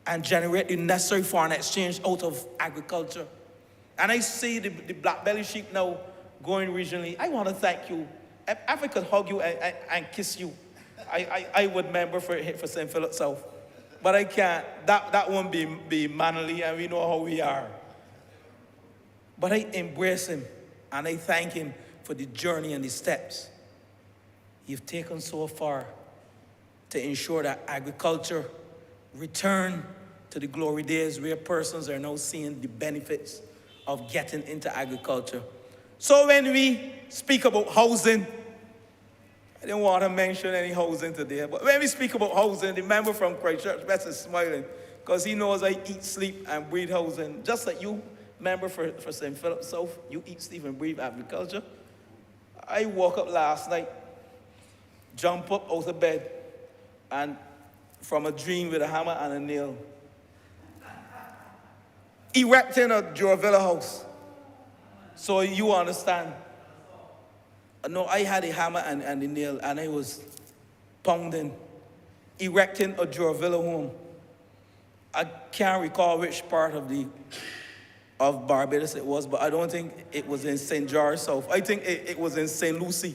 and generate the necessary foreign exchange out of agriculture. And I see the black belly sheep now going regionally. I want to thank you. If I could hug you and kiss you, I would member for St. Philip South. But I can't. That won't be manly, and we know how we are. But I embrace him, and I thank him for the journey and the steps you've taken so far to ensure that agriculture return to the glory days where persons are now seeing the benefits of getting into agriculture. So when we speak about housing, I didn't want to mention any housing today, but when we speak about housing, the member from Christchurch West is smiling because he knows I eat, sleep, and breathe housing. Just like you, member for St. Philip South, you eat, sleep, and breathe agriculture. I woke up last night, jump up out of bed, and from a dream with a hammer and a nail, erecting a Juravilla house. So you understand. No, I had a hammer and a nail, and I was pounding, erecting a Juravilla home. I can't recall which part of Barbados it was, but I don't think it was in St. George South. I think it was in St. Lucie.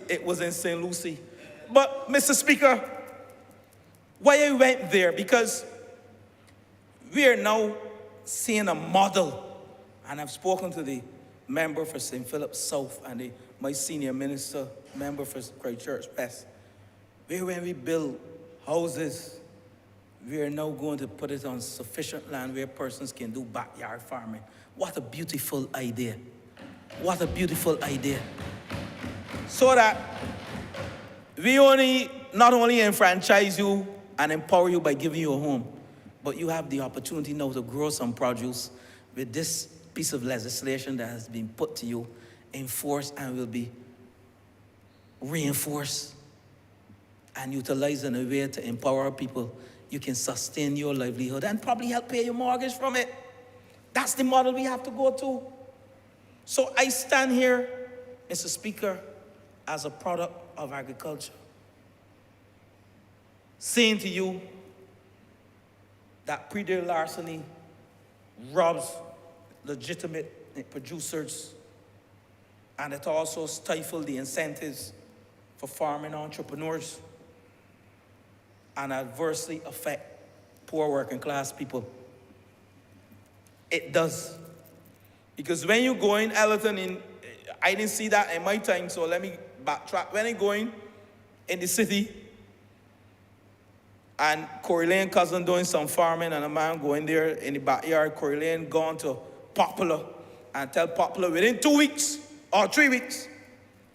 It was in St. Lucie. But, Mr. Speaker, why I went there, because we are now seeing a model, and I've spoken to the member for St. Philip South and my senior minister, member for Christchurch West, where when we build houses, we are now going to put it on sufficient land where persons can do backyard farming. What a beautiful idea. What a beautiful idea. So that we not only enfranchise you and empower you by giving you a home, but you have the opportunity now to grow some produce with this piece of legislation that has been put to you, enforced, and will be reinforced and utilized in a way to empower people. You can sustain your livelihood and probably help pay your mortgage from it. That's the model we have to go to. So I stand here, Mr. Speaker, as a product of agriculture, saying to you that praedial larceny robs legitimate producers, and it also stifles the incentives for farming entrepreneurs and adversely affect poor working class people. It does. Because when you go in Ellerton, I didn't see that in my time, so let me backtrack. When I go in the city, and Corey Lane cousin doing some farming, and a man going there in the backyard, Corey Lane gone to Popular and tell Popular within 2 weeks or 3 weeks,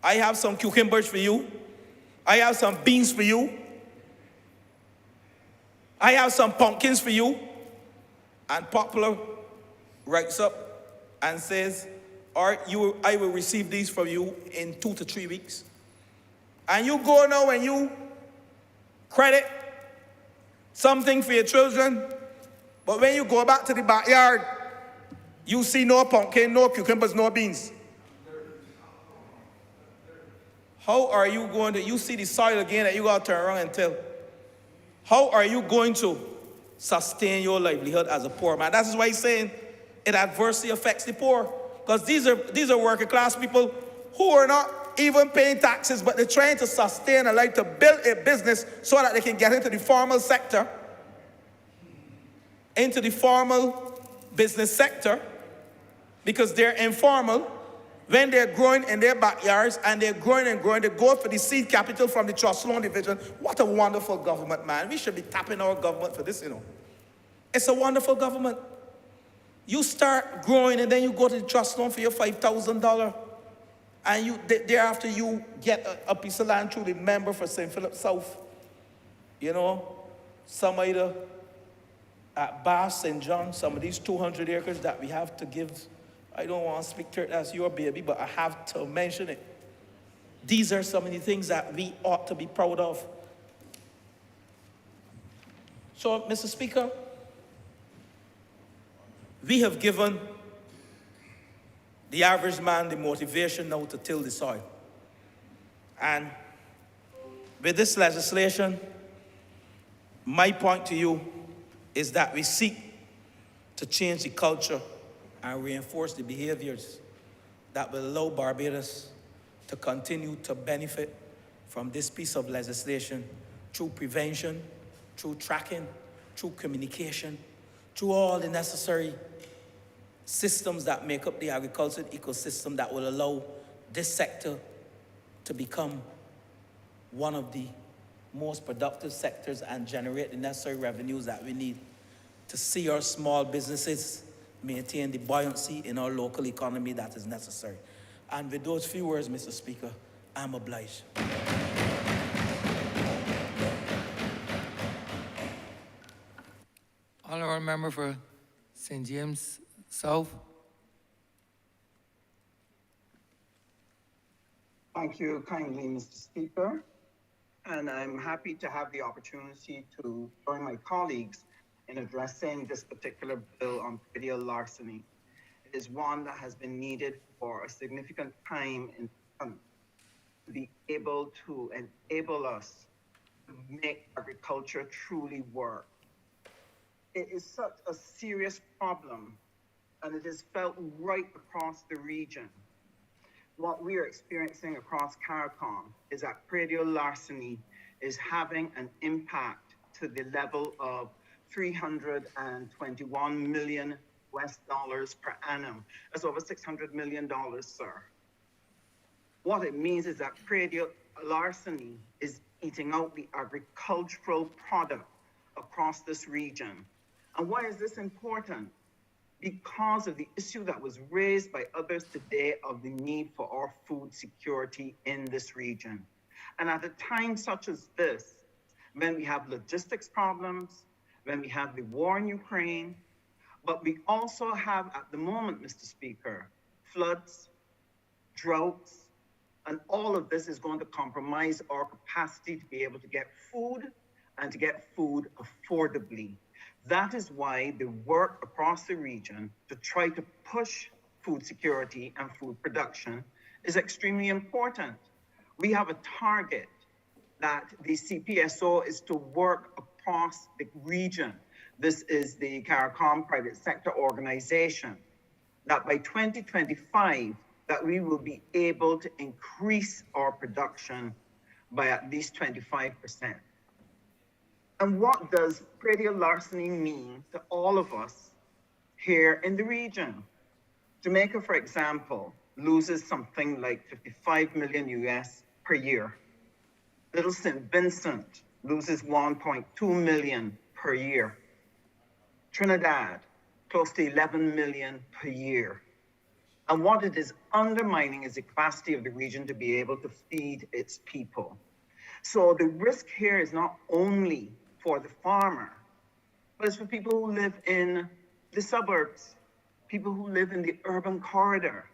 I have some cucumbers for you, I have some beans for you, I have some pumpkins for you. And Popular writes up and says, all right, I will receive these from you in 2 to 3 weeks. And you go now and you credit something for your children, but when you go back to the backyard, you see no pumpkin, no cucumbers, no beans. How are you going to, you see the soil again that you got to turn around and tell. How are you going to sustain your livelihood as a poor man? That's why he's saying it adversely affects the poor. Because these are working class people who are not even paying taxes, but they're trying to sustain a life, to build a business so that they can get into the formal sector, into the formal business sector, because they're informal. When they're growing in their backyards and they're growing and growing, they go for the seed capital from the trust loan division. What a wonderful government, man. We should be tapping our government for this, you know. It's a wonderful government. You start growing and then you go to the trust loan for your $5,000. And thereafter you get a piece of land through the member for St. Philip South. You know, some either at Bath, St. John, some of these 200 acres that we have to give. I don't want to speak to it as your baby, but I have to mention it. These are some of the things that we ought to be proud of. So, Mr. Speaker, we have given the average man the motivation now to till the soil. And with this legislation, my point to you is that we seek to change the culture and reinforce the behaviors that will allow Barbados to continue to benefit from this piece of legislation through prevention, through tracking, through communication, through all the necessary systems that make up the agricultural ecosystem that will allow this sector to become one of the most productive sectors and generate the necessary revenues that we need to see our small businesses maintain the buoyancy in our local economy that is necessary. And with those few words, Mr. Speaker, I'm obliged. Honourable member for St. James South. Thank you kindly, Mr. Speaker. And I'm happy to have the opportunity to join my colleagues in addressing this particular bill on praedial larceny. It is one that has been needed for a significant time to be able to enable us to make agriculture truly work. It is such a serious problem, and it is felt right across the region. What we are experiencing across CARICOM is that praedial larceny is having an impact to the level of 321 million US dollars per annum. That's over $600 million, sir. What it means is that praedial larceny is eating out the agricultural product across this region. And why is this important? Because of the issue that was raised by others today of the need for our food security in this region. And at a time such as this, when we have logistics problems, when we have the war in Ukraine, but we also have at the moment, Mr. Speaker, floods, droughts, and all of this is going to compromise our capacity to be able to get food and to get food affordably. That is why the work across the region to try to push food security and food production is extremely important. We have a target that the CPSO is to work across the region. This is the CARICOM private sector organization, that by 2025, that we will be able to increase our production by at least 25%. And what does praedial larceny mean to all of us here in the region? Jamaica, for example, loses something like 55 million US per year. Little St. Vincent loses 1.2 million per year. Trinidad, close to 11 million per year. And what it is undermining is the capacity of the region to be able to feed its people. So the risk here is not only for the farmer, but it's for people who live in the suburbs, people who live in the urban corridor.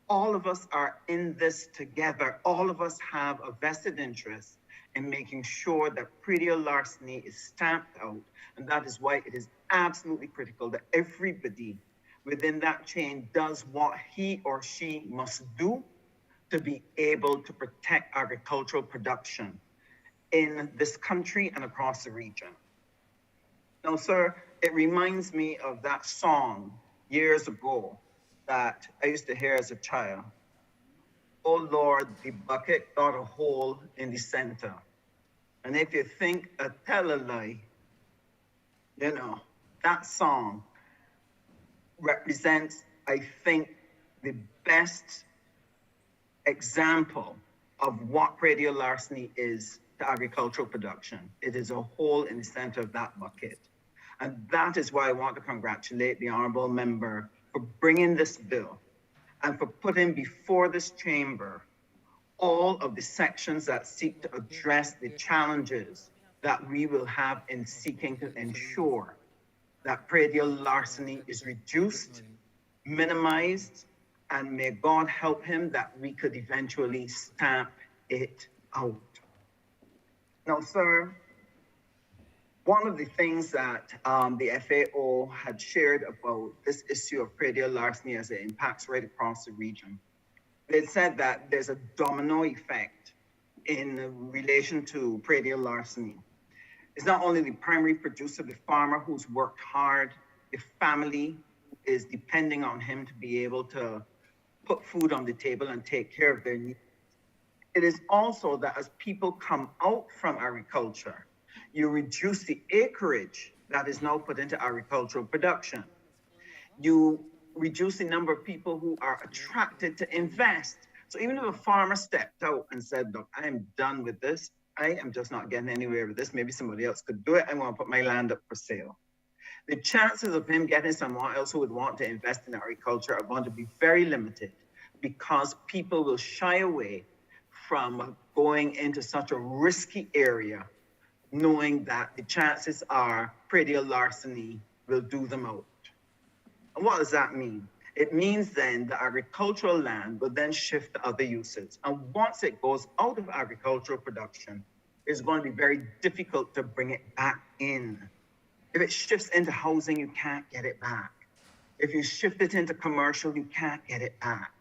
All of us are in this together. All of us have a vested interest in making sure that praedial larceny is stamped out. And that is why it is absolutely critical that everybody within that chain does what he or she must do to be able to protect agricultural production in this country and across the region. Now, sir, it reminds me of that song years ago that I used to hear as a child. Oh Lord, the bucket got a hole in the center. And if you think I tell a lie, you know, that song represents, I think, the best example of what praedial larceny is to agricultural production. It is a hole in the center of that bucket. And that is why I want to congratulate the honourable member for bringing this bill and for putting before this chamber all of the sections that seek to address the challenges that we will have in seeking to ensure that praedial larceny is reduced, minimized, and may God help him that we could eventually stamp it out. Now, sir, one of the things that the FAO had shared about this issue of praedial larceny as it impacts right across the region, they said that there's a domino effect in relation to praedial larceny. It's not only the primary producer, the farmer who's worked hard, the family is depending on him to be able to put food on the table and take care of their needs. It is also that as people come out from agriculture, you reduce the acreage that is now put into agricultural production. You reduce the number of people who are attracted to invest. So even if a farmer stepped out and said, look, I am done with this, I am just not getting anywhere with this, maybe somebody else could do it, I want to put my land up for sale. The chances of him getting someone else who would want to invest in agriculture are going to be very limited because people will shy away from going into such a risky area, knowing that the chances are praedial larceny will do them out. And what does that mean? It means then the agricultural land will then shift to other uses. And once it goes out of agricultural production, it's going to be very difficult to bring it back in. If it shifts into housing, you can't get it back. If you shift it into commercial, you can't get it back.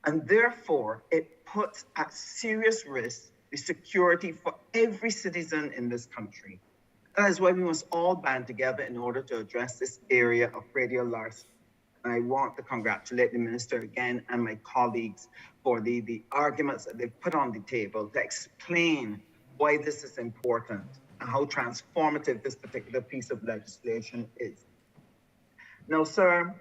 And therefore, it puts at serious risk the security for every citizen in this country. That is why we must all band together in order to address this area of praedial larceny. And I want to congratulate the minister again and my colleagues for the arguments that they've put on the table to explain why this is important and how transformative this particular piece of legislation is. Now, sir,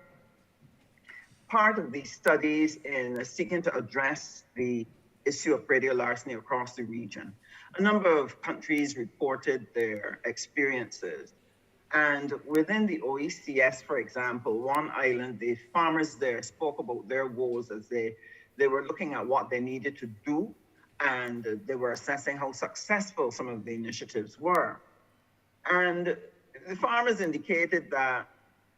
part of these studies in seeking to address the issue of praedial larceny across the region, a number of countries reported their experiences. And within the OECS, for example, one island, the farmers there spoke about their woes as they were looking at what they needed to do, and they were assessing how successful some of the initiatives were. And the farmers indicated that,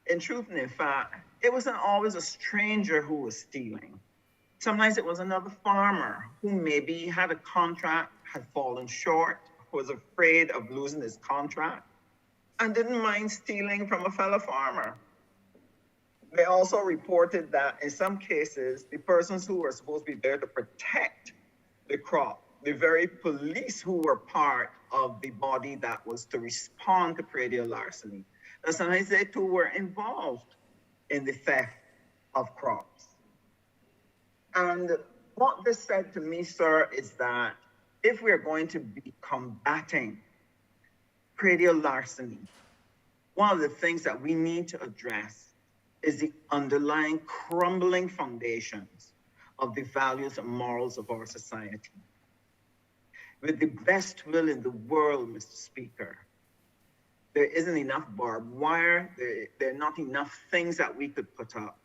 in truth and in fact, it wasn't always a stranger who was stealing. Sometimes it was another farmer who maybe had a contract, had fallen short, was afraid of losing his contract, and didn't mind stealing from a fellow farmer. They also reported that in some cases, the persons who were supposed to be there to protect the crop, the very police who were part of the body that was to respond to praedial larceny, that sometimes they too were involved in the theft of crops. And what this said to me, sir, is that if we're going to be combating praedial larceny, one of the things that we need to address is the underlying crumbling foundations of the values and morals of our society. With the best will in the world, Mr. Speaker, there isn't enough barbed wire, there are not enough things that we could put up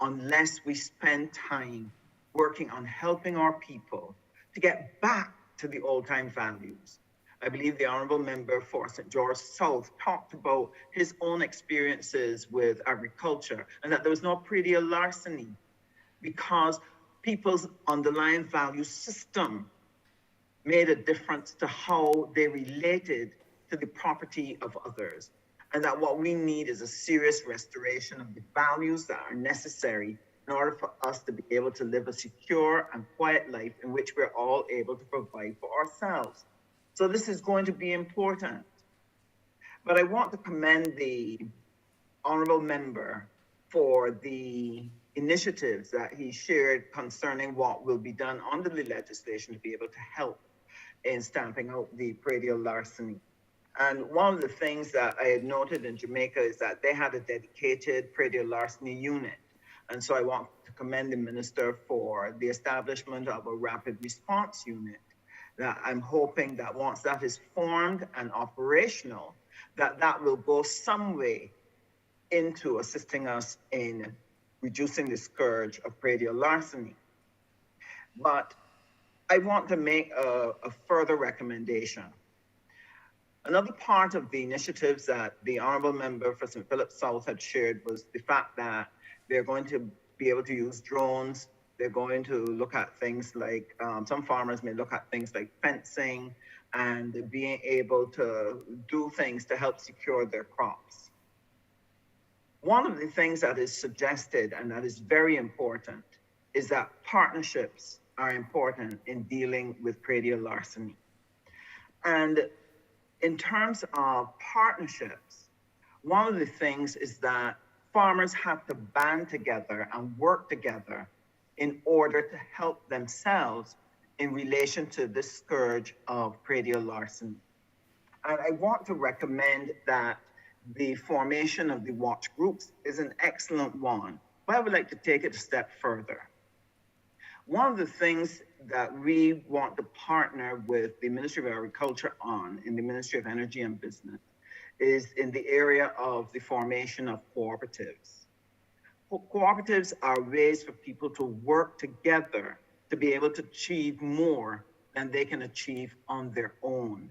unless we spend time working on helping our people to get back to the old-time values. I believe the Honourable Member for St. George South talked about his own experiences with agriculture and that there was no praedial larceny because people's underlying value system made a difference to how they related to the property of others. And that what we need is a serious restoration of the values that are necessary in order for us to be able to live a secure and quiet life in which we're all able to provide for ourselves. So this is going to be important. But I want to commend the Honourable Member for the initiatives that he shared concerning what will be done under the legislation to be able to help in stamping out the praedial larceny. And one of the things that I had noted in Jamaica is that they had a dedicated praedial larceny unit. And so I want to commend the Minister for the establishment of a rapid response unit. That I'm hoping that once that is formed and operational, that will go some way into assisting us in reducing the scourge of praedial larceny. But I want to make a further recommendation. Another part of the initiatives that the Honourable Member for St. Philip South had shared was the fact that they're going to be able to use drones. They're going to look at things like, some farmers may look at things like fencing and being able to do things to help secure their crops. One of the things that is suggested and that is very important is that partnerships are important in dealing with praedial larceny. And In terms of partnerships, one of the things is that farmers have to band together and work together in order to help themselves in relation to the scourge of praedial larceny. And I want to recommend that the formation of the watch groups is an excellent one, but I would like to take it a step further. One of the things that we want to partner with the Ministry of Agriculture on in the Ministry of Energy and Business is in the area of the formation of cooperatives. Cooperatives are ways for people to work together to be able to achieve more than they can achieve on their own.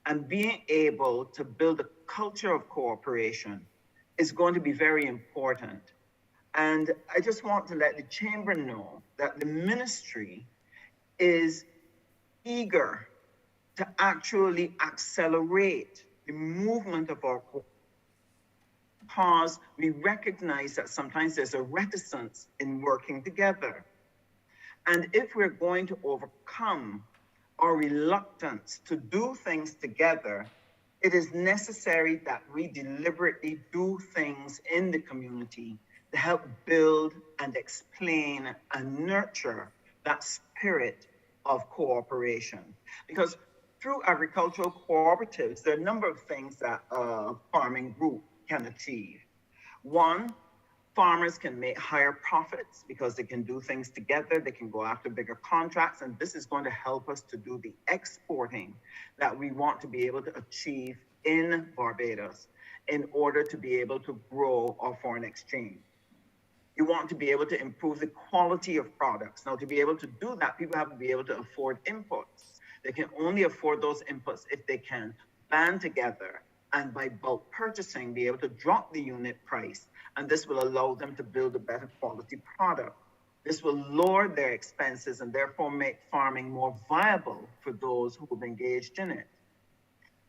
And being able to build a culture of cooperation is going to be very important. And I just want to let the chamber know that the ministry is eager to actually accelerate the movement of our because we recognize that sometimes there's a reticence in working together. And if we're going to overcome our reluctance to do things together, it is necessary that we deliberately do things in the community to help build and explain and nurture that spirit of cooperation. Because through agricultural cooperatives, there are a number of things that a farming group can achieve. One, farmers can make higher profits because they can do things together, they can go after bigger contracts, and this is going to help us to do the exporting that we want to be able to achieve in Barbados in order to be able to grow our foreign exchange. You want to be able to improve the quality of products. Now, to be able to do that, people have to be able to afford inputs. They can only afford those inputs if they can band together and by bulk purchasing, be able to drop the unit price. And this will allow them to build a better quality product. This will lower their expenses and therefore make farming more viable for those who have engaged in it.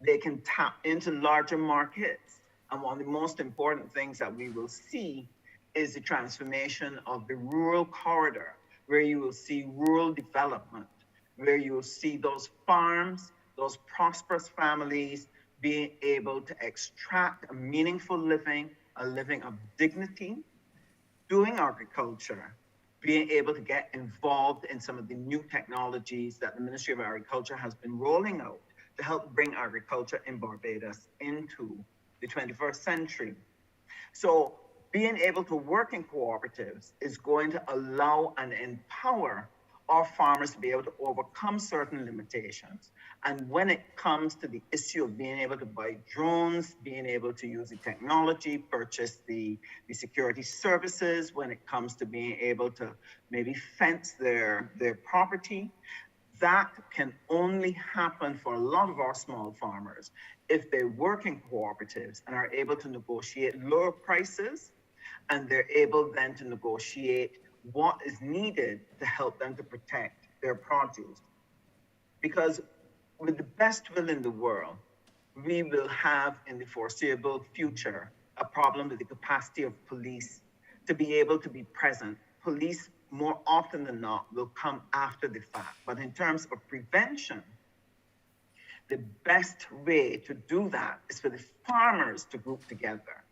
They can tap into larger markets. And one of the most important things that we will see is the transformation of the rural corridor, where you will see rural development, where you will see those farms, those prosperous families being able to extract a meaningful living, a living of dignity, doing agriculture, being able to get involved in some of the new technologies that the Ministry of Agriculture has been rolling out to help bring agriculture in Barbados into the 21st century. So being able to work in cooperatives is going to allow and empower our farmers to be able to overcome certain limitations. And when it comes to the issue of being able to buy drones, being able to use the technology, purchase the security services, when it comes to being able to maybe fence their property, that can only happen for a lot of our small farmers if they work in cooperatives and are able to negotiate lower prices, and they're able then to negotiate what is needed to help them to protect their produce. Because with the best will in the world, we will have in the foreseeable future a problem with the capacity of police to be able to be present. Police, more often than not, will come after the fact. But in terms of prevention, the best way to do that is for the farmers to group together.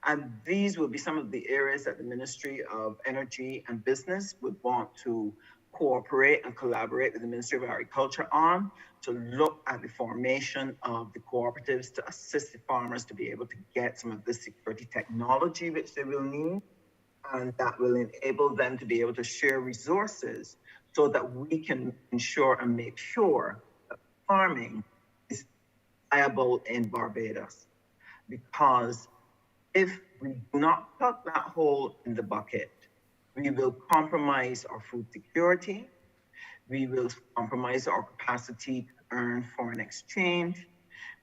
And these will be some of the areas that the Ministry of Energy and Business would want to cooperate and collaborate with the Ministry of Agriculture on, to look at the formation of the cooperatives to assist the farmers to be able to get some of the security technology which they will need, and that will enable them to be able to share resources so that we can ensure and make sure that farming is viable in Barbados. Because if we do not plug that hole in the bucket, we will compromise our food security, we will compromise our capacity to earn foreign exchange,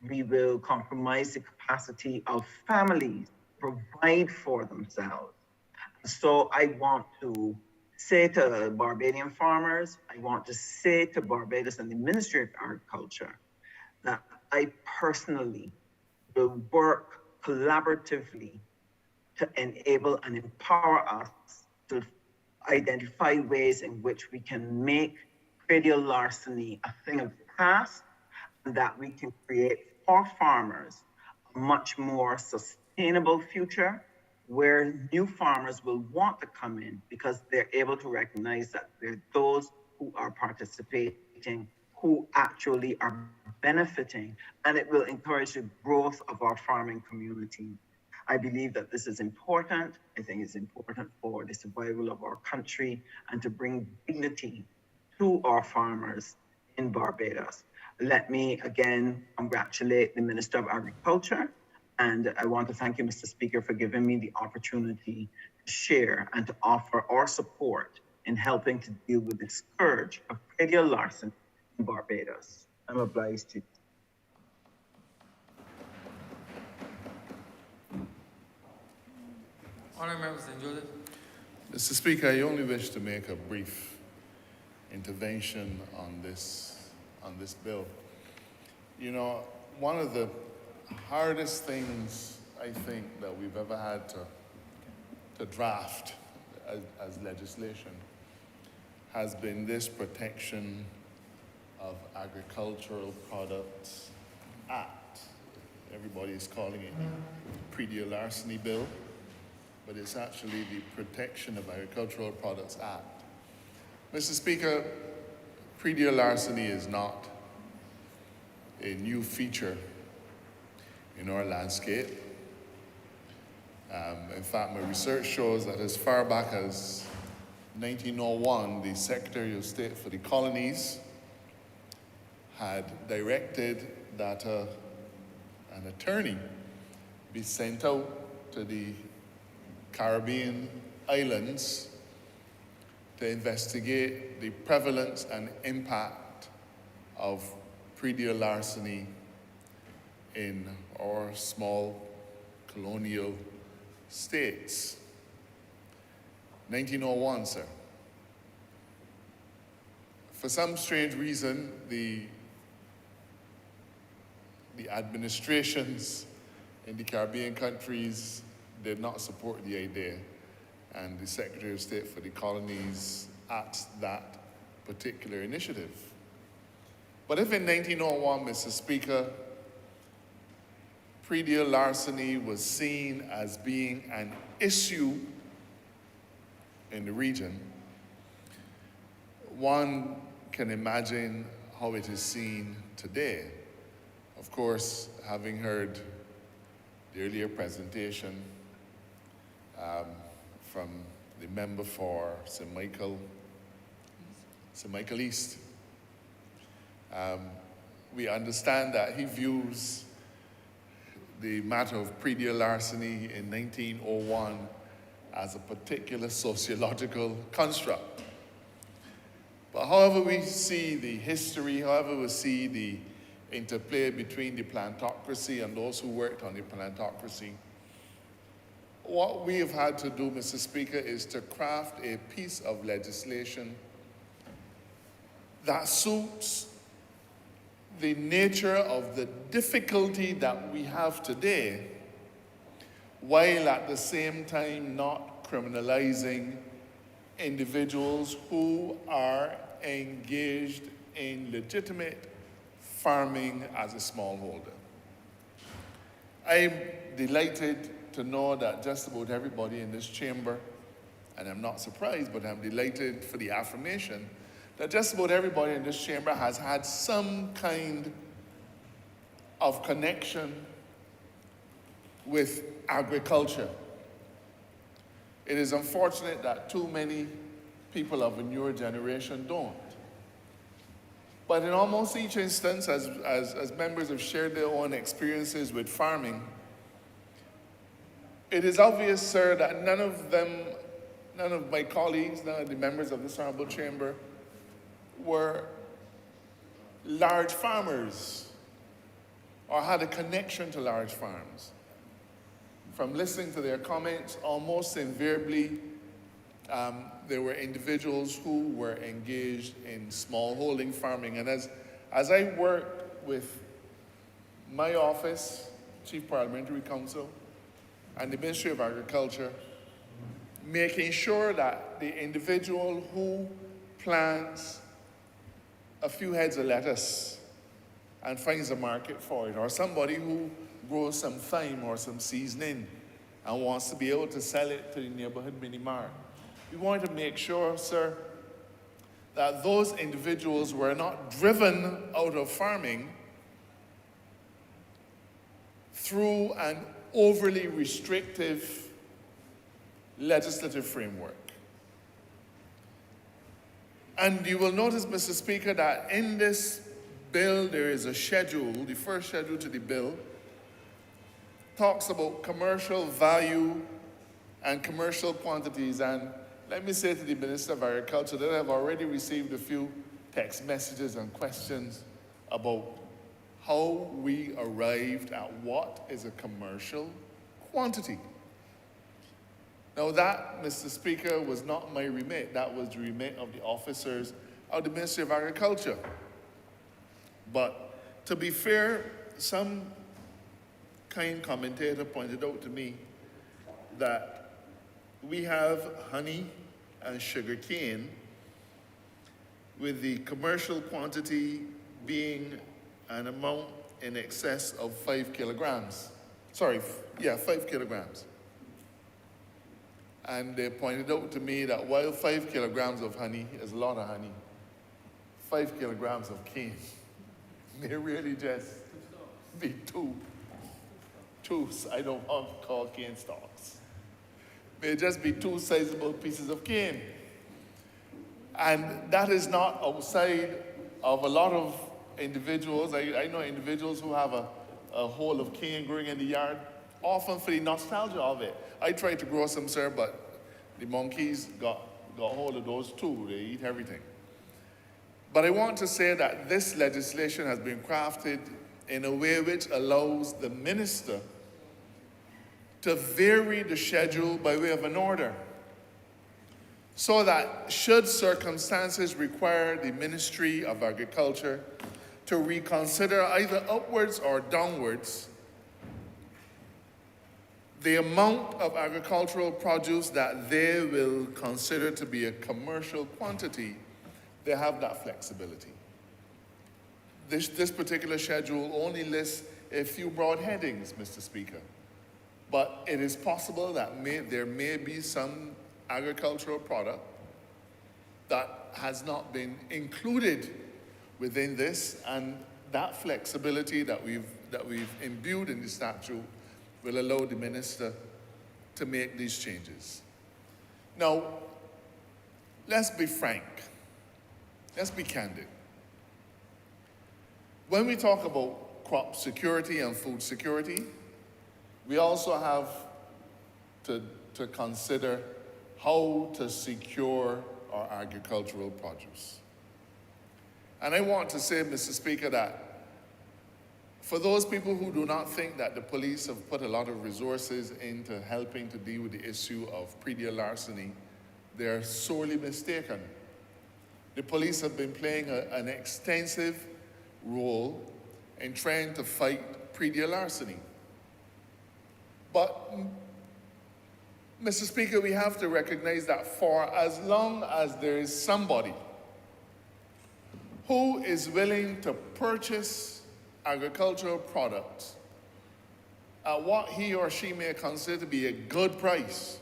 we will compromise the capacity of families to provide for themselves. So I want to say to Barbadian farmers, I want to say to Barbados and the Ministry of Agriculture that I personally will work collaboratively to enable and empower us to identify ways in which we can make praedial larceny a thing of the past and that we can create for farmers a much more sustainable future where new farmers will want to come in because they're able to recognize that there are those who are participating, who actually are benefiting, and it will encourage the growth of our farming community. I believe that this is important. I think it's important for the survival of our country and to bring dignity to our farmers in Barbados. Let me again congratulate the Minister of Agriculture, and I want to thank you, Mr. Speaker, for giving me the opportunity to share and to offer our support in helping to deal with the scourge of praedial larceny in Barbados. I'm obliged to. Honourable Member St. Joseph. Mr. Speaker, I only wish to make a brief intervention on this bill. You know, one of the hardest things I think that we've ever had to draft as legislation has been this Protection of Agricultural Products Act. Everybody is calling it Praedial Larceny Bill, but it's actually the Protection of Agricultural Products Act. Mr. Speaker, praedial larceny is not a new feature in our landscape. In fact, my research shows that as far back as 1901, the Secretary of State for the Colonies had directed that an attorney be sent out to the Caribbean islands to investigate the prevalence and impact of praedial larceny in our small colonial states. 1901, sir. For some strange reason, the administrations in the Caribbean countries did not support the idea, and the Secretary of State for the Colonies axed that particular initiative. But if in 1901, Mr. Speaker, praedial larceny was seen as being an issue in the region, one can imagine how it is seen today. Of course, having heard the earlier presentation from the member for St. Michael East, we understand that he views the matter of praedial larceny in 1901 as a particular sociological construct. But however we see the history, however we see the interplay between the plantocracy and those who worked on the plantocracy, what we have had to do, Mr. Speaker, is to craft a piece of legislation that suits the nature of the difficulty that we have today, while at the same time not criminalizing individuals who are engaged in legitimate farming as a smallholder. I'm delighted to know that just about everybody in this chamber, and I'm not surprised, but I'm delighted for the affirmation that just about everybody in this chamber has had some kind of connection with agriculture. It is unfortunate that too many people of a newer generation don't. But in almost each instance, as members have shared their own experiences with farming, it is obvious, sir, that none of my colleagues, none of the members of this honorable chamber were large farmers or had a connection to large farms. From listening to their comments, almost invariably, there were individuals who were engaged in smallholding farming. And as I work with my office, Chief Parliamentary Counsel, and the Ministry of Agriculture, making sure that the individual who plants a few heads of lettuce and finds a market for it, or somebody who grows some thyme or some seasoning and wants to be able to sell it to the neighborhood mini mart. We want to make sure, sir, that those individuals were not driven out of farming through an overly restrictive legislative framework. And you will notice, Mr. Speaker, that in this bill there is a schedule. The first schedule to the bill talks about commercial value and commercial quantities. And let me say to the Minister of Agriculture that I've already received a few text messages and questions about how we arrived at what is a commercial quantity. Now that, Mr. Speaker, was not my remit. That was the remit of the officers of the Ministry of Agriculture. But to be fair, some kind commentator pointed out to me that we have honey and sugar cane, with the commercial quantity being an amount in excess of 5 kilograms. 5 kilograms. And they pointed out to me that while 5 kilograms of honey is a lot of honey, 5 kilograms of cane may really just be two, I don't want to call cane stalks. May just be two sizable pieces of cane. And that is not outside of a lot of individuals. I know individuals who have a hole of cane growing in the yard, often for the nostalgia of it. I tried to grow some, sir, but the monkeys got hold of those too. They eat everything. But I want to say that this legislation has been crafted in a way which allows the minister to vary the schedule by way of an order, so that should circumstances require the Ministry of Agriculture to reconsider either upwards or downwards the amount of agricultural produce that they will consider to be a commercial quantity, they have that flexibility. This particular schedule only lists a few broad headings, Mr. Speaker. But it is possible that there may be some agricultural product that has not been included within this, and that flexibility that we've imbued in the statute will allow the minister to make these changes. Now, let's be frank. Let's be candid. When we talk about crop security and food security, we also have to consider how to secure our agricultural produce. And I want to say, Mr. Speaker, that for those people who do not think that the police have put a lot of resources into helping to deal with the issue of praedial larceny, they're sorely mistaken. The police have been playing an extensive role in trying to fight praedial larceny. But, Mr. Speaker, we have to recognize that for as long as there is somebody who is willing to purchase agricultural products at what he or she may consider to be a good price,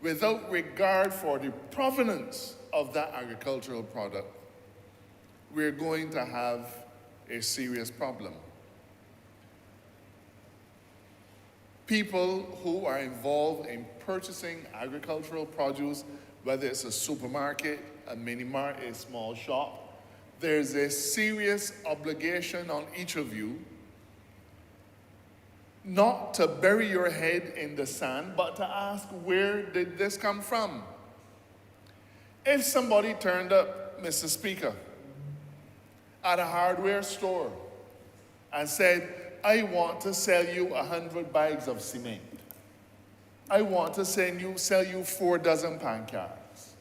without regard for the provenance of that agricultural product, we're going to have a serious problem. People who are involved in purchasing agricultural produce, whether it's a supermarket, a mini mart, a small shop, there's a serious obligation on each of you not to bury your head in the sand, but to ask, where did this come from? If somebody turned up, Mr. Speaker, at a hardware store and said, I want to sell you 100 bags of cement. I want to sell you 4 dozen pancards.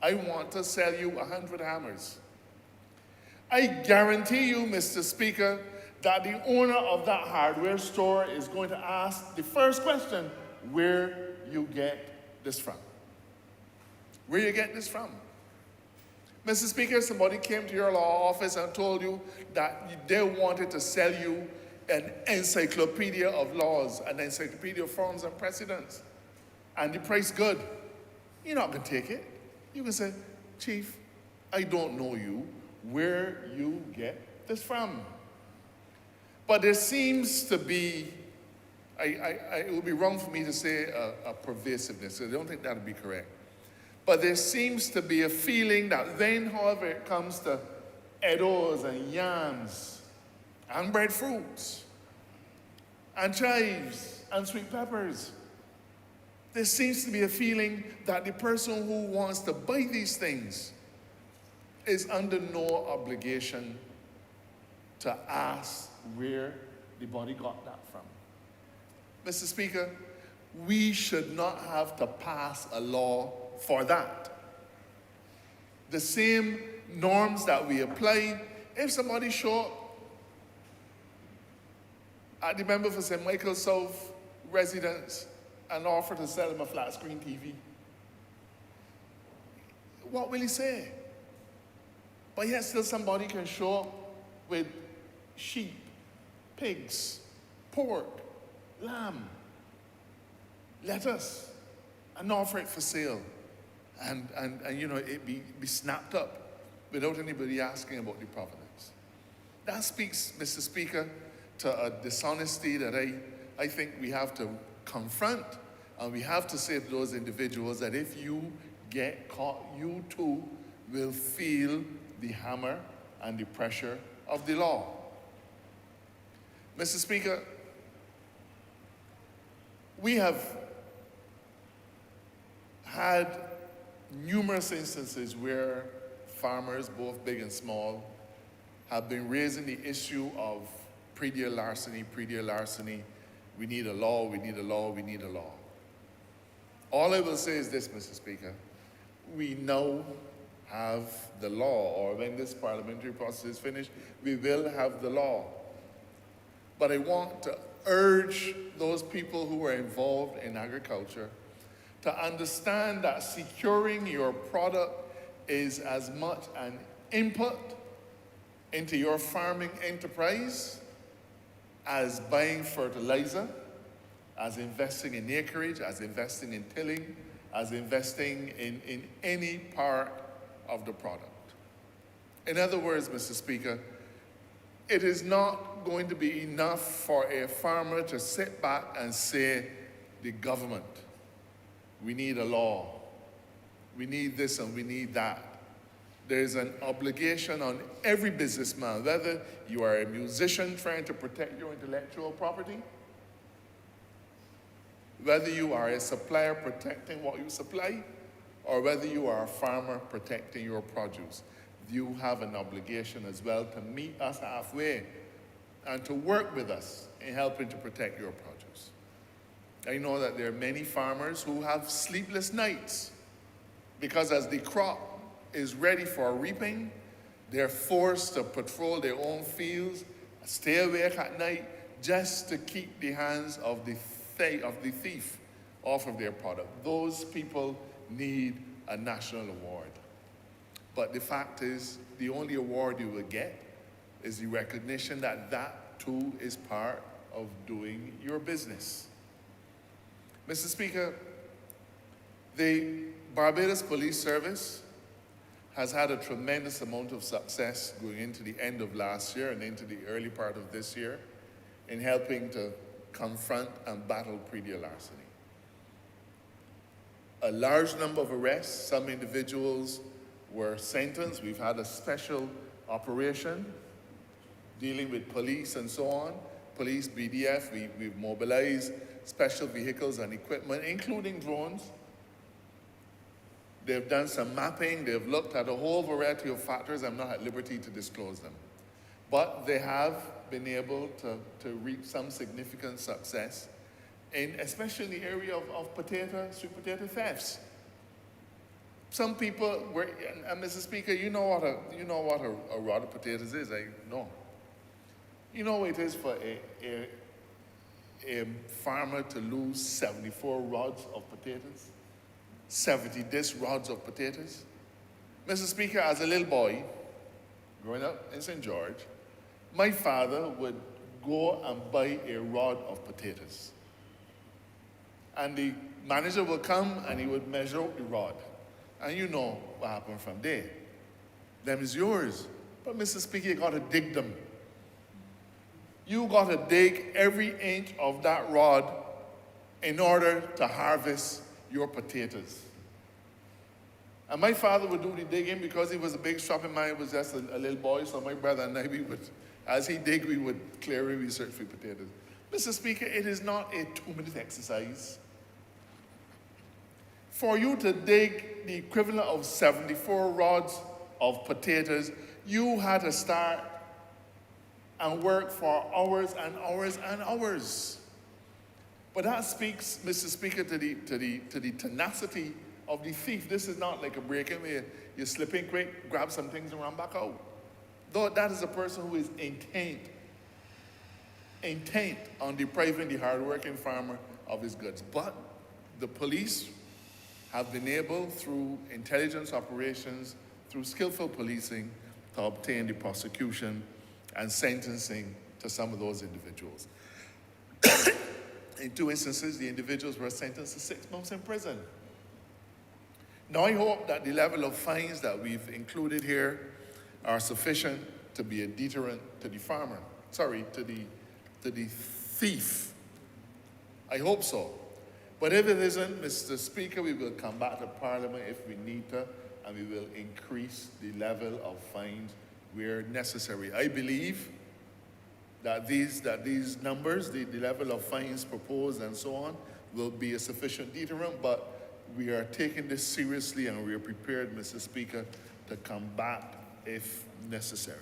I want to sell you 100 hammers. I guarantee you, Mr. Speaker, that the owner of that hardware store is going to ask the first question, where you get this from? Where you get this from? Mr. Speaker, somebody came to your law office and told you that they wanted to sell you an encyclopedia of laws, an encyclopedia of forms and precedents, and the price good. You're not going to take it. You can say, Chief, I don't know you, where you get this from. But there seems to be, it would be wrong for me to say a pervasiveness, so I don't think that would be correct. But there seems to be a feeling that then, however, it comes to eddos and yams and breadfruits and chives and sweet peppers, there seems to be a feeling that the person who wants to buy these things is under no obligation to ask where the body got that from. Mr. Speaker, we should not have to pass a law for that. The same norms that we apply, if somebody show up at the member for St. Michael South residence and offer to sell him a flat screen TV, what will he say? But yet still somebody can show up with sheep, pigs, pork, lamb, lettuce, and offer it for sale. And you know, it be snapped up without anybody asking about the provenance. That speaks, Mr. Speaker, to a dishonesty that I think we have to confront, and we have to say to those individuals that if you get caught, you too will feel the hammer and the pressure of the law. Mr. Speaker, we have had numerous instances where farmers, both big and small, have been raising the issue of praedial larceny, praedial larceny. We need a law, we need a law, we need a law. All I will say is this, Mr. Speaker. We now have the law, or when this parliamentary process is finished, we will have the law. But I want to urge those people who are involved in agriculture to understand that securing your product is as much an input into your farming enterprise as buying fertilizer, as investing in acreage, as investing in tilling, as investing in any part of the product. In other words, Mr. Speaker, it is not going to be enough for a farmer to sit back and say, the government, we need a law, we need this and we need that. There's an obligation on every businessman, whether you are a musician trying to protect your intellectual property, whether you are a supplier protecting what you supply, or whether you are a farmer protecting your produce. You have an obligation as well to meet us halfway and to work with us in helping to protect your produce. I know that there are many farmers who have sleepless nights because as the crop is ready for reaping, they're forced to patrol their own fields, stay awake at night just to keep the hands of the thief off of their product. Those people need a national award. But the fact is, the only award you will get is the recognition that that too is part of doing your business. Mr. Speaker, the Barbados Police Service has had a tremendous amount of success going into the end of last year and into the early part of this year in helping to confront and battle praedial larceny. A large number of arrests, some individuals were sentenced. We've had a special operation dealing with police and so on. Police, BDF, we've mobilized special vehicles and equipment, including drones. They've done some mapping. They've looked at a whole variety of factors. I'm not at liberty to disclose them. But they have been able to reach some significant success, especially in the area of sweet potato thefts. Some people were, and Mr. Speaker, you know what a rod of potatoes is. I know. You know what it is for a farmer to lose 74 rods of potatoes, 70 disc rods of potatoes. Mr. Speaker, as a little boy, growing up in St. George, my father would go and buy a rod of potatoes. And the manager would come and he would measure out the rod. And you know what happened from there. Them is yours. But Mr. Speaker, you gotta dig them. You gotta dig every inch of that rod in order to harvest your potatoes. And my father would do the digging because he was a big shopping man. He was just a little boy, so my brother and I, we would, as he dig, we would clearly research for potatoes. Mr. Speaker, it is not a 2-minute exercise. For you to dig the equivalent of 74 rods of potatoes, you had to start and work for hours and hours and hours. But that speaks, Mr. Speaker, to the tenacity of the thief. This is not like a break-in where you slip in quick, grab some things and run back out. Though that is a person who is intent on depriving the hard-working farmer of his goods. But the police have been able, through intelligence operations, through skillful policing, to obtain the prosecution and sentencing to some of those individuals. In 2 instances, the individuals were sentenced to 6 months in prison. Now, I hope that the level of fines that we've included here are sufficient to be a deterrent to the farmer. Sorry, to the thief. I hope so. But if it isn't, Mr. Speaker, we will come back to Parliament if we need to, and we will increase the level of fines where necessary. I believe that these numbers, the level of fines proposed and so on, will be a sufficient deterrent, but we are taking this seriously and we are prepared, Mr. Speaker, to come back if necessary.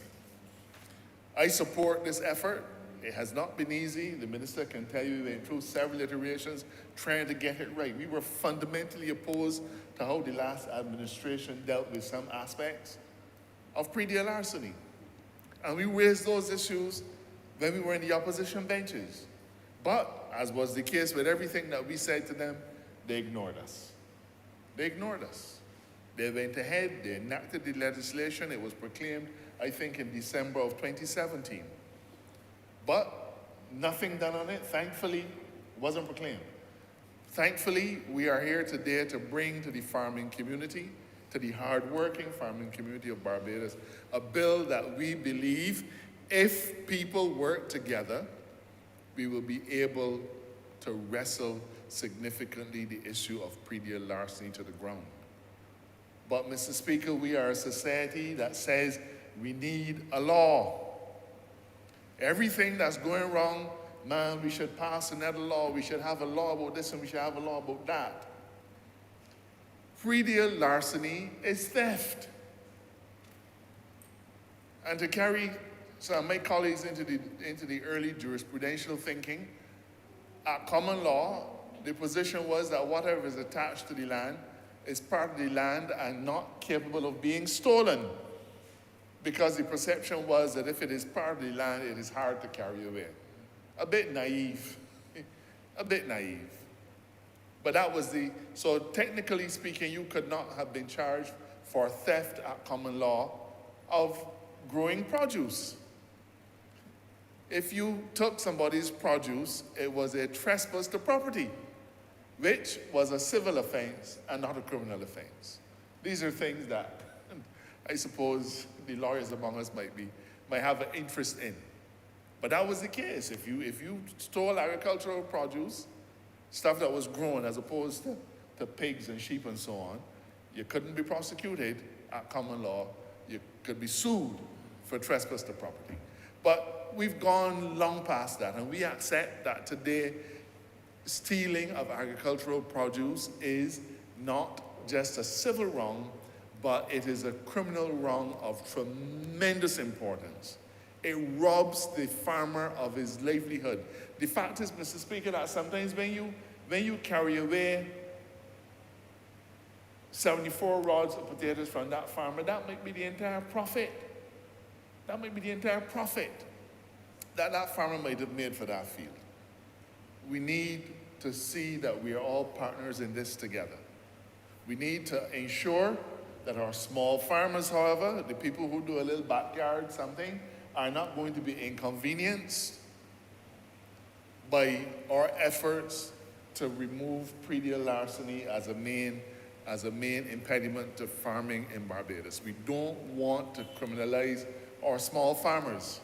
I support this effort. It has not been easy. The minister can tell you we went through several iterations trying to get it right. We were fundamentally opposed to how the last administration dealt with some aspects of praedial larceny. And we raised those issues when we were in the opposition benches. But, as was the case with everything that we said to them, they ignored us. They ignored us. They went ahead, they enacted the legislation. It was proclaimed, I think, in December of 2017. But nothing done on it. Thankfully, it wasn't proclaimed. Thankfully, we are here today to bring to the farming community, to the hard-working farming community of Barbados, a bill that we believe, if people work together, we will be able to wrestle significantly the issue of praedial larceny to the ground. But, Mr. Speaker, we are a society that says we need a law. Everything that's going wrong, man, we should pass another law. We should have a law about this and we should have a law about that. Praedial larceny is theft. And to carry some of my colleagues into the early jurisprudential thinking, at common law, the position was that whatever is attached to the land is part of the land and not capable of being stolen, because the perception was that if it is part of the land, it is hard to carry away. A bit naive, a bit naive. But that was so technically speaking, you could not have been charged for theft at common law of growing produce. If you took somebody's produce, it was a trespass to property, which was a civil offense and not a criminal offense. These are things that I suppose the lawyers among us might have an interest in. But that was the case. If you stole agricultural produce, stuff that was grown as opposed to pigs and sheep and so on, you couldn't be prosecuted at common law. You could be sued for trespass to property. But we've gone long past that, and we accept that today stealing of agricultural produce is not just a civil wrong, but it is a criminal wrong of tremendous importance. It robs the farmer of his livelihood. The fact is, Mr. Speaker, that sometimes when you carry away 74 rods of potatoes from that farmer, that might be the entire profit. That might be the entire profit that farmer might have made for that field. We need to see that we are all partners in this together. We need to ensure that our small farmers, however, the people who do a little backyard something, are not going to be inconvenienced by our efforts to remove praedial larceny as a main impediment to farming in Barbados. We don't want to criminalize our small farmers.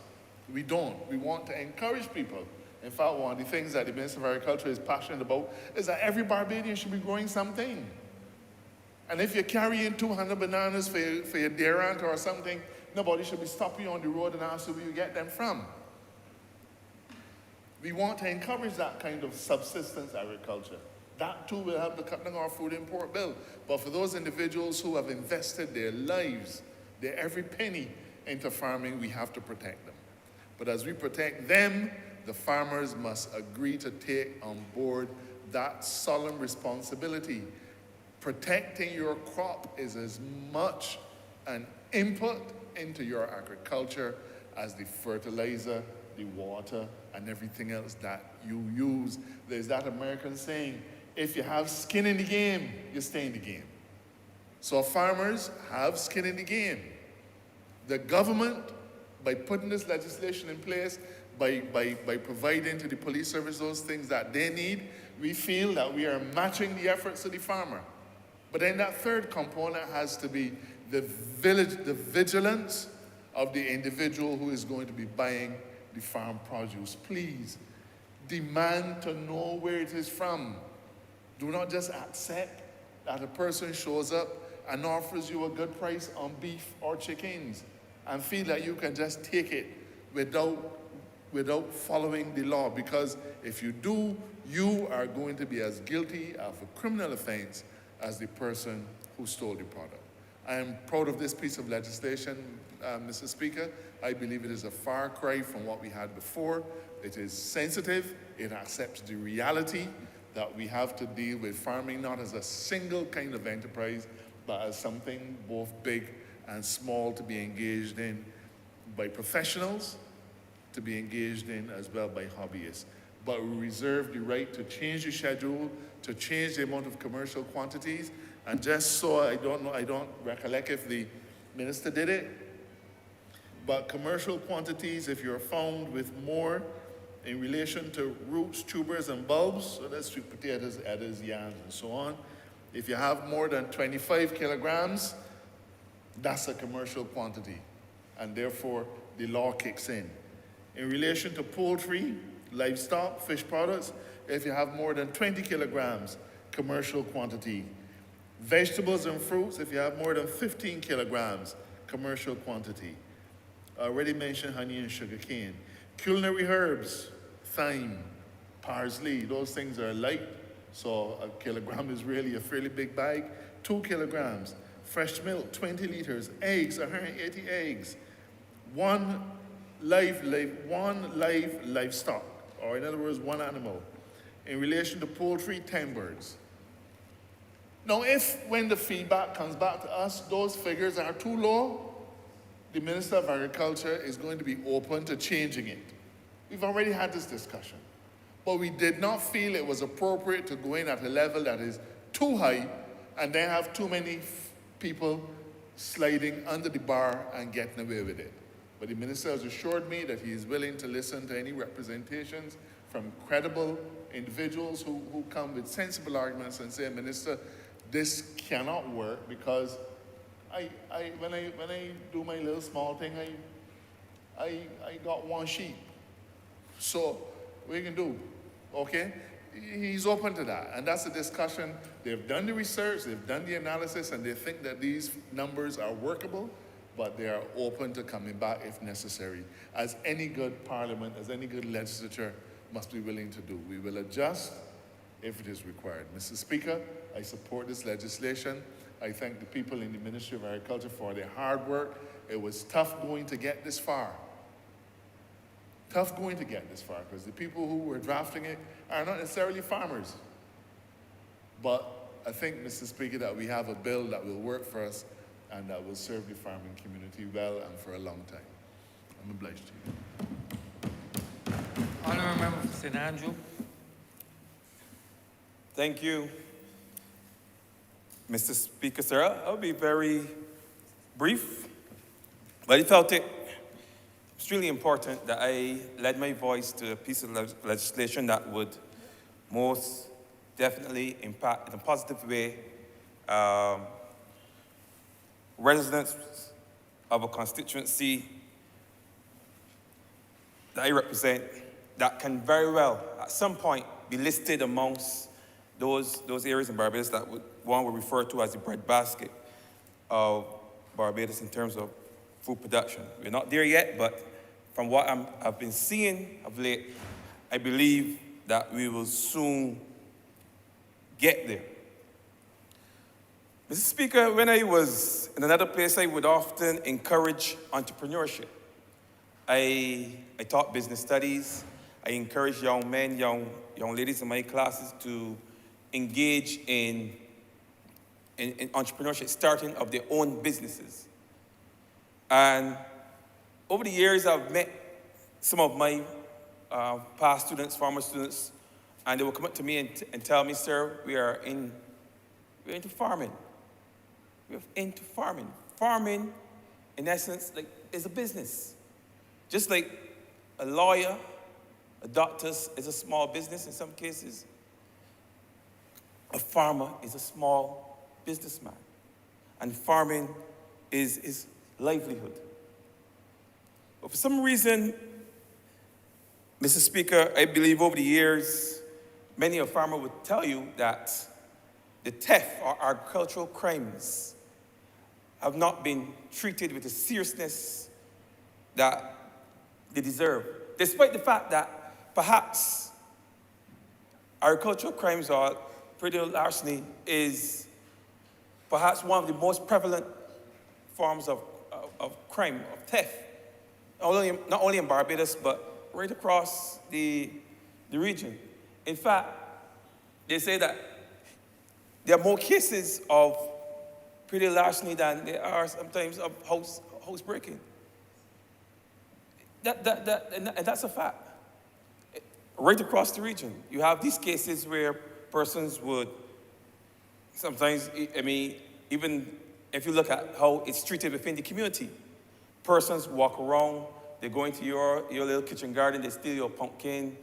We don't. We want to encourage people. In fact, one of the things that the Minister of Agriculture is passionate about is that every Barbadian should be growing something. And if you're carrying 200 bananas for your deer aunt or something, nobody should be stopping you on the road and asking where you get them from. We want to encourage that kind of subsistence agriculture. That too will help to cut down our food import bill. But for those individuals who have invested their lives, their every penny into farming, we have to protect them. But as we protect them, the farmers must agree to take on board that solemn responsibility. Protecting your crop is as much an input into your agriculture as the fertilizer, the water, and everything else that you use. There's that American saying, if you have skin in the game, you stay in the game. So farmers have skin in the game. The government, by putting this legislation in place, by providing to the police service those things that they need, we feel that we are matching the efforts of the farmer. But then that third component has to be the vigilance of the individual who is going to be buying the farm produce. Please demand to know where it is from. Do not just accept that a person shows up and offers you a good price on beef or chickens and feel that you can just take it without following the law, because if you do, you are going to be as guilty of a criminal offense as the person who stole the product. I am proud of this piece of legislation, Mr. Speaker. I believe it is a far cry from what we had before. It is sensitive. It accepts the reality that we have to deal with farming not as a single kind of enterprise, but as something both big and small to be engaged in by professionals, to be engaged in as well by hobbyists. But we reserve the right to change the schedule, to change the amount of commercial quantities. And just so I don't recollect if the minister did it, but commercial quantities, if you're found with more in relation to roots, tubers, and bulbs, so that's sweet potatoes, edders, yams, and so on. If you have more than 25 kilograms, that's a commercial quantity, and therefore the law kicks in. In relation to poultry, livestock, fish products, if you have more than 20 kilograms, commercial quantity. Vegetables and fruits, if you have more than 15 kilograms, commercial quantity. I already mentioned honey and sugar cane. Culinary herbs, thyme, parsley, those things are light, so a kilogram is really a fairly big bag. 2 kilograms. Fresh milk, 20 liters. Eggs, 180 eggs. One live livestock, or in other words, one animal. In relation to poultry, 10 birds. Now, when the feedback comes back to us, those figures are too low, the Minister of Agriculture is going to be open to changing it. We've already had this discussion. But we did not feel it was appropriate to go in at a level that is too high and then have too many people sliding under the bar and getting away with it. But the minister has assured me that he is willing to listen to any representations from credible individuals who come with sensible arguments and say, Minister, this cannot work because when I do my little small thing, I got one sheep. So what you can do, okay? He's open to that, and that's a discussion. They've done the research, they've done the analysis, and they think that these numbers are workable, but they are open to coming back if necessary, as any good parliament, as any good legislature must be willing to do. We will adjust if it is required. Mr. Speaker, I support this legislation. I thank the people in the Ministry of Agriculture for their hard work. It was tough going to get this far. Tough going to get this far, because the people who were drafting it are not necessarily farmers. But I think, Mr. Speaker, that we have a bill that will work for us and that will serve the farming community well and for a long time. I'm obliged to you. Honourable Member for St. Andrew. Thank you. Mr. Speaker, sir, I'll be very brief, but I felt it extremely important that I led my voice to a piece of legislation that would most definitely impact in a positive way residents of a constituency that I represent that can very well, at some point, be listed amongst those areas in Barbados that one would refer to as the breadbasket of Barbados in terms of food production. We're not there yet, but from what I've been seeing of late, I believe that we will soon get there. Mr. Speaker, when I was in another place, I would often encourage entrepreneurship. I taught business studies. I encourage young men, young ladies in my classes to engage in entrepreneurship, starting of their own businesses. And over the years, I've met some of my past students, former students, and they will come up to me and tell me, sir, we're into farming. We're into farming. Farming, in essence, is a business. Just like a lawyer, a doctor is a small business in some cases. A farmer is a small businessman. And farming is livelihood. But for some reason, Mr. Speaker, I believe over the years, many a farmer would tell you that the theft or agricultural crimes have not been treated with the seriousness that they deserve, despite the fact that perhaps agricultural crimes or praedial larceny is perhaps one of the most prevalent forms of crime, of theft, not only in Barbados, but right across the region. In fact, they say that there are more cases of praedial larceny than there are sometimes of house breaking. And that's a fact. Right across the region, you have these cases where persons would sometimes, even if you look at how it's treated within the community, persons walk around, they go into your little kitchen garden, they steal your pumpkin,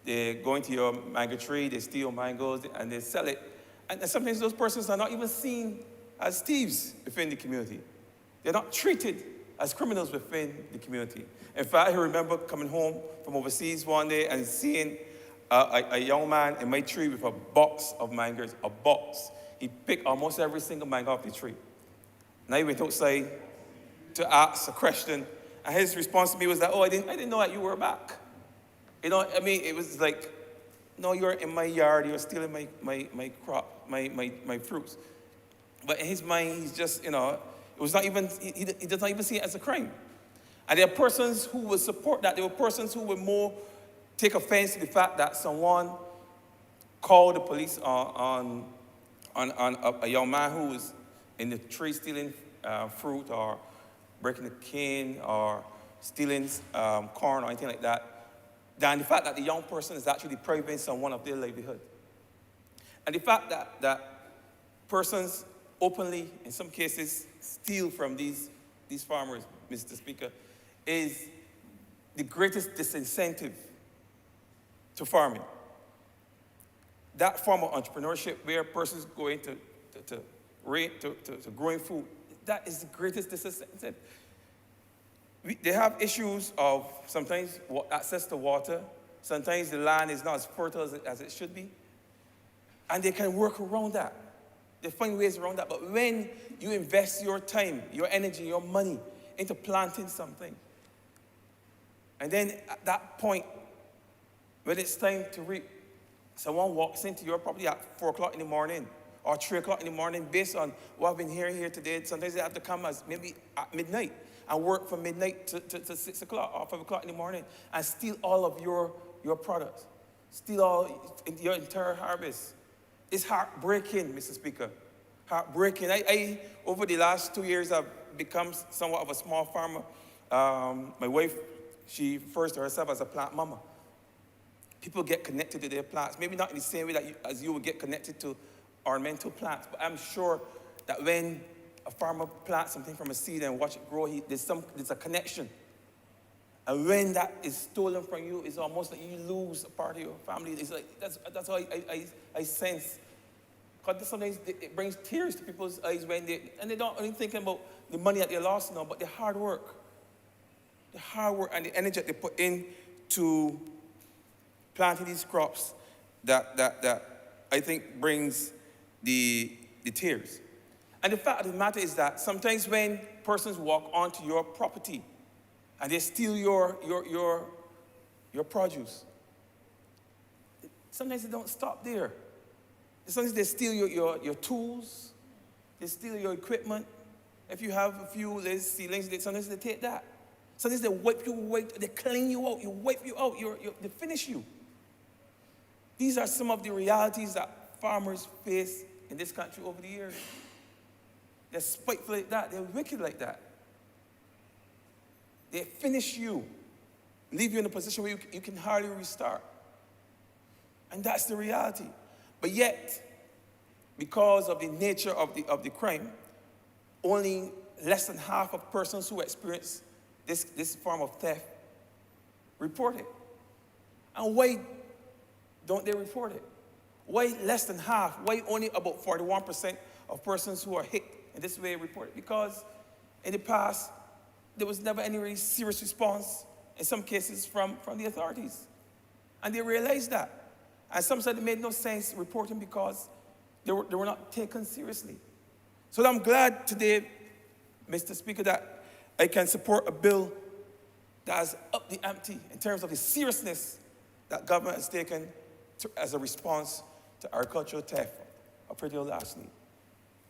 they go into your mango tree, they steal your mangoes, and they sell it. And sometimes those persons are not even seen as thieves within the community. They're not treated as criminals within the community. In fact, I remember coming home from overseas one day and seeing a young man in my tree with a box of mangoes, a box. He picked almost every single mango off the tree. And I went outside to ask a question, and his response to me was that, I didn't know that you were back. It was like, no, you're in my yard, you're stealing my crop, my fruits. But in his mind, he's just, it was not even, he does not even see it as a crime. And there are persons who would support that. There were persons who would more take offense to the fact that someone called the police on a young man who was in the tree stealing fruit or breaking the cane or stealing corn or anything like that, than the fact that the young person is actually depriving someone of their livelihood. And the fact that persons openly, in some cases, steal from these farmers, Mr. Speaker, is the greatest disincentive to farming. That form of entrepreneurship where persons go into to growing food, that is the greatest disincentive. They have issues of sometimes access to water. Sometimes the land is not as fertile as it should be. And they can work around that. They find ways around that. But when you invest your time, your energy, your money into planting something, and then at that point, when it's time to reap, someone walks into your property at 4 o'clock in the morning or 3 o'clock in the morning based on what I've been hearing here today. Sometimes they have to come maybe at midnight and work from midnight to 6 o'clock or 5 o'clock in the morning and steal all of your products, steal all your entire harvest. It's heartbreaking, Mr. Speaker. Heartbreaking. I over the last 2 years, I've become somewhat of a small farmer. My wife, she refers to herself as a plant mama. People get connected to their plants, maybe not in the same way as you would get connected to ornamental plants. But I'm sure that when a farmer plants something from a seed and watch it grow, there's a connection. And when that is stolen from you, it's almost like you lose a part of your family. It's like, that's how I sense. Because sometimes it brings tears to people's eyes when they don't only thinking about the money that they lost now, but the hard work. The hard work and the energy that they put into planting these crops that I think brings the tears. And the fact of the matter is that sometimes when persons walk onto your property and they steal your produce, sometimes they don't stop there. Sometimes they steal your tools, they steal your equipment. If you have a few ceilings, sometimes they take that. Sometimes they they clean you out, wipe you out, they finish you. These are some of the realities that farmers face in this country over the years. They're spiteful like that, they're wicked like that. They finish you, leave you in a position where you can hardly restart. And that's the reality. But yet, because of the nature of the crime, only less than half of persons who experience this form of theft report it. And why don't they report it? Why less than half? Why only about 41% of persons who are hit in this way report it? Because in the past, there was never any really serious response, in some cases, from the authorities. And they realized that. And some said it made no sense reporting because they were not taken seriously. So I'm glad today, Mr. Speaker, that I can support a bill that has upped the ante in terms of the seriousness that government has taken as a response to agricultural theft, a praedial larceny,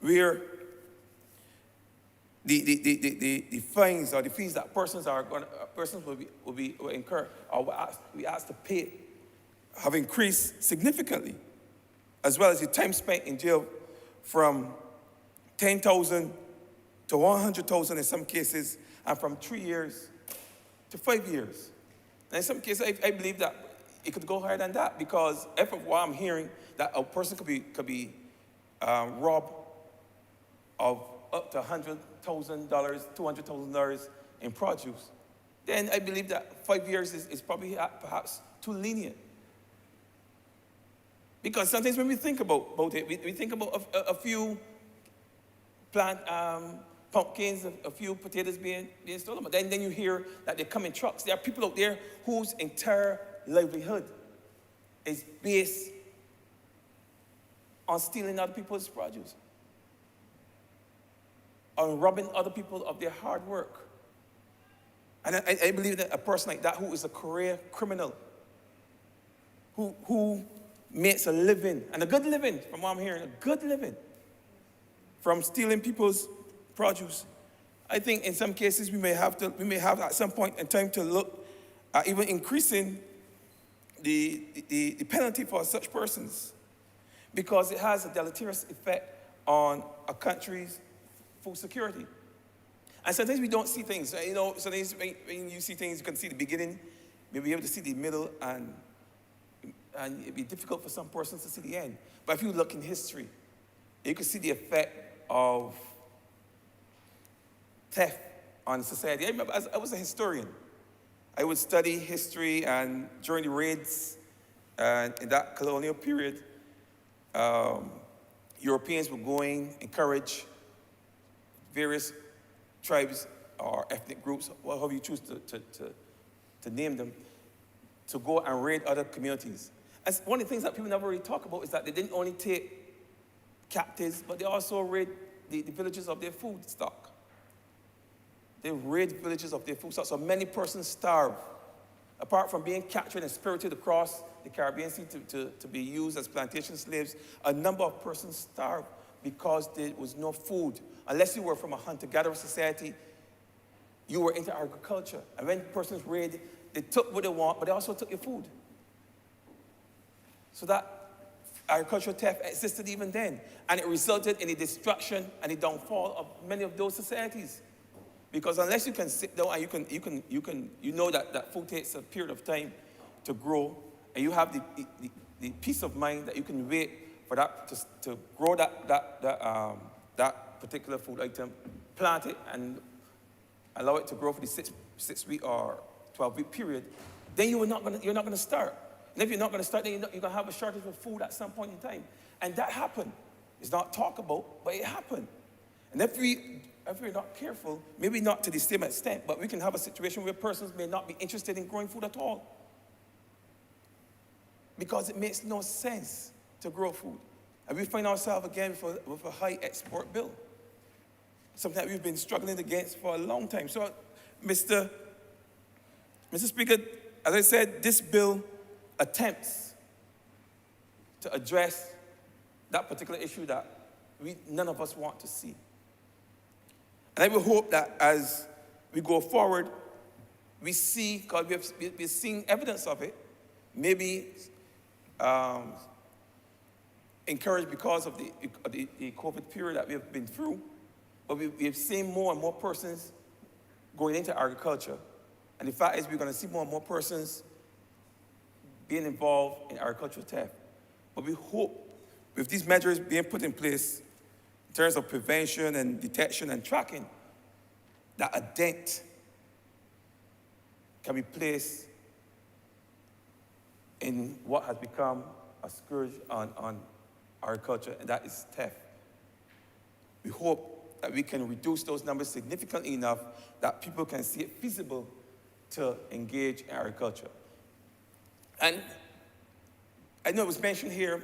where the fines or the fees that persons will incur or will be asked to pay have increased significantly, as well as the time spent in jail from 10,000 to 100,000 in some cases, and from 3 years to 5 years. And in some cases, I believe that it could go higher than that, because if what I'm hearing, that a person could be robbed of up to $100,000, $200,000 in produce, then I believe that 5 years is probably perhaps too lenient. Because sometimes when we think about it, we think about a few plant pumpkins, a few potatoes being stolen. But then you hear that they come in trucks. There are people out there whose entire livelihood is based on stealing other people's produce, on robbing other people of their hard work. And I believe that a person like that, who is a career criminal, who makes a living, and a good living, from what I'm hearing, a good living, from stealing people's produce, I think in some cases we may have at some point in time to look at even increasing the penalty for such persons, because it has a deleterious effect on a country's food security. And sometimes we don't see things. Sometimes when you see things, you can see the beginning, maybe able to see the middle, and it'd be difficult for some persons to see the end. But if you look in history, you can see the effect of theft on society. I remember, I was a historian. I would study history, and during the raids in that colonial period, Europeans were going, encourage various tribes or ethnic groups, however you choose to name them, to go and raid other communities. And one of the things that people never really talk about is that they didn't only take captives, but they also raid the villages of their food stock. They raid villages of their food stock. So many persons starve. Apart from being captured and spirited across the Caribbean Sea to be used as plantation slaves, a number of persons starved because there was no food. Unless you were from a hunter-gatherer society, you were into agriculture. And when persons raided, they took what they want, but they also took your food. So that agricultural theft existed even then. And it resulted in the destruction and the downfall of many of those societies. Because unless you can sit down and you know that food takes a period of time to grow, and you have the peace of mind that you can wait for that to grow that particular food item, plant it and allow it to grow for the six-week or 12-week period, then you're not gonna start. And if you're not gonna start, then you're gonna have a shortage of food at some point in time. And that happened. It's not talked about, but it happened. And if we're not careful, maybe not to the same extent, but we can have a situation where persons may not be interested in growing food at all. Because it makes no sense to grow food. And we find ourselves again with a high export bill. Something that we've been struggling against for a long time. So, Mr. Speaker, as I said, this bill attempts to address that particular issue that none of us want to see. And I will hope that as we go forward, we see, because we're seeing evidence of it, maybe encouraged because of the COVID period that we've been through, but we've seen more and more persons going into agriculture. And the fact is we're going to see more and more persons being involved in agricultural theft. But we hope with these measures being put in place in terms of prevention and detection and tracking, that a dent can be placed in what has become a scourge on agriculture, and that is theft. We hope that we can reduce those numbers significantly enough that people can see it feasible to engage in agriculture. And I know it was mentioned here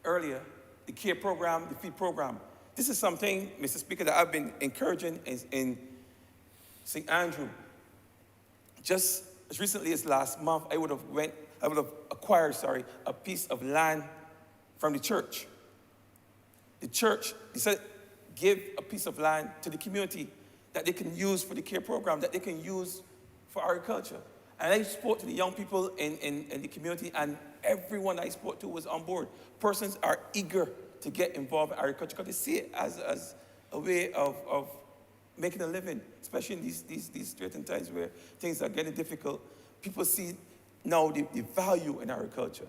earlier, the CARE program, the feed program. This is something, Mr. Speaker, that I've been encouraging in St. Andrew. Just as recently as last month, I would have acquired a piece of land from the church. The church decided to give a piece of land to the community that they can use for the CARE program, that they can use for agriculture. And I spoke to the young people in the community, and everyone I spoke to was on board. Persons are eager to get involved in agriculture because they see it as a way of making a living, especially in these threatened times where things are getting difficult. People see now the value in agriculture.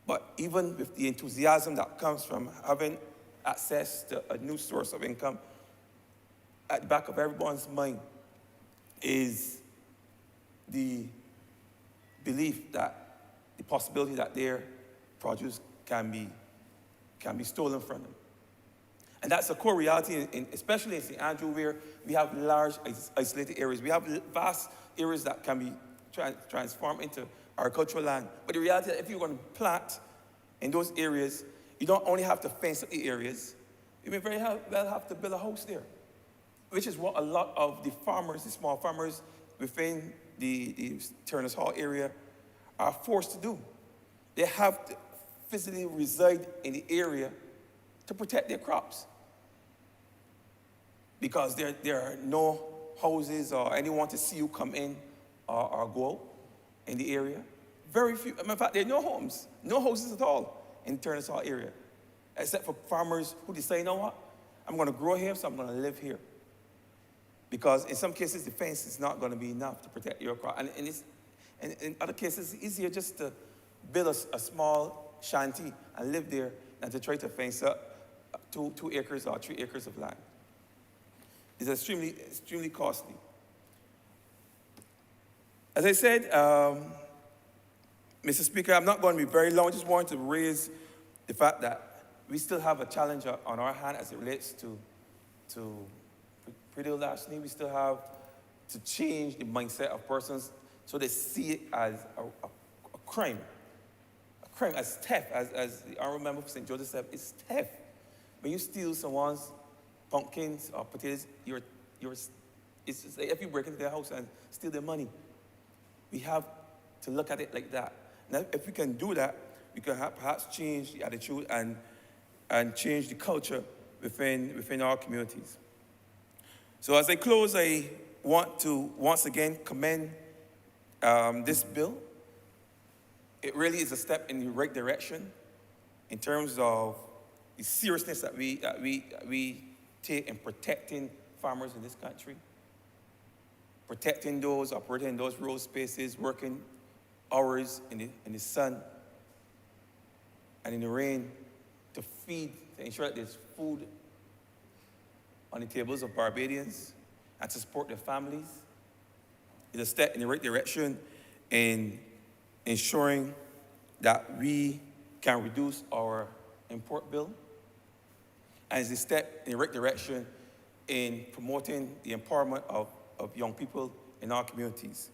But even with the enthusiasm that comes from having access to a new source of income, at the back of everyone's mind is the belief that the possibility that their produce can be stolen from them. And that's a core reality, especially in St. Andrew, where we have large isolated areas. We have vast areas that can be transformed into agricultural land. But the reality is that if you're going to plant in those areas, you don't only have to fence up the areas, you may very well have to build a house there, which is what a lot of the farmers, the small farmers within the Turner's Hall area are forced to do. They have to physically reside in the area to protect their crops, because there are no houses or anyone to see you come in or go out in the area. Very few. In fact, there are no homes, no houses at all in Turner's Hall area, except for farmers who decide, you know what, I'm going to grow here, so I'm going to live here. Because in some cases, the fence is not going to be enough to protect your crop. And in other cases, it's easier just to build a small shanty and live there than to try to fence up 2 acres or 3 acres of land. It's extremely costly. As I said, Mr. Speaker, I'm not going to be very long. I just wanted to raise the fact that we still have a challenge on our hand as it relates to praedial larceny. We still have to change the mindset of persons so they see it as a crime. A crime, as theft, as the Honourable Member for St. Joseph said, it's theft. When you steal someone's pumpkins or potatoes, it's just like if you break into their house and steal their money. We have to look at it like that. Now, if we can do that, we can perhaps change the attitude and change the culture within our communities. So as I close, I want to once again commend this bill. It really is a step in the right direction in terms of the seriousness that we take in protecting farmers in this country, protecting those operating in those rural spaces, working hours in the sun. and in the rain to ensure that there's food on the tables of Barbadians and to support their families. It's a step in the right direction in ensuring that we can reduce our import bill, and it's a step in the right direction in promoting the empowerment of young people in our communities.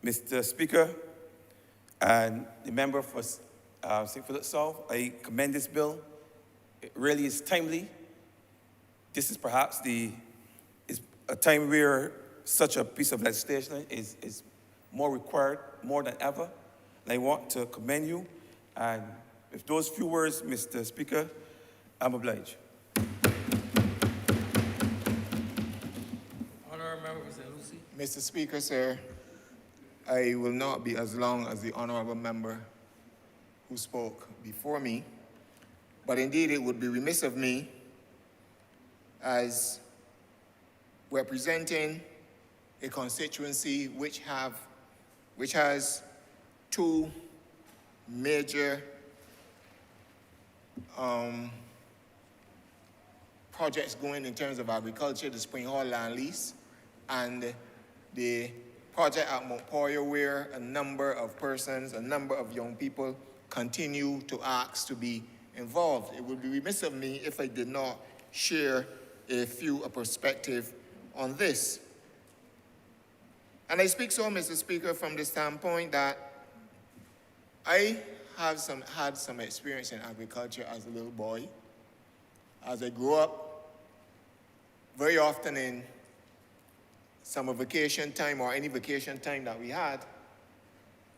Mr. Speaker, and the member for St. Philip South, I commend this bill. It really is timely. This is perhaps is a time where such a piece of legislation is more required, more than ever. And I want to commend you. And with those few words, Mr. Speaker, I'm obliged. Honourable Member for St. Lucie. Mr. Speaker, sir, I will not be as long as the honourable member who spoke before me, but indeed it would be remiss of me as representing a constituency which has two major projects going in terms of agriculture, the Spring Hall land lease, and the project at Mount Poyer, where a number of persons, a number of young people continue to ask to be involved. It would be remiss of me if I did not share a perspective on this. And I speak so, Mr. Speaker, from the standpoint that I have had some experience in agriculture as a little boy. As I grew up, very often in summer vacation time or any vacation time that we had,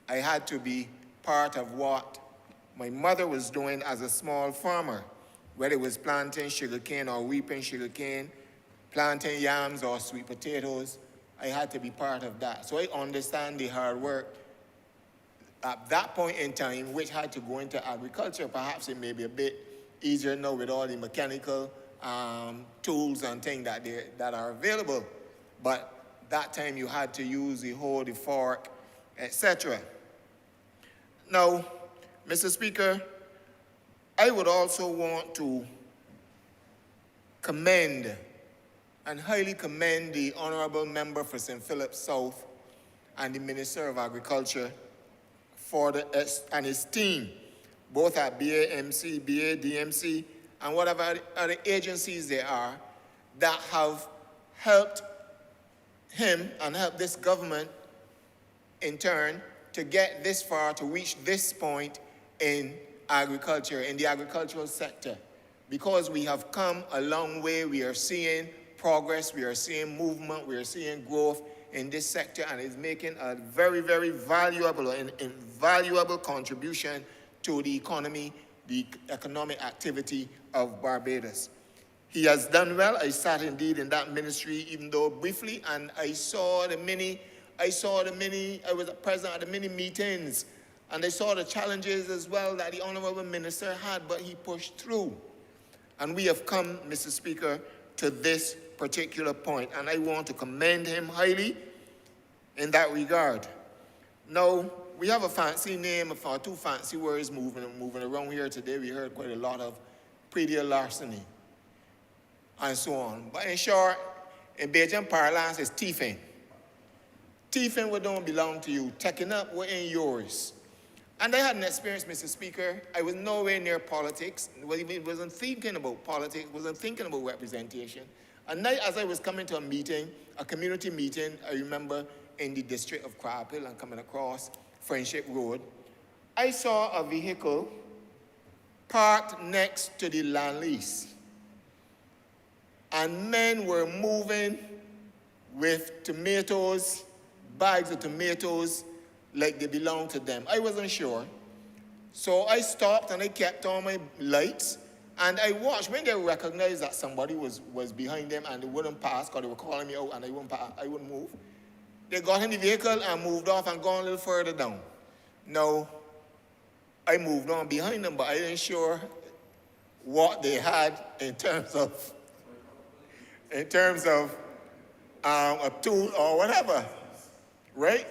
I had to be part of what my mother was doing as a small farmer, whether it was planting sugarcane or reaping sugarcane, planting yams or sweet potatoes. I had to be part of that. So I understand the hard work at that point in time, which had to go into agriculture. Perhaps it may be a bit easier now with all the mechanical tools and things that are available. But that time you had to use the hoe, the fork, etc. Now, Mr. Speaker, I would also want to commend and highly commend the honourable member for St. Philip South and the Minister of Agriculture and his team, both at BAMC, BADMC, and whatever other agencies there are that have helped him and helped this government in turn to get this far, to reach this point in agriculture, in the agricultural sector. Because we have come a long way, we are seeing progress, we are seeing movement, we are seeing growth in this sector, and it's making a very, very valuable and invaluable contribution to the economy, the economic activity of Barbados. He has done well. I sat indeed in that ministry, even though briefly, and I was present at the many meetings, and I saw the challenges as well that the Honourable Minister had, but he pushed through. And we have come, Mr. Speaker, to this particular point, and I want to commend him highly in that regard. Now, we have a fancy name, or two fancy words moving around here today. We heard quite a lot of praedial larceny and so on. But in short, in Bajan parlance, it's thieving. Thieving what don't belong to you, taking up what ain't yours. And I had an experience, Mr. Speaker. I was nowhere near politics. I wasn't thinking about politics, wasn't thinking about representation. And night as I was coming to a meeting, a community meeting, I remember in the district of Crab Hill and coming across Friendship Road, I saw a vehicle parked next to the land lease. And men were moving with tomatoes, bags of tomatoes, like they belonged to them. I wasn't sure. So I stopped and I kept on my lights, and I watched. When they recognized that somebody was behind them and they wouldn't pass because they were calling me out and I wouldn't move, they got in the vehicle and moved off and gone a little further down. Now, I moved on behind them, but I didn't sure what they had in terms of a tool or whatever, right?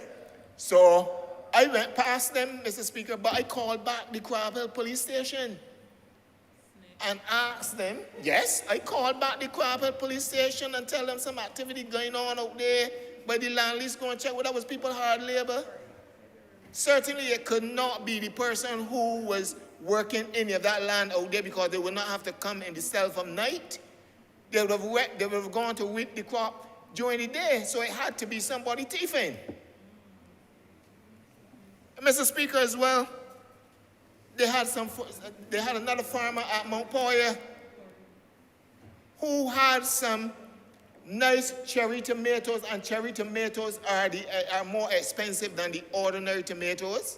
So I went past them, Mr. Speaker, but I called back the Crab Hill police station and asked them, yes, I called back the Crab Hill police station and tell them some activity going on out there, but the landlord's going to check whether that was people hard labor. Certainly it could not be the person who was working any of that land out there, because they would not have to come in the cell from night. They would have gone to weed the crop during the day, so it had to be somebody thieving. Mr. Speaker, as well, they had another farmer at Mount Poyer who had some nice cherry tomatoes, and cherry tomatoes are more expensive than the ordinary tomatoes.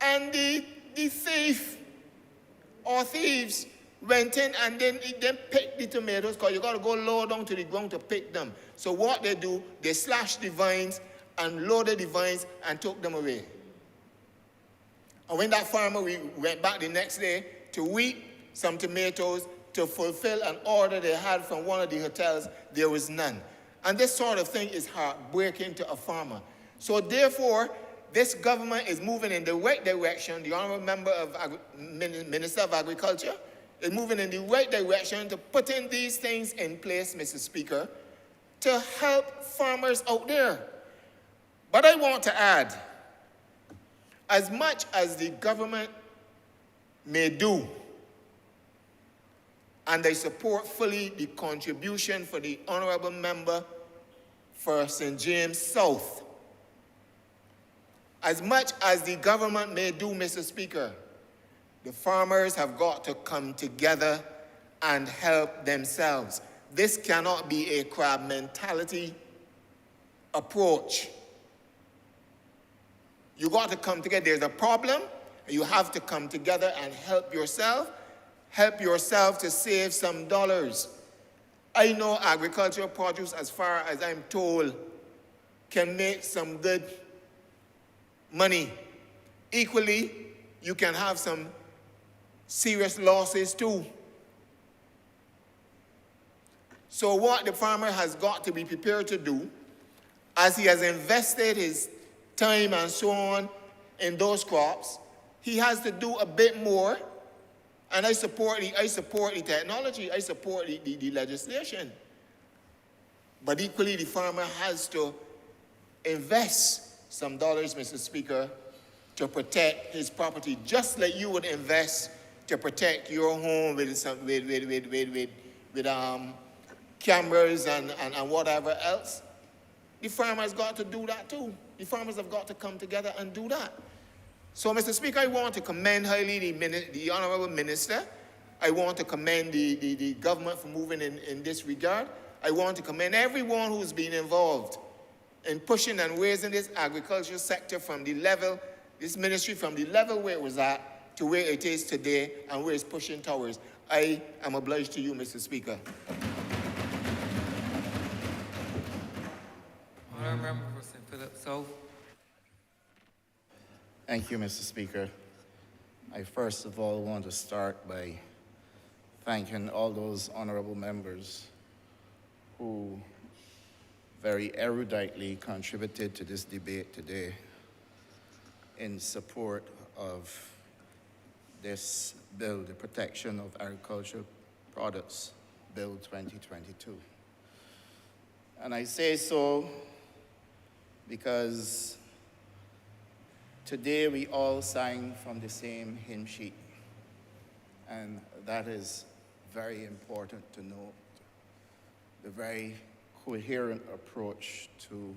And the thief or thieves went in and then picked the tomatoes, because you got to go lower down to the ground to pick them. So what they do, they slashed the vines and loaded the vines and took them away. And when that farmer went back the next day to weed some tomatoes to fulfill an order they had from one of the hotels, there was none. And this sort of thing is heartbreaking to a farmer. So therefore, this government is moving in the right direction. The Honourable Member of Minister of Agriculture is moving in the right direction to putting these things in place, Mr. Speaker, to help farmers out there. But I want to add, as much as the government may do, and I support fully the contribution for the Honourable Member for St. James South, as much as the government may do, Mr. Speaker, the farmers have got to come together and help themselves. This cannot be a crab mentality approach. You got to come together. There's a problem, and you have to come together and help yourself. Help yourself to save some dollars. I know agricultural produce, as far as I'm told, can make some good money. Equally, you can have some serious losses too. So what the farmer has got to be prepared to do, as he has invested his time and so on in those crops, he has to do a bit more. And I support the technology, I support the legislation. But equally, the farmer has to invest some dollars, Mr. Speaker, to protect his property, just like you would invest to protect your home with cameras and whatever else. The farmer's got to do that too. The farmers have got to come together and do that. So, Mr. Speaker, I want to commend highly the Honourable Minister. I want to commend the government for moving in this regard. I want to commend everyone who's been involved in pushing and raising this agricultural sector from the level, this ministry from the level where it was at to where it is today and where it's pushing towards. I am obliged to you, Mr. Speaker. Honourable Member for St. Philip South. Thank you, Mr. Speaker. I first of all want to start by thanking all those honourable members who very eruditely contributed to this debate today in support of this bill, the Protection of Agricultural Products, Bill 2022. And I say so because today we all sang from the same hymn sheet, and that is very important to note. The very coherent approach to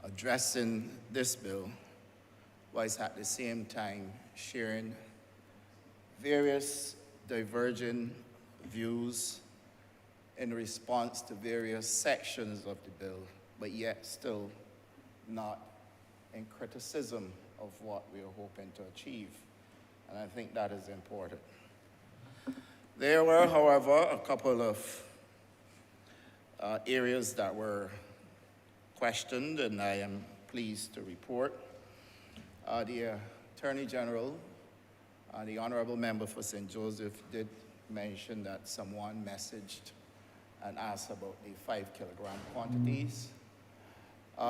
addressing this bill was at the same time sharing various diverging views in response to various sections of the bill, but yet still not in criticism of what we are hoping to achieve. And I think that is important. There were, however, a couple of areas that were questioned, and I am pleased to report. The Attorney General, the Honourable Member for St. Joseph, did mention that someone messaged and asked about the 5 kilogram quantities.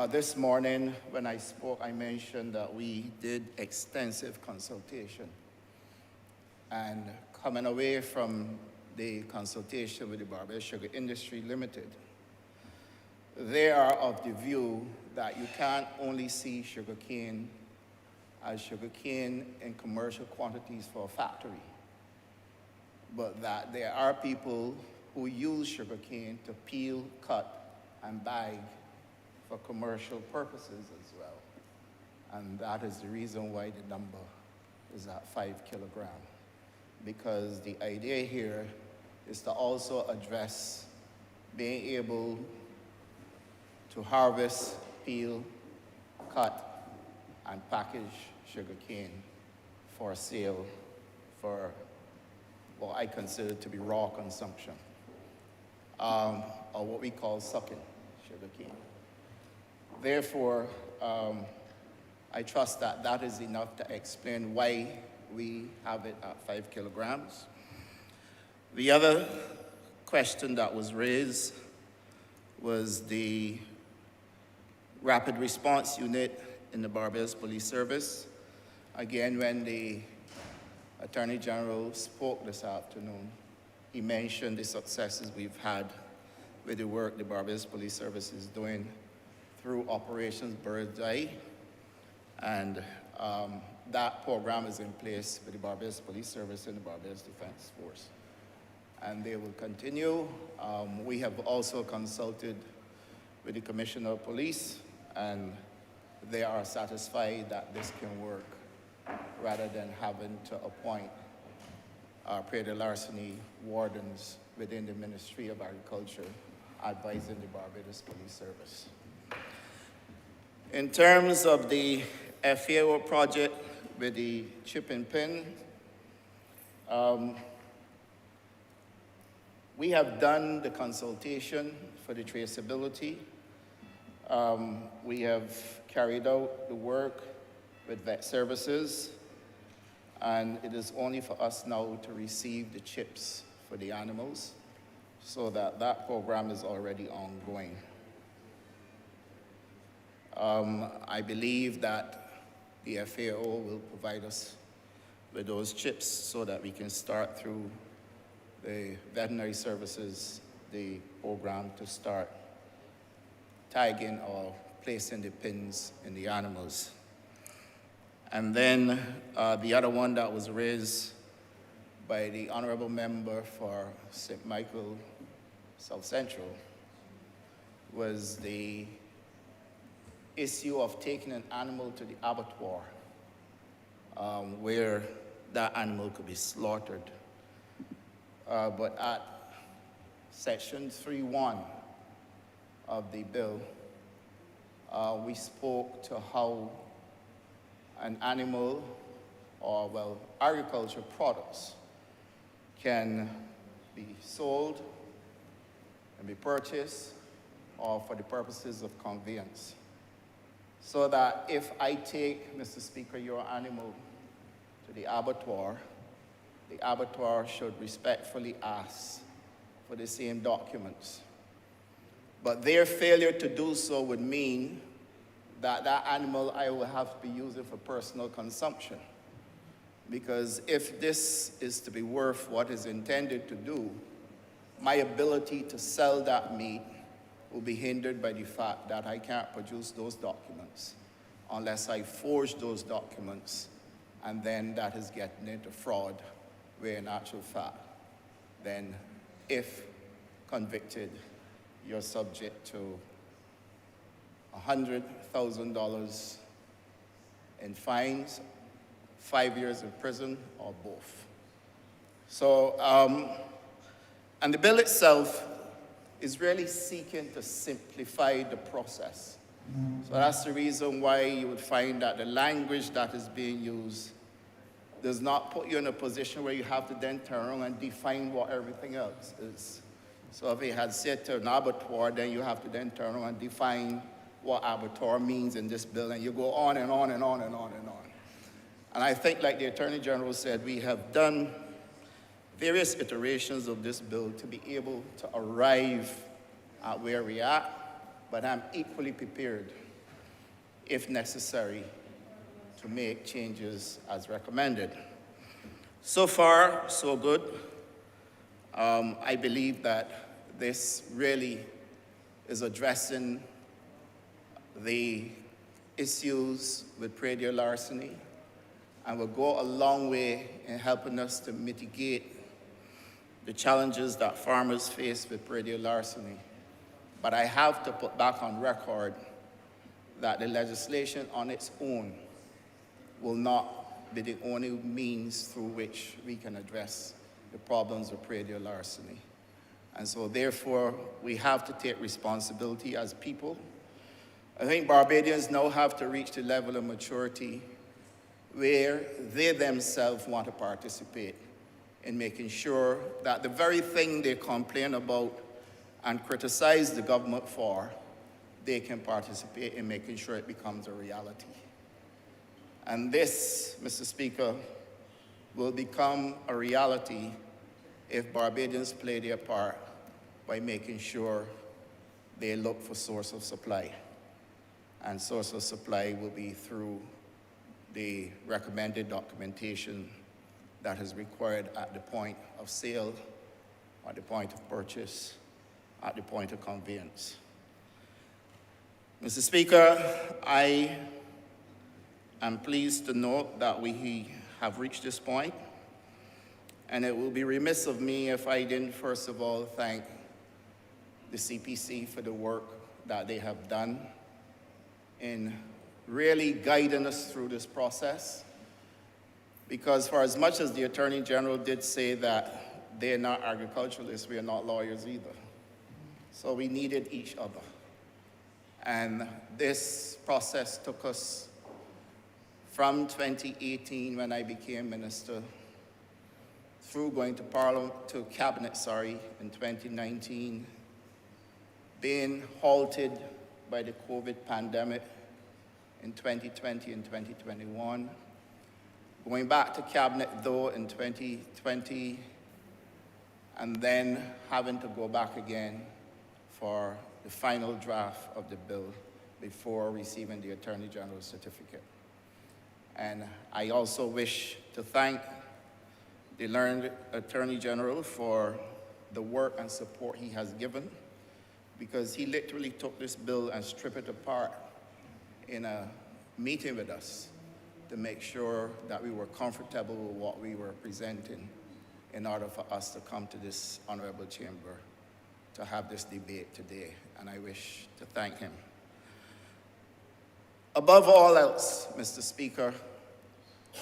This morning, when I spoke, I mentioned that we did extensive consultation. And coming away from the consultation with the Barbados Sugar Industry Limited, they are of the view that you can't only see sugarcane as sugarcane in commercial quantities for a factory, but that there are people who use sugarcane to peel, cut, and bag for commercial purposes as well. And that is the reason why the number is at 5 kilograms. Because the idea here is to also address being able to harvest, peel, cut, and package sugarcane for sale for what I consider to be raw consumption, or what we call sucking sugarcane. Therefore, I trust that that is enough to explain why we have it at 5 kilograms. The other question that was raised was the rapid response unit in the Barbados Police Service. Again, when the Attorney General spoke this afternoon, he mentioned the successes we've had with the work the Barbados Police Service is doing through Operations Bird's Eye, and that program is in place with the Barbados Police Service and the Barbados Defense Force. And they will continue. We have also consulted with the Commissioner of Police, and they are satisfied that this can work rather than having to appoint praedial larceny wardens within the Ministry of Agriculture advising the Barbados Police Service. In terms of the FAO project with the chip and pin, we have done the consultation for the traceability. We have carried out the work with vet services, and it is only for us now to receive the chips for the animals, so that program is already ongoing. I believe that the FAO will provide us with those chips so that we can start through the veterinary services, the program to start tagging or placing the pins in the animals. And then the other one that was raised by the Honourable Member for St. Michael South Central was the issue of taking an animal to the abattoir where that animal could be slaughtered. But at Section 3.1 of the bill, we spoke to how an animal, or well, agriculture products can be sold and be purchased or for the purposes of conveyance. So that if I take, Mr. Speaker, your animal to the abattoir should respectfully ask for the same documents. But their failure to do so would mean that that animal I will have to be using for personal consumption. Because if this is to be worth what is intended to do, my ability to sell that meat will be hindered by the fact that I can't produce those documents unless I forge those documents, and then that is getting into fraud, where in actual fact, then if convicted, you're subject to $100,000 in fines, 5 years in prison, or both. So, and the bill itself is really seeking to simplify the process. So that's the reason why you would find that the language that is being used does not put you in a position where you have to then turn around and define what everything else is. So if it had said to an abattoir, then you have to then turn around and define what abattoir means in this bill, and you go on and on and on and on and on. And I think, like the Attorney General said, we have done various iterations of this bill to be able to arrive at where we are, but I'm equally prepared if necessary, to make changes as recommended. So far, so good. I believe that this really is addressing the issues with praedial larceny and will go a long way in helping us to mitigate the challenges that farmers face with praedial larceny. But I have to put back on record that the legislation on its own will not be the only means through which we can address the problems of praedial larceny. And so therefore, we have to take responsibility as people. I think Barbadians now have to reach the level of maturity where they themselves want to participate in making sure that the very thing they complain about and criticize the government for, they can participate in making sure it becomes a reality. And this, Mr. Speaker, will become a reality if Barbadians play their part by making sure they look for source of supply. And source of supply will be through the recommended documentation that is required at the point of sale, at the point of purchase, at the point of conveyance. Mr. Speaker, I am pleased to note that we have reached this point, and it will be remiss of me if I didn't first of all thank the CPC for the work that they have done in really guiding us through this process. Because for as much as the Attorney General did say that they're not agriculturalists, we are not lawyers either. So we needed each other. And this process took us from 2018, when I became minister, through going to cabinet, in 2019, being halted by the COVID pandemic in 2020 and 2021, going back to cabinet though in 2020, and then having to go back again for the final draft of the bill before receiving the Attorney General's certificate. And I also wish to thank the learned Attorney General for the work and support he has given, because he literally took this bill and stripped it apart in a meeting with us to make sure that we were comfortable with what we were presenting in order for us to come to this honorable chamber to have this debate today, and I wish to thank him. Above all else, Mr. Speaker,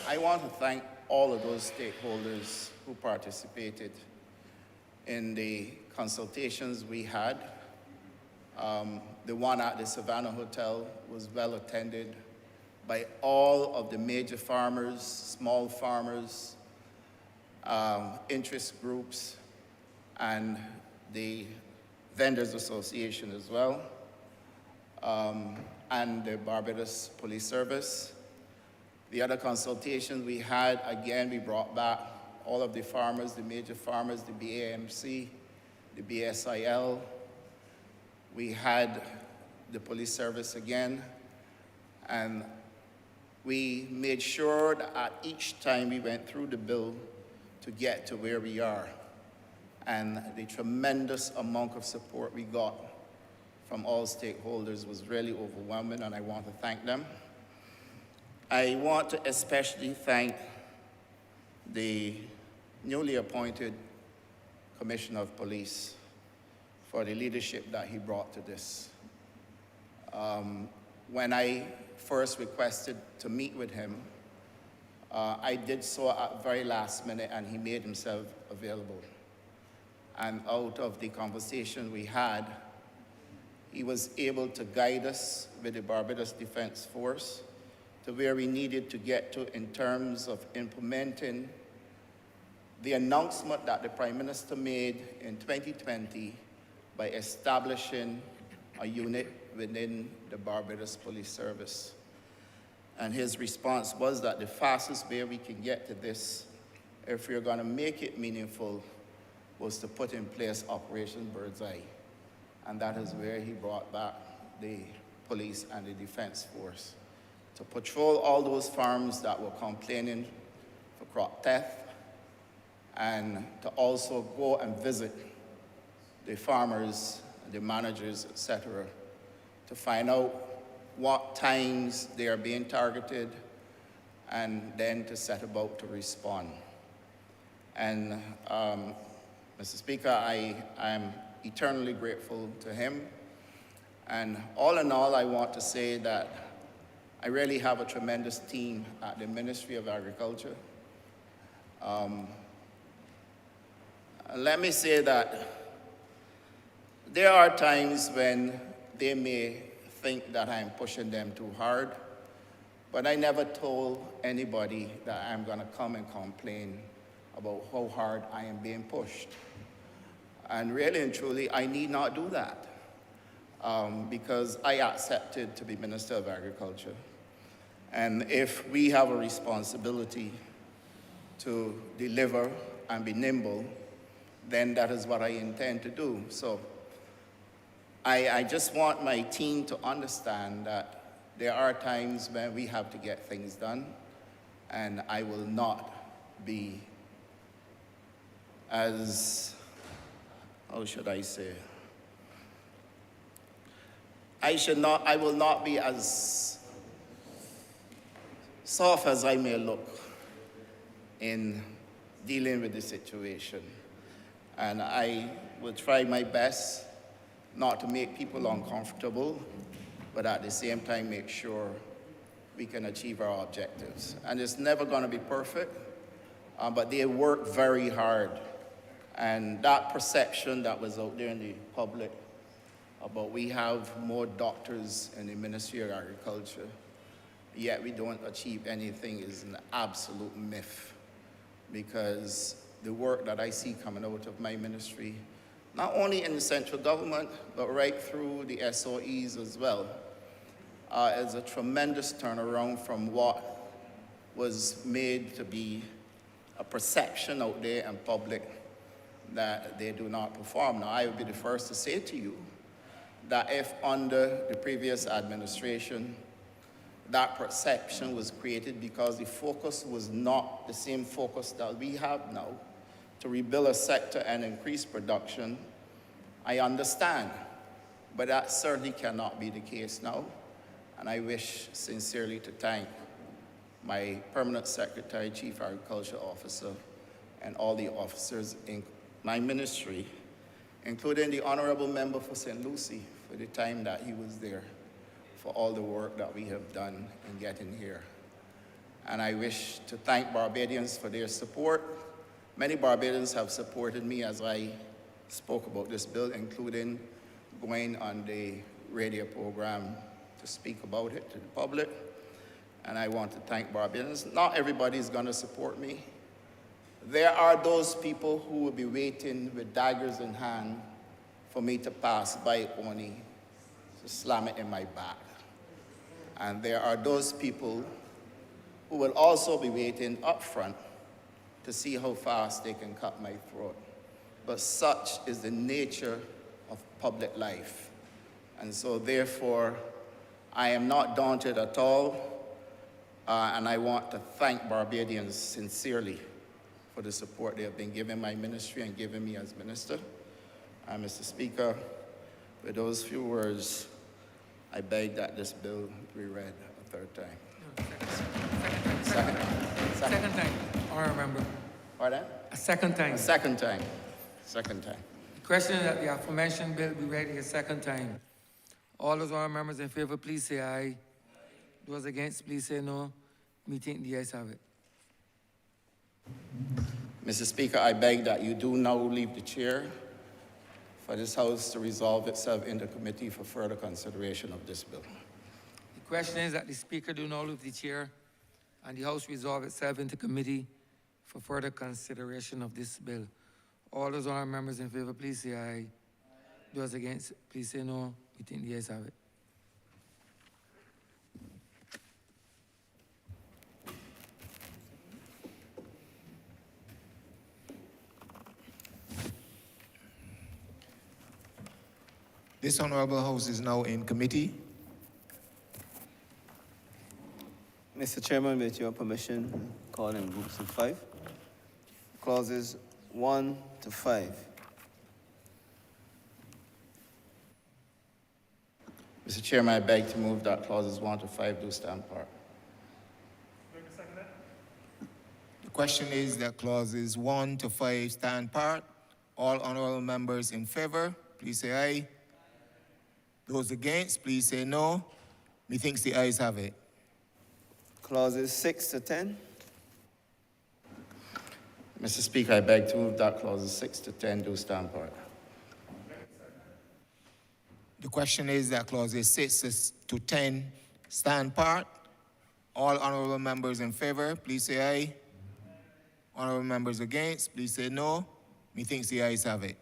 I want to thank all of those stakeholders who participated in the consultations we had. The one at the Savannah Hotel was well attended by all of the major farmers, small farmers, interest groups, and the Vendors Association as well, and the Barbados Police Service. The other consultations we had, again, we brought back all of the farmers, the major farmers, the BAMC, the BSIL. We had the police service again, and we made sure that at each time we went through the bill to get to where we are. And the tremendous amount of support we got from all stakeholders was really overwhelming, and I want to thank them. I want to especially thank the newly appointed Commissioner of Police for the leadership that he brought to this. When I first requested to meet with him, I did so at the very last minute, and he made himself available. And out of the conversation we had, he was able to guide us with the Barbados Defense Force to where we needed to get to in terms of implementing the announcement that the Prime Minister made in 2020 by establishing a unit within the Barbados Police Service. And his response was that the fastest way we can get to this, if we're going to make it meaningful, was to put in place Operation Birdseye. And that is where he brought back the police and the defense force to patrol all those farms that were complaining for crop theft, and to also go and visit the farmers, the managers, etc., to find out what times they are being targeted, and then to set about to respond. And Mr. Speaker, I am eternally grateful to him. And all in all, I want to say that I really have a tremendous team at the Ministry of Agriculture. Let me say that there are times when they may think that I'm pushing them too hard, but I never told anybody that I'm going to come and complain about how hard I am being pushed. And really and truly, I need not do that because I accepted to be Minister of Agriculture. And if we have a responsibility to deliver and be nimble, then that is what I intend to do. So I just want my team to understand that there are times when we have to get things done, and I will not be as, how should I say? I will not be as soft as I may look in dealing with the situation. And I will try my best not to make people uncomfortable, but at the same time make sure we can achieve our objectives. And it's never going to be perfect, but they work very hard. And that perception that was out there in the public about we have more doctors in the Ministry of Agriculture, yet we don't achieve anything, is an absolute myth. Because the work that I see coming out of my ministry, not only in the central government, but right through the SOEs as well, is a tremendous turnaround from what was made to be a perception out there in public that they do not perform. Now, I would be the first to say to you that if under the previous administration, that perception was created because the focus was not the same focus that we have now to rebuild a sector and increase production, I understand. But that certainly cannot be the case now. And I wish sincerely to thank my Permanent Secretary, Chief Agriculture Officer, and all the officers in my ministry, including the Honourable Member for St. Lucie, for the time that he was there, for all the work that we have done in getting here. And I wish to thank Barbadians for their support. Many Barbadians have supported me as I spoke about this bill, including going on the radio program to speak about it to the public. And I want to thank Barbadians. Not everybody is going to support me. There are those people who will be waiting with daggers in hand for me to pass by only to slam it in my back. And there are those people who will also be waiting up front to see how fast they can cut my throat. But such is the nature of public life. And so therefore, I am not daunted at all, and I want to thank Barbadians sincerely for the support they have been giving my ministry and giving me as minister. And Mr. Speaker, with those few words, I beg that this bill be read a third time. Second time. I remember. Pardon? A second time. A second time. Second time. The question is that the aforementioned bill be read a second time. All those honourable members in favour, please say aye. Those against, please say no. Me think the ayes have it. Mr. Speaker, I beg that you do now leave the chair for this House to resolve itself in the committee for further consideration of this bill. The question is that the Speaker do now leave the chair and the House resolve itself into committee for further consideration of this bill. All those honourable members in favour, please say aye. Those against, please say no. We think the ayes have it. This Honourable House is now in committee Mr. Chairman, with your permission, call in groups of 5. Clauses 1 to 5. Mr. Chairman, I beg to move that clauses 1 to 5 do stand part. The question is that clauses 1 to 5 stand part. All honorable members in favor, please say aye. Those against, please say no. Methinks the ayes have it. Clauses 6 to 10. Mr. Speaker, I beg to move that clauses 6 to 10 do stand part. The question is that clauses 6 to 10 stand part. All honorable members in favor, please say aye. Honorable members against, please say no. Methinks the ayes have it.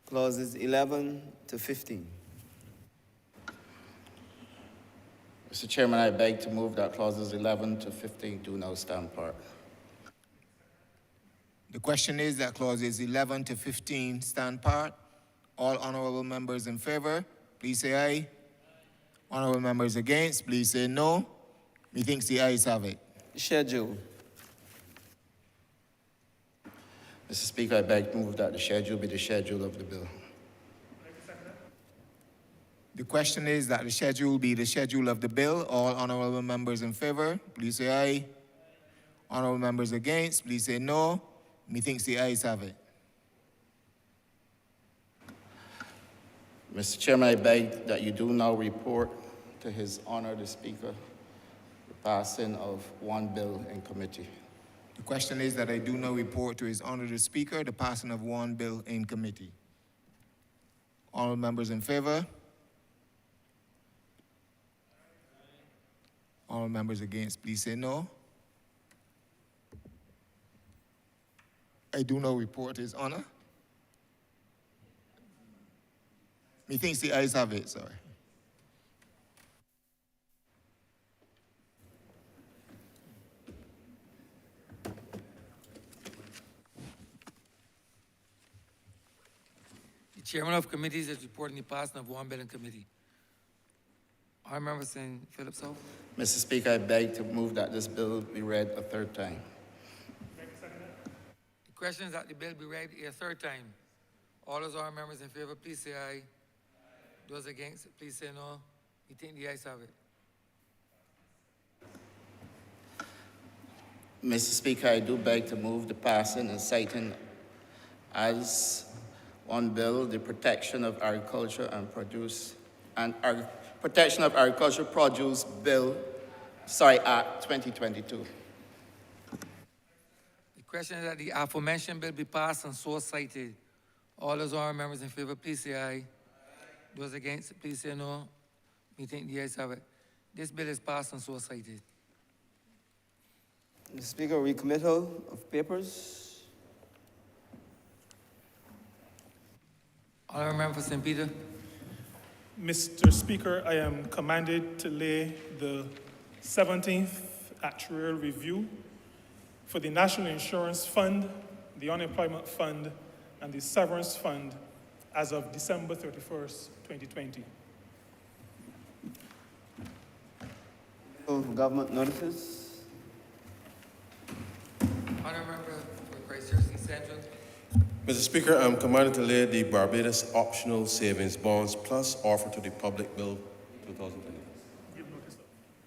Clauses 11 to 15. Mr. Chairman, I beg to move that clauses 11 to 15 do now stand part. The question is that clauses 11 to 15 stand part. All honorable members in favor, please say aye. Honorable members against, please say no. Methinks the ayes have it. Schedule. Mr. Speaker, I beg to move that the schedule be the schedule of the bill. The question is that the schedule be the schedule of the bill. All honorable members in favor, please say aye. Honorable members against, please say no. Methinks the ayes have it. Mr. Chairman, I beg that you do now report to His Honor the Speaker the passing of one bill in committee. The question is that I do now report to His Honor the Speaker the passing of one bill in committee. Honorable members in favor? All members against, please say no. I do not report His Honor. Methinks the ayes have it, sorry. The chairman of committees is reporting the passing of one bill in committee. I remember saying Phillips House. Mr. Speaker, I beg to move that this bill be read a third time. The question is that the bill be read a third time. All those are members in favor, please say aye. Those against, please say no. We think the ayes have it. Mr. Speaker, I do beg to move the passing and citing as one bill the protection of agriculture and produce and Protection of Agricultural Produce Bill, Act 2022. The question is that the aforementioned bill be passed and so cited. All those honorable members in favor, please say aye. Those against, please say no. We think the ayes have it. This bill is passed and so cited. Mr. Speaker, recommittal of papers. Honorable member for St. Peter. Mr. Speaker, I am commanded to lay the 17th actuarial review for the National Insurance Fund, the Unemployment Fund, and the Severance Fund as of December 31st, 2020. Government notices. Honorable member for Christchurch Central. Mr. Speaker, I'm commanded to lay the Barbados Optional Savings Bonds Plus offer to the public bill 2020.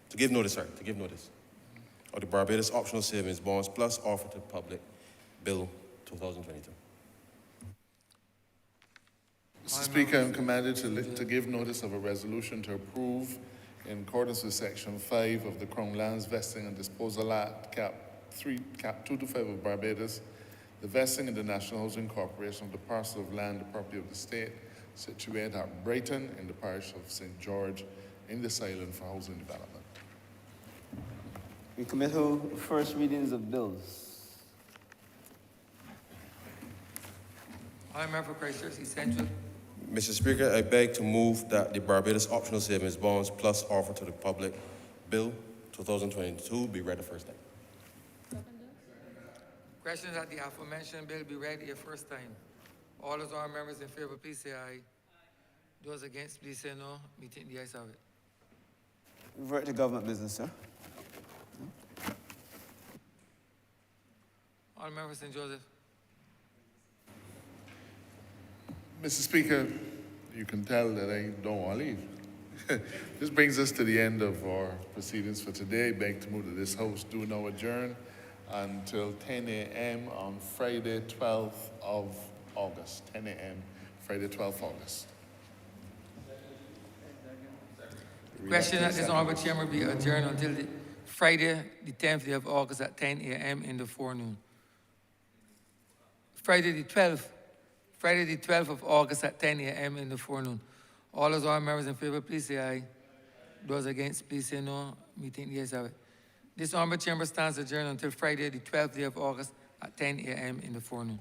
To give notice, sir, to give notice. Of the Barbados Optional Savings Bonds Plus offer to the public bill 2022. Mr. Speaker, I'm commanded to give notice of a resolution to approve, in accordance with Section 5 of the Crown Lands Vesting and Disposal Act, Cap 225 of Barbados, the vesting in the National Housing Corporation of the parcel of land, the property of the state, situated at Brighton in the parish of St. George in this island for housing development. Recommittal first readings of bills. Honorable member for Christchurch Central. Mr. Speaker, I beg to move that the Barbados Optional Savings Bonds Plus offer to the public bill 2022 be read the first time. Question is that the aforementioned bill be read a first time. All those honorable members in favor, please say aye. Those against, please say no. We think the ayes have it. Revert to government business, sir. Honourable Member St. Joseph. Mr. Speaker, you can tell that I don't want to leave. This brings us to the end of our proceedings for today. Beg to move that this House do now adjourn until 10 a.m. on Friday, 12th of August. 10 a.m. Friday, 12th of August. Question that this Honourable Chamber be adjourned until Friday, the 10th day of August at 10 a.m. in the forenoon. Friday the 12th of August at 10 a.m. in the forenoon. All those honourable members in favour, please say aye. Those against, please say no. Meeting the ayes have it. This Honourable Chamber stands adjourned until Friday, the 12th day of August at 10 a.m. in the forenoon.